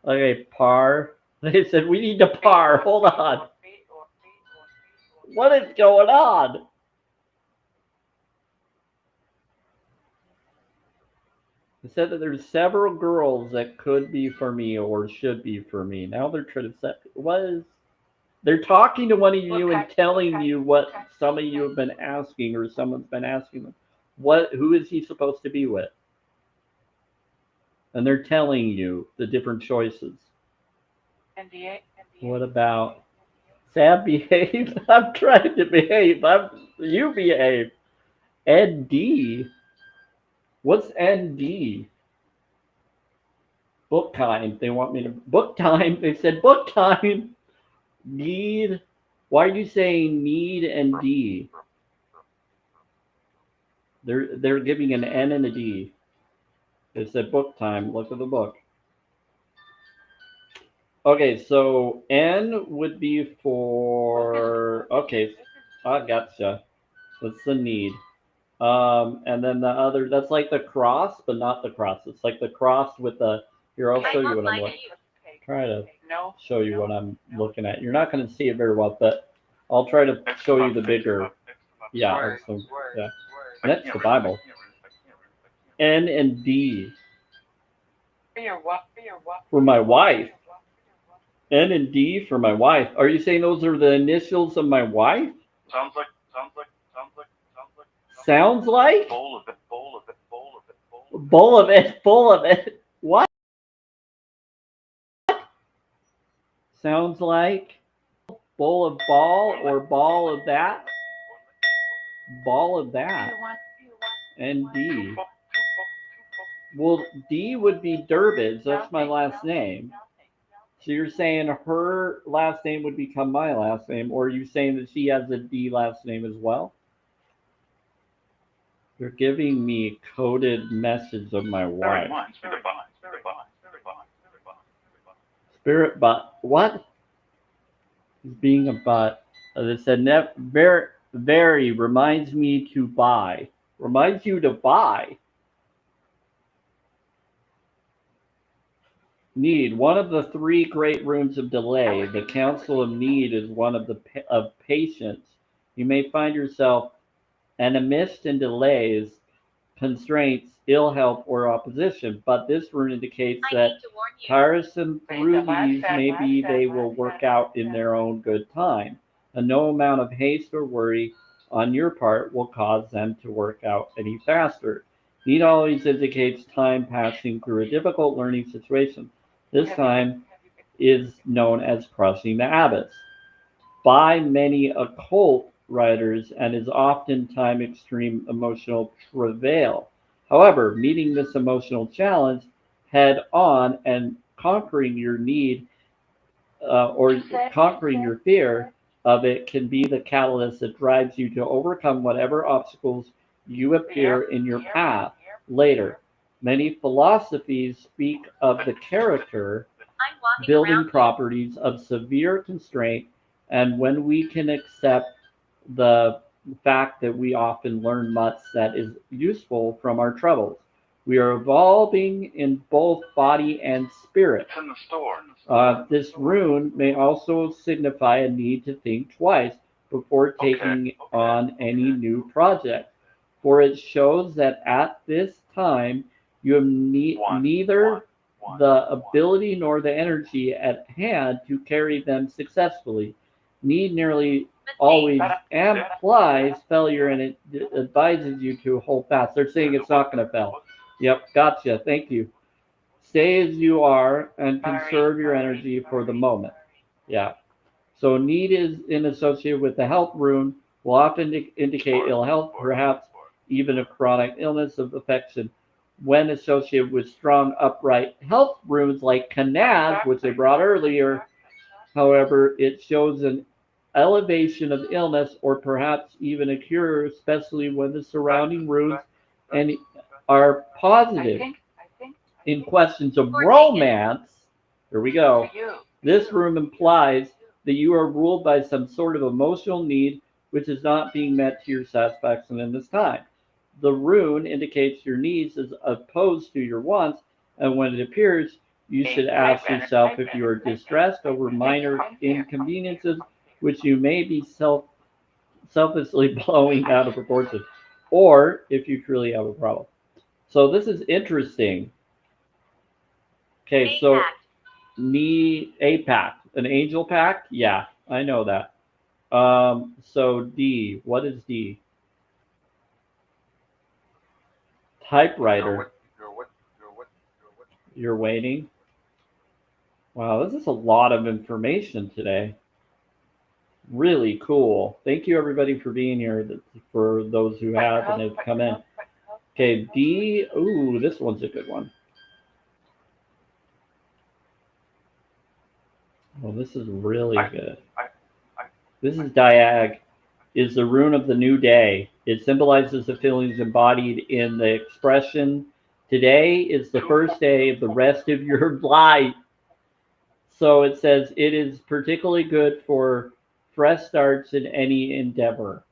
Okay, par. They said we need to par. Hold on. What is going on? It said that there's several girls that could be for me or should be for me. Now they're trying to set. What is? They're talking to one of you and telling you what some of you have been asking or someone's been asking them. Who is he supposed to be with? And they're telling you the different choices. NDA. What about Sam behave? I'm trying to behave. You behave. ND. What's ND? Book time. They want me to book time. They said book time. Need. Why are you saying need and D? They're giving an N and a D. They said book time. Look at the book. Okay, so N would be for. Okay, I gotcha. That's the need. And then the other, that's like the cross, but not the cross. It's like the cross with the. Here, I'll show you what I'm looking. Try to show you what I'm looking at. You're not going to see it very well, but I'll try to show you the bigger. Yeah, yeah. That's the Bible. N and D for my wife. N and D for my wife. Are you saying those are the initials of my wife? Sounds like. Sounds like? Bowl of it. Full of it. What? Sounds like bowl of ball or ball of that? Ball of that. And D. Well, D would be Durbridge. That's my last name. So you're saying her last name would become my last name, or are you saying that she has a D last name as well? You're giving me a coded message of my wife. Spirit butt. What? Being a butt. They said very reminds me to buy. Reminds you to buy. Need. One of the three great rooms of delay. The council of need is one of of patience. You may find yourself amidst in delays, constraints, ill health, or opposition. But this rune indicates that tiresome through these, maybe they will work out in their own good time. And no amount of haste or worry on your part will cause them to work out any faster. Need always indicates time passing through a difficult learning situation. This time is known as crossing the abyss by many occult writers and is oftentimes extreme emotional travail. However, meeting this emotional challenge head on and conquering your need or conquering your fear of it can be the catalyst that drives you to overcome whatever obstacles you appear in your path later. Many philosophies speak of the character building properties of severe constraint, and when we can accept the fact that we often learn much that is useful from our troubles. We are evolving in both body and spirit. It's in the store. This rune may also signify a need to think twice before taking on any new project, for it shows that at this time you have neither the ability nor the energy at hand to carry them successfully. Need nearly always implies failure, and it advises you to hold fast. They're saying it's not going to fail. Yep, gotcha. Thank you. Stay as you are and conserve your energy for the moment. Yeah. So need is in associated with the health rune will often indicate ill health, perhaps even a chronic illness of affection. When associated with strong upright health runes like Kanaz, which they brought earlier, however, it shows an elevation of illness or perhaps even a cure, especially when the surrounding runes and are positive. In questions of romance, here we go. This rune implies that you are ruled by some sort of emotional need which is not being met to your satisfaction in this time. The rune indicates your needs as opposed to your wants, and when it appears, you should ask yourself if you are distressed over minor inconveniences which you may be selfishly blowing out of proportion, or if you truly have a problem. So this is interesting. Okay, so a pact, an angel pact? Yeah, I know that. So D, what is D? Typewriter. You're waiting? Wow, this is a lot of information today. Really cool. Thank you everybody for being here, for those who have and have come in. Okay, D, ooh, this one's a good one. Well, this is really good. This is Diag, is the rune of the new day. It symbolizes the feelings embodied in the expression, today is the first day of the rest of your life. So it says it is particularly good for fresh starts in any endeavor.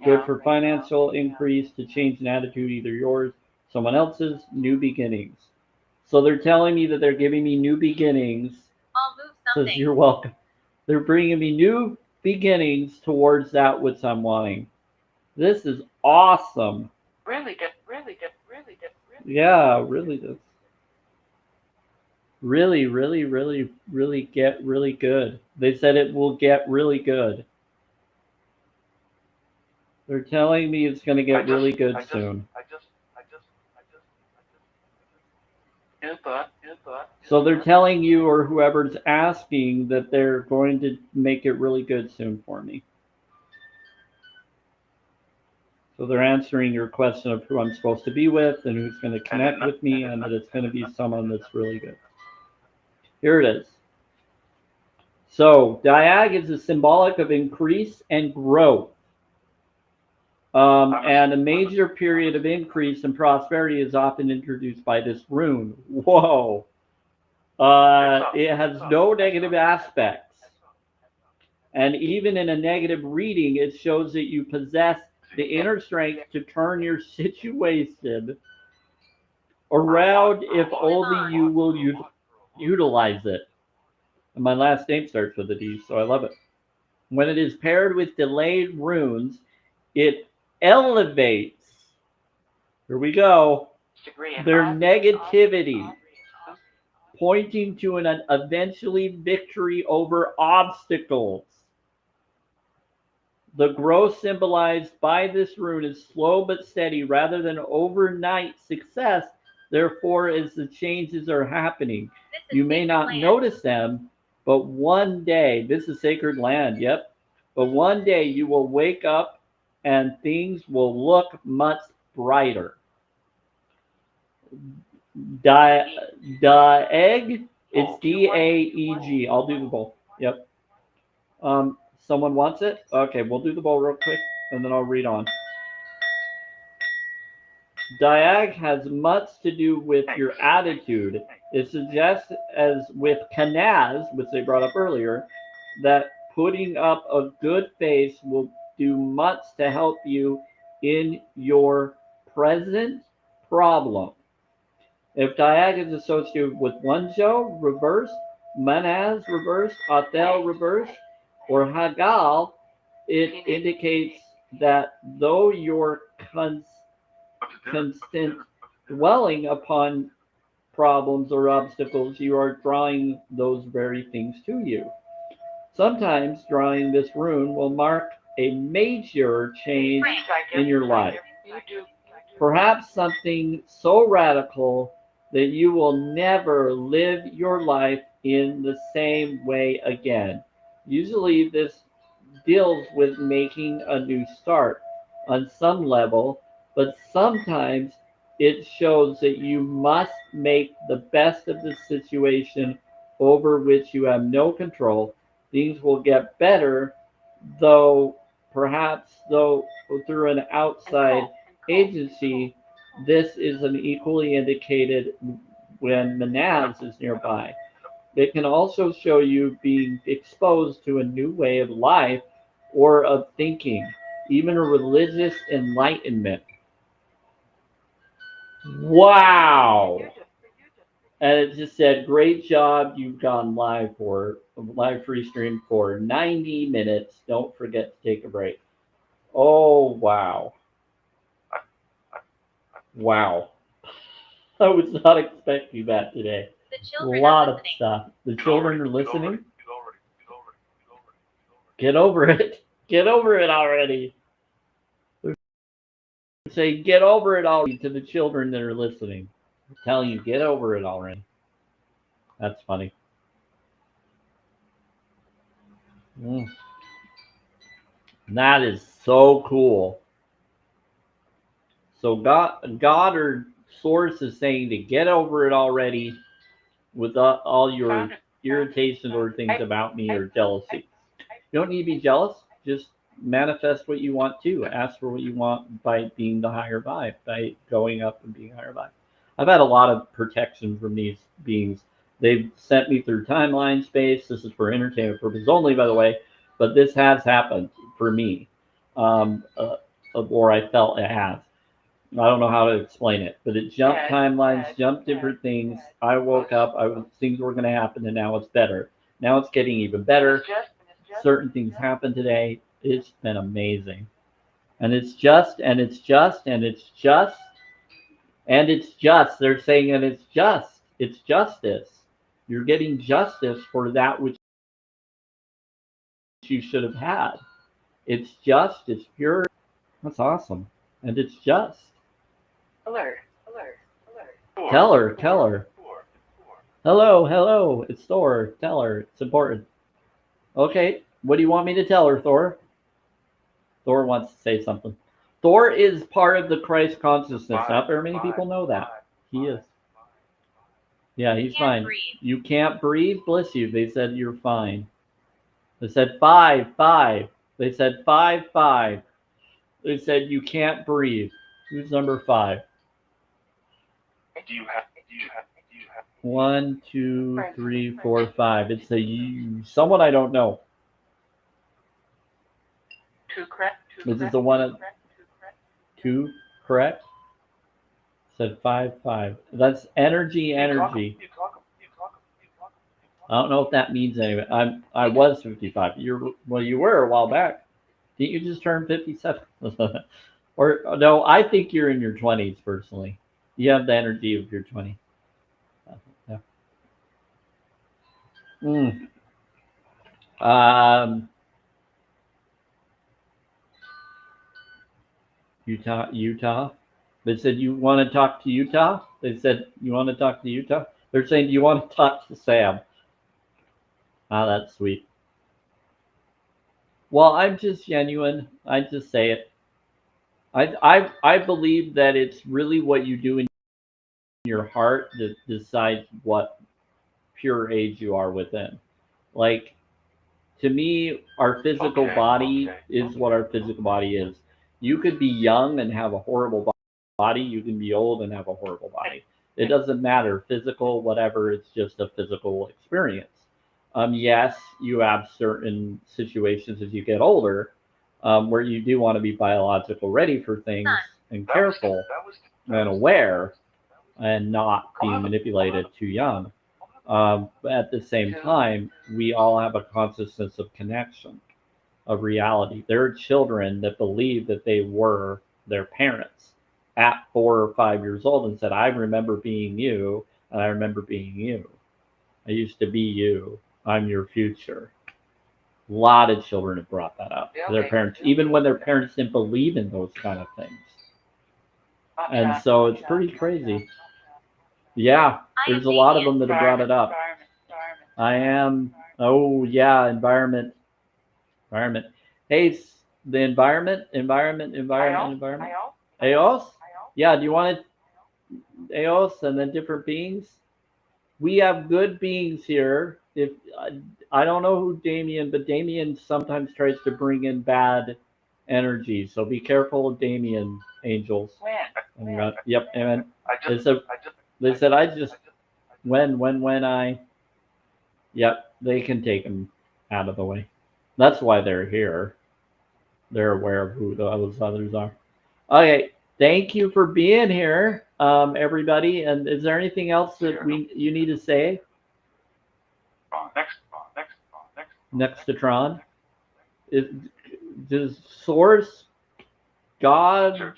Good for financial increase, to change an attitude, either yours, someone else's, new beginnings. So they're telling me that they're giving me new beginnings. I'll move something. Says you're welcome. They're bringing me new beginnings towards that which I'm wanting. This is awesome. Really good, really good, really good, really Yeah, really good. Really, really, really, really get really good. They said it will get really good. They're telling me it's going to get really good soon. So they're telling you, or whoever's asking, that they're going to make it really good soon for me. So they're answering your question of who I'm supposed to be with and who's going to connect with me, and that it's going to be someone that's really good. Here it is. So Diag is a symbolic of increase and growth. And a major period of increase and prosperity is often introduced by this rune. Whoa. It has no negative aspects. And even in a negative reading, it shows that you possess the inner strength to turn your situation around if only you will utilize it. And my last name starts with a D, so I love it. When it is paired with delayed runes, it elevates, here we go, their negativity, pointing to an eventually victory over obstacles. The growth symbolized by this rune is slow but steady rather than overnight success. Therefore, as the changes are happening, you may not notice them, but one day, this is sacred land, yep. But one day you will wake up and things will look much brighter. Daeg, it's D-A-E-G. I'll do the bowl. Yep. Someone wants it? Okay, we'll do the bowl real quick, and then I'll read on. Diag has much to do with your attitude. It suggests, as with Kanaz, which they brought up earlier, that putting up a good face will do much to help you in your present problem. If Diag is associated with Wanzhou reversed, Manaz reversed, Athel reversed, or Hagal, it indicates that though your constant dwelling upon problems or obstacles, you are drawing those very things to you. Sometimes drawing this rune will mark a major change in your life. Perhaps something so radical that you will never live your life in the same way again. Usually, this deals with making a new start on some level, but sometimes it shows that you must make the best of the situation over which you have no control. Things will get better, though perhaps though through an outside agency. This is an equally indicated when Manaz is nearby. It can also show you being exposed to a new way of life or of thinking, even a religious enlightenment. Wow! And it just said, great job. You've gone live for live free stream for 90 minutes. Don't forget to take a break. Oh, wow. Wow. I was not expecting that today. The A children lot are of listening. stuff. The children are Get over it. listening. Get over it. Get over it. Get over it. Get over it. Get over it. Get over it already. Say, get over it already to the children that are listening. I'm telling you, get over it already. That's funny. Mm. That is so cool. So God or Source is saying to get over it already with all your irritations or things about me or jealousy. You don't need to be jealous. Just manifest what you want to. Ask for what you want by being the higher vibe, by going up and being higher vibe. I've had a lot of protection from these beings. They've sent me through timeline space. This is for entertainment purposes only, by the way, but this has happened for me, or I felt it has. I don't know how to explain it, but it jumped timelines, jumped different things. I woke up, things were going to happen, and now it's better. Now it's getting even better. Certain things happened today. It's been amazing. And it's just, and it's just, and it's just, and it's just. They're saying, and it's just. It's justice. You're getting justice for that which you should have had. It's just, it's pure. That's awesome. And it's just. Alert, alert, alert. Tell her. Hello, hello. It's Thor. Tell her. It's important. Okay. What do you want me to tell her, Thor? Thor wants to say something. Thor is part of the Christ consciousness. Not very many people know that. He is. Yeah, he's Can't fine. breathe. You can't breathe? Bless you. They said you're fine. They said 5, 5. They said 5, 5. They said you can't breathe. Who's number 5? Do you have? 1, 2, 3, 4, 5. It's a you. Someone I don't know. Two correct. This is the one at 2, correct? Said 5, 5. That's energy. I don't know if that means anything. I was 55. You were a while back. Didn't you just turn 57? Or no, I think you're in your 20s personally. You have the energy of your 20. Yeah. Utah. They said you want to talk to Utah. They said you want to talk to Utah. They're saying, do you want to talk to Sam? Ah, that's sweet. Well, I'm just genuine. I just say it. I believe that it's really what you do in your heart that decides what pure age you are within. Like, to me, our physical body is what our physical body is. You could be young and have a horrible body. You can be old and have a horrible body. It doesn't matter. Physical, whatever. It's just a physical experience. Yes, you have certain situations as you get older where you do want to be biological ready for things and careful and aware and not being manipulated too young. But at the same time, we all have a consciousness of connection, of reality. There are children that believe that they were their parents at 4 or 5 years old and said, I remember being you, and I remember being you. I used to be you. I'm your future. A lot of children have brought that up to their Okay. parents, even when their parents didn't believe in those kind of things. And so it's pretty crazy. Yeah, I there's am a lot of Damien. them that have brought it up. I am. Oh yeah, environment. Hey, the environment. Eos. Yeah. Do you want it? Eos and then different beings. We have good beings here. If I don't know who Damien, but Damien sometimes tries to bring in bad energy. So be careful of Damien, angels. Yep. And they said I just when I. Yep. They can take him out of the way. That's why they're here. They're aware of who those others are. Okay, thank you for being here, everybody. And is there anything else that you need to say next to Tron? Does Source, God,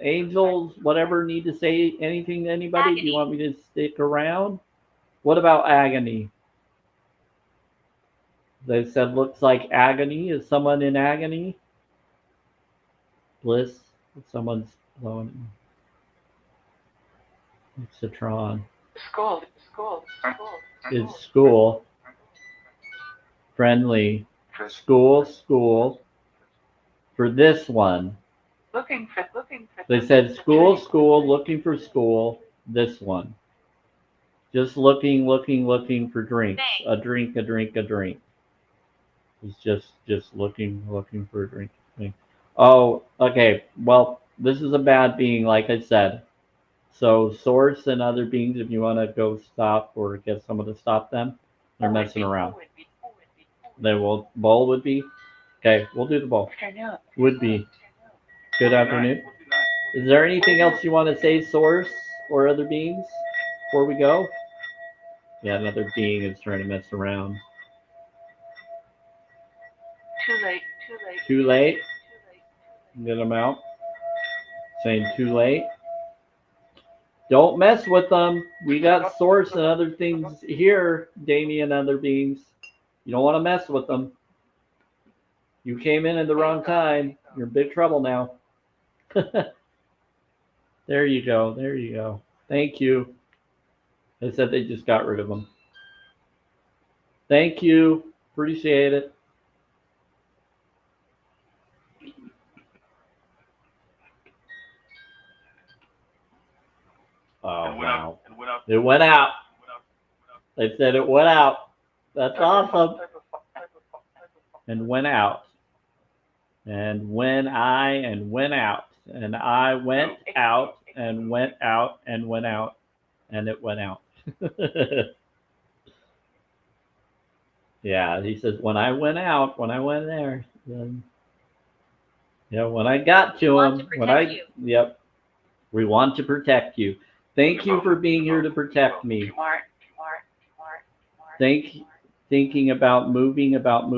angels, whatever need to say anything to anybody? Do you want me to stick around? What about agony? They said looks like agony. Is someone in agony? Bliss. Someone's blowing. It's a Tron. School. It's school. Friendly. School. For this one. Looking for. They said school, looking for school. This one. Just looking for drinks. A drink. It's just looking for a drink. Oh, okay. Well, this is a bad being, like I said. So Source and other beings, if you want to go stop or get someone to stop them, they're messing around. They will. Bowl would be. Okay, we'll do the bowl. Afternoon. Would be. Good afternoon. Is there anything else you want to say, Source or other beings, before we go? Yeah, another being is trying to mess around. Too late. Get them out. Saying too late. Don't mess with them. We got Source and other things here, Damien and other beings. You don't want to mess with them. You came in at the wrong time. You're in big trouble now. There you go. Thank you. They said they just got rid of them. Thank you. Appreciate it. Oh, wow. It went out. They said it went out. That's awesome. And went out. And when went out. And I went out and went out and went out. And it went out. Yeah, he says, when I went out, when I went there, then, yeah, when I got to him, yep, we want to protect you. Thank you for being here to protect me. Thinking about moving about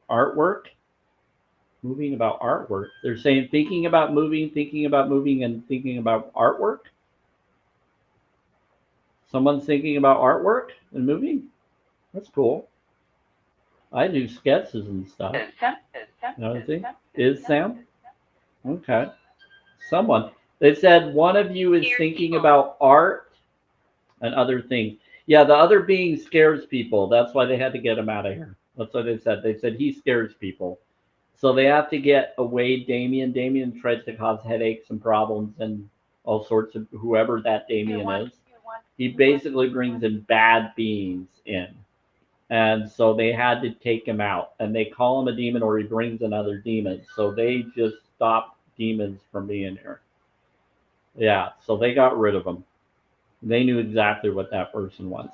artwork. Moving about artwork. They're saying thinking about moving, and thinking about artwork. Someone's thinking about artwork and moving. That's cool. I do sketches and stuff. Is Sam? Okay. Someone. They said one of you is thinking about art and other things. Yeah, the other being scares people. That's why they had to get him out of here. That's what they said. They said he scares people. So they have to get away Damien. Damien tries to cause headaches and problems and all sorts of whoever that Damien is. He basically brings in bad beings in. And so they had to take him out. And they call him a demon or he brings another demon. So they just stopped demons from being here. Yeah, so they got rid of him. They knew exactly what that person was.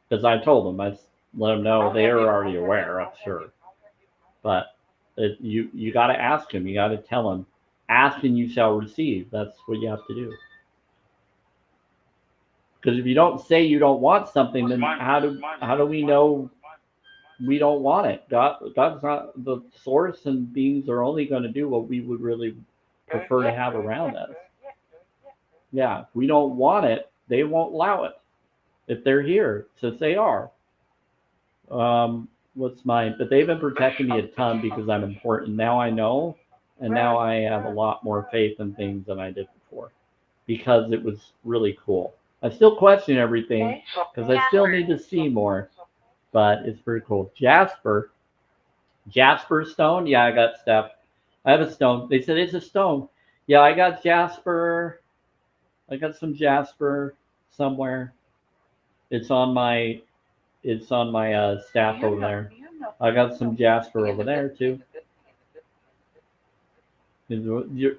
Because I told them, I let them know they were already aware, I'm sure. But you got to ask him. You got to tell him. Ask and you shall receive. That's what you have to do. Because if you don't say you don't want something, then how do we know we don't want it? God's not the source, and beings are only going to do what we would really prefer to have around us. Yeah, if we don't want it, they won't allow it. If they're here, since they are. what's mine, but they've been protecting me a ton because I'm important. Now I know, and now I have a lot more faith in things than I did before because it was really cool. I still question everything because I still need to see more, but it's pretty cool. Jasper stone. Yeah, I got stuff. I have a stone. They said it's a stone. Yeah, I got jasper. I got some jasper somewhere. It's on my staff over there. I got some jasper over there too.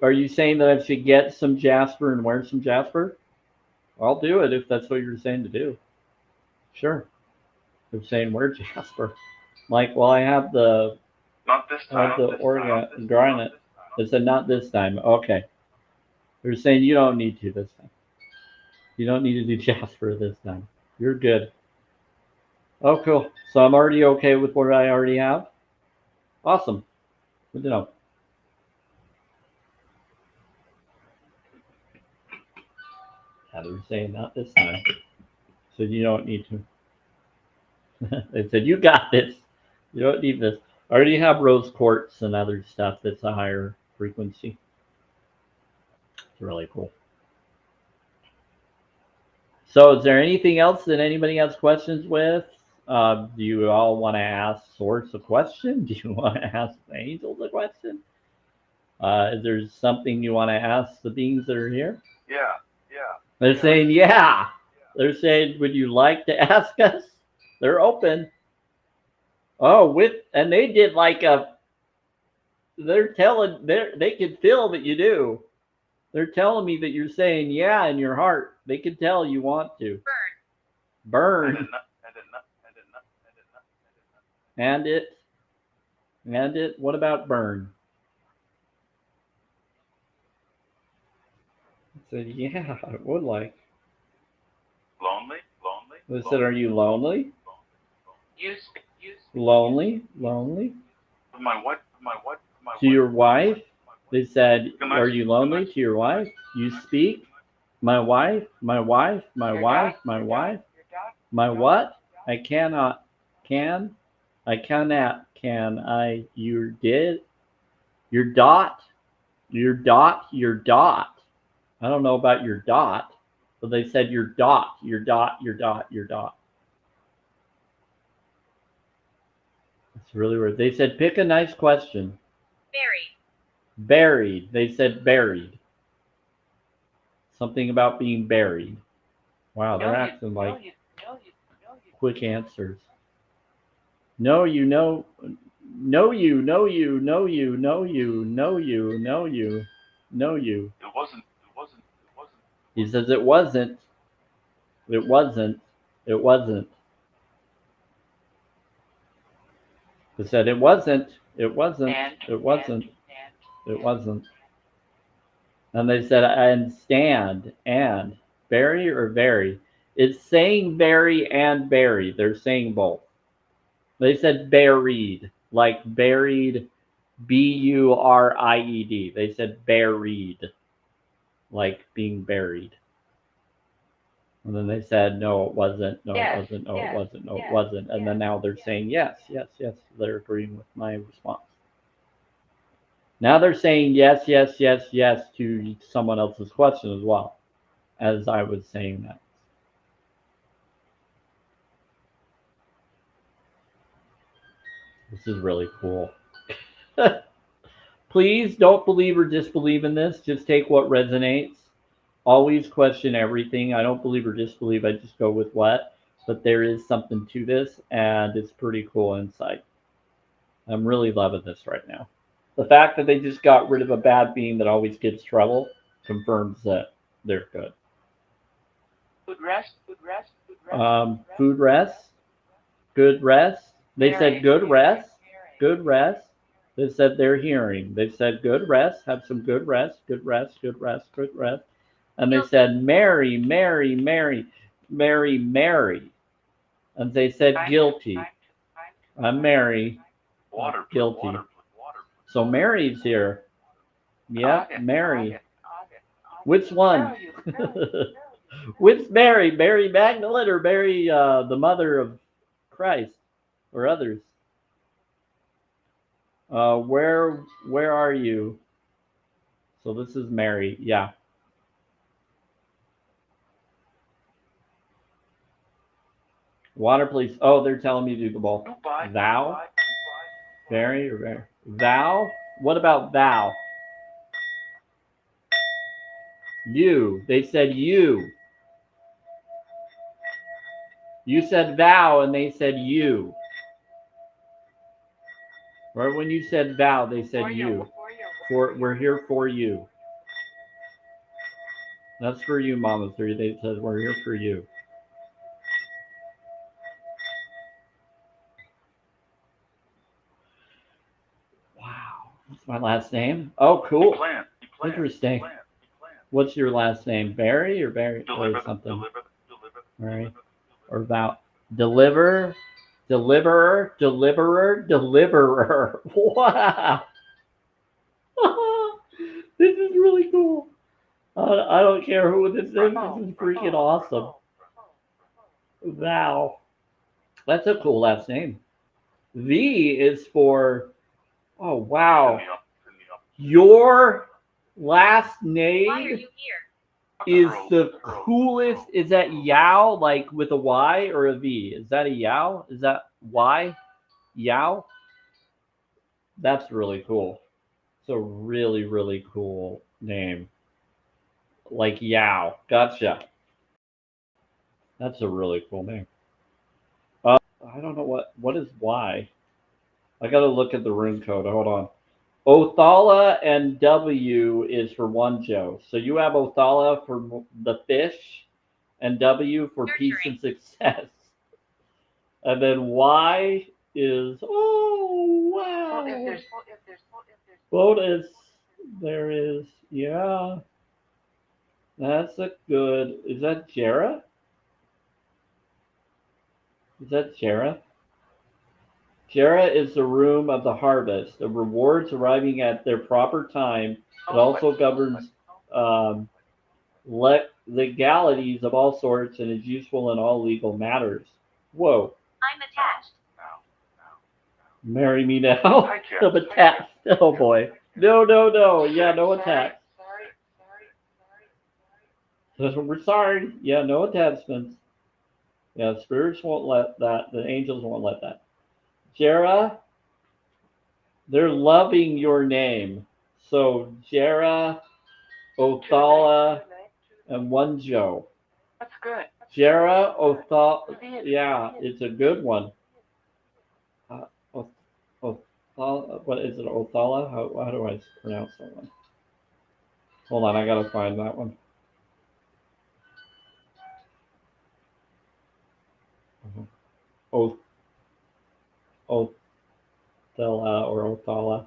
Are you saying that I should get some jasper and wear some jasper? I'll do it if that's what you're saying to do. Sure. They're saying wear jasper. Like, well, I have the Not this I have time. the organ garnet. They said not this time. Okay. They're saying you don't need to this time. You don't need to do jasper this time. You're good. Oh, cool. So I'm already okay with what I already have. Awesome. Good to know. Yeah, they're saying not this time. So you don't need to. They said you got this. You don't need this. I already have rose quartz and other stuff that's a higher frequency. It's really cool. So is there anything else that anybody has questions with? Do you all want to ask Source a question? Do you want to ask the angels a question? Is there something you want to ask the beings that are here? Yeah. They're saying, yeah. They're saying, would you like to ask us? They're open. Oh, and they did like they're telling, they can feel that you do. They're telling me that you're saying, yeah, in your heart. They can tell you want to. Burn. And it. What about burn? I said, yeah, I would like. Lonely. They said, are you lonely? You Lonely? My what? To your wife? They said, are you lonely to your wife? You speak? My wife? My what? I cannot. Can? I cannot. Can I? You did? Your dot? I don't know about your dot, but they said your dot. It's really weird. They said pick a nice question. Buried. They said buried. Something about being buried. Wow, they're acting like quick answers. No, you know. No, you. It wasn't. He says it wasn't. It wasn't. He said it wasn't. And they said and stand and bury or bury. It's saying bury and bury. They're saying both. They said buried, like buried, buried. They said buried, like being buried. And then they said, no, it wasn't. No, it wasn't. No, it wasn't. No, it wasn't. And then now they're saying, yes. They're agreeing with my response. Now they're saying yes to someone else's question as well, as I was saying that. This is really cool. Please don't believe or disbelieve in this. Just take what resonates. Always question everything. I don't believe or disbelieve. I just go with what. But there is something to this, and it's pretty cool insight. I'm really loving this right now. The fact that they just got rid of a bad being that always gives trouble confirms that they're good. Food rest. Food rest. Good rest. They said good rest. Good rest. They said they're hearing. They said good rest. Have some good rest. Good rest. And they said Mary. And they said guilty. I'm Mary. Guilty. So Mary's here. Yep, Mary. Which one? Which Mary? Mary Magdalene or Mary, the mother of Christ, or others? Where are you? So this is Mary. Yeah. Water, please. Oh, they're telling me to do the ball. Thou? Very or very? Thou? What about thou? You. They said you. You said thou and they said you. Right when you said thou, they said you. We're here for you. That's for you, Mama 3. They said we're here for you. Wow. What's my last name? Oh, cool. Interesting. What's your last name? Barry or Barry or something? Barry or thou? Deliver, deliverer, deliverer, deliverer. Wow. This is really cool. I don't care who this is. This is freaking awesome. Thou. That's a cool last name. V is for, oh, wow. Your last Why are name you here? is the coolest. Is that Yao, like with a Y or a V? Is that a Yao? Is that Y? Yao? That's really cool. It's a really, really cool name. Like Yao. Gotcha. That's a really cool name. I don't know what is Y. I gotta look at the rune code. Hold on. Othala and W is for one Joe. So you have Othala for the fish and W for peace and success. And then Y is, oh, wow. Bonus. There is, yeah. That's a good, is that Jera? Is that Jera? Jera is the room of the harvest, the rewards arriving at their proper time. It also governs legalities of all sorts and is useful in all legal matters. Whoa. I'm attached. Marry me now. I'm attached. Oh boy. No. Yeah, no attached. We're sorry. Yeah, no attachments. Yeah, spirits won't let that. The angels won't let that. Jera, they're loving your name. So Jera, Othala, and one Joe. That's good. Jera, Othala. Yeah, it's a good one. Othala, what is it? Othala? How do I pronounce that one? Hold on, I gotta find that one. Othala or Othala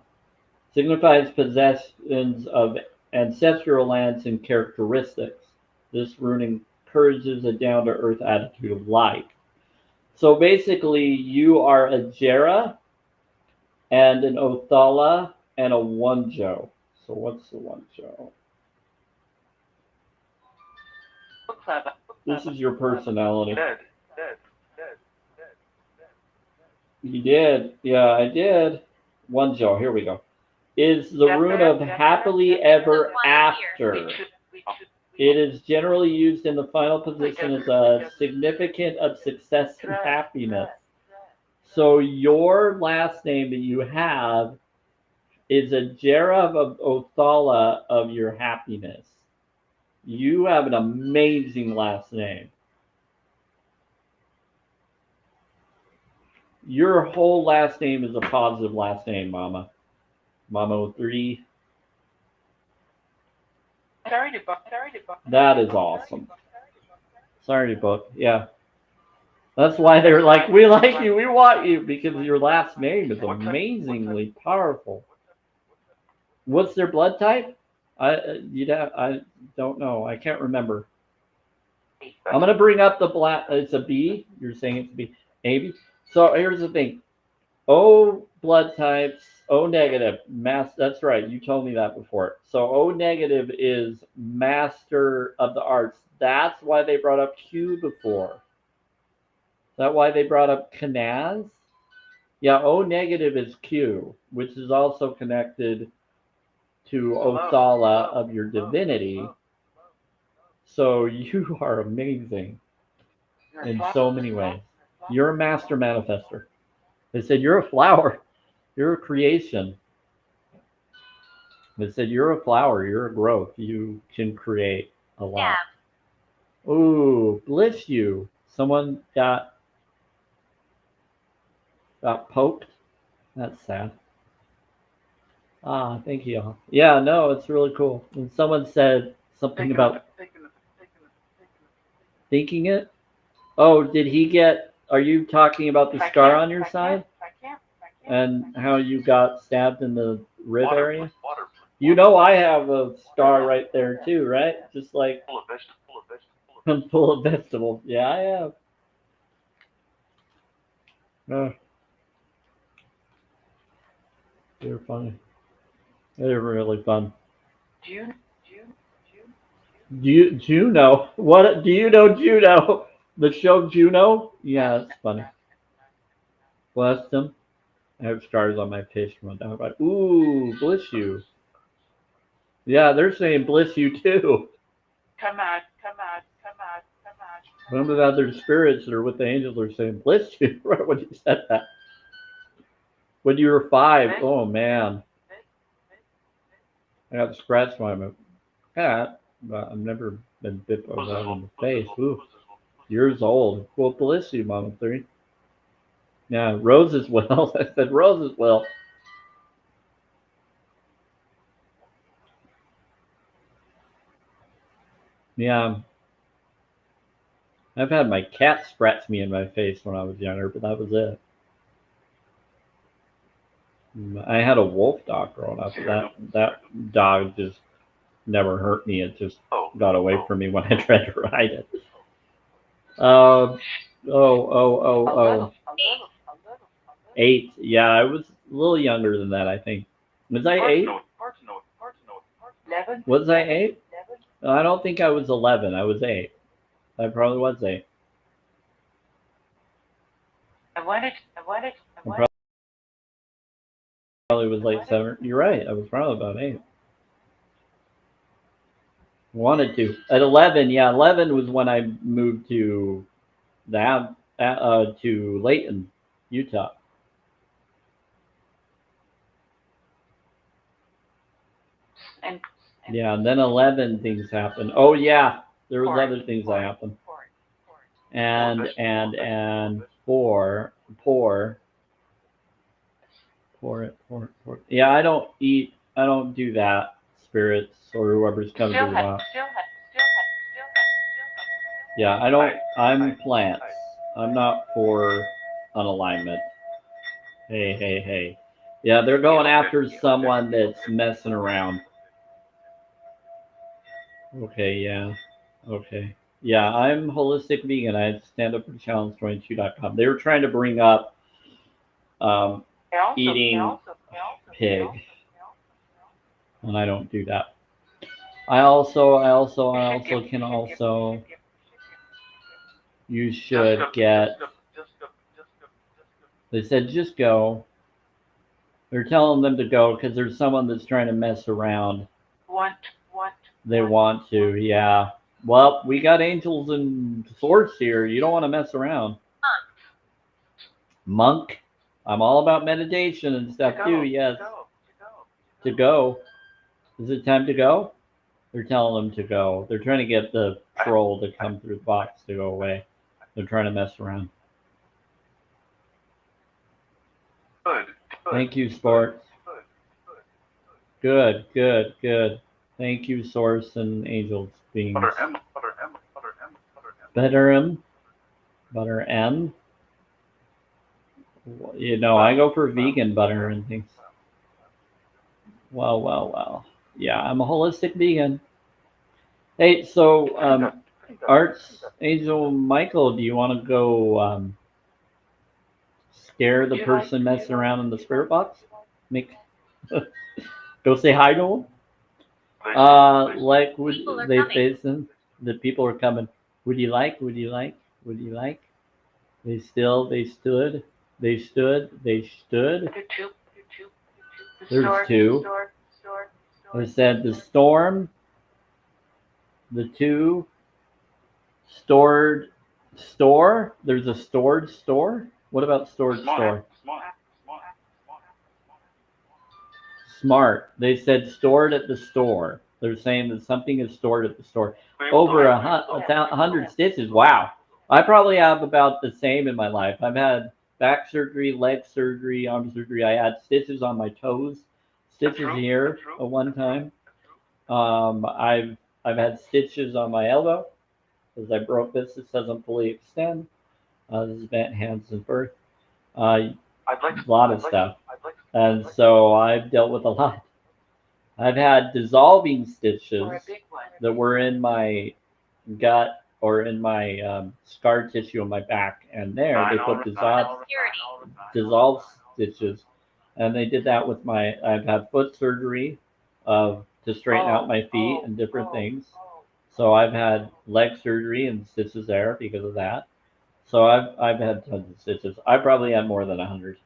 signifies possessions of ancestral lands and characteristics. This rune encourages a down-to-earth attitude of life. So basically, you are a Jera and an Othala and a One-Jo. So what's the One-Jo? This is your personality. You did. Yeah, I did. One-Jo. Here we go. Is the rune of happily ever after. It is generally used in the final position as a significant of success and happiness. So your last name that you have is a Jera of Othala of your happiness. You have an amazing last name. Your whole last name is a positive last name, Mama. Mama 3. That is awesome. Sorry, book. Yeah. That's why they're like, we like you, we want you, because your last name is amazingly powerful. What's their blood type? I don't know. I can't remember. I'm gonna bring up the black. It's a B. You're saying it's a B. A B. So here's the thing. O blood types. O negative. That's right. You told me that before. So O negative is master of the arts. That's why they brought up Q before. Is that why they brought up Kanaz? Yeah, O negative is Q, which is also connected to Osala of your divinity. So you are amazing in so many ways. You're a master manifester. They said you're a flower. You're a creation. They said you're a flower. You're a growth. You can create a lot. Stab. Ooh, bless you. Someone got poked. That's sad. Ah, thank you all. Yeah, no, it's really cool. And someone said something about thinking it. Oh, did he get? Are you talking about the scar on your side and how you got stabbed in the rib area? You know, I have a scar right there too, right? Just like I'm full of vegetables. Yeah, I have. They're funny. They're really fun. Juno? What? Do you know Juno? The show Juno? Yeah, it's funny. Bless them. I have scars on my face from a down. Ooh, bless you. Yeah, they're saying bless you too. Come on, come on, come on, come on. Some of the other spirits that are with the angels are saying bless you right when you said that. When you were 5, oh man, I got scratched by my cat, but I've never been bit by that in the face. Ooh, years old. Well, bless you, Mama 3. Yeah, Roses will. I said Roses will. Yeah, I've had my cat scratch me in my face when I was younger, but that was it. I had a wolf dog growing up. That dog just never hurt me. It just got away from me when I tried to ride it. Oh, oh. 8. Yeah, I was a little younger than that, I think. Was I 8? Was I 8? I don't think I was 11. I was 8. I probably was 8. I wanted. Probably was like 7. You're right. I was probably about 8. Wanted to. At 11, yeah, 11 was when I moved to to Layton, Utah. And Yeah, and then 11 things happened. Oh yeah, there was other things that happened. And 4, poor. Yeah, I don't eat. I don't do that. Spirits or whoever's coming to the house. Yeah, I don't. I'm plants. I'm not for unalignment. Hey. Yeah, they're going after someone that's messing around. Okay, yeah. Okay. Yeah, I'm holistic vegan. I had standupforchallenge22.com. They were trying to bring up eating pig, and I don't do that. I also can also. You should get. They said just go. They're telling them to go because there's someone that's trying to mess around. They want to, yeah. Well, we got angels and swords here. You don't want to mess around. Monk. I'm all about meditation and stuff too. Yes. To go. Is it time to go? They're telling them to go. They're trying to get the troll to come through the box to go away. They're trying to mess around. Thank you, sports. Good. Thank you, source and angels beings. Butter M. You know, I go for vegan butter and things. Well. Yeah, I'm a holistic vegan. Hey, so Arts Angel Michael, do you want to go scare the person messing around in the spirit box? Go say hi to them. Like would they face them? The people are coming. Would you like? They stood. They stood. They stood. There are two. The There's store, two. store. I said the storm. The two. Stored. Store. There's a stored store. What about stored store? Smart. They said stored at the store. They're saying that something is stored at the store. Over 100 stitches. Wow. I probably have about the same in my life. I've had back surgery, leg surgery, arm surgery. I had stitches on my toes, stitches here at one time. I've had stitches on my elbow because I broke this. It doesn't fully extend. This is bent hands and birth. A lot of stuff. And so I've dealt with a lot. I've had dissolving stitches that were in my gut or in my scar tissue on my back, and there they put dissolved stitches, and they did that with my. I've had foot surgery, to straighten out my feet and different things. So I've had leg surgery and stitches there because of that. So I've had tons of stitches. I probably had more than 100.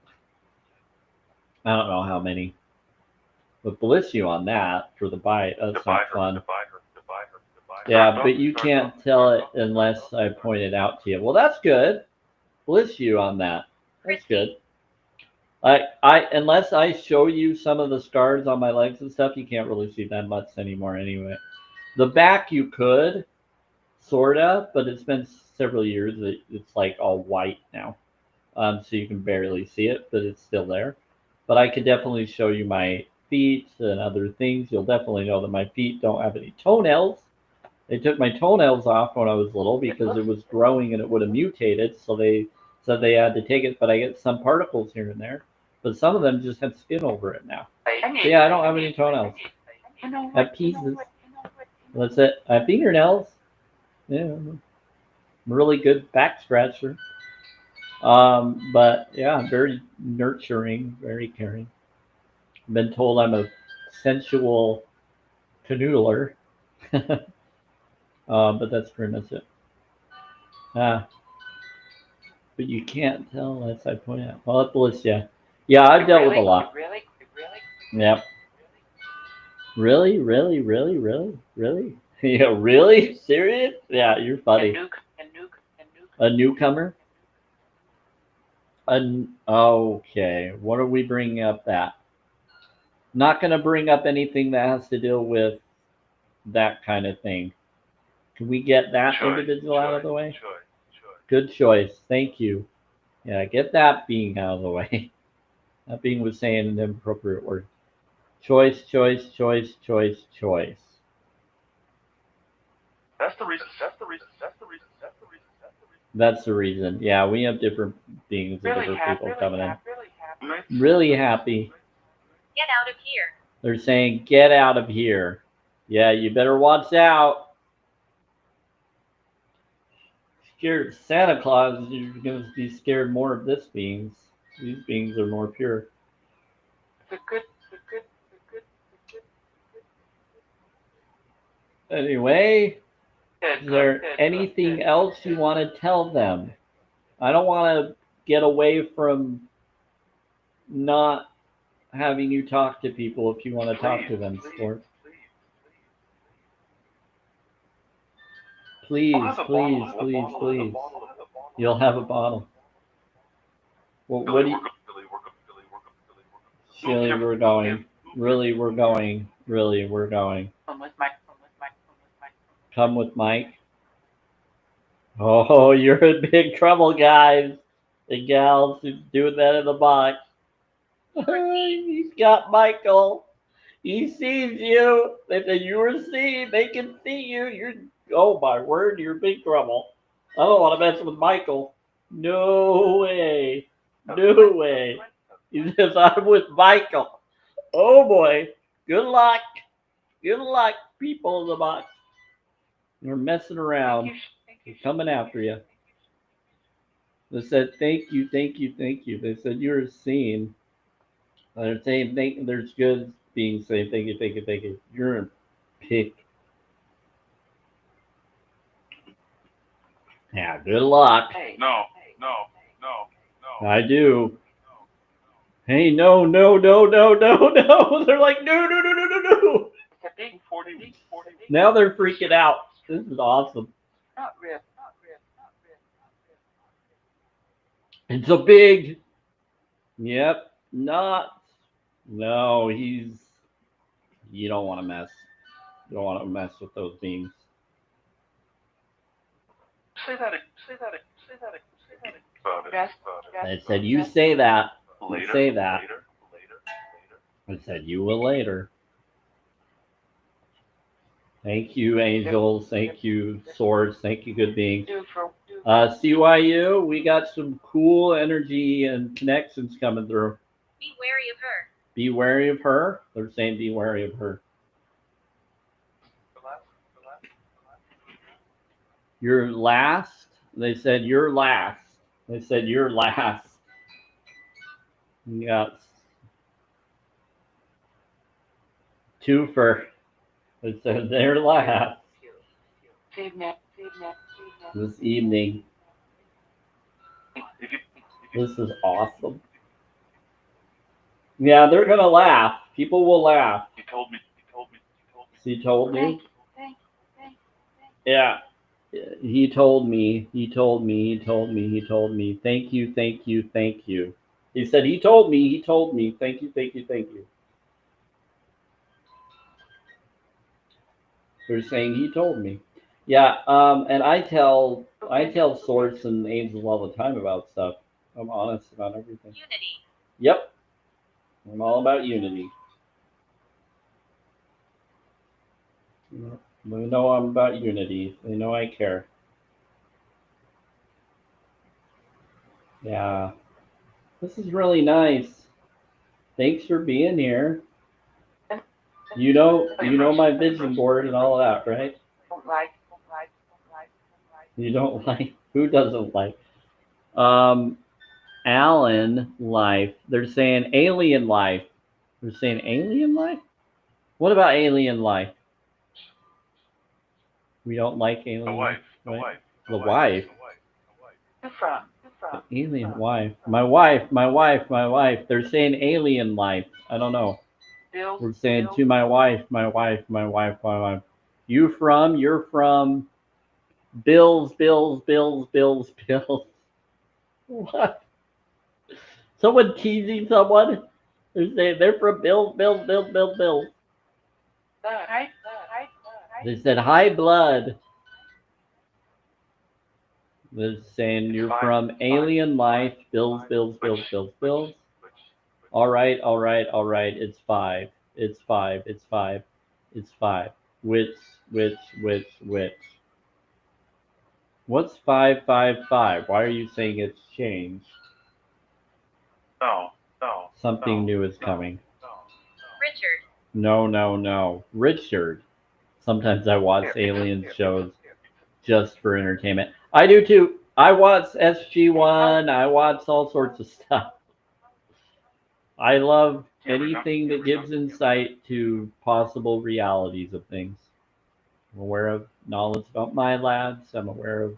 I don't know how many. But bless you on that for the bite. That's not fun. Yeah, but you can't tell it unless I point it out to you. Well, that's good. Bless you on that. That's good. I unless I show you some of the scars on my legs and stuff, you can't really see that much anymore anyway. The back you could, sorta, but it's been several years. It's like all white now. So you can barely see it, but it's still there. But I could definitely show you my feet and other things. You'll definitely know that my feet don't have any toenails. They took my toenails off when I was little because it was growing and it would have mutated. So they said they had to take it, but I get some particles here and there. But some of them just have skin over it now. So yeah, I don't have any toenails. I have pieces. That's it. I have fingernails. Yeah, I'm a really good back scratcher. But yeah, I'm very nurturing, very caring. I've been told I'm a sensual canoodler. But that's pretty much it. Ah, but you can't tell unless I point out. Well, bless you. Yeah, I've dealt with a lot. Yep. Really? Yeah, really? Serious? Yeah, you're funny. A newcomer? Okay. What are we bringing up that? Not going to bring up anything that has to deal with that kind of thing. Can we get that individual out of the way? Good choice. Thank you. Yeah, get that being out of the way. That being was saying an inappropriate word. Choice. That's the reason. Yeah, we have different beings and different people coming in. Really happy. Get out of here. They're saying, get out of here. Yeah, you better watch out. Scared of Santa Claus, you're going to be scared more of this beings. These beings are more pure. Anyway, is there anything else you want to tell them? I don't want to get away from not having you talk to people if you want to talk to them, sport. Please. You'll have a bottle. Well, what do you... Shirley, we're going. Really, we're going. Come with Mike. Oh, you're in big trouble, guys and gals. Who's doing that in the box? He's got Michael. He sees you. If you were seen, they can see you. You're, oh my word, you're in big trouble. I don't want to mess with Michael. No way. He says, I'm with Michael. Oh boy. Good luck. People in the box. They're messing around. They're coming after you. They said, thank you. They said, you're seen. They're saying, there's good being saying, thank you. You're a pig. Yeah, good luck. No. I do. Hey, no. They're like, no. It's a big 40. Now they're freaking out. This is awesome. Not rip. It's a big. Yep. Not. No, he's. You don't want to mess. You don't want to mess with those beings. Say that. Rest. I said, you say that. You Later. say that. Later. I said, you will later. Thank you, angels. Thank you, swords. Thank you, good beings. Do for CYU, we got some cool energy and connections coming through. Be wary of her. Be wary of her. They're saying be wary of her. You're last. They said you're last. They said you're last. You got twofer. They said they're last evening. this evening. This is awesome. Yeah, they're gonna laugh. People will laugh. He told me. He told me. Thank Yeah. He told me. Thank you. He said he told me. Thank you. They're saying he told me. Yeah, and I tell swords and angels all the time about stuff. I'm honest about everything. Unity. Yep. I'm all about unity. They know I'm about unity. They know I care. Yeah. This is really nice. Thanks for being here. You know my vision board and all of that, right? Don't like. You don't like? Who doesn't like? Alan life. They're saying alien life. They're saying alien life? What about alien life? We don't like alien The life. wife. Right? The wife. Who from? Alien wife. My wife. They're saying alien life. I don't know. Bill. We're saying to my wife. You're from Bills. What? Someone teasing someone? They're saying they're from Bills. Right. They said high blood. They're saying you're from alien life. Bills. All right. It's five. Which? What's 555? Why are you saying it's changed? No. Something new is coming. Richard. No. Richard. Sometimes I watch alien shows just for entertainment. I do too. I watch SG1. I watch all sorts of stuff. I love anything that gives insight to possible realities of things. I'm aware of knowledge about my labs. I'm aware of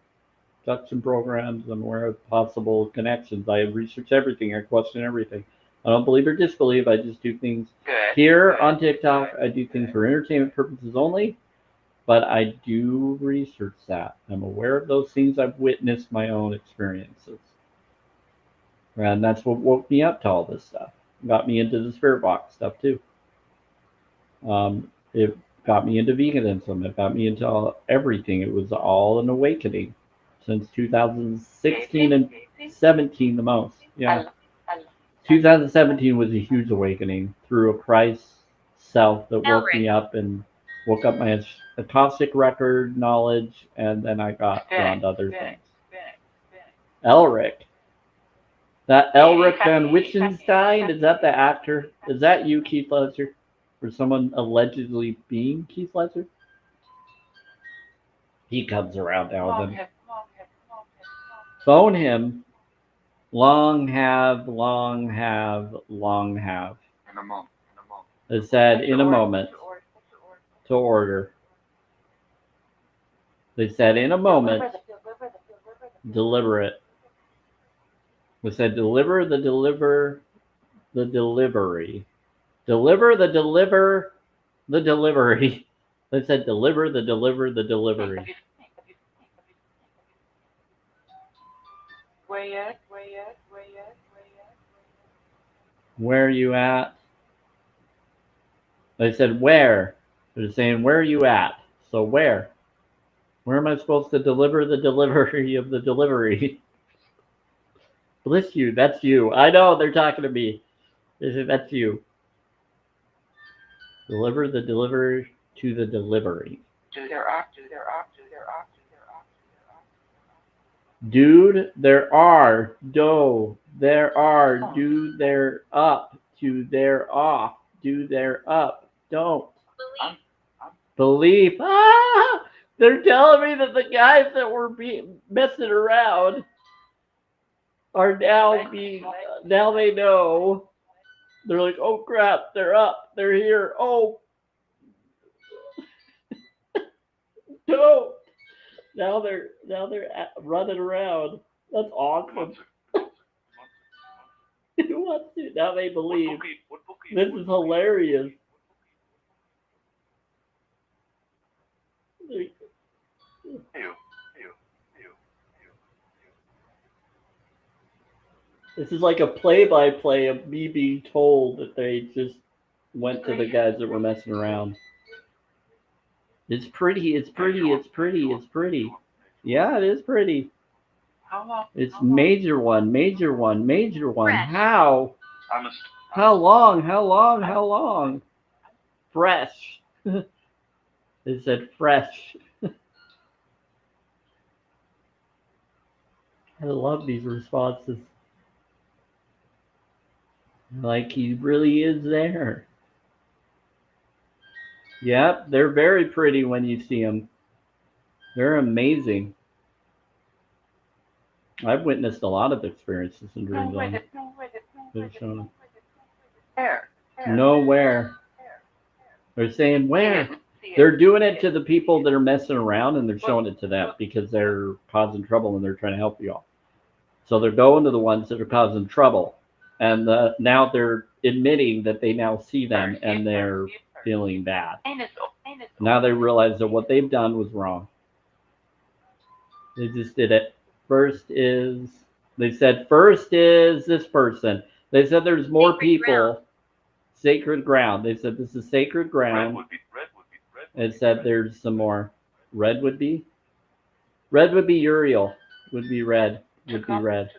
production programs. I'm aware of possible connections. I research everything. I question everything. I don't believe or disbelieve. I just do things Good. here on TikTok. I do things for entertainment purposes only, but I do research that. I'm aware of those things. I've witnessed my own experiences. And that's what woke me up to all this stuff. Got me into the spirit box stuff too. It got me into veganism. It got me into everything. It was all an awakening since 2016 and 17 the most. Yeah. 2017 was a huge awakening through a Christ self that woke me up and woke up my Akashic record knowledge, and then I got drawn to other things. Elric. That Elric Van Wittgenstein, is that the actor? Is that you, Keith Ledger? Or someone allegedly being Keith Ledger? He comes around now and then. Phone him. Long have. In a moment. It said in a moment to order. They said in a moment, deliberate. They said deliver the delivery. Deliver the delivery. They said deliver the delivery. Where you at? Where are you at? They said where. They're saying where are you at? So where? Where am I supposed to deliver the delivery of the delivery? Bless you, that's you. I know they're talking to me. They said that's you. Deliver the delivery to the delivery. Do their off. Dude, there are. Do, there are. Do, they're up. To, they're off. Do, they're up. Don't. Believe. Believe. Ah! They're telling me that the guys that were messing around are now now they know. They're like, oh crap, they're up. They're here. Oh, don't. Now they're running around. That's awesome. Who wants to? Now they believe. This is hilarious. This is like a play-by-play of me being told that they just went to the guys that were messing around. It's pretty. It's pretty. It's pretty. It's pretty. Yeah, it is pretty. How long? It's major one. Major one. Major one. Fresh. How? How long? How long? How long? Fresh. It said fresh. I love these responses. Like he really is there. Yep, they're very pretty when you see them. They're amazing. I've witnessed a lot of experiences in dream zone. They're showing Where? nowhere. They're saying where. They're doing it to the people that are messing around, and they're showing it to them because they're causing trouble and they're trying to help you all. So they're going to the ones that are causing trouble, and now they're admitting that they now see them and they're feeling bad. Now they realize that what they've done was wrong. They just did it. They said first is this person. They said there's more Sacred people. ground. Sacred ground. They said this is sacred ground. It said there's some more. Red would be Uriel. Would be red. Would be red.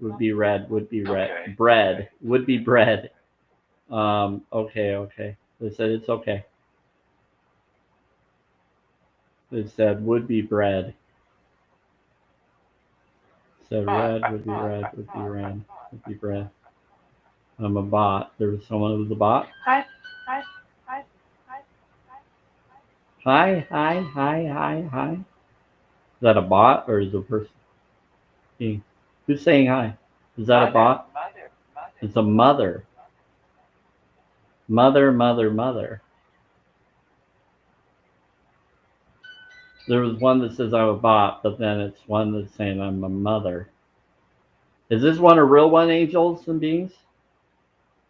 Would be red. Would be red. Okay. Bread. Would be bread. Okay. They said it's okay. They said would be bread. Said red would be red. Would be red. Would be bread. I'm a bot. There was someone who was a bot. Hi. Is that a bot or is it a person? Who's saying hi? Is that a bot? It's a mother. Mother. There was one that says I'm a bot, but then it's one that's saying I'm a mother. Is this one a real one, angels and beings?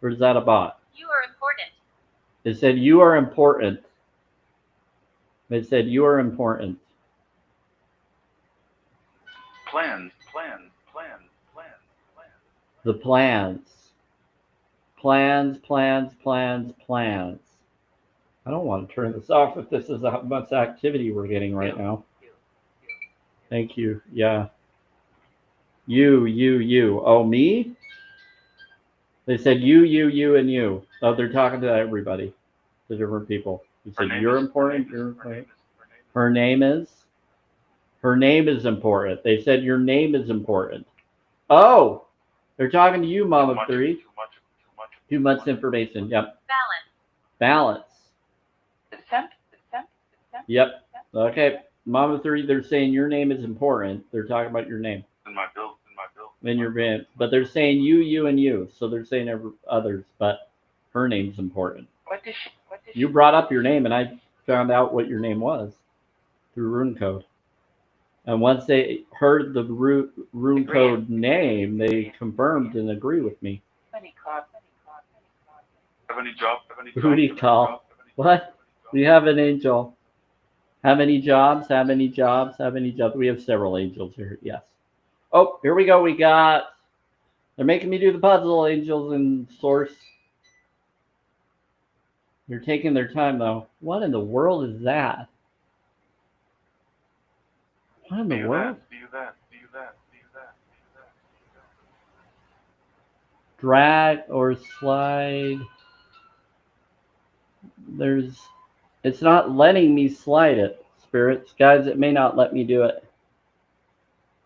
Or is that a bot? You are important. It said you are important. It said you are important. Plans. The plans. Plans. I don't want to turn this off if this is how much activity we're getting right now. Thank you. Yeah. You. Oh, me? They said you, and you. Oh, they're talking to everybody, to different people. They said you're important. You're important. Her name is important. They said your name is important. Oh, they're talking to you, Mama 3. Too much information. Yep. Balance. Yep. Okay. Mama 3, they're saying your name is important. They're talking about your name. In my bill. In your band. But they're saying you, and you. So they're saying others, but her name's important. You brought up your name, and I found out what your name was through rune code. And once they heard the room code name, they confirmed and agreed with me. Honey cop. Have any job? Have any job? Booty call. What? We have an angel. How many jobs? How many jobs? How many jobs? We have several angels here. Yes. Oh, here we go. We got. They're making me do the puzzle, angels and source. They're taking their time though. What in the world is that? What in the world? Do that. Drag or slide. It's not letting me slide it, spirits. Guys, it may not let me do it.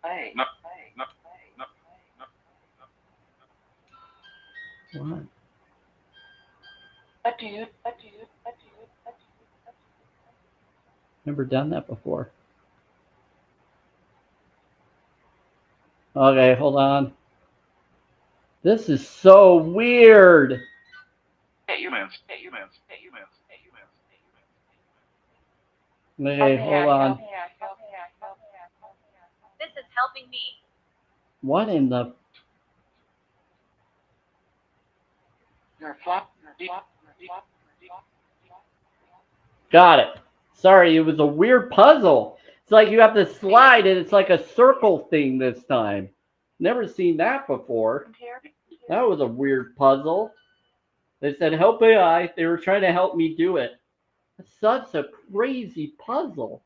Hey. No. What? A dude. Never done that before. Okay, hold on. This is so weird. Hey, you man. Okay, hold on. This is helping me. What in the... You're flop. Got it. Sorry, it was a weird puzzle. It's like you have to slide and it's like a circle thing this time. Never seen that before. That was a weird puzzle. They said, help AI. They were trying to help me do it. That's such a crazy puzzle.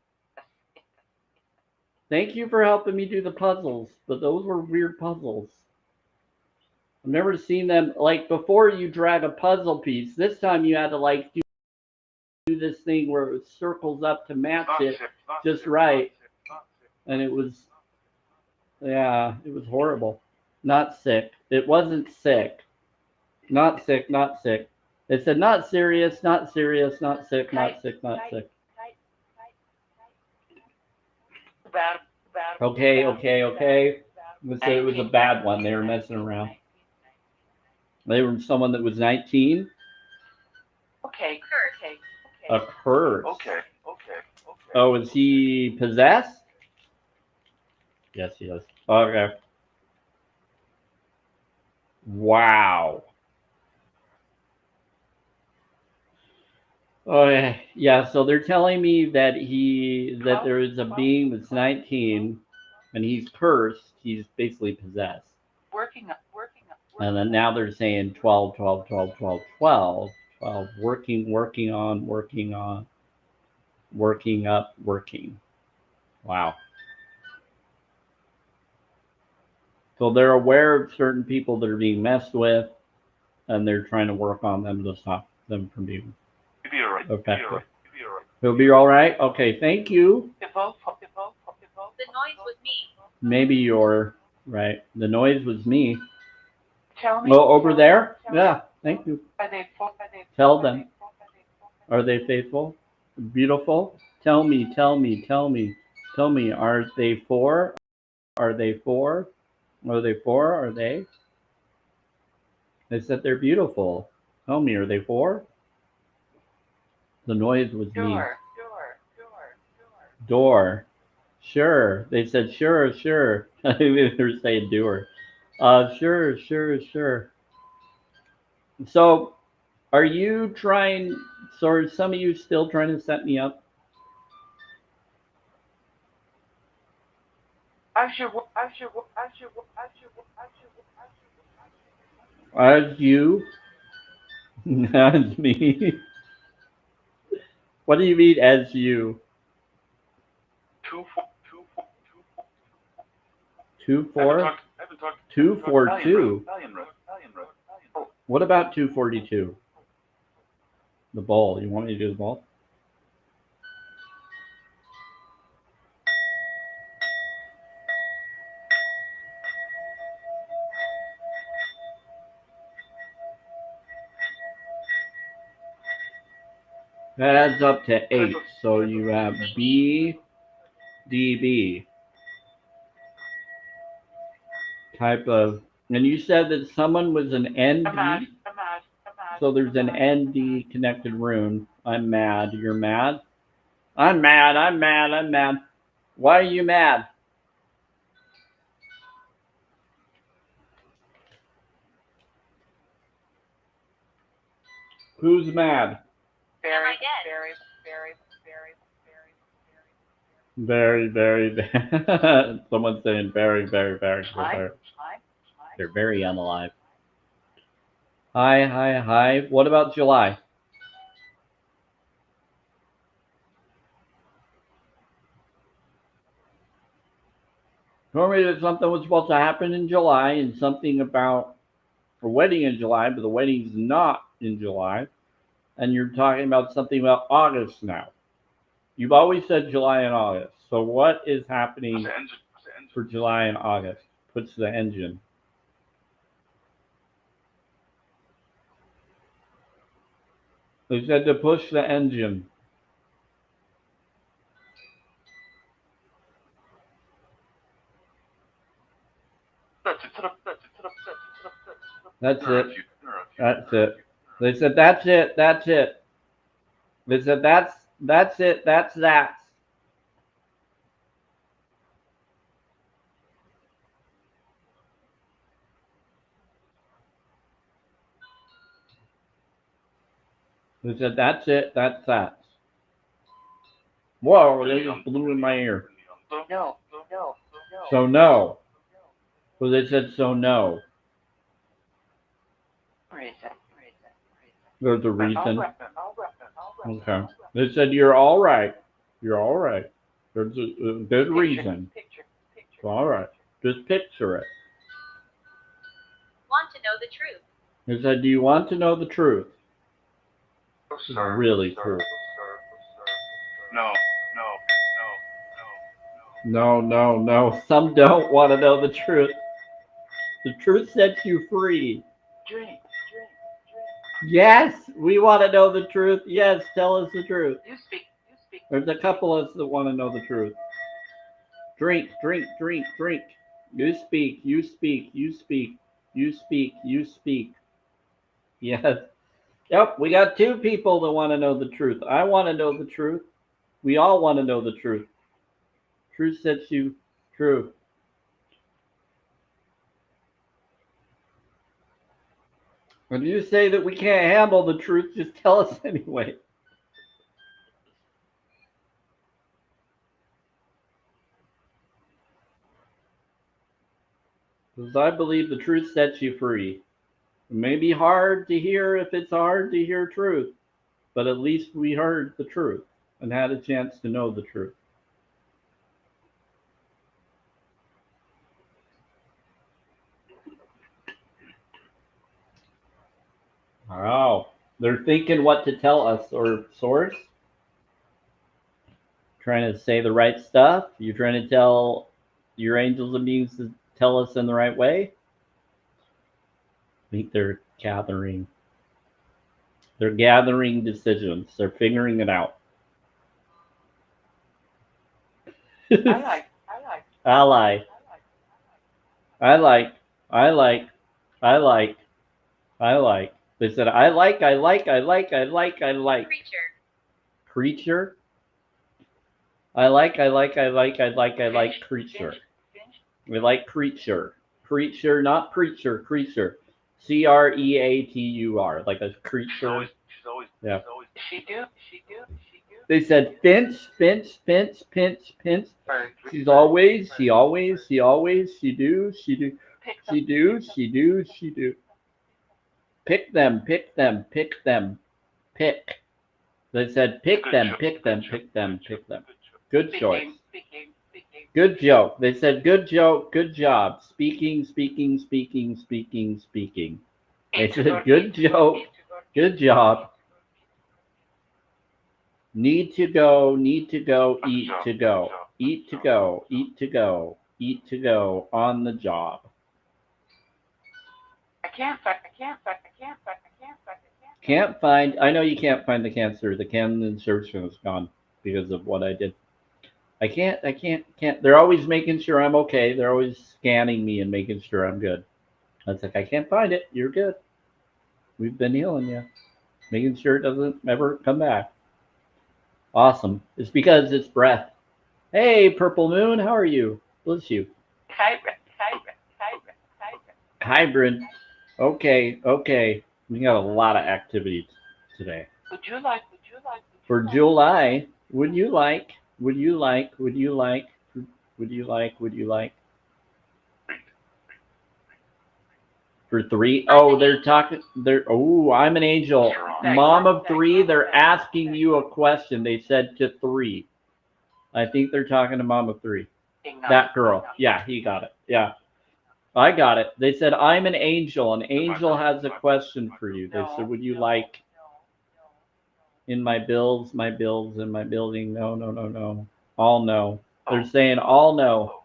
Thank you for helping me do the puzzles, but those were weird puzzles. I've never seen them, like before you drag a puzzle piece, this time you had to like do this thing where it circles up to match it just right. And it was, yeah, it was horrible. Not sick. It wasn't sick. Not sick, not sick. It said not serious, not serious, not sick, not sick, not sick. Okay. Let's say it was a bad one. They were messing around. They were someone that was 19. Okay. A curse. Okay. Oh, is he possessed? Yes, he is. Okay. Wow. Oh yeah. So they're telling me that there is a being that's 19, and he's cursed. He's basically possessed. Working up. And then now they're saying 12, 12, 12, 12, 12, 12, working on, working up, working. Wow. So they're aware of certain people that are being messed with, and they're trying to work on them to stop them from being You'll be alright. affected. He'll be all right? Okay, thank you. The noise was me. Maybe you're right. The noise was me. Tell me. Oh, over there? Yeah, thank you. Are they full? Tell them. Are they faithful? Beautiful? Tell me. Are they four? Are they four? Are they four? Are they? They said they're beautiful. Tell me, are they four? The noise was me. Door. Sure. They said sure. They were saying doer. Sure. So, are you trying? So, are some of you still trying to set me up? As you? As me? What do you mean, as you? 2-4? 242. What about 242? The ball. You want me to do the ball? That adds up to 8. So you have B, DB type of. And you said that someone was an ND. So there's an ND connected rune. I'm mad. You're mad? I'm mad. Why are you mad? Who's mad? Am I dead? Very, very, very. Someone's saying very, very, very, very. They're very unalive. Hi, hi, hi. What about July? Told me that something was supposed to happen in July and something about a wedding in July, but the wedding's not in July. And you're talking about something about August now. You've always said July and August. So what is happening for July and August? Puts the engine. They said to push the engine. That's it. That's it. They said that's it. That's it. They said that's it. That's that. They said that's it. That's that. Whoa! They just blew in my ear. No. So no. Well, they said so no. Reason. There's a reason. Okay. They said you're all right. You're all right. There's a good reason. Picture. All right. Just picture it. Want to know the truth? They said, do you want to know the truth? This is really cool. No. Some don't want to know the truth. The truth sets you free. Drink. Yes, we want to know the truth. Yes, tell us the truth. You speak. There's a couple of us that want to know the truth. Drink. You speak. Yes. Yep, we got two people that want to know the truth. I want to know the truth. We all want to know the truth. Truth sets you true. When you say that we can't handle the truth, just tell us anyway. Because I believe the truth sets you free. It may be hard to hear if it's hard to hear truth, but at least we heard the truth and had a chance to know the truth. Oh, they're thinking what to tell us or source. Trying to say the right stuff. You're trying to tell your angels and beings to tell us in the right way. I think they're gathering. They're gathering decisions. They're figuring it out. I Ally. I like. They said I like. Creature. Creature. I like creature. We like creature. Creature, not preacher, creature. Creatur, like a creature. Yeah. She do. They said finch. She always, she do. Pick them. They said pick them. Good choice. Speaking. Good joke. They said good joke, good job. Speaking. They said good joke, good job. Need to go, eat to go, on the job. I can't find. Can't find, I know you can't find the cancer. The can insertion is gone because of what I did. I can't. They're always making sure I'm okay. They're always scanning me and making sure I'm good. I was like, I can't find it. You're good. We've been healing you. Making sure it doesn't ever come back. Awesome. It's because it's breath. Hey, Purple Moon, how are you? Bless you. Hybrid, hybrid, hybrid, hybrid. Hybrid. Okay, okay. We got a lot of activities today. Would you like, For July, would you like, would you like, would you like, would you like? For three? Oh, they're talking. Oh, I'm an angel. Mom of three. They're asking you a question. They said to three. I think they're talking to mom of three. That girl. Yeah, he got it. Yeah, I got it. They said I'm an angel. An angel has a question for you. They said, would you like in my bills, in my building? No, no, no, no. All no. They're saying all no.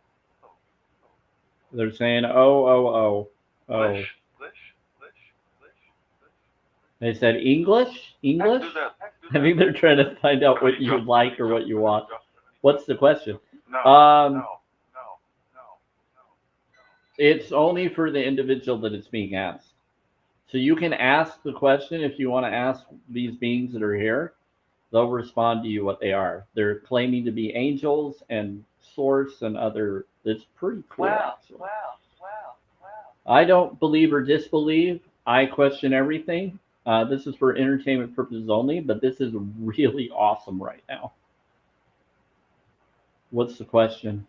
They're saying oh. Lish, lish, lish, lish. They said English? English? I think they're trying to find out what you like or what you want. What's the question? No, Um, no, no, no. It's only for the individual that it's being asked. So you can ask the question if you want to ask these beings that are here. They'll respond to you what they are. They're claiming to be angels and source and other. It's pretty cool, Wow, actually. wow, wow, wow. I don't believe or disbelieve. I question everything. This is for entertainment purposes only, but this is really awesome right now. What's the question?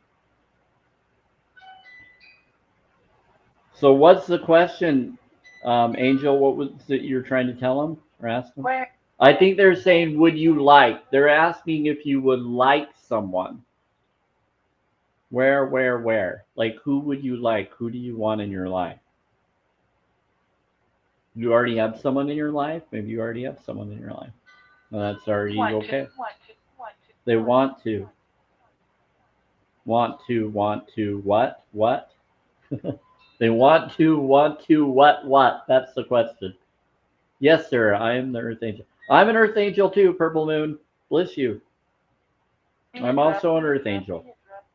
So what's the question, Angel? What was it you're trying to tell them or ask them? Where? I think they're saying, would you like? They're asking if you would like someone. Where? Like, who would you like? Who do you want in your life? You already have someone in your life? Maybe you already have someone in your life. Well, that's already okay. They want to. Want to, what? They want to, what? That's the question. Yes, sir, I am the Earth Angel. I'm an Earth Angel too, Purple Moon. Bless you. I'm also an Earth Angel.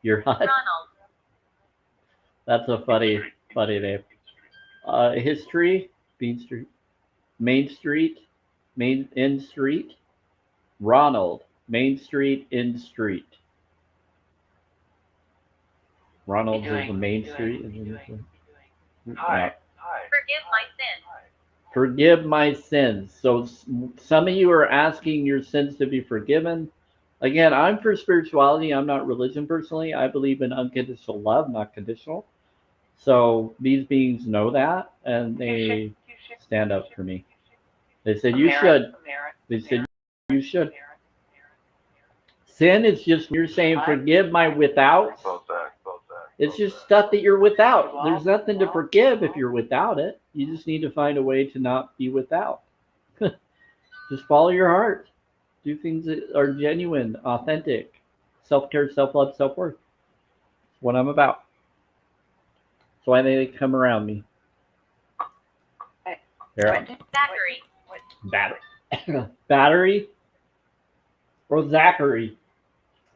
You're hot? Ronald. That's a funny name. History, Bean Street. Main Street, Main Street. Ronald, Main Street, in Street. Ronald is the Main Street. Hi, hi. Forgive my sins. Forgive my sins. So some of you are asking your sins to be forgiven. Again, I'm for spirituality. I'm not religion personally. I believe in unconditional love, not conditional. So these beings know that, and they stand up for me. They said you should. They said you should. Sin is just you're saying forgive my without. About that. It's just stuff that you're without. There's nothing to forgive if you're without it. You just need to find a way to not be without. Just follow your heart. Do things that are genuine, authentic. Self-care, self-love, self-worth. That's what I'm about. That's why they come around me. Here. Zachary. Battery. Battery or Zachary?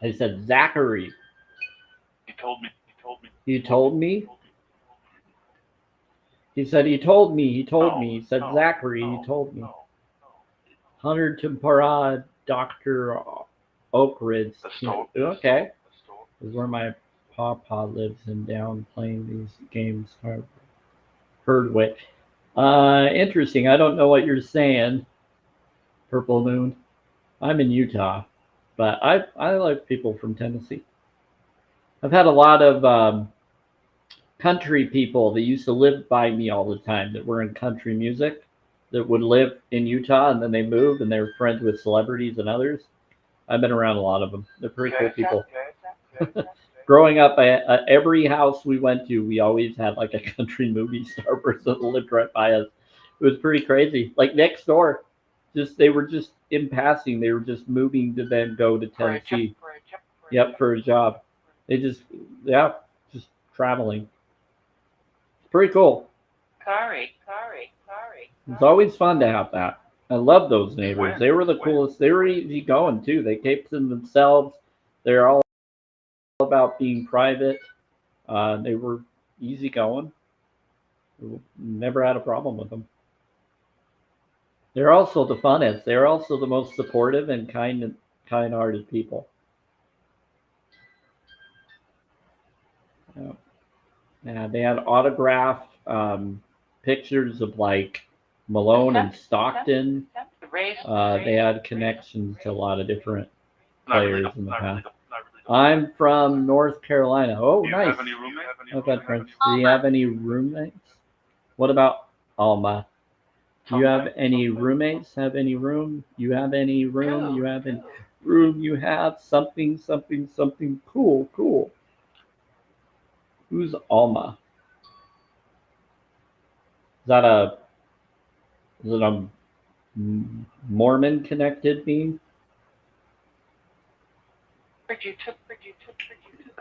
I said Zachary. He told me. He told me? He said he told me. He told me. He said Zachary. He told me. Hunter Tempora, Dr. Oak Ridge. Okay. This is where my papa lives in down playing these games. Heard with. Interesting. I don't know what you're saying, Purple Moon. I'm in Utah, but I like people from Tennessee. I've had a lot of country people that used to live by me all the time that were in country music that would live in Utah and then they moved and they were friends with celebrities and others. I've been around a lot of them. They're pretty cool people. Growing up, every house we went to, we always had like a country movie star person that lived right by us. It was pretty crazy. Like next door, they were just in passing. They were just moving to then go to Tennessee. Yep, for a job. They just traveling. Pretty cool. It's always fun to have that. I love those neighbors. They were the coolest. They were easy going too. They kept to themselves. They're all about being private. They were easy going. Never had a problem with them. They're also the funnest. They're also the most supportive and kind-hearted people. Yeah. Yeah, they had autographed pictures of like Malone and Stockton. They had connections to a lot of different players in the past. I'm from North Carolina. Oh, Do you nice. have any roommates? I've had friends. Do you have any roommates? What about Alma? Do you have any roommates? Have any room? You have any room? You have any room? You have something, something, something cool, cool. Who's Alma? Is it a Mormon connected being? At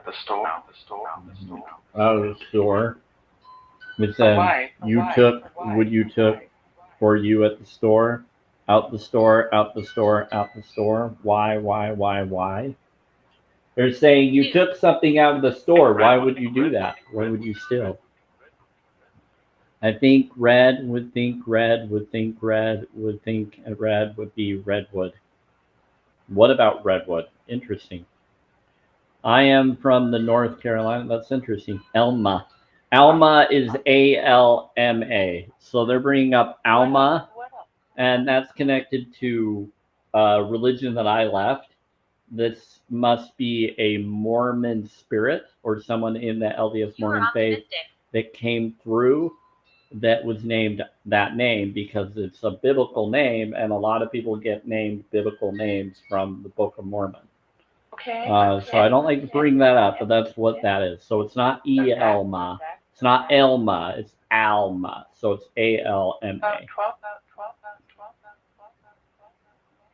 the store. Oh, the store. It said you took what you took for you at the store, out the store, out the store, out the store. Why? They're saying you took something out of the store. Why would you do that? Why would you steal? I think red would think red would think red would think red would be redwood. What about redwood? Interesting. I am from the North Carolina. That's interesting. Elma. Alma is ALMA. So they're bringing up Alma, and that's connected to a religion that I left. This must be a Mormon spirit or someone in the LDS You are Mormon faith optimistic. that came through that was named that name because it's a biblical name, and a lot of people get named biblical names from the Book of Mormon. Okay. So I don't like to bring that up, but that's what that is. So it's not Elma. It's not Elma. It's Alma. So it's ALMA.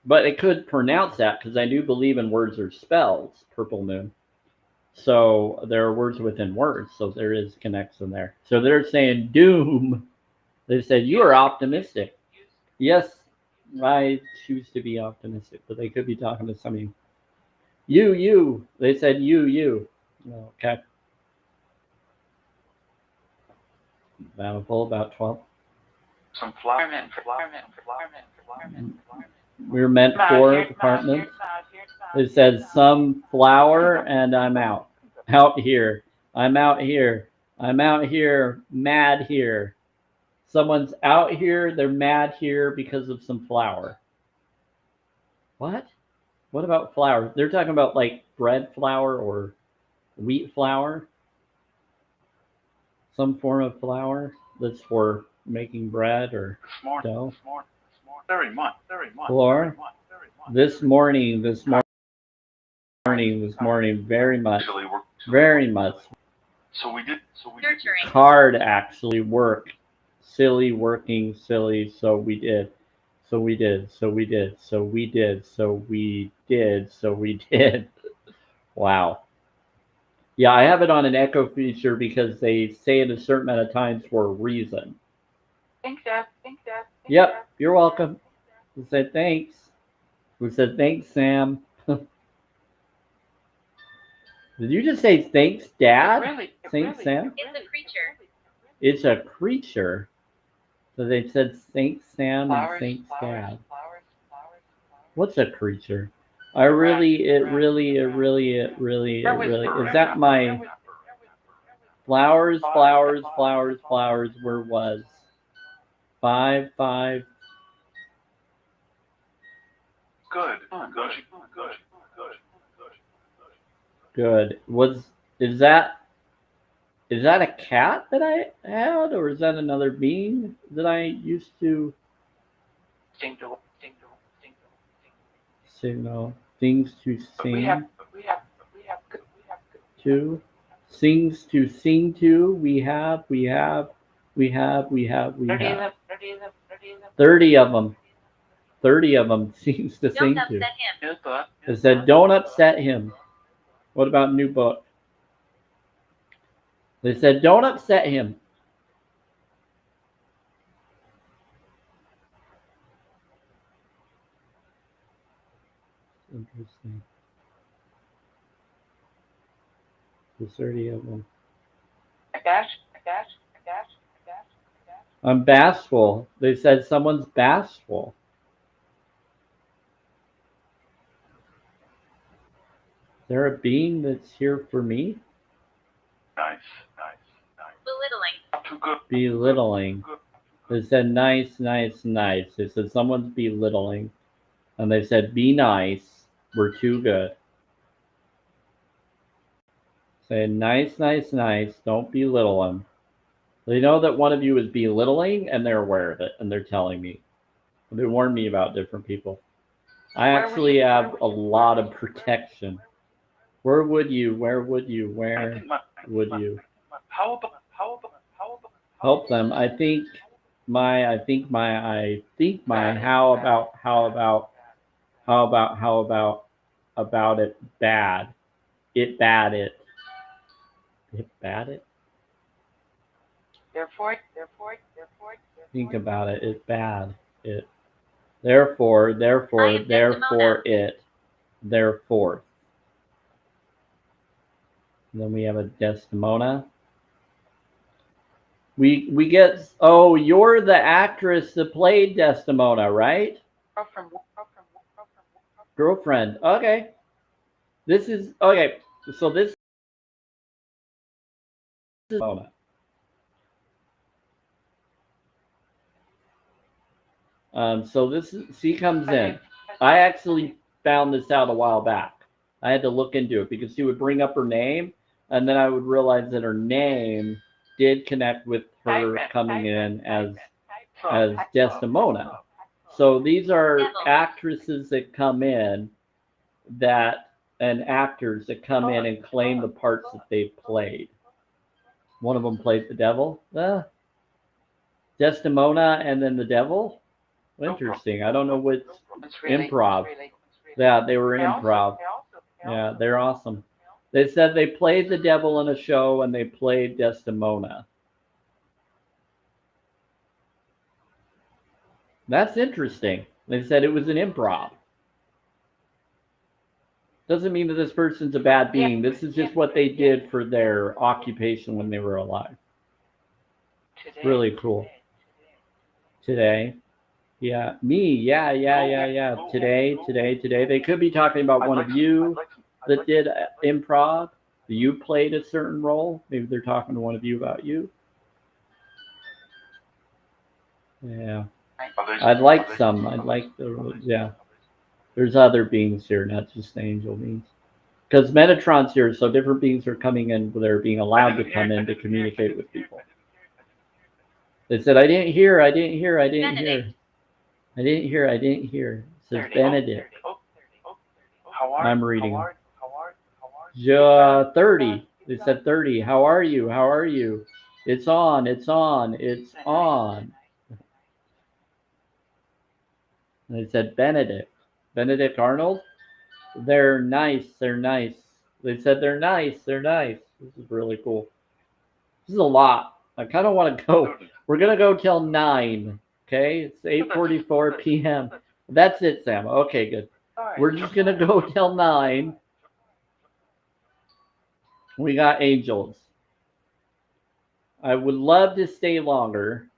But it could pronounce that because I do believe in words or spells, Purple Moon. So there are words within words. So there is connection there. So they're saying doom. They said you are optimistic. Yes, I choose to be optimistic, but they could be talking to some of you. You. They said you. Okay. Bountiful, about 12. Some flour. We were meant for departments. It says some flour and I'm out. Out here. I'm out here. I'm out here. Mad here. Someone's out here. They're mad here because of some flour. What? What about flour? They're talking about like bread flour or wheat flour. Some form of flour that's for making bread or dough. Very much. Flour. This morning, very much. So we did. Nurturing. Hard actually work. Silly working, silly. So we did. So we did. So we did. So we did. So we did. So we did. Wow. Yeah, I have it on an echo feature because they say it a certain amount of times for a reason. Yep, you're welcome. We said thanks. We said thanks, Sam. Did you just say thanks, Dad? Thanks, Sam? It's a creature. It's a creature. So they said thanks, Sam, and thanks, Dad. What's a creature? It really. Is that my flowers where was? 5. Good. Is that a cat that I had, or is that another being that I used to signal things to sing to? Things to sing to. We have. 30 of them. 30 of them things to Don't sing to. upset him. It said, don't upset him. What about new book? They said, don't upset him. Interesting. There's 30 of them. I'm bashful. They said someone's bashful. Is there a being that's here for me? Belittling. Too good. Belittling. They said nice, nice, nice. They said someone's belittling. And they said be nice. We're too good. Say nice, nice, nice. Don't belittle them. They know that one of you is belittling and they're aware of it and they're telling me. They warned me about different people. I actually have a lot of protection. Where would you? Where would you? Where would you How about help them? I think my how about it bad. It bad it. It bad it? Therefore. Think about it. It's bad. It. Therefore, it. Therefore. And then we have a Desdemona. We get. Oh, you're the actress that played Desdemona, right? Girlfriend. Okay. This is okay. So this is Desdemona. So this is, she comes in. I actually found this out a while back. I had to look into it because she would bring up her name, and then I would realize that her name did connect with her coming in as Desdemona. So these are actresses that come in and actors that come in and claim the parts that they've played. One of them played the devil. Desdemona and then the devil. Interesting. I don't know what improv. Yeah, they were improv. Yeah, they're awesome. They said they played the devil in a show and they played Desdemona. That's interesting. They said it was an improv. Doesn't mean that this person's a bad being. This is just what they did for their occupation when they were alive. Really cool. Today. Yeah, me. Yeah. Today. They could be talking about one of you that did improv. You played a certain role. Maybe they're talking to one of you about you. Yeah. I'd like some. I'd like the, yeah. There's other beings here, not just angel beings. Because Metatron's here, so different beings are coming in. They're being allowed to come in to communicate with people. They said, I didn't hear. It says Benedict. I'm reading. 30. They said 30. How are you? It's on. And they said Benedict. Benedict Arnold? They're nice. They said they're nice. This is really cool. This is a lot. I kind of want to go. We're going to go till 9. Okay? It's 8:44 p.m. That's it, Sam. Okay, good. We're just going to go till 9. We got angels. I would love to stay longer,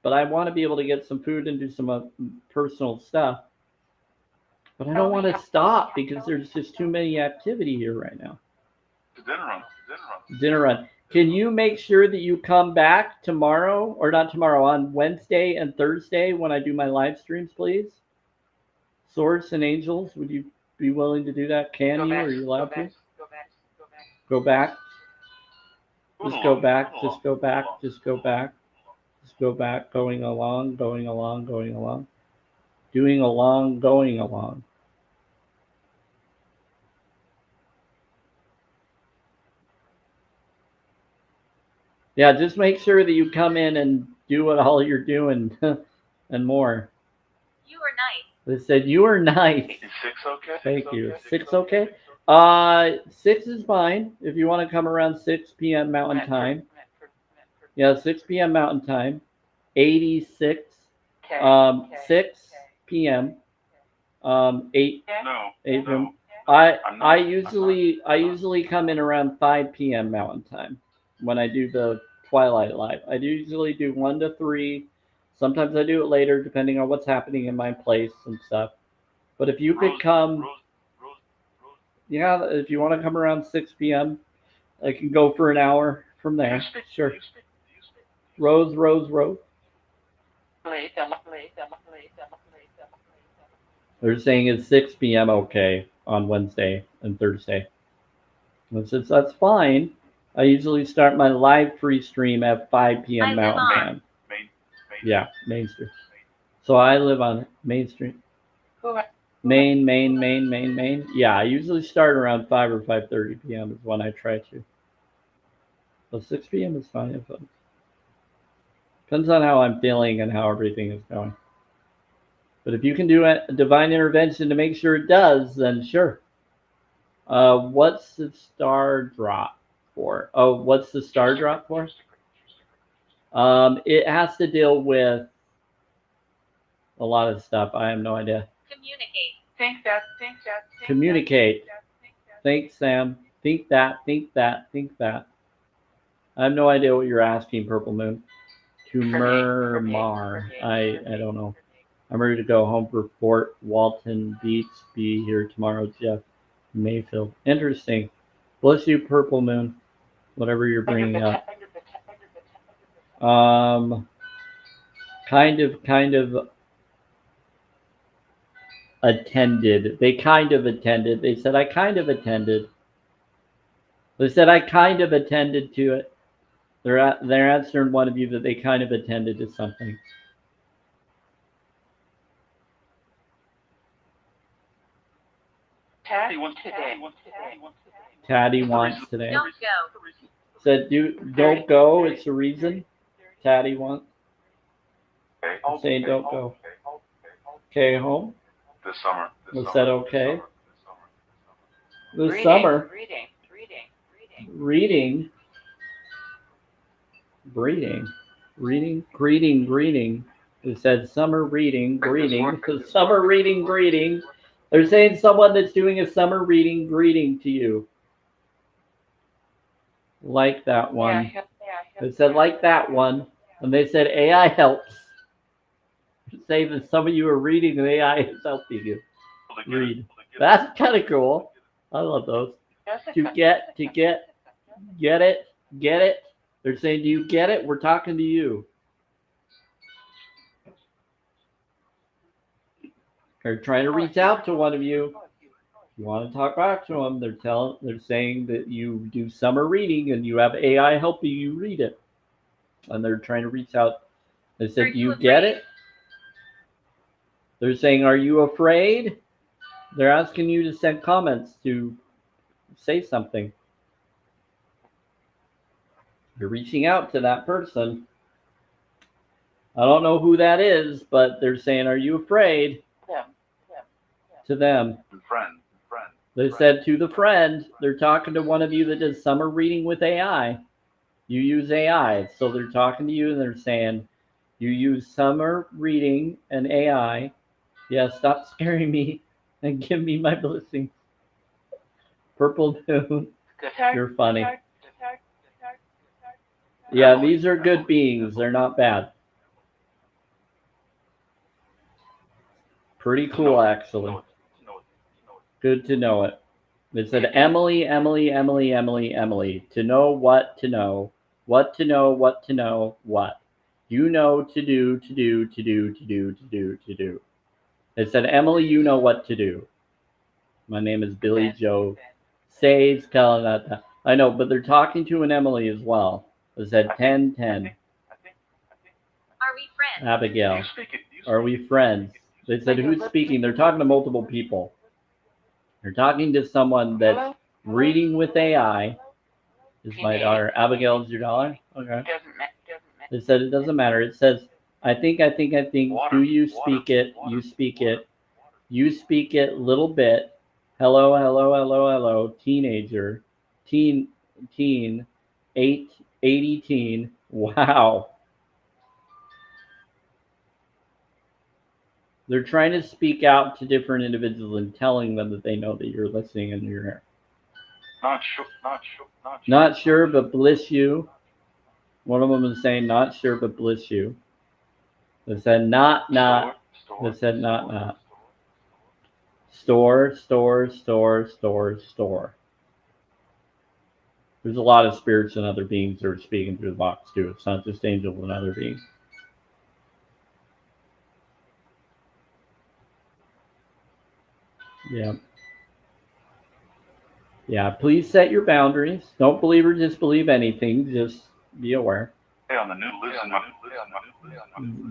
but I want to be able to get some food and do some personal stuff. But I don't want to stop because there's just too many activity here right now. Dinner run. Can you make sure that you come back tomorrow, or not tomorrow, on Wednesday and Thursday when I do my live streams, please? Swords and angels, would you be willing to do that? Can you? Are you allowed to? Go back. Just go back. Going along. Doing along, going along. Yeah, just make sure that you come in and do what all you're doing and more. You are nice. They said you are nice. Is 6 okay? Thank you. 6 okay? 6 is fine. If you want to come around 6 p.m. Mountain Time. Yeah, 6 p.m. Mountain Time. 86. 6 p.m. 8 p.m. I usually come in around 5 p.m. Mountain Time when I do the Twilight Live. I usually do 1 to 3. Sometimes I do it later depending on what's happening in my place and stuff. But if you could come, yeah, if you want to come around 6 p.m., I can go for an hour from there. Sure. Rose. They're saying it's 6 p.m. okay on Wednesday and Thursday. And since that's fine, I usually start my live free stream at 5 p.m. Mountain Time. Yeah, Main Street. So I live on Main Street. Main. Yeah, I usually start around 5 or 5:30 p.m. is when I try to. So 6 p.m. is fine. Depends on how I'm feeling and how everything is going. But if you can do a divine intervention to make sure it does, then sure. What's the star drop for? Oh, what's the star drop for? It has to deal with a lot of stuff. I have no idea. Communicate. Communicate. Thanks, Sam. Think that. I have no idea what you're asking, Purple Moon. To Murmar. I don't know. I'm ready to go home for Fort Walton Beach. Be here tomorrow, Jeff Mayfield. Interesting. Bless you, Purple Moon. Whatever you're bringing up. Kind of attended. They kind of attended. They said I kind of attended. They said I kind of attended to it. They're answering one of you that they kind of attended to something. Taddy wants today. Taddy wants today. Don't go. Said don't go. It's a reason. Taddy wants. Saying don't go. Okay, home. This summer. Was that okay? This Reading, summer. Reading. Greeting. It said summer reading, greeting. Summer reading, greeting. They're saying someone that's doing a summer reading, greeting to you. Like that one. They said like that one. And they said AI helps. Say that some of you are reading and AI is helping you read. That's kind of cool. I love those. To get it. They're saying, do you get it? We're talking to you. They're trying to reach out to one of you. You want to talk back to them. They're saying that you do summer reading and you have AI helping you read it. And they're trying to reach out. They said, do you get it? They're saying, are you afraid? They're asking you to send comments to say something. You're reaching out to that person. I don't know who that is, but they're saying, are you afraid? To them. Friend. They said to the friend, they're talking to one of you that does summer reading with AI. You use AI. So they're talking to you and they're saying, you use summer reading and AI. Yeah, stop scaring me and give me my blessing. Purple Moon, you're funny. Yeah, these are good beings. They're not bad. Pretty cool, actually. Good to know it. It said Emily. To know what to know. What to know, what. You know to do. It said, Emily, you know what to do. My name is Billy Joe. Says Kalanata. I know, but they're talking to an Emily as well. It said 1010. Are we friends? Abigail. Are we friends? They said, who's speaking? They're talking to multiple people. They're talking to someone that's reading with AI. Is my daughter. Abigail is your daughter? Okay. It said it doesn't matter. It says, I think. Do you speak it? You speak it. You speak it little bit. Hello. Teenager. Teen. 80 teen. Wow. They're trying to speak out to different individuals and telling them that they know that you're listening and you're here. Not sure, but bless you. One of them is saying, not sure, but bless you. They said, not. They said, not. Store. There's a lot of spirits and other beings that are speaking through the box too. It's not just angels and other beings. Yeah. Yeah. Please set your boundaries. Don't believe or disbelieve anything. Just be aware. Hey, on the new listen, my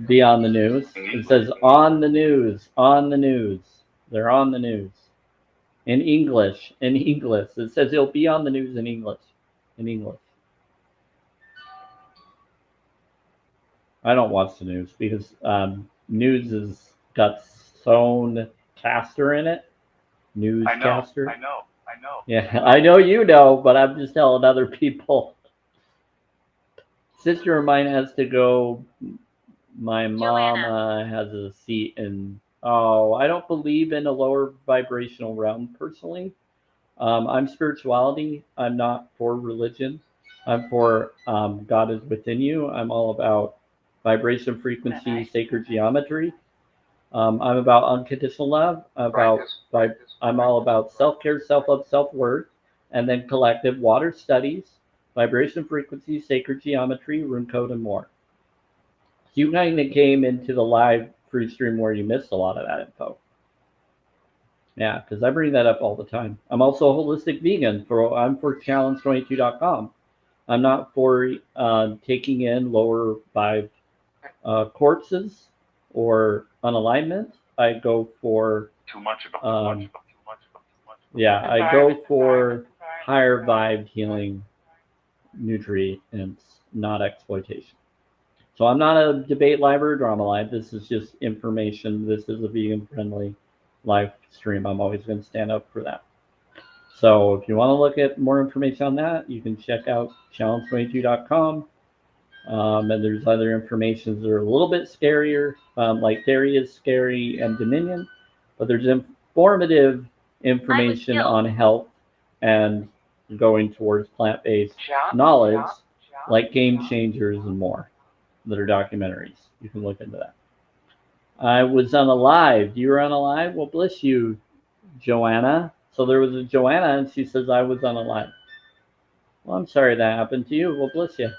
Be on the news. It says on the news. On the news. They're on the news. In English. In English. It says it'll be on the news in English. In English. I don't watch the news because news has got sown caster in it. Newscaster. I know. Yeah, I know you know, but I'm just telling other people. Sister of mine has to go. My mama has a seat in. Oh, I don't believe in a lower vibrational realm personally. I'm spirituality. I'm not for religion. I'm for God is within you. I'm all about vibration, frequency, sacred geometry. I'm about unconditional love. I'm all about self-care, self-love, self-worth, and then collective water studies, vibration, frequency, sacred geometry, rune code, and more. You kind of came into the live free stream where you missed a lot of that info. Yeah, because I bring that up all the time. I'm also a holistic vegan. I'm for challenge22.com. I'm not for taking in lower vibe corpses or unalignment. I go for Too much about too much. yeah, I go for higher vibe healing nutrients, not exploitation. So I'm not a debate live or drama live. This is just information. This is a vegan friendly live stream. I'm always going to stand up for that. So if you want to look at more information on that, you can check out challenge22.com. And there's other information that are a little bit scarier, like Dairy is scary and Dominion, but there's informative information on health and going towards plant-based knowledge, like Game Changers and more, that are documentaries. You can look into that. I was on a live. You were on a live? Well, bless you, Joanna. So there was a Joanna, and she says I was on a live. Well, I'm sorry that happened to you. Well, bless you.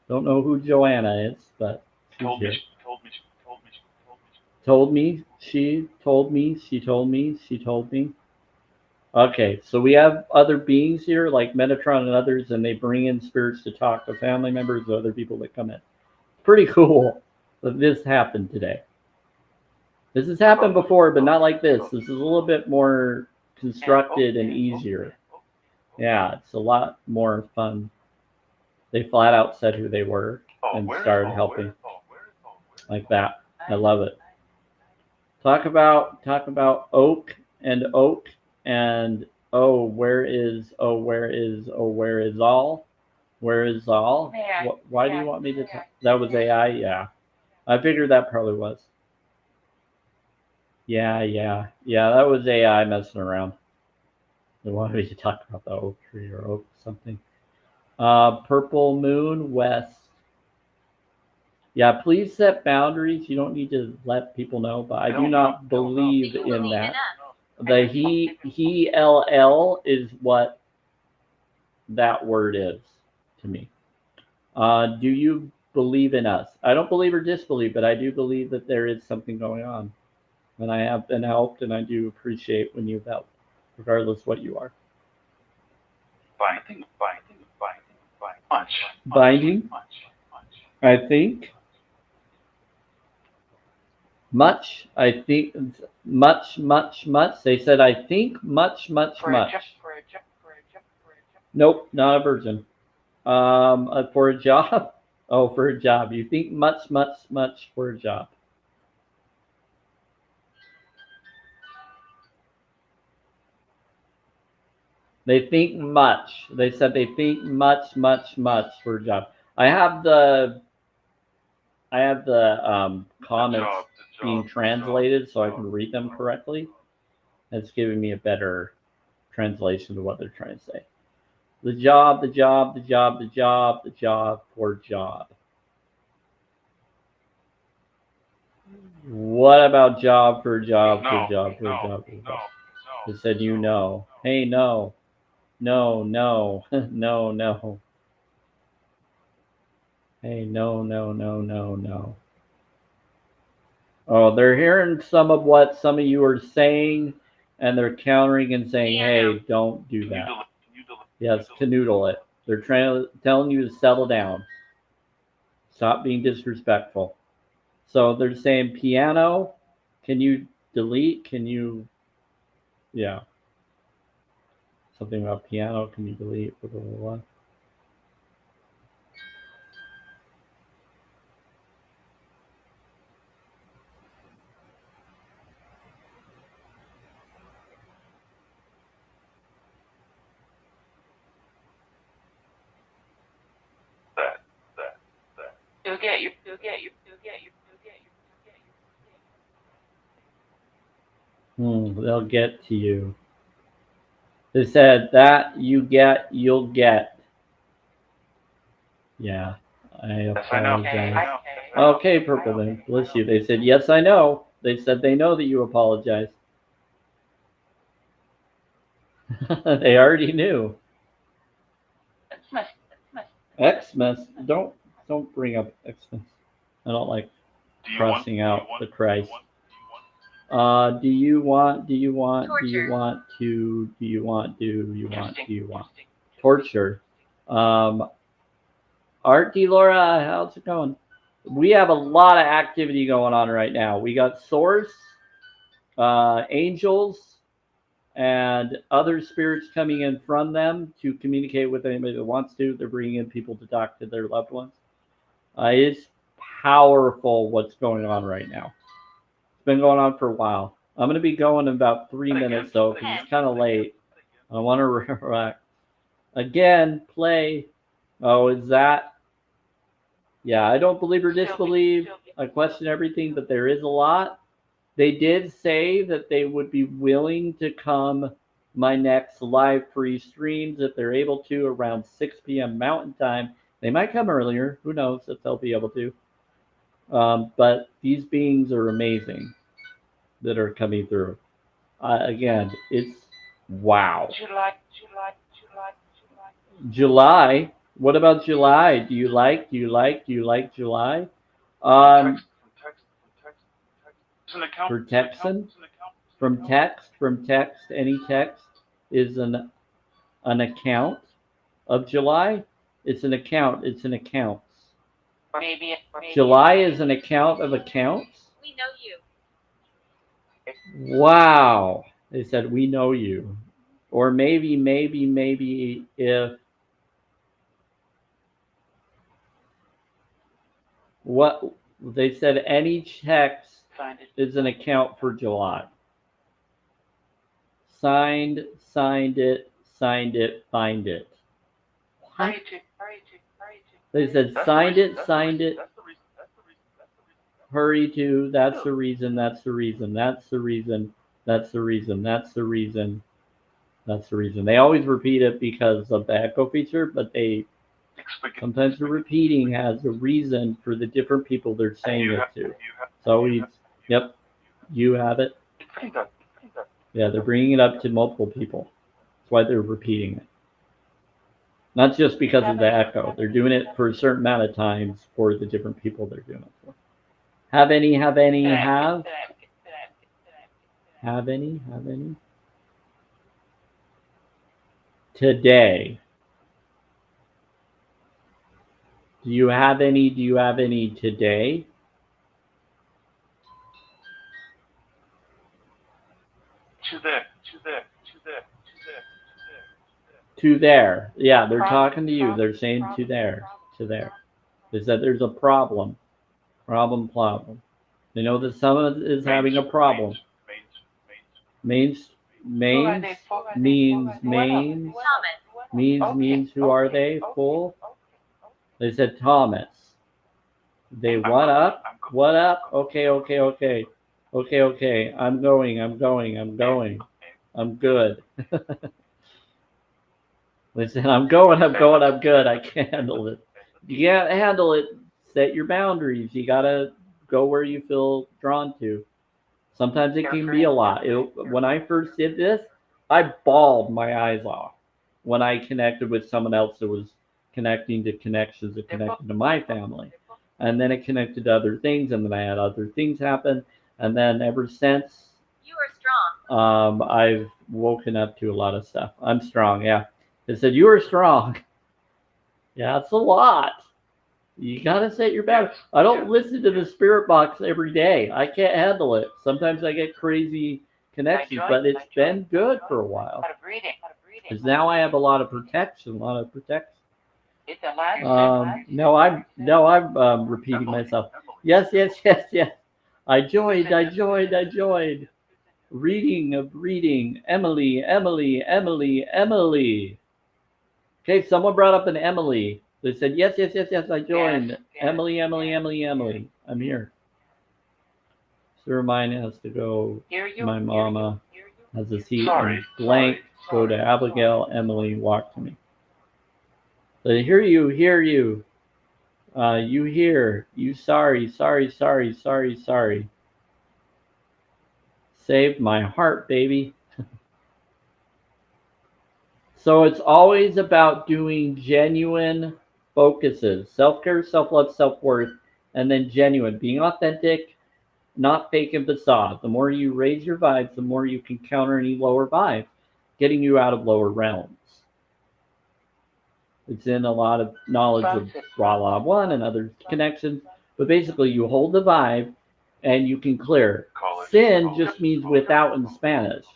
Don't know who Joanna is, but she's here. Told me. She told me. Okay, so we have other beings here, like Metatron and others, and they bring in spirits to talk to family members or other people that come in. Pretty cool that this happened today. This has happened before, but not like this. This is a little bit more constructed and easier. Yeah, it's a lot more fun. They flat out said who they were and started helping like that. I love it. Talk about oak and where is all? Where is all? Why do you want me to talk? That was AI? Yeah. I figured that probably was. Yeah, that was AI messing around. They wanted me to talk about the oak tree or oak something. Purple moon west. Yeah, please set boundaries. You don't need to let people know, but I do not believe in that. The he LL is what that word is to me. Do you believe in us? I don't believe or disbelieve, but I do believe that there is something going on. And I have been helped, and I do appreciate when you've helped, regardless what you are. Binding. I think. Much. I think. Much. They said, I think much. Nope, not a virgin. For a job. Oh, for a job. You think much for a job. They think much. They said they think much for a job. I have the comments being translated so I can read them correctly. It's giving me a better translation of what they're trying to say. The job for job. What about job for job for job for job for job? They said you know. Hey, no. No, no, no, no. Hey, no, no, no, no, no. Oh, they're hearing some of what some of you are saying, and they're countering and saying, Piano. hey, don't do Can you that. delete? Can you delete? Yes, canoodle it. They're telling you to settle down. Stop being disrespectful. So they're saying piano. Can you delete? Can you, yeah, something about piano. Can you delete? Blah, blah, blah, blah. That. You'll get you. They'll get to you. They said that you get, you'll get. Yeah, I Yes, I know. apologize. I know. Okay, Purple Moon, bless you. They said, yes, I know. They said they know that you apologize. They already knew. Xmas. Xmas, don't bring up Xmas. I don't like Do you crossing out the Christ. Do you want? Do you want torture? Art D. Laura, how's it going? We have a lot of activity going on right now. We got Source, angels, and other spirits coming in from them to communicate with anybody that wants to. They're bringing in people to talk to their loved ones. It's powerful what's going on right now. It's been going on for a while. I'm going to be going in about 3 minutes, though, because it's kind of late. I want to relax. Again, play. Oh, is that? Yeah, I don't believe or disbelieve. I question everything, but there is a lot. They did say that they would be willing to come my next live free streams if they're able to around 6 p.m. Mountain Time. They might come earlier. Who knows if they'll be able to. But these beings are amazing that are coming through. Again, it's wow. July. What about July? Do you like July? From text. It's an account. For Texan? From text, any text is an account of July. It's an account. Maybe. July is an account of accounts. We know you. Wow. They said we know you. Or maybe if what they said any text is an account for July. Signed it, find it. What? They said signed it. Hurry to, that's the reason. They always repeat it because of the echo feature, but they sometimes the repeating has a reason for the different people they're saying it to. So yep, you have it. Yeah, they're bringing it up to multiple people. That's why they're repeating it. Not just because of the echo. They're doing it for a certain amount of times for the different people they're doing it for. Have any? Today. Do you have any today? To there. Yeah, they're talking to you. They're saying to there. They said there's a problem. They know that someone is having a problem. Means who are they? Full. They said Thomas. They what up? Okay. I'm going. I'm good. They said I'm good. I can't handle it. You can't handle it. Set your boundaries. You gotta go where you feel drawn to. Sometimes it can be a lot. When I first did this, I bawled my eyes off. when I connected with someone else, it was connecting to connections that connected to my family. And then it connected to other things, and then I had other things happen. And then ever since, You are strong. I've woken up to a lot of stuff. I'm strong, yeah. It said, you are strong. Yeah, it's a lot. You gotta set your boundaries. I don't listen to the spirit box every day. I can't handle it. Sometimes I get crazy connections, but it's been good for a while. Out of reading. Because now I have a lot of protection, It's a live No, I'm repeating myself. Yes. I joined. Reading of reading. Emily. Okay, someone brought up an Emily. They said, yes, I joined. Yes. Emily. I'm here. Sir, mine has to go. Hear you. My mama has a seat Sorry, and blank. Go to Abigail. Emily, walk to me. So hear you. You hear. You sorry. Saved my heart, baby. So it's always about doing genuine focuses. Self-care, self-love, self-worth, and then genuine. Being authentic, not fake and facade. The more you raise your vibes, the more you can counter any lower vibes, getting you out of lower realms. It's in a lot of knowledge of Ra La One and other connections. But basically, you hold the vibe and you can clear. Sin just means without in Spanish.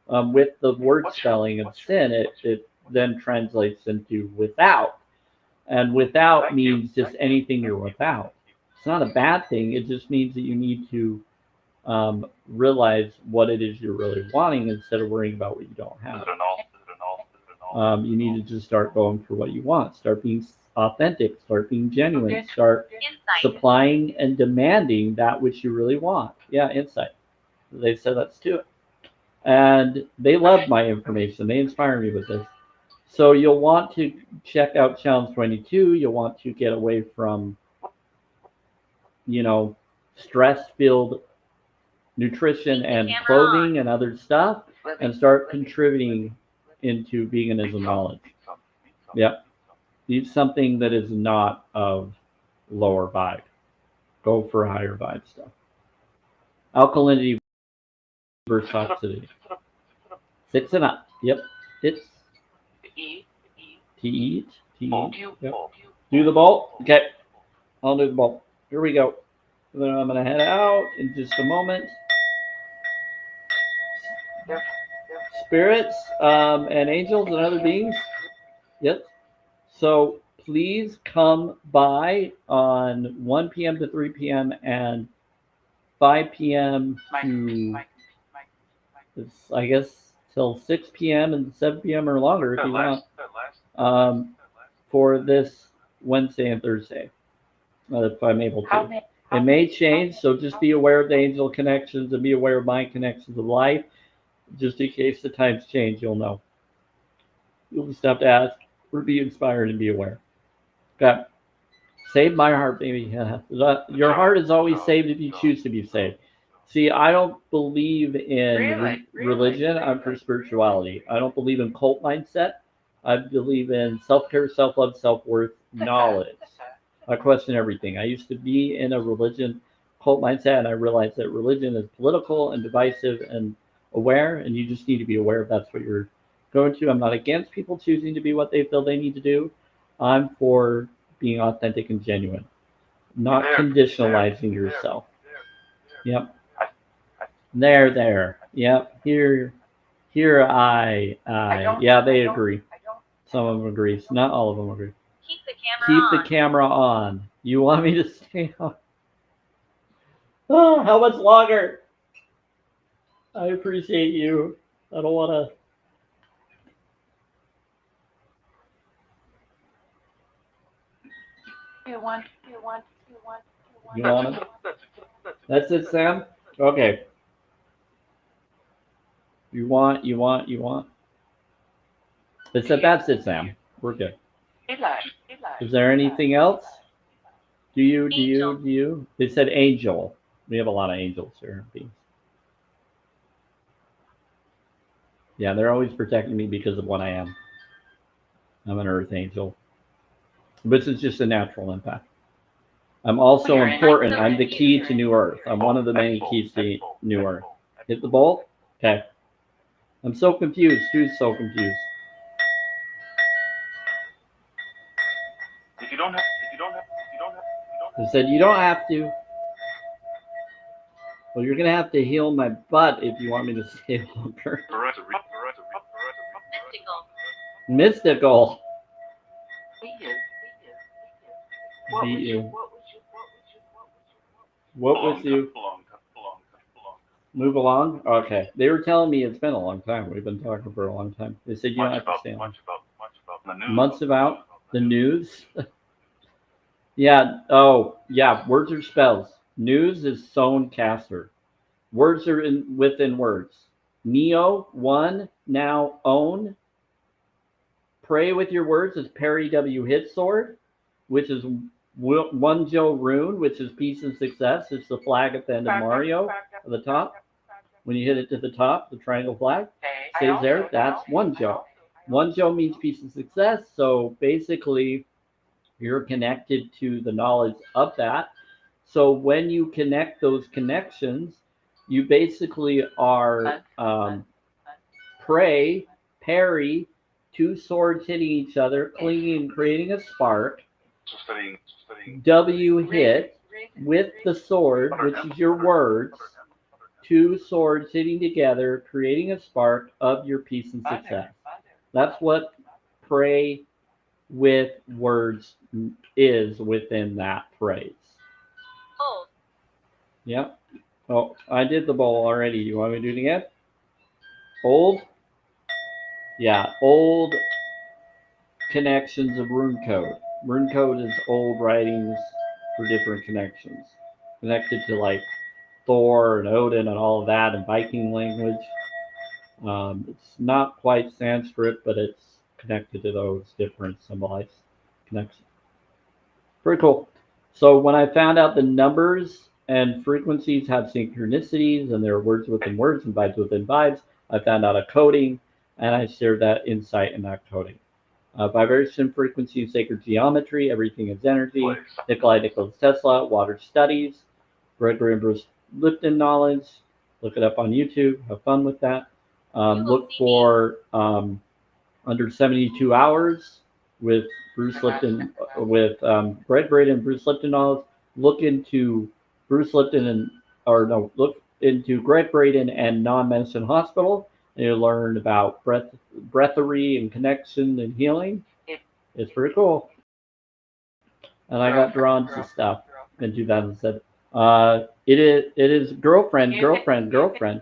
With the word spelling of sin, it then translates into without. And without means just anything you're without. It's not a bad thing. It just means that you need to realize what it is you're really wanting instead of worrying about what you don't have. You need to just start going for what you want. Start being authentic. Start being genuine. Start Insight. supplying and demanding that which you really want. Yeah, insight. They said let's do it. And they love my information. They inspire me with this. So you'll want to check out Challenge 22. You'll want to get away from, stress-filled nutrition and clothing and other stuff and start contributing into veganism knowledge. Yep. Eat something that is not of lower vibe. Go for higher vibe stuff. Alkalinity versus toxicity. 6 and up. Yep. It's to eat. Yep. Do the bolt. Okay. I'll do the bolt. Here we go. Then I'm going to head out in just a moment. Spirits and angels and other beings. Yep. So please come by on 1 p.m. to 3 p.m. and 5 p.m. to, I guess, till 6 p.m. and 7 p.m. or longer if you want, for this Wednesday and Thursday, if I'm able to. It may change, so just be aware of the angel connections and be aware of my connections of life. Just in case the times change, you'll know. You'll just have to ask or be inspired and be aware. Okay. Save my heart, baby. Your heart is always saved if you choose to be saved. See, I don't believe in religion. I'm for spirituality. I don't believe in cult mindset. I believe in self-care, self-love, self-worth, knowledge. I question everything. I used to be in a religion cult mindset, and I realized that religion is political and divisive and aware, and you just need to be aware if that's what you're going to. I'm not against people choosing to be what they feel they need to do. I'm for being authentic and genuine, not conditionalizing yourself. Yep. There. Yep. Here, I. Yeah, they agree. Some of them agree. Not all of them agree. Keep the camera on. You want me to stay on? Oh, how much longer? I appreciate you. I don't want to. You want. You want it? That's it, Sam? Okay. You want. It said that's it, Sam. We're good. Is there anything else? Do you? They said angel. We have a lot of angels here. Yeah, they're always protecting me because of what I am. I'm an earth angel. This is just a natural impact. I'm also You're an important. I'm the angel. key to New Earth. I'm one of the many keys to New Earth. Hit the bowl? Okay. I'm so confused. Who's so confused? If you don't have, I said, you don't have to. Well, you're going to have to heal my butt if you want me to stay longer. Mystical. Mystical. Beat you. Beat you. What What was you? Move along? Okay. They were telling me it's been a long time. We've been talking for a long time. They said you don't have to stay on. Months about the news? Yeah. Oh, yeah. Words are spells. News is sewn caster. Words are within words. Neo, one, now, own. Pray with your words is parry W hit sword, which is one Joe rune, which is peace and success. It's the flag at the end of Mario at the top. When you hit it to the top, the triangle flag stays there. That's one Joe. One Joe means peace and success. So basically, you're connected to the knowledge of that. So when you connect those connections, you basically are pray, parry, two swords hitting each other, clinging, creating a spark. W hit with the sword, which is your words. Two swords hitting together, creating a spark of your peace and success. That's what pray with words is within that phrase. Old. Yep. Oh, I did the bowl already. You want me to do it again? Old? Yeah, old connections of rune code. Rune code is old writings for different connections. Connected to like Thor and Odin and all of that and Viking language. It's not quite Sanskrit, but it's connected to those different symbolized connections. Pretty cool. So when I found out the numbers and frequencies have synchronicities and there are words within words and vibes within vibes, I found out a coding and I shared that insight in that coding. Vibration, frequency, sacred geometry, everything is energy. Nikolai Nicholas Tesla, water studies, Gregory and Bruce Lipton knowledge. Look it up on YouTube. Have fun with that. Look for Under 72 Hours with Bruce Lipton, with Greg Braden and Bruce Lipton knowledge. Look into Bruce Lipton look into Greg Braden and Non-Medicine Hospital. And you'll learn about breathery and connection and healing. It's pretty cool. And I got drawn to stuff in 2007. It is girlfriend to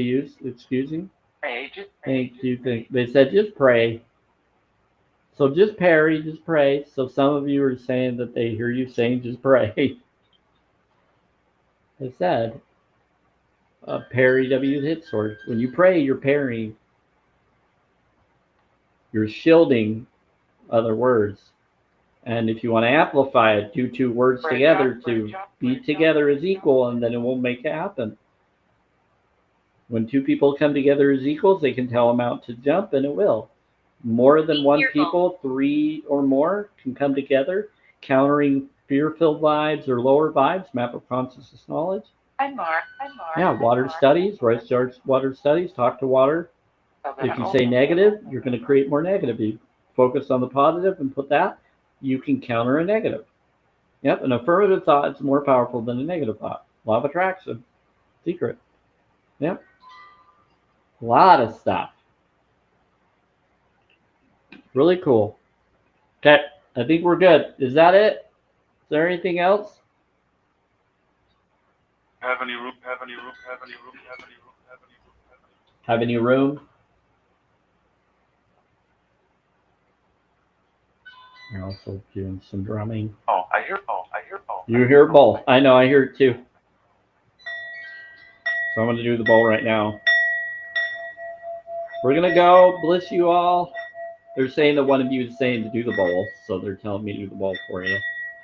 use. Excuse me. Thank you. They said just pray. So just parry, just pray. So some of you are saying that they hear you saying just pray. They said parry W hit sword. When you pray, you're parrying. You're shielding other words. And if you want to amplify it, do two words together to be together as equal, and then it will make it happen. When two people come together as equals, they can tell them out to jump, and it will. More than one people, three or more, can come together, countering fear-filled vibes or lower vibes, map of consciousness knowledge. I'm Mark. Yeah, water studies, Rice George water studies, talk to water. If you say negative, you're going to create more negative. You focus on the positive and put that, you can counter a negative. Yep, an affirmative thought is more powerful than a negative thought. Law of attraction. Secret. Yep. A lot of stuff. Really cool. Okay, I think we're good. Is that it? Is there anything else? Have any room? Have any room? You're also doing some drumming. Oh, I hear. You hear bowl. I know, I hear it too. So I'm going to do the bowl right now. We're going to go. Bless you all. They're saying that one of you is saying to do the bowl, so they're telling me to do the bowl for you.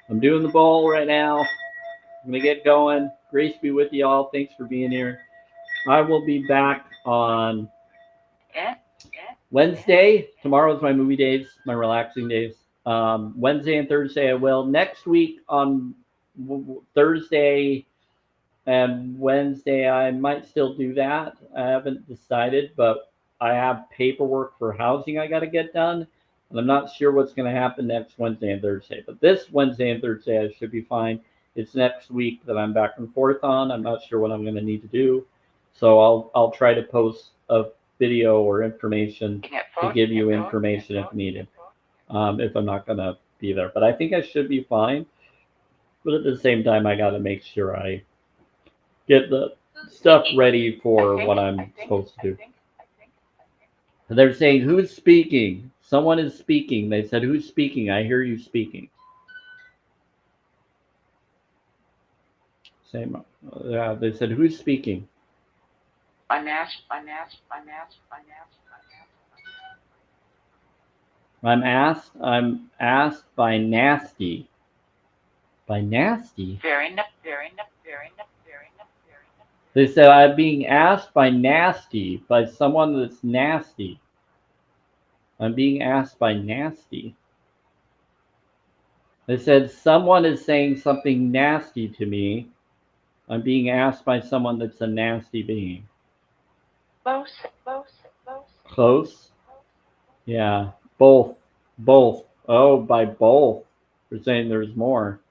I'm doing the bowl right now. I'm going to get going. Grace be with you all. Thanks for being here. I will be back on Wednesday, tomorrow's my movie days, my relaxing days. Wednesday and Thursday I will. Next week on Thursday and Wednesday I might still do that. I haven't decided, but I have paperwork for housing I got to get done, and I'm not sure what's going to happen next Wednesday and Thursday. But this Wednesday and Thursday I should be fine. It's next week that I'm back and forth on. I'm not sure what I'm going to need to do, so I'll try to post a video or information to give you information if needed. If I'm not going to be there, but I think I should be fine. But at the same time, I got to make sure I get the stuff ready for what I'm supposed to do. They're saying, who's speaking? Someone is speaking. They said, who's speaking? I hear you speaking. Same. Yeah, they said, who's speaking? I'm asked by Nasty. By Nasty? very. They said, I'm being asked by Nasty, by someone that's nasty. I'm being asked by Nasty. They said, someone is saying something nasty to me. I'm being asked by someone that's a nasty being. Close? Yeah. Both. Oh, by both. They're saying there's more.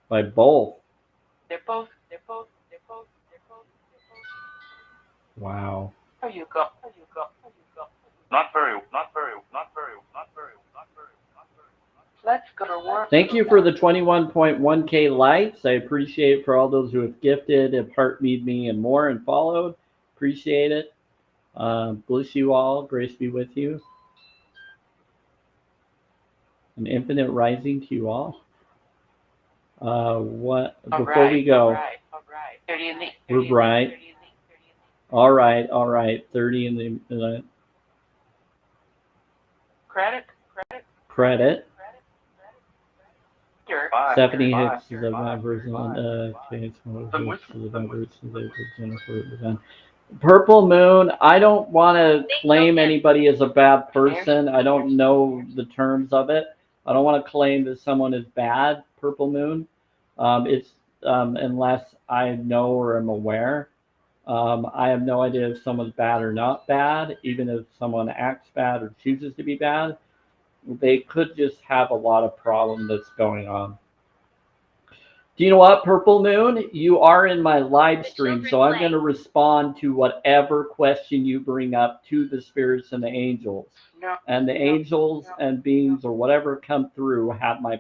By both. They're both. Wow. How you go. Not very. Let's go to work. Thank you for the 21.1K likes. I appreciate it for all those who have gifted, have heart me, and more, and followed. Appreciate it. Bless you all. Grace be with you. An infinite rising to you all. Before we go, All right. 30 in the. we're bright. All right. 30 in the Credit. Stephanie Hicks is a bad person. James Hicks is a bad person. Jennifer. Purple Moon, I don't want to claim anybody as a bad person. I don't know the terms of it. I don't want to claim that someone is bad, Purple Moon. It's unless I know or am aware. I have no idea if someone's bad or not bad, even if someone acts bad or chooses to be bad. They could just have a lot of problem that's going on. Do you know what, Purple Moon? You are in my live stream, so I'm going to respond to whatever question you bring up to the spirits and the angels. And the angels and beings or whatever come through have my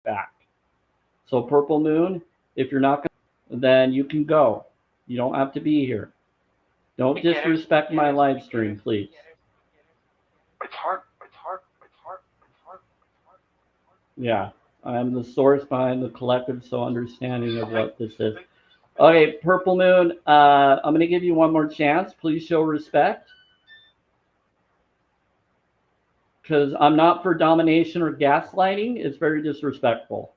back. So, Purple Moon, if you're not going to, then you can go. You don't have to be here. Don't disrespect my live stream, please. It's hard. Yeah, I'm the source behind the collective so understanding of what this is. Okay, Purple Moon, I'm going to give you one more chance. Please show respect. Because I'm not for domination or gaslighting. It's very disrespectful.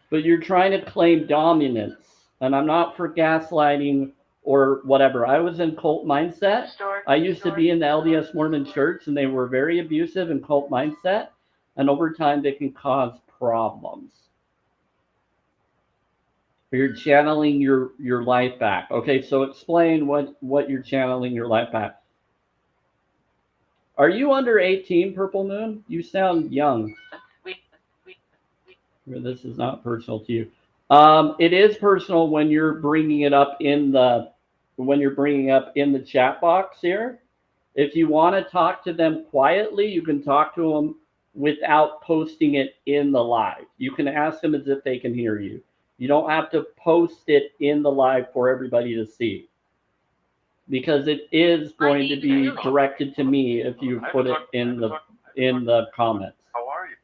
But you're trying to claim dominance. And I'm not for gaslighting or whatever. I was in cult mindset. I used to be in the LDS Mormon church, and they were very abusive in cult mindset. And over time, they can cause problems. You're channeling your life back. Okay, so explain what you're channeling your life back. Are you under 18, Purple Moon? You sound young. This is not personal to you. It is personal when you're bringing it up in the chat box here. If you want to talk to them quietly, you can talk to them without posting it in the live. You can ask them as if they can hear you. You don't have to post it in the live for everybody to see, because it is going to be directed to me if you put it in the comments. How are you?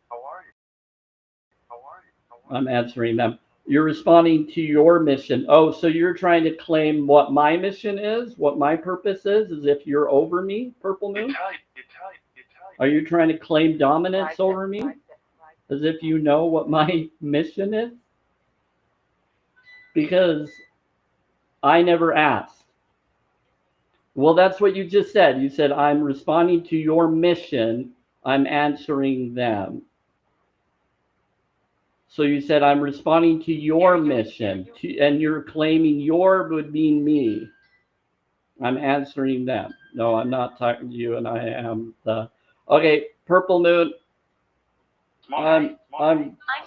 I'm answering them. You're responding to your mission. Oh, so you're trying to claim what my mission is, what my purpose is, as if you're over me, Purple Moon? Italian. Are you trying to claim dominance over me, as if you know what my mission is? Because I never asked. Well, that's what you just said. You said, I'm responding to your mission. I'm answering them. So you said, I'm responding to your mission. And you're claiming your would mean me. I'm answering them. No, I'm not talking to you, and I am the... Okay, Purple Moon. I'm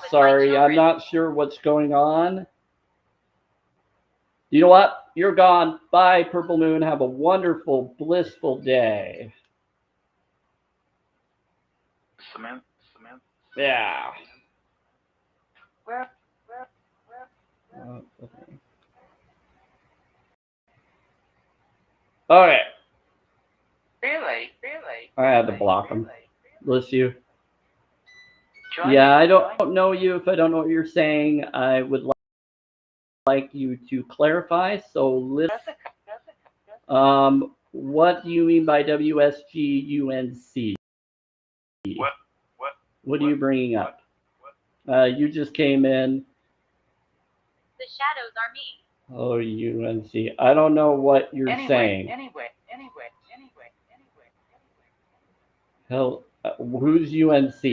sorry. I'm not sure what's going on. You know what? You're gone. Bye, Purple Moon. Have a wonderful, blissful day. Samantha. Yeah. Where? Okay. Really? I had to block him. Bless you. Join Yeah, me. I don't know you. If I don't know what you're saying, I would like you to clarify. So listen. What do you mean by WSGUNC? What are you bringing up? You just came in. The shadows are me. Oh, UNC. I don't know what you're saying. Anyway. Hell, who's UNC?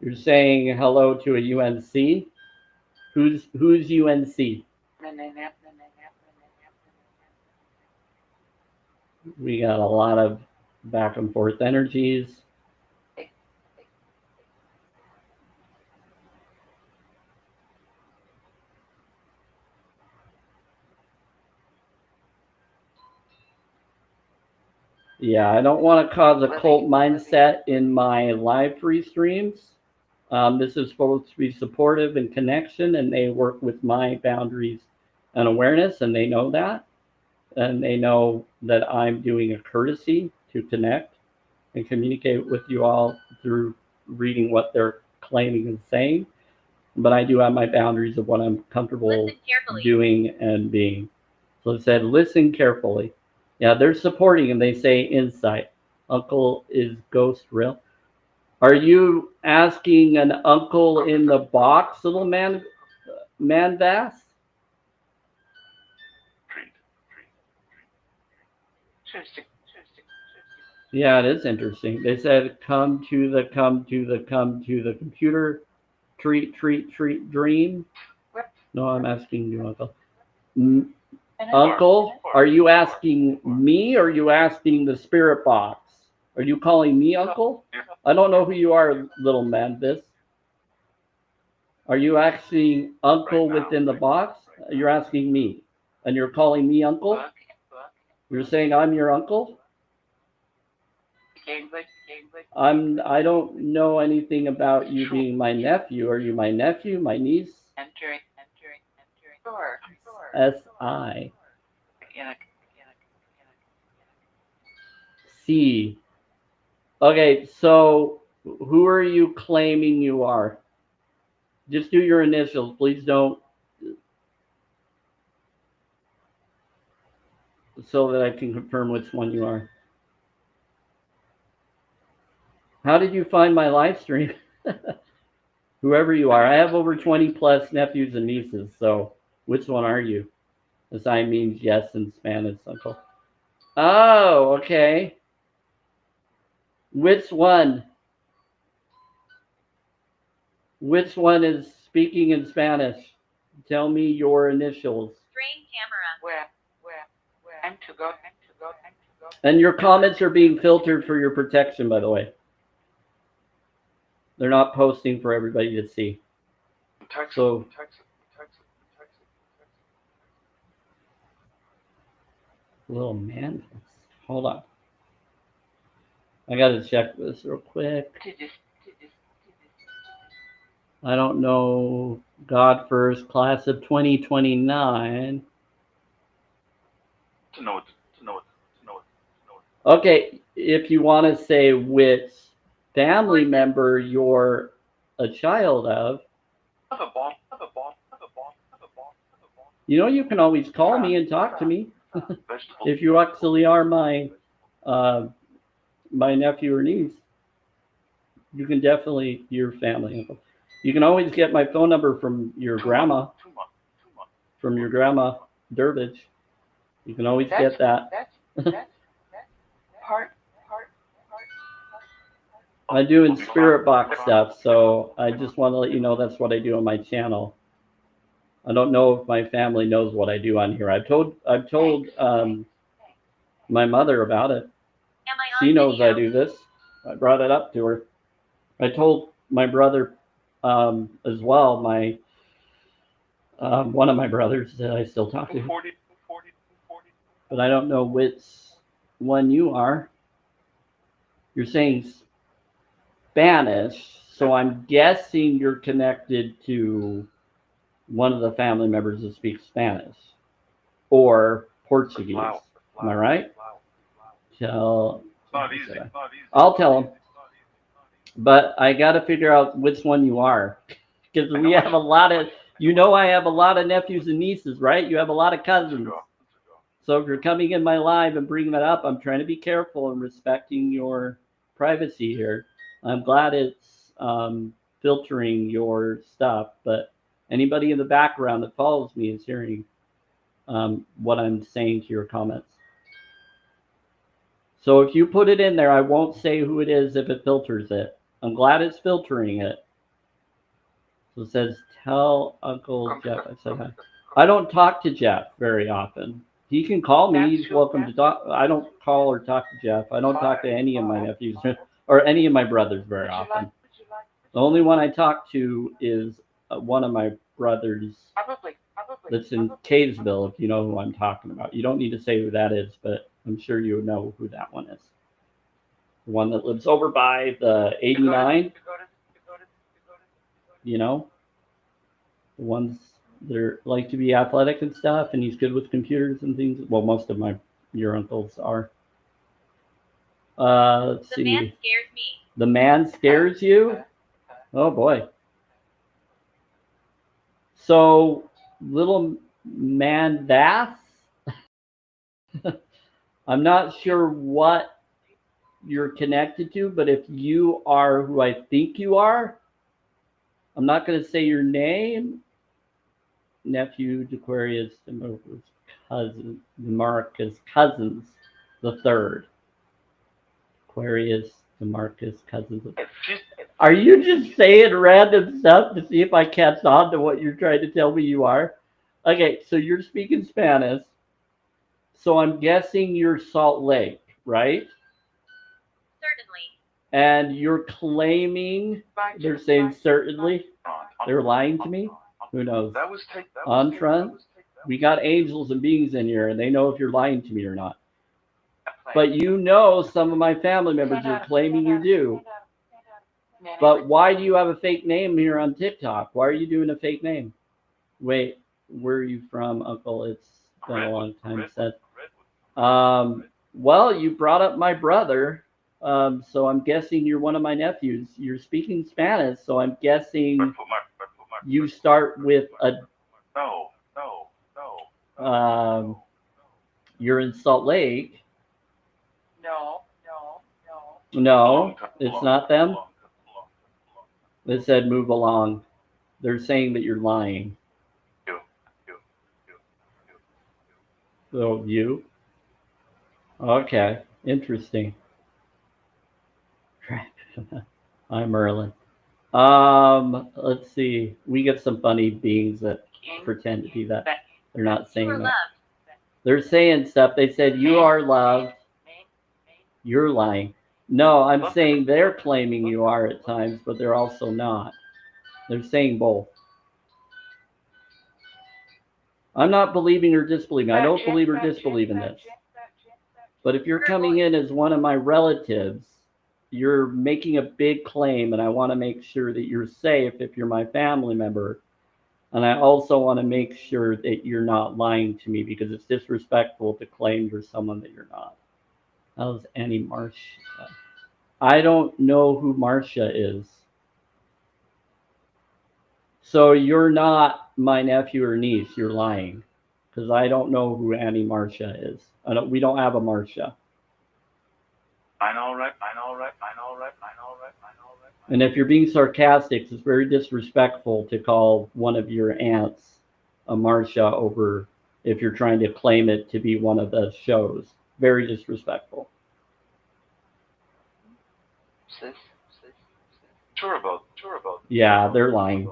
You're saying hello to a UNC? Who's UNC? We got a lot of back and forth energies. Yeah, I don't want to cause a cult mindset in my live free streams. This is supposed to be supportive and connection, and they work with my boundaries and awareness, and they know that. And they know that I'm doing a courtesy to connect and communicate with you all through reading what they're claiming and saying. But I do have my boundaries of what I'm comfortable doing and being. So it said, listen carefully. Yeah, they're supporting and they say insight. Uncle is ghost real. Are you asking an uncle in the box, little man Vass? Yeah, it is interesting. They said, come to the computer. Treat, dream. No, I'm asking you, Uncle. Uncle, are you asking me or are you asking the spirit box? Are you calling me Uncle? I don't know who you are, little man. This. Are you asking Uncle within the box? You're asking me. And you're calling me Uncle? You're saying I'm your uncle? I don't know anything about you being my nephew. Are you my nephew, my niece? Entering. S-I. C. Okay, so who are you claiming you are? Just do your initials. Please don't. So that I can confirm which one you are. How did you find my live stream? Whoever you are. I have over 20 plus nephews and nieces. So which one are you? Assign means yes in Spanish, Uncle. Oh, okay. Which one? Which one is speaking in Spanish? Tell me your initials. Strain camera. Where? Time to go. And your comments are being filtered for your protection, by the way. They're not posting for everybody to see. So, little man, hold on. I gotta check this real quick. I don't know. God first, class of 2029. To know it. Okay, if you want to say which family member you're a child of, you know, you can always call me and talk to me. If you actually are my nephew or niece, you can definitely, your family. You can always get my phone number from your grandma. from your grandma, Durbage. You can always get that. That's part. I'm doing spirit box stuff, so I just want to let you know that's what I do on my channel. I don't know if my family knows what I do on here. I've told my mother about it. Am I on She knows video? I do this. I brought it up to her. I told my brother as well. My one of my brothers that I still talk to, 40. but I don't know which one you are. You're saying Spanish, so I'm guessing you're connected to one of the family members that speaks Spanish or Portuguese. Am I right? Tell. It's not easy. I'll tell him. But I got to figure out which one you are, because we have a lot of. You know, I have a lot of nephews and nieces, right? You have a lot of cousins. So if you're coming in my live and bringing that up, I'm trying to be careful and respecting your privacy here. I'm glad it's filtering your stuff, but anybody in the background that follows me is hearing what I'm saying to your comments. So if you put it in there, I won't say who it is if it filters it. I'm glad it's filtering it. So it says, tell Uncle Jeff I said hi. I don't talk to Jeff very often. He can call me. He's welcome to talk. I don't call or talk to Jeff. I don't talk to any of my nephews or any of my brothers very often. The only one I talk to is one of my brothers that's in Kaysville, if you know who I'm talking about. You don't need to say who that is, but I'm sure you know who that one is. The one that lives over by the 89, you know? The ones that like to be athletic and stuff, and he's good with computers and things. Well, most of your uncles are. Let's see. The man scares me. The man scares you? Oh boy. So, little man that's I'm not sure what you're connected to, but if you are who I think you are, I'm not going to say your name. Nephew Aquarius cousin Demarcus Cousins the third. Aquarius Demarcus Cousins. Are you just saying random stuff to see if I catch on to what you're trying to tell me you are? Okay, so you're speaking Spanish. So I'm guessing you're Salt Lake, right? Certainly. And you're claiming, they're saying certainly, they're lying to me? Who knows? On front, we got angels and beings in here, and they know if you're lying to me or not. But you know some of my family members are claiming you do. But why do you have a fake name here on TikTok? Why are you doing a fake name? Wait, where are you from, Uncle? It's been a long time since. Well, you brought up my brother, so I'm guessing you're one of my nephews. You're speaking Spanish, so I'm guessing you start with a. You're in Salt Lake. No, it's not them. They said move along. They're saying that you're lying. So you? Okay, interesting. I'm Merlin. Let's see. We get some funny beings that pretend to be that. They're not saying that. They're saying stuff. They said you are loved. You're lying. No, I'm saying they're claiming you are at times, but they're also not. They're saying both. I'm not believing or disbelieving. I don't believe or disbelieve in this. But if you're coming in as one of my relatives, you're making a big claim, and I want to make sure that you're safe if you're my family member. And I also want to make sure that you're not lying to me, because it's disrespectful to claim you're someone that you're not. How's Annie Marcia? I don't know who Marcia is. So you're not my nephew or niece. You're lying, because I don't know who Annie Marcia is. We don't have a Marcia. I know, right? And if you're being sarcastic, it's very disrespectful to call one of your aunts a Marcia over if you're trying to claim it to be one of the shows. Very disrespectful. Sure about. Yeah, they're lying.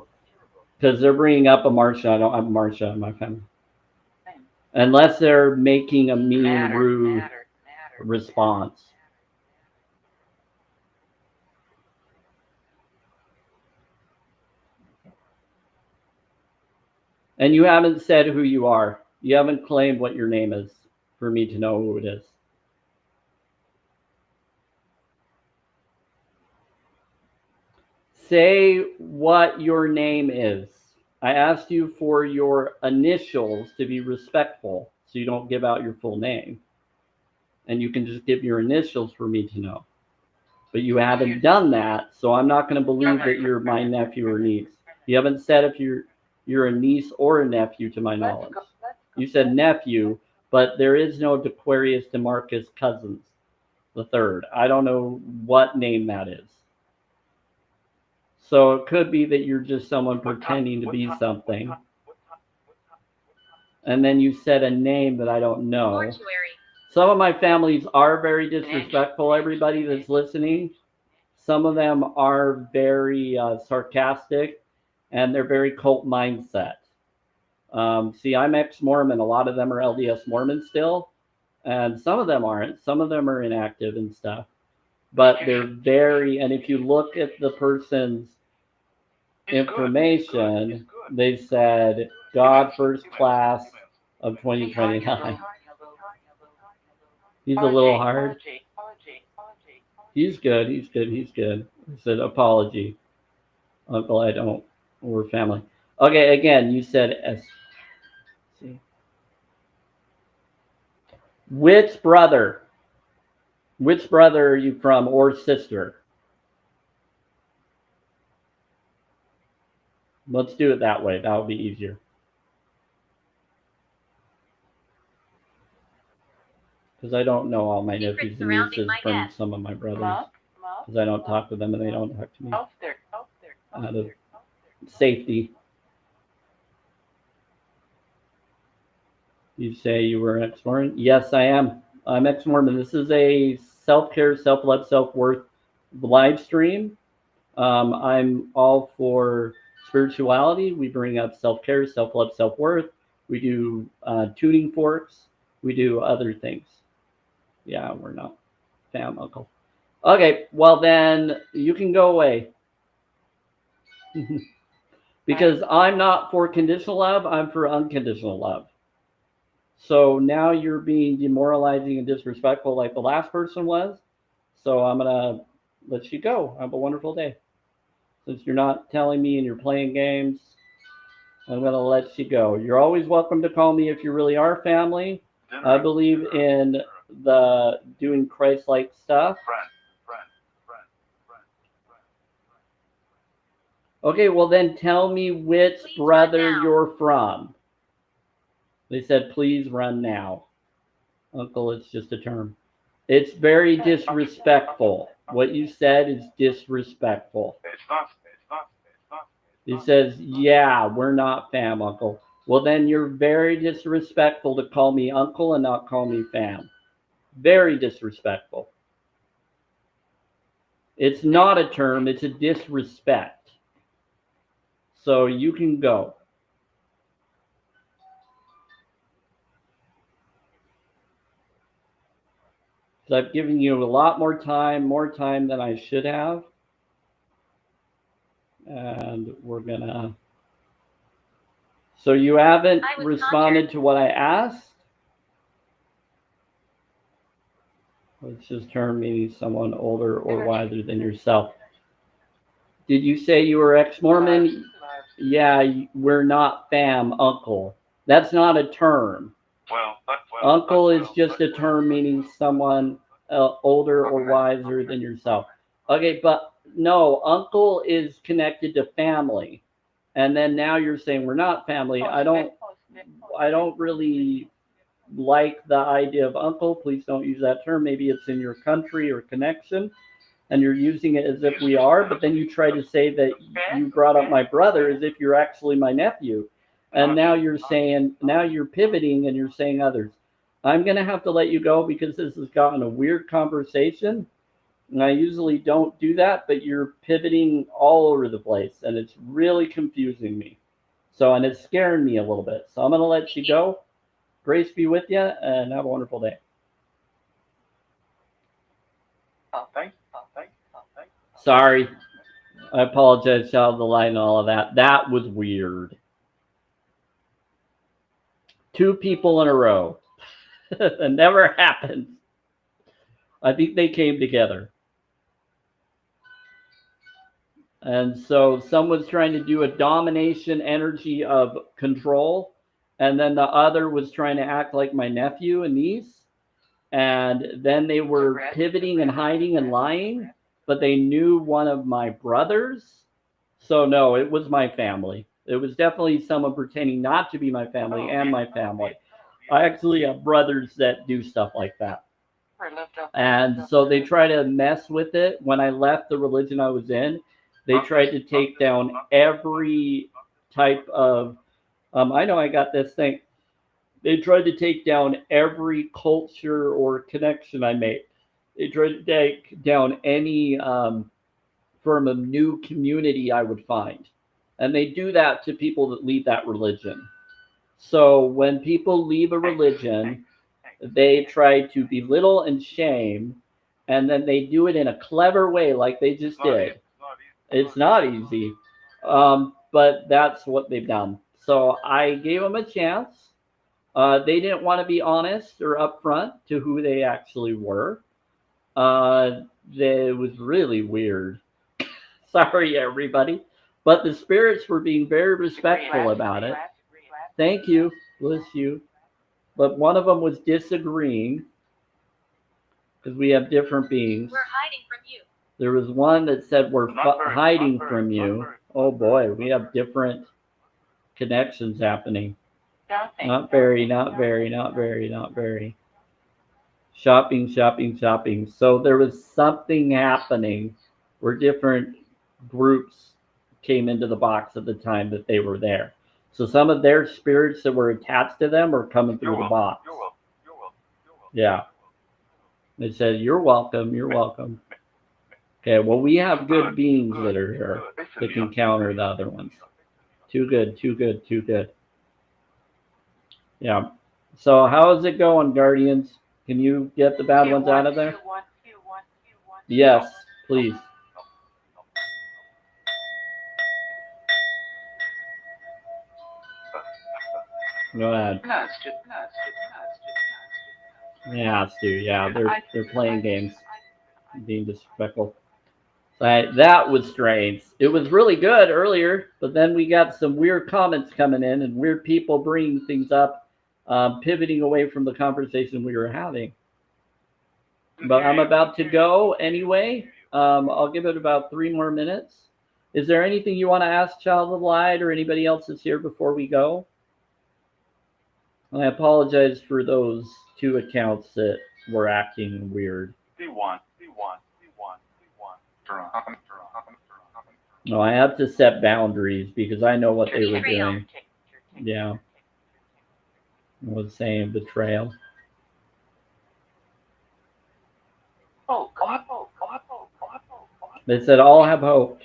Because they're bringing up a Marcia. I don't have a Marcia in my family. Unless they're making a mean, rude response. And you haven't said who you are. You haven't claimed what your name is for me to know who it is. Say what your name is. I asked you for your initials to be respectful so you don't give out your full name. And you can just give your initials for me to know. But you haven't done that, so I'm not going to believe that you're my nephew or niece. You haven't said if you're a niece or a nephew to my knowledge. You said nephew, but there is no Dequarius DeMarcus Cousins the third. I don't know what name that is. So it could be that you're just someone pretending to be something. And then you said a name that I don't know. Mortuary. Some of my families are very disrespectful, everybody that's listening. Some of them are very sarcastic, and they're very cult mindset. See, I'm ex-Mormon. A lot of them are LDS Mormon still, and some of them aren't. Some of them are inactive and stuff. But they're very, and if you look at the person's information, they said God first class of 2029. He's a little hard. He's good. He's good. He's good. He said apology. Uncle, I don't. We're family. Okay, again, you said S. See. Which brother? Which brother are you from or sister? Let's do it that way. That would be easier. Because I don't know all my Secrets nephews and surrounding nieces my from death. some of my brothers. Because I don't talk to them and they don't talk to me. Out of safety. You say you were an ex-Mormon? Yes, I am. I'm ex-Mormon. This is a self-care, self-love, self-worth live stream. I'm all for spirituality. We bring up self-care, self-love, self-worth. We do tuning forks. We do other things. Yeah, we're not fam, uncle. Okay, well then you can go away. Because I'm not for conditional love. I'm for unconditional love. So now you're being demoralizing and disrespectful like the last person was. So I'm going to let you go. Have a wonderful day. Since you're not telling me and you're playing games, I'm going to let you go. You're always welcome to call me if you really are family. I believe in the doing Christ-like stuff. Okay, well then tell me which brother you're from. They said, please run now. Uncle, it's just a term. It's very disrespectful. What you said is disrespectful. It's not. He says, yeah, we're not fam, uncle. Well, then you're very disrespectful to call me uncle and not call me fam. Very disrespectful. It's not a term, it's a disrespect. So you can go. So I've given you a lot more time than I should have. And we're gonna. So you haven't responded to what I asked? Let's just term meaning someone older or wiser than yourself. Did you say you were ex-Mormon? Yeah, we're not fam, uncle. That's not a term. Uncle is just a term meaning someone older or wiser than yourself. Okay, but no, uncle is connected to family. And then now you're saying we're not family. I don't really like the idea of uncle. Please don't use that term. Maybe it's in your country or connection and you're using it as if we are, but then you try to say that you brought up my brother as if you're actually my nephew. And now you're saying, now you're pivoting and you're saying others. I'm going to have to let you go because this has gotten a weird conversation. And I usually don't do that, but you're pivoting all over the place and it's really confusing me. So, and it's scaring me a little bit. So I'm going to let you go. Grace be with you and have a wonderful day. Thank you. Sorry. I apologize, child of the light and all of that. That was weird. 2 people in a row. It never happens. I think they came together. And so someone's trying to do a domination energy of control. And then the other was trying to act like my nephew and niece. And then they were pivoting and hiding and lying. But they knew one of my brothers. So no, it was my family. It was definitely someone pretending not to be my family and my family. I actually have brothers that do stuff like that. And so they try to mess with it. When I left the religion I was in, they tried to take down every type of, I know I got this thing. They tried to take down every culture or connection I made. They tried to take down any from a new community I would find. And they do that to people that leave that religion. So when people leave a religion, they try to belittle and shame, and then they do it in a clever way like they just did. It's not easy, but that's what they've done. So I gave them a chance. They didn't want to be honest or upfront to who they actually were. It was really weird. Sorry, everybody. But the spirits were being very respectful about it. Thank you. Bless you. But one of them was disagreeing because we have different beings. We're hiding from you. There was one that said we're hiding from you. Oh boy, we have different connections happening. Not very, not very, not very, not very. Shopping, shopping, shopping. So there was something happening where different groups came into the box at the time that they were there. So some of their spirits that were attached to them are coming through the box. Yeah. They said, you're welcome, you're welcome. Okay, well, we have good beings that are here that can counter the other ones. Too good, too good, too good. Yeah. So how is it going, Guardians? Can you get the bad ones out of there? Yes, please. Go ahead. Yeah, Stu. Yeah, they're playing games, being disrespectful. That was strange. It was really good earlier, but then we got some weird comments coming in and weird people bringing things up, pivoting away from the conversation we were having. But I'm about to go anyway. I'll give it about 3 more minutes. Is there anything you want to ask Child of Light or anybody else that's here before we go? I apologize for those 2 accounts that were acting weird. No, I have to set boundaries because I know what they were doing. Yeah. I was saying betrayal. They said all have hope.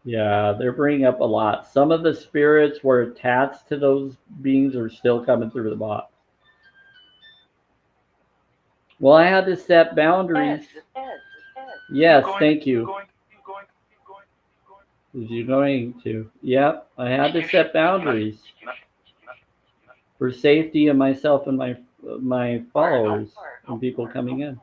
Yeah, they're bringing up a lot. Some of the spirits were attached to those beings are still coming through the box. Well, I had to set boundaries. Yes, thank you. Is you going to? Yep, I had to set boundaries for safety of myself and my followers and people coming in.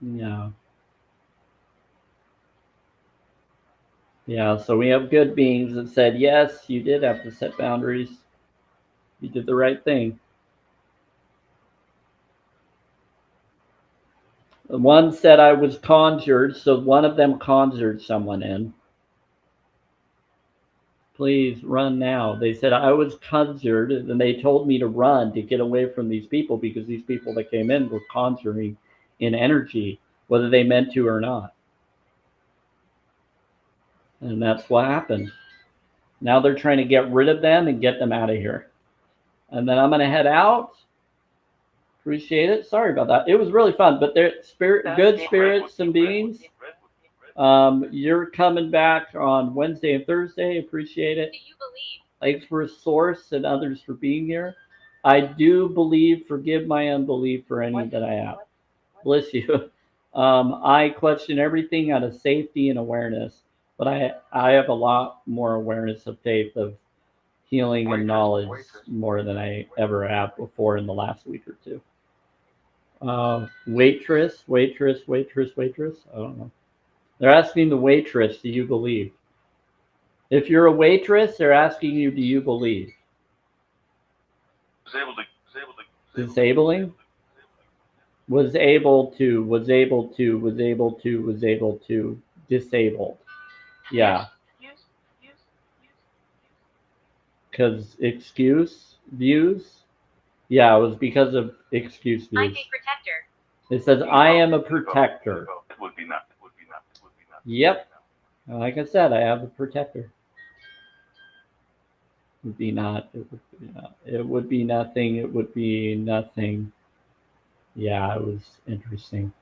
Yeah. Yeah, so we have good beings that said, yes, you did have to set boundaries. You did the right thing. One said I was conjured, so one of them conjured someone in. Please run now. They said I was conjured, and they told me to run to get away from these people because these people that came in were conjuring in energy, whether they meant to or not. And that's what happened. Now they're trying to get rid of them and get them out of here. And then I'm going to head out. Appreciate it. Sorry about that. It was really fun, but they're good spirits and beings. You're coming back on Wednesday and Thursday. Appreciate it. Do you believe? Thanks for Source and others for being here. I do believe, forgive my unbelief for any that I have. Bless you. I question everything out of safety and awareness, but I have a lot more awareness of faith, of healing and knowledge more than I ever have before in the last week or two. Waitress. I don't know. They're asking the waitress, do you believe? If you're a waitress, they're asking you, do you believe? Disabling? Was able to, disabled. Yeah. Because excuse views? Yeah, it was because of excuse I'm views. a protector. It says, I am a protector. It would be not. Yep. Like I said, I have a protector. It would be not. It would be nothing. It would be nothing. Yeah, it was interesting.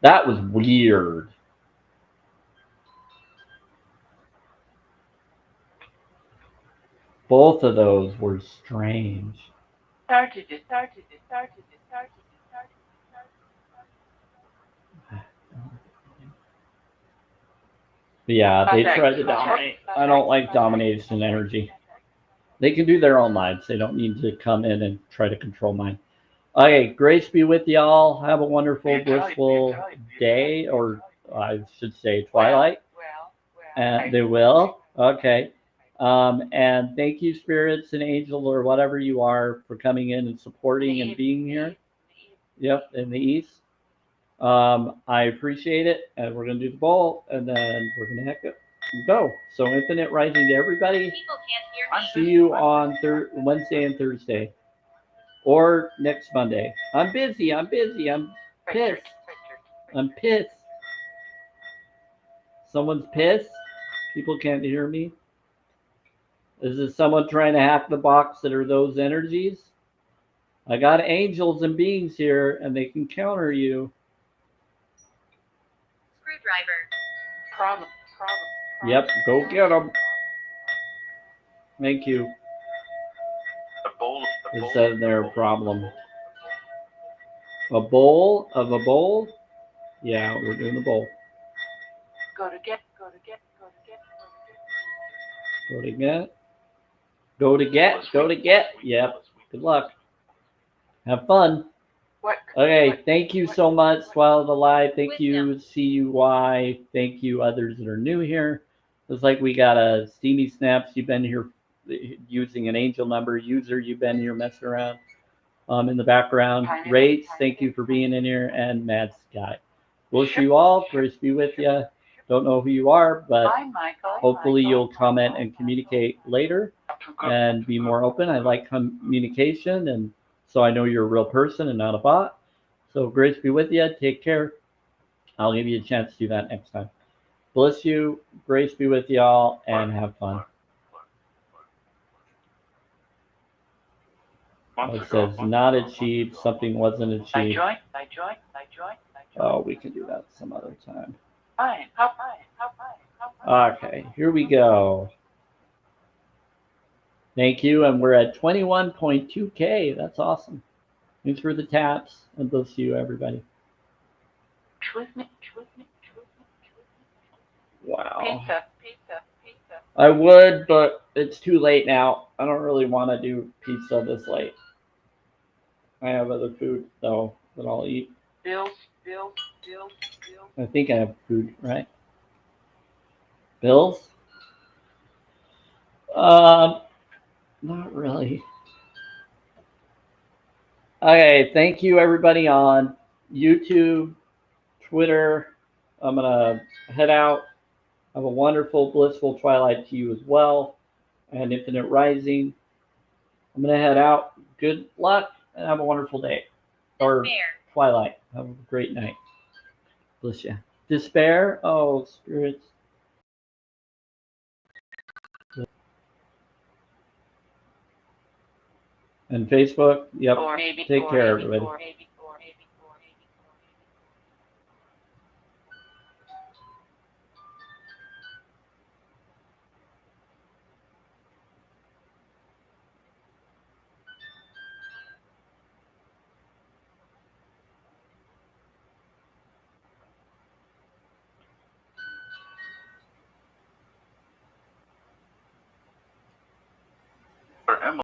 That was weird. Both of those were strange. Started. But yeah, they tried to dominate. I don't like domination energy. They can do their own lives. They don't need to come in and try to control mine. Okay, grace be with y'all. Have a wonderful, blissful day, or I should say twilight. And they will. Okay. And thank you, spirits and angels, or whatever you are, for coming in and supporting and being here. Yep, in the east. I appreciate it, and we're gonna do the bowl, and then we're gonna heck it go. So infinite rising to everybody. People can't hear me. See you on Wednesday and Thursday, or next Monday. I'm busy. I'm pissed. I'm pissed. Someone's pissed. People can't hear me. Is it someone trying to hack the box that are those energies? I got angels and beings here, and they can counter you. Screwdriver. Problem. Yep, go get them. Thank you. It said their problem. A bowl of a bowl? Yeah, we're doing the bowl. Go to get. Yep. Good luck. Have fun. What? Okay, thank you so much, Swallow the Live. Thank you, CUY. Thank you, others that are new here. Looks like we got a Steamy Snaps. You've been here using an angel number. User, you've been here messing around in the background. Rates, thank you for being in here. And Mad Sky. Wish you all. Grace be with you. Don't know who you are, but hopefully you'll comment and communicate later and be more open. I like communication, and so I know you're a real person and not a bot. So grace be with you. Take care. I'll give you a chance to do that next time. Bless you. Grace be with y'all, and have fun. It says not achieved. Something wasn't achieved. I join. Oh, we can do that some other time. Fine. Okay, here we go. Thank you, and we're at 21.2K. That's awesome. Thanks for the taps, and bless you, everybody. Wow. Pizza. I would, but it's too late now. I don't really want to do pizza this late. I have other food, though, that I'll eat. Bills. I think I have food, right? Bills? Not really. Okay, thank you, everybody on YouTube, Twitter. I'm going to head out. Have a wonderful, blissful twilight to you as well. And infinite rising. I'm going to head out. Good luck and have a wonderful day. Or Despair. twilight. Have a great night. Bless you. Despair? Oh, spirits. And Facebook? Yep. Or maybe, Take or care, maybe, everybody. or maybe, or maybe, or maybe, or maybe. For Emily.